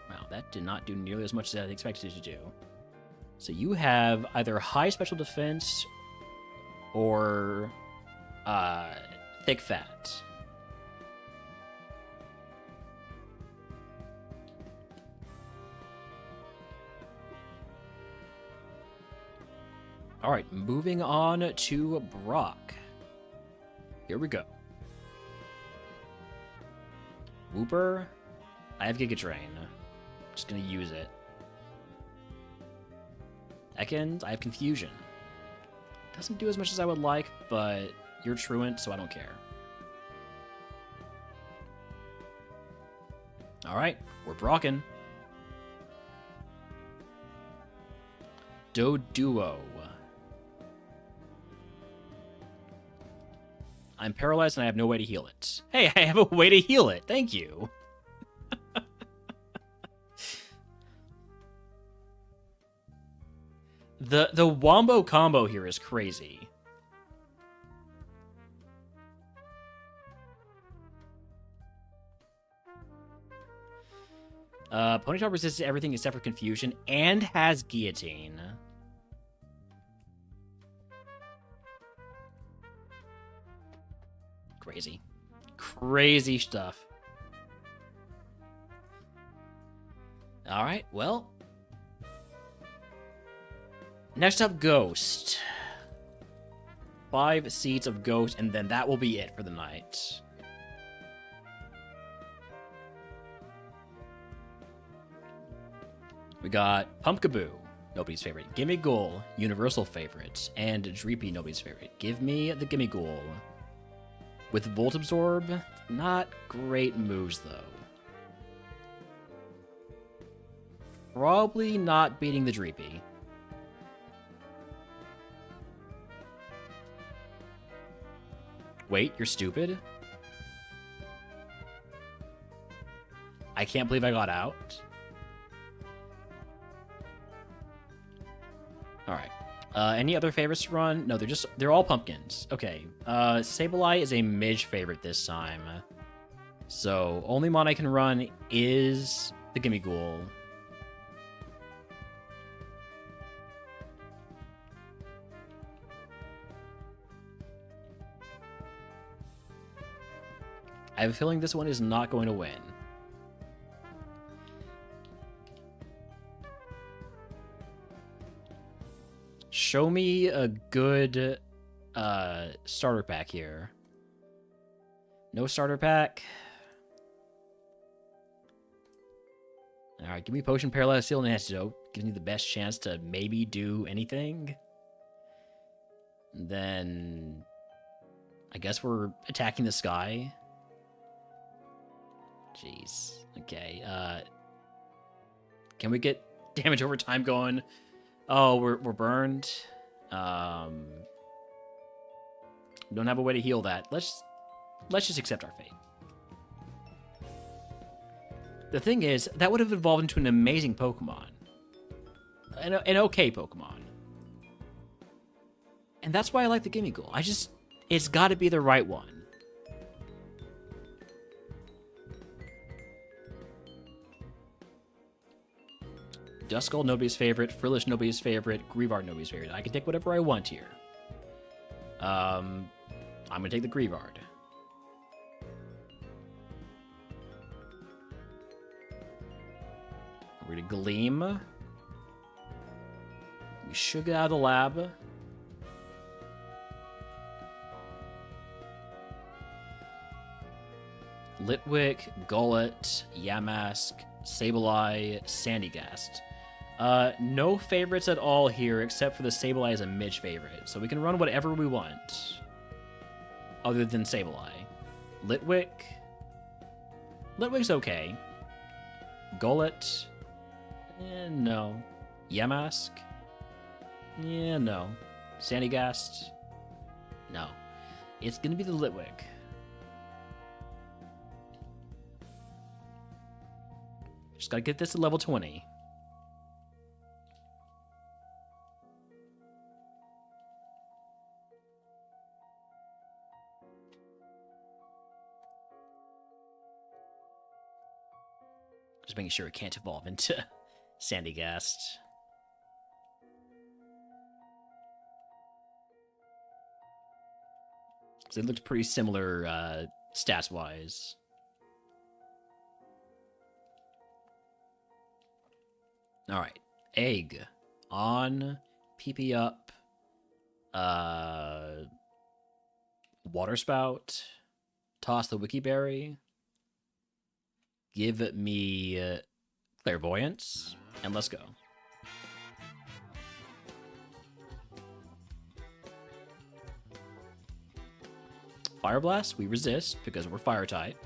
Wow, that did not do nearly as much as I expected it to do. So you have either high special defense or thick fat. All right, moving on to Brock. Here we go. Wooper. I have Giga Drain. Just gonna use it. Ekans, I have Confusion. Doesn't do as much as I would like, but you're truant, so I don't care. Alright, we're Brockin'. Doduo. I'm paralyzed and I have no way to heal it. Hey, I have a way to heal it. Thank you. The Wombo combo here is crazy. Ponytail resists everything except for Confusion and has Guillotine. Crazy. Crazy stuff. Alright, well. Next up, Ghost. 5 seeds of Ghost, and then that will be it for the night. We got Pumpkaboo. nobody's favorite. Gimme Ghoul, universal favorite. And Dreepy, nobody's favorite. Give me the Gimme Ghoul. With Volt Absorb, not great moves, though. Probably not beating the Dreepy. Wait, you're stupid? I can't believe I got out. Alright. Any other favorites to run? No, they're all pumpkins. Okay. Sableye is a Midge favorite this time. So, only mon I can run is the Gimme Ghoul. I have a feeling this one is not going to win. Show me a good starter pack here. No starter pack. Alright, give me Potion, Paralyze, Seal, and Antidote. Gives me the best chance to maybe do anything. And then I guess we're attacking the sky. Jeez. Okay. Can we get damage over time going? Oh, we're burned. Don't have a way to heal that. Let's just accept our fate. The thing is, that would have evolved into an amazing Pokemon. An okay Pokemon. And that's why I like the Gimme Ghoul. It's got to be the right one. Duskull, nobody's favorite. Frillish, nobody's favorite. Greavard, nobody's favorite. I can take whatever I want here. I'm gonna take the Greavard. We're gonna Gleam. We should get out of the lab. Litwick, Gullet, Yamask, Sableye, Sandygast. No favorites at all here, except for the Sableye as a Midge favorite. So we can run whatever we want, other than Sableye. Litwick. Litwick's okay. Gullet. No. Yamask. No. Sandygast. No. It's gonna be the Litwick. Just gotta get this to level 20. Just making sure it can't evolve into Sandygast. Because it looked pretty similar stats-wise. Alright. Egg. On. PP up. Water Spout. Toss the Wikiberry. Give me Clairvoyance. And let's go. Fire Blast, we resist because we're fire type.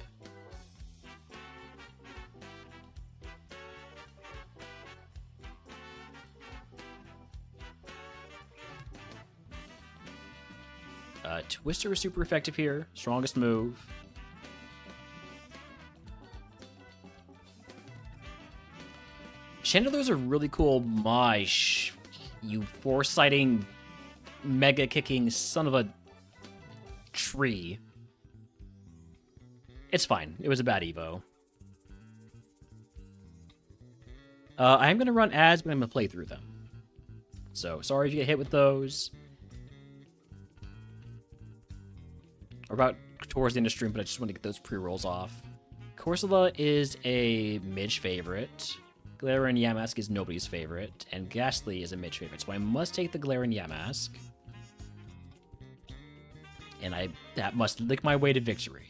Twister is super effective here. Strongest move. Chandeler's a really cool Mosh. You foresighting, mega kicking son of a tree. It's fine. It was a bad Evo. I'm going to run ads, but I'm going to play through them. So, sorry if you get hit with those. We're about towards the end of stream, but I just want to get those pre-rolls off. Corsola is a Midge favorite. Galarian Yamask is nobody's favorite. And Ghastly is a Midge favorite, so I must take the Galarian Yamask. And that must lick my way to victory.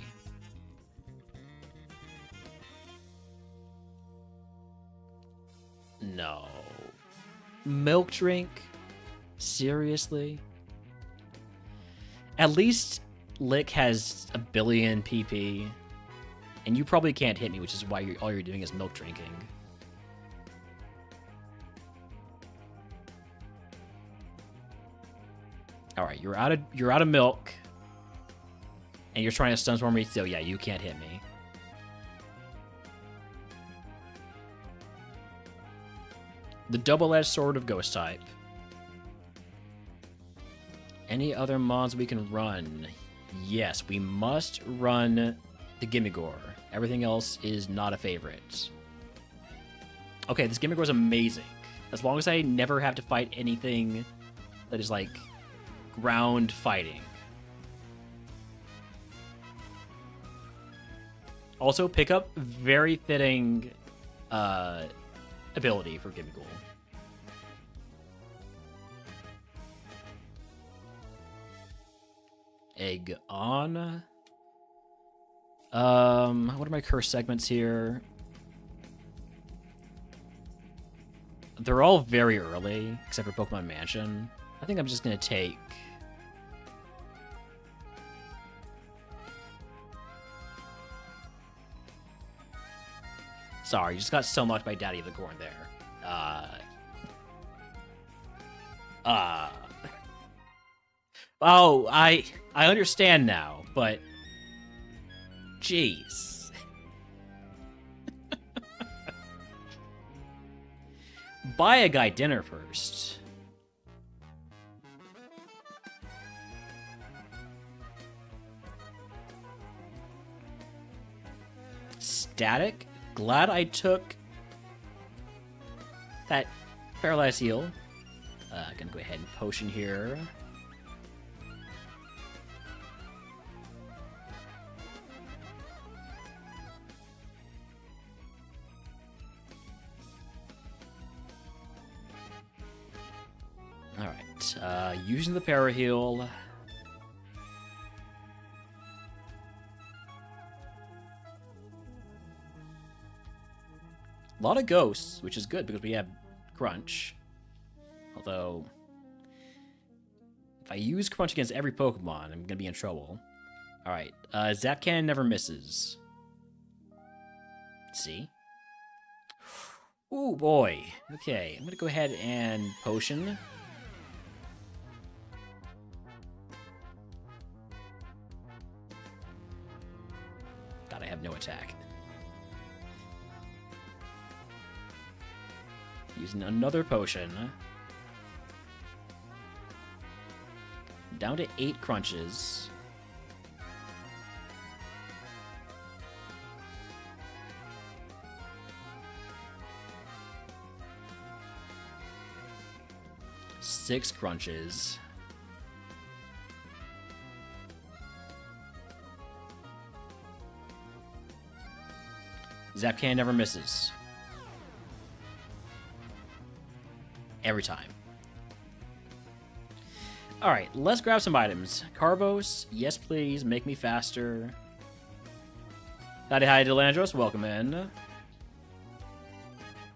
No. Milk drink? Seriously? At least Lick has a billion PP, and you probably can't hit me, which is why all you're doing is milk drinking. All right, you're out of milk, and you're trying to stun storm me. So yeah, you can't hit me. The double-edged sword of Ghost type. Any other mons we can run? Yes, we must run the Gimmigore. Everything else is not a favorite. Okay, this Gimmigore is amazing. As long as I never have to fight anything that is like ground fighting. Also, pick up very fitting ability for Gimmigore. Egg on. What are my curse segments here? They're all very early, except for Pokemon Mansion. I think I'm just gonna take... Sorry, you just got so much by Daddy of the Corn there. Oh, I understand now, but... Jeez. Buy a guy dinner first. Static? Glad I took that paralyzed heal. Gonna go ahead and potion here. Alright, using the para heal. A lot of ghosts, which is good because we have Crunch. Although, if I use Crunch against every Pokemon, I'm gonna be in trouble. Alright, Zap Cannon never misses. See? Ooh, boy. Okay, I'm gonna go ahead and potion. God, I have no attack. Using another potion. Down to 8 crunches. Six crunches. Zapcan never misses. Every time. Alright, let's grab some items. Carvos, yes please, make me faster. Howdy, hi, Delandros, welcome in.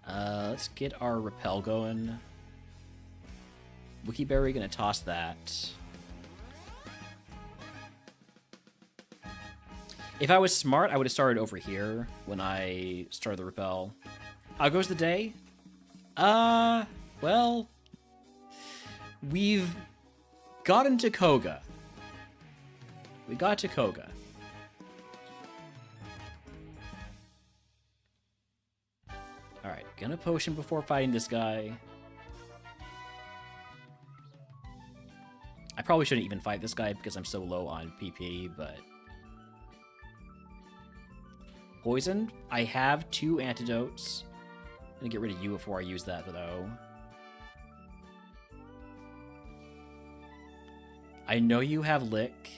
Let's get our repel going. Wikiberry, gonna toss that. If I was smart, I would have started over here when I started the repel. How goes the day? Well, we've gotten to Koga. We got to Koga. Alright, gonna potion before fighting this guy. I probably shouldn't even fight this guy because I'm so low on PP, but... Poisoned? I have 2 antidotes. I'm gonna get rid of you before I use that, though. I know you have Lick.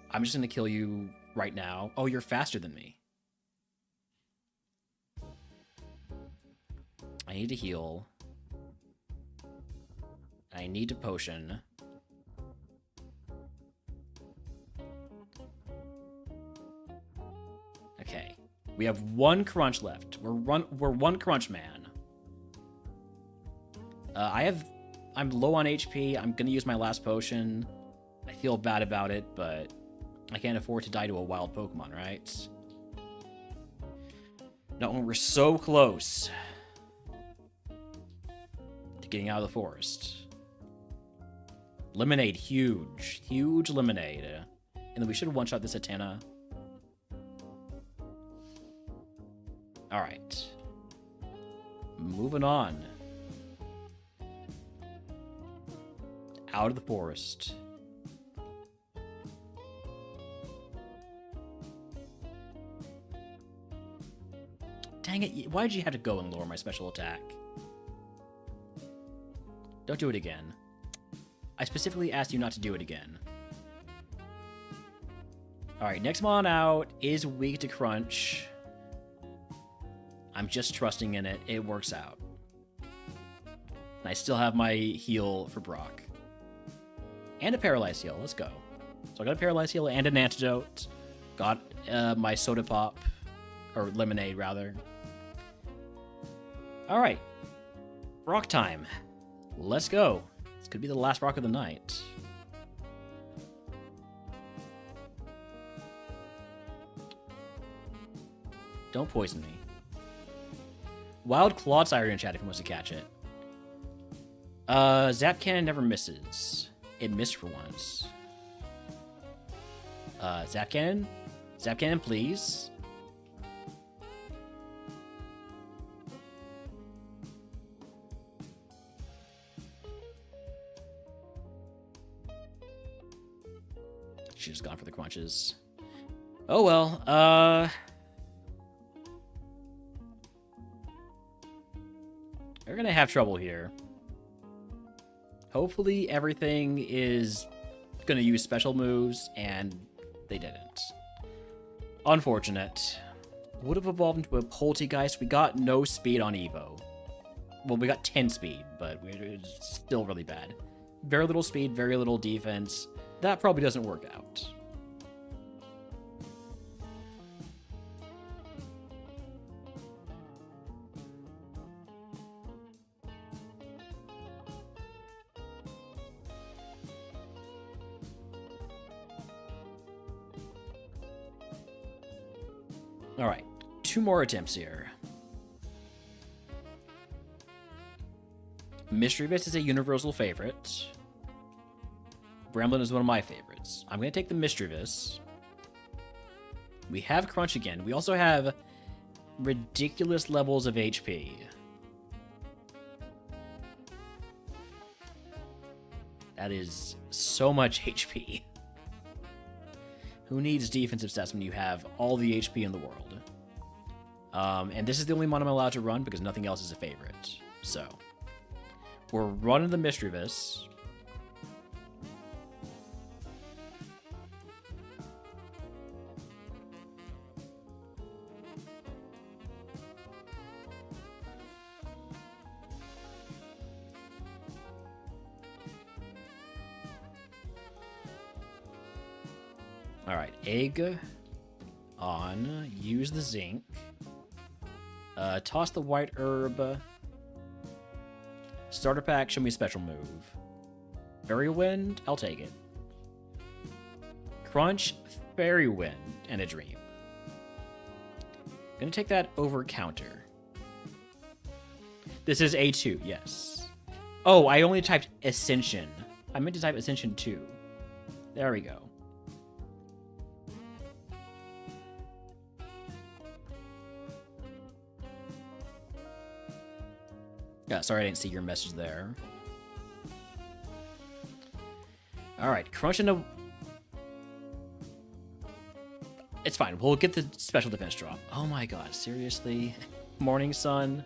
I'm just gonna kill you right now. Oh, you're faster than me. I need to heal. I need to potion. Okay. We have 1 crunch left. We're one crunch man. I'm low on HP. I'm gonna use my last potion. I feel bad about it, but I can't afford to die to a wild Pokemon, right? Not when we're so close to getting out of the forest. Lemonade, huge. Huge lemonade. And then we should one-shot this Atena. Alright. Moving on. Out of the forest. Dang it, why did you have to go and lower my special attack? Don't do it again. I specifically asked you not to do it again. Alright, next mon out is weak to crunch. I'm just trusting in it. It works out. And I still have my heal for Brock. And a paralyzed heal. Let's go. So I got a paralyzed heal and an antidote. Got my soda pop. Or lemonade, rather. Alright. Rock time. Let's go. This could be the last rock of the night. Don't poison me. Wild Clawed Siren in chat if he wants to catch it. Zap Cannon never misses. It missed for once. Zap Cannon? Zap Cannon, please. She's just gone for the crunches. Oh well, we're gonna have trouble here. Hopefully everything is gonna use special moves, and they didn't. Unfortunate. Would have evolved into a Poltegeist. We got no speed on Evo. Well, we got 10 speed, but it's still really bad. Very little speed, very little defense. That probably doesn't work out. All right, 2 more attempts here. Mischievous is a universal favorite. Bramblin is one of my favorites. I'm going to take the Mischievous. We have Crunch again. We also have ridiculous levels of HP. That is so much HP. Who needs defensive stats when you have all the HP in the world? And this is the only mon I'm allowed to run because nothing else is a favorite. So, we're running the Mischievous. Alright, egg on, use the zinc, toss the white herb, starter pack, show me a special move. Fairy Wind, I'll take it. Crunch, Fairy Wind, and a Dream. Gonna take that over counter. This is A2, yes. Oh, I only typed Ascension. I meant to type Ascension 2. There we go. Yeah, sorry I didn't see your message there. Alright, crunch into... It's fine, we'll get the special defense drop. Oh my god, seriously? Morning Sun?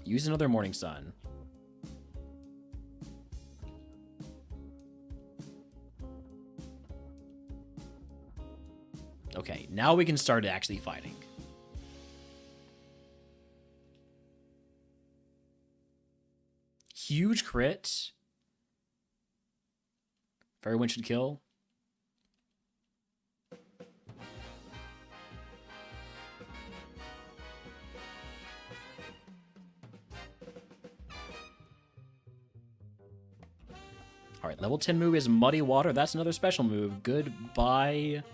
Use another Morning Sun. Okay, now we can start actually fighting. Huge crit. Fairy Wind should kill. All right, level 10 move is Muddy Water. That's another special move. Goodbye.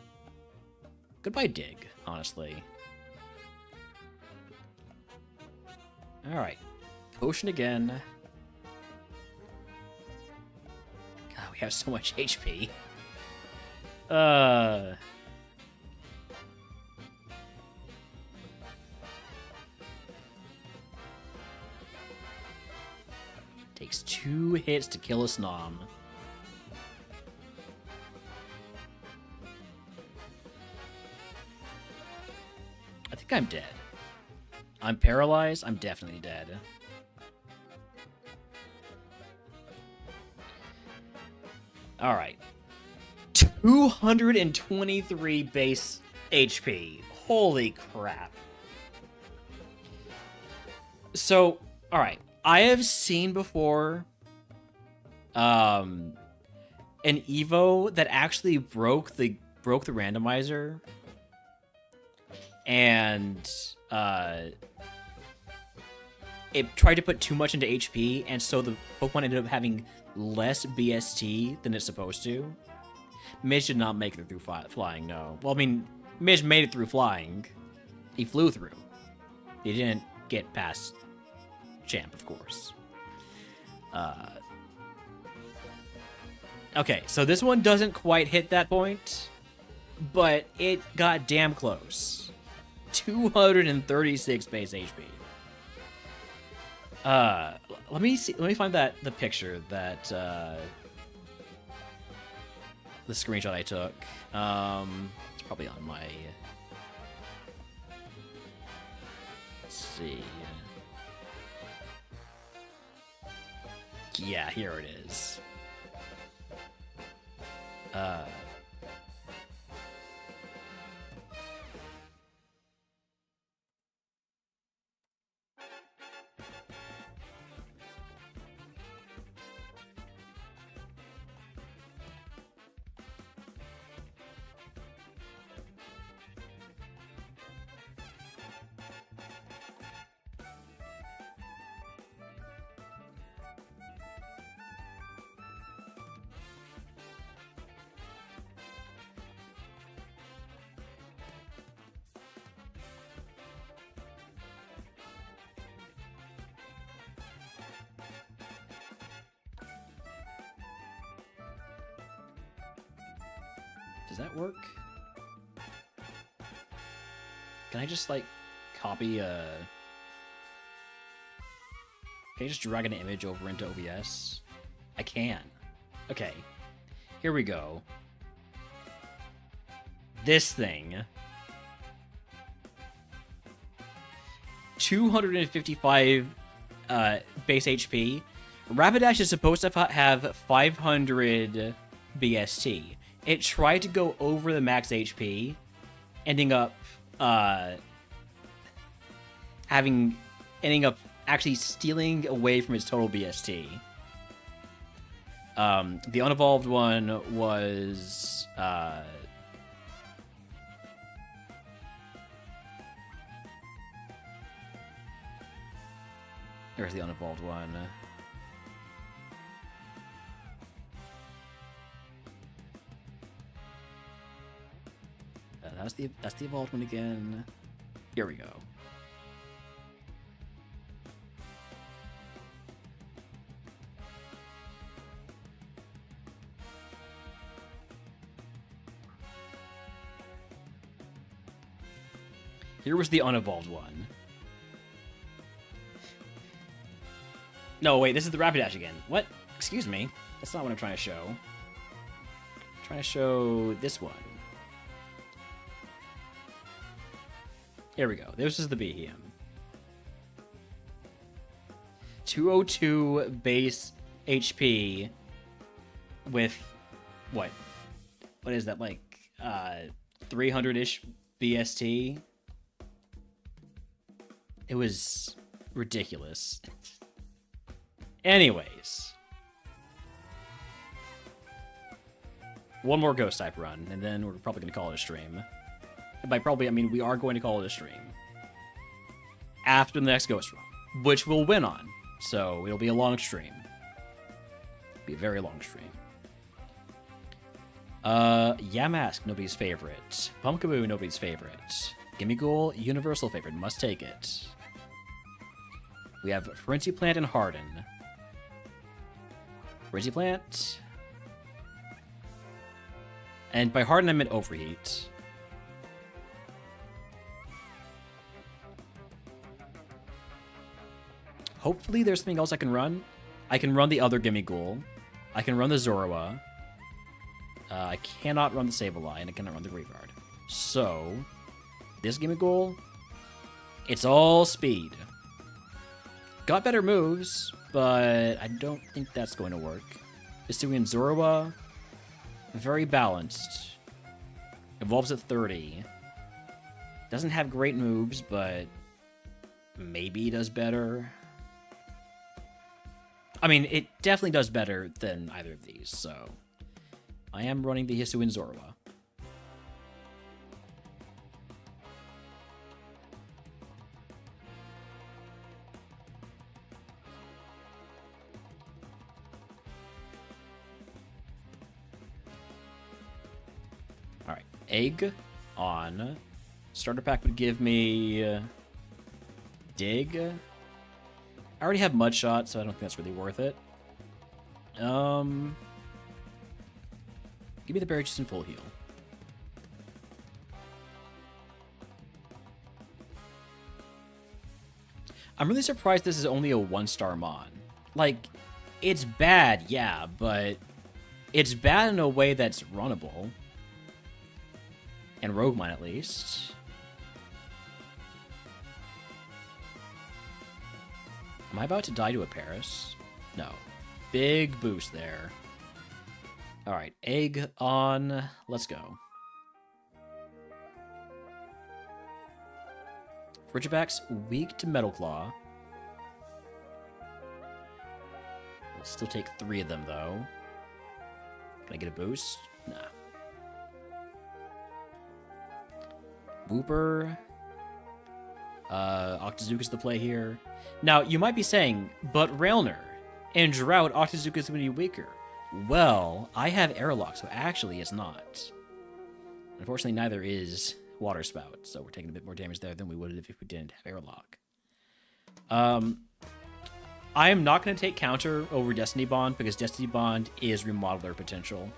Goodbye, Dig, honestly. All right. Potion again. God, we have so much HP. Takes 2 hits to kill a Snom. I think I'm dead. I'm paralyzed. I'm definitely dead. All right. 223 base HP. Holy crap. So, all right. I have seen before an Evo that actually broke the randomizer, and it tried to put too much into HP, and so the Pokemon ended up having less BST than it's supposed to. Midge did not make it through flying, no. Well, I mean, Midge made it through flying. He flew through. He didn't get past Champ, of course. Okay, so this one doesn't quite hit that point, but it got damn close. 236 base HP. Let me find the picture that the screenshot I took. It's probably on my. Let's see. Yeah, here it is. Does that work? Can I just, like, copy a... Can I just drag an image over into OBS? I can. Okay. Here we go. This thing. 255 base HP. Rapidash is supposed to have 500 BST. It tried to go over the max HP, ending up actually stealing away from its total BST. The unevolved one was there's the unevolved one. That's the evolved one again. Here we go. Here was the unevolved one. No, wait, this is the Rapidash again. What? Excuse me. That's not what I'm trying to show. I'm trying to show this one. Here we go. This is the Behem. 202 base HP with what? What is that, like 300-ish BST? It was ridiculous. Anyways. One more ghost type run, and then we're probably going to call it a stream. And by probably, I mean we are going to call it a stream. After the next ghost run, which we'll win on. So it'll be a long stream. Be a very long stream. Yamask, nobody's favorite. Pumpkaboo, nobody's favorite. Gimmighoul, universal favorite. Must take it. We have Frenzy Plant and Harden. Frenzy Plant. And by Harden, I meant Overheat. Hopefully there's something else I can run. I can run the other Gimmighoul. I can run the Zorua. I cannot run the Sableye, and I cannot run the Graveyard. So, this Gimmighoul, it's all speed. Got better moves, but I don't think that's going to work. Hisuian Zorua, very balanced. Evolves at 30. Doesn't have great moves, but maybe does better. I mean, it definitely does better than either of these, so I am running the Hisuian Zorua. Alright, Egg on. Starter pack would give me Dig. I already have Mudshot, so I don't think that's really worth it. Give me the Berry Juice and Full Heal. I'm really surprised this is only a 1-star Mon. Like, it's bad, yeah, but it's bad in a way that's runnable. And RogueMon, at least. Am I about to die to a Paris? No. Big boost there. Alright, Egg on. Let's go. Frigiback's weak to Metal Claw. I'll still take 3 of them, though. Can I get a boost? Nah. Wooper. Octazooka's the play here. Now, you might be saying, but Railner, in Drought, Octazooka's going to be weaker. Well, I have Airlock, so actually it's not. Unfortunately, neither is Water Spout, so we're taking a bit more damage there than we would if we didn't have Airlock. I am not going to take counter over Destiny Bond, because Destiny Bond is Remodeler potential.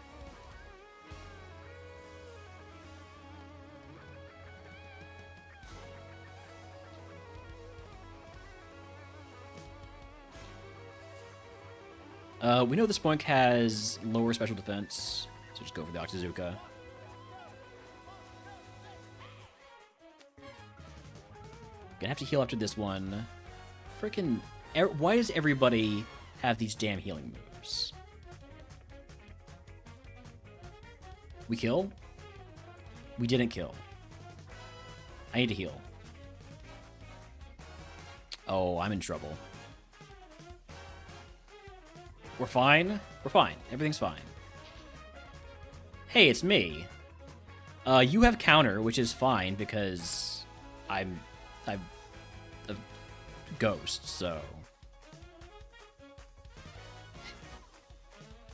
We know this Boink has lower special defense, so just go for the Octazooka. Gonna have to heal after this one. Frickin'... Why does everybody have these damn healing moves? We kill? We didn't kill. I need to heal. Oh, I'm in trouble. We're fine? We're fine. Everything's fine. Hey, it's me. You have counter, which is fine because I'm a ghost, so...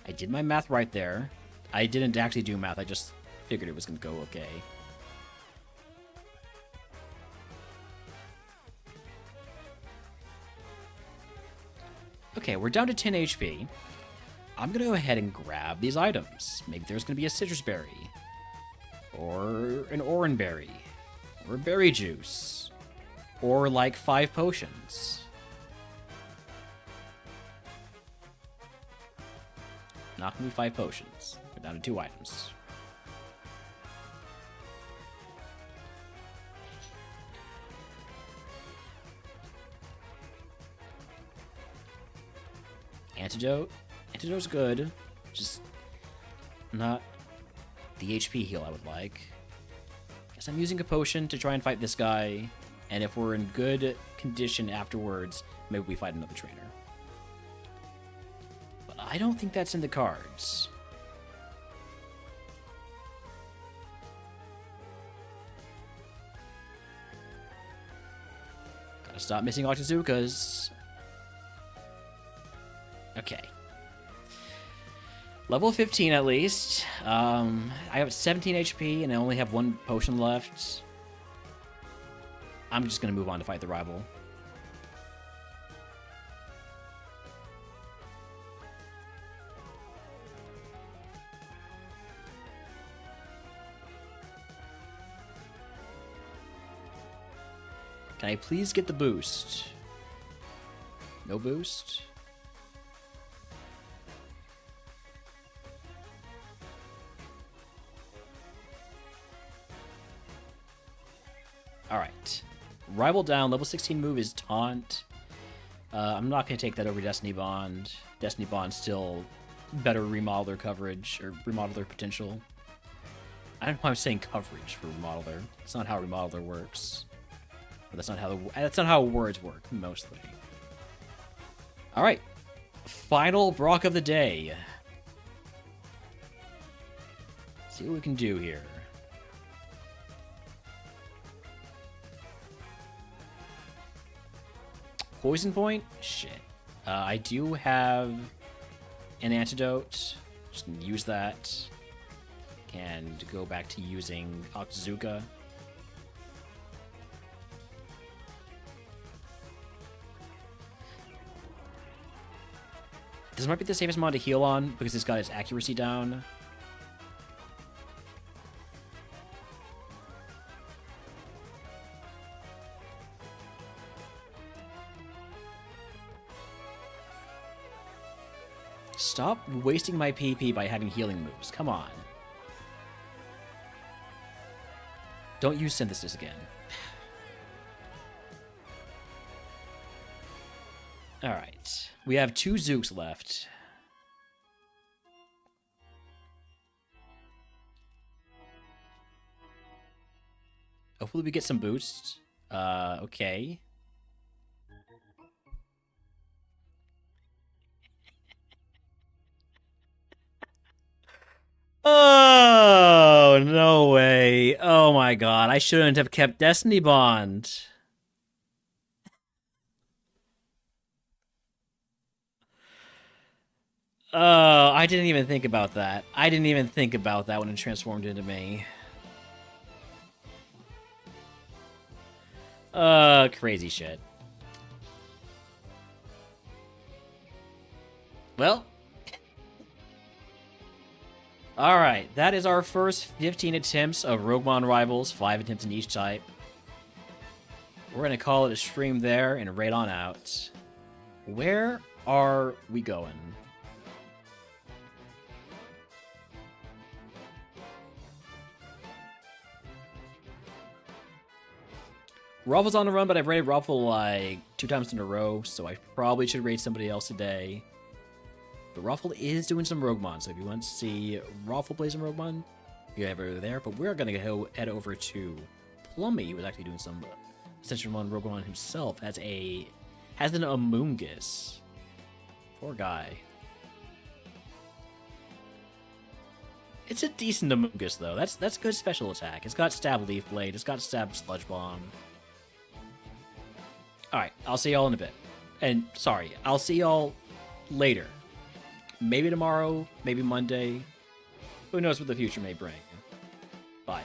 I did my math right there. I didn't actually do math, I just figured it was gonna go okay. Okay, we're down to 10 HP. I'm gonna go ahead and grab these items. Maybe there's gonna be a citrus berry, or an orange berry, or berry juice, or like 5 potions. Not gonna be 5 potions. We're down to 2 items. Antidote. Antidote's good. Just not the HP heal I would like. Guess I'm using a potion to try and fight this guy. And if we're in good condition afterwards, maybe we fight another trainer. But I don't think that's in the cards. Stop missing Ochizukas. Okay. Level 15 at least. I have 17 HP and I only have 1 potion left. I'm just gonna move on to fight the rival. Can I please get the boost? No boost? Alright. Rival down. Level 16 move is Taunt. I'm not going to take that over Destiny Bond. Destiny Bond still better remodel their coverage, or remodel their potential. I don't know why I'm saying coverage for remodeler. It's not how remodeler works. But that's not how words work, mostly. Alright. Final Brock of the day. See what we can do here. Poison point? Shit. I do have an antidote. Just use that. And go back to using Ochizuka. This might be the safest mod to heal on because it's got its accuracy down. Stop wasting my PP by having healing moves. Come on. Don't use Synthesis again. Alright. We have 2 Zooks left. Hopefully we get some boosts. Okay. Oh, no way. Oh my god. I shouldn't have kept Destiny Bond. Oh, I didn't even think about that. I didn't even think about that when it transformed into me. Crazy shit. Well. Alright, that is our first 15 attempts of RogueMon Rivals, 5 attempts in each type. We're gonna call it a stream there and raid on out. Where are we going? Ruffle's on the run, but I've raided Ruffle like 2 times in a row, so I probably should raid somebody else today. But Ruffle is doing some RogueMon, so if you want to see Ruffle play some RogueMon, you have it over there. But we're going to head over to Plummy, who was actually doing some Ascension 1 RogueMon himself, has an Amoongus. Poor guy. It's a decent Amoongus, though. That's good special attack. It's got Stab Leaf Blade. It's got Stab Sludge Bomb. Alright, I'll see y'all in a bit. And, sorry, I'll see y'all later. Maybe tomorrow, maybe Monday. Who knows what the future may bring. Bye.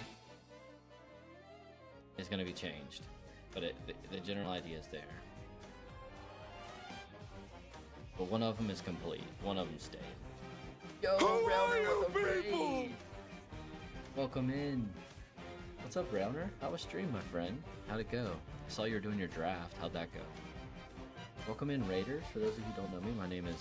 It's going to be changed, but the general idea is there. But one of them is complete. One of them stayed. Yo, Rowner with a raid! Welcome in. What's up, Rowner? How was stream, my friend? How'd it go? I saw you were doing your draft. How'd that go? Welcome in, Raiders. For those of you who don't know me, my name is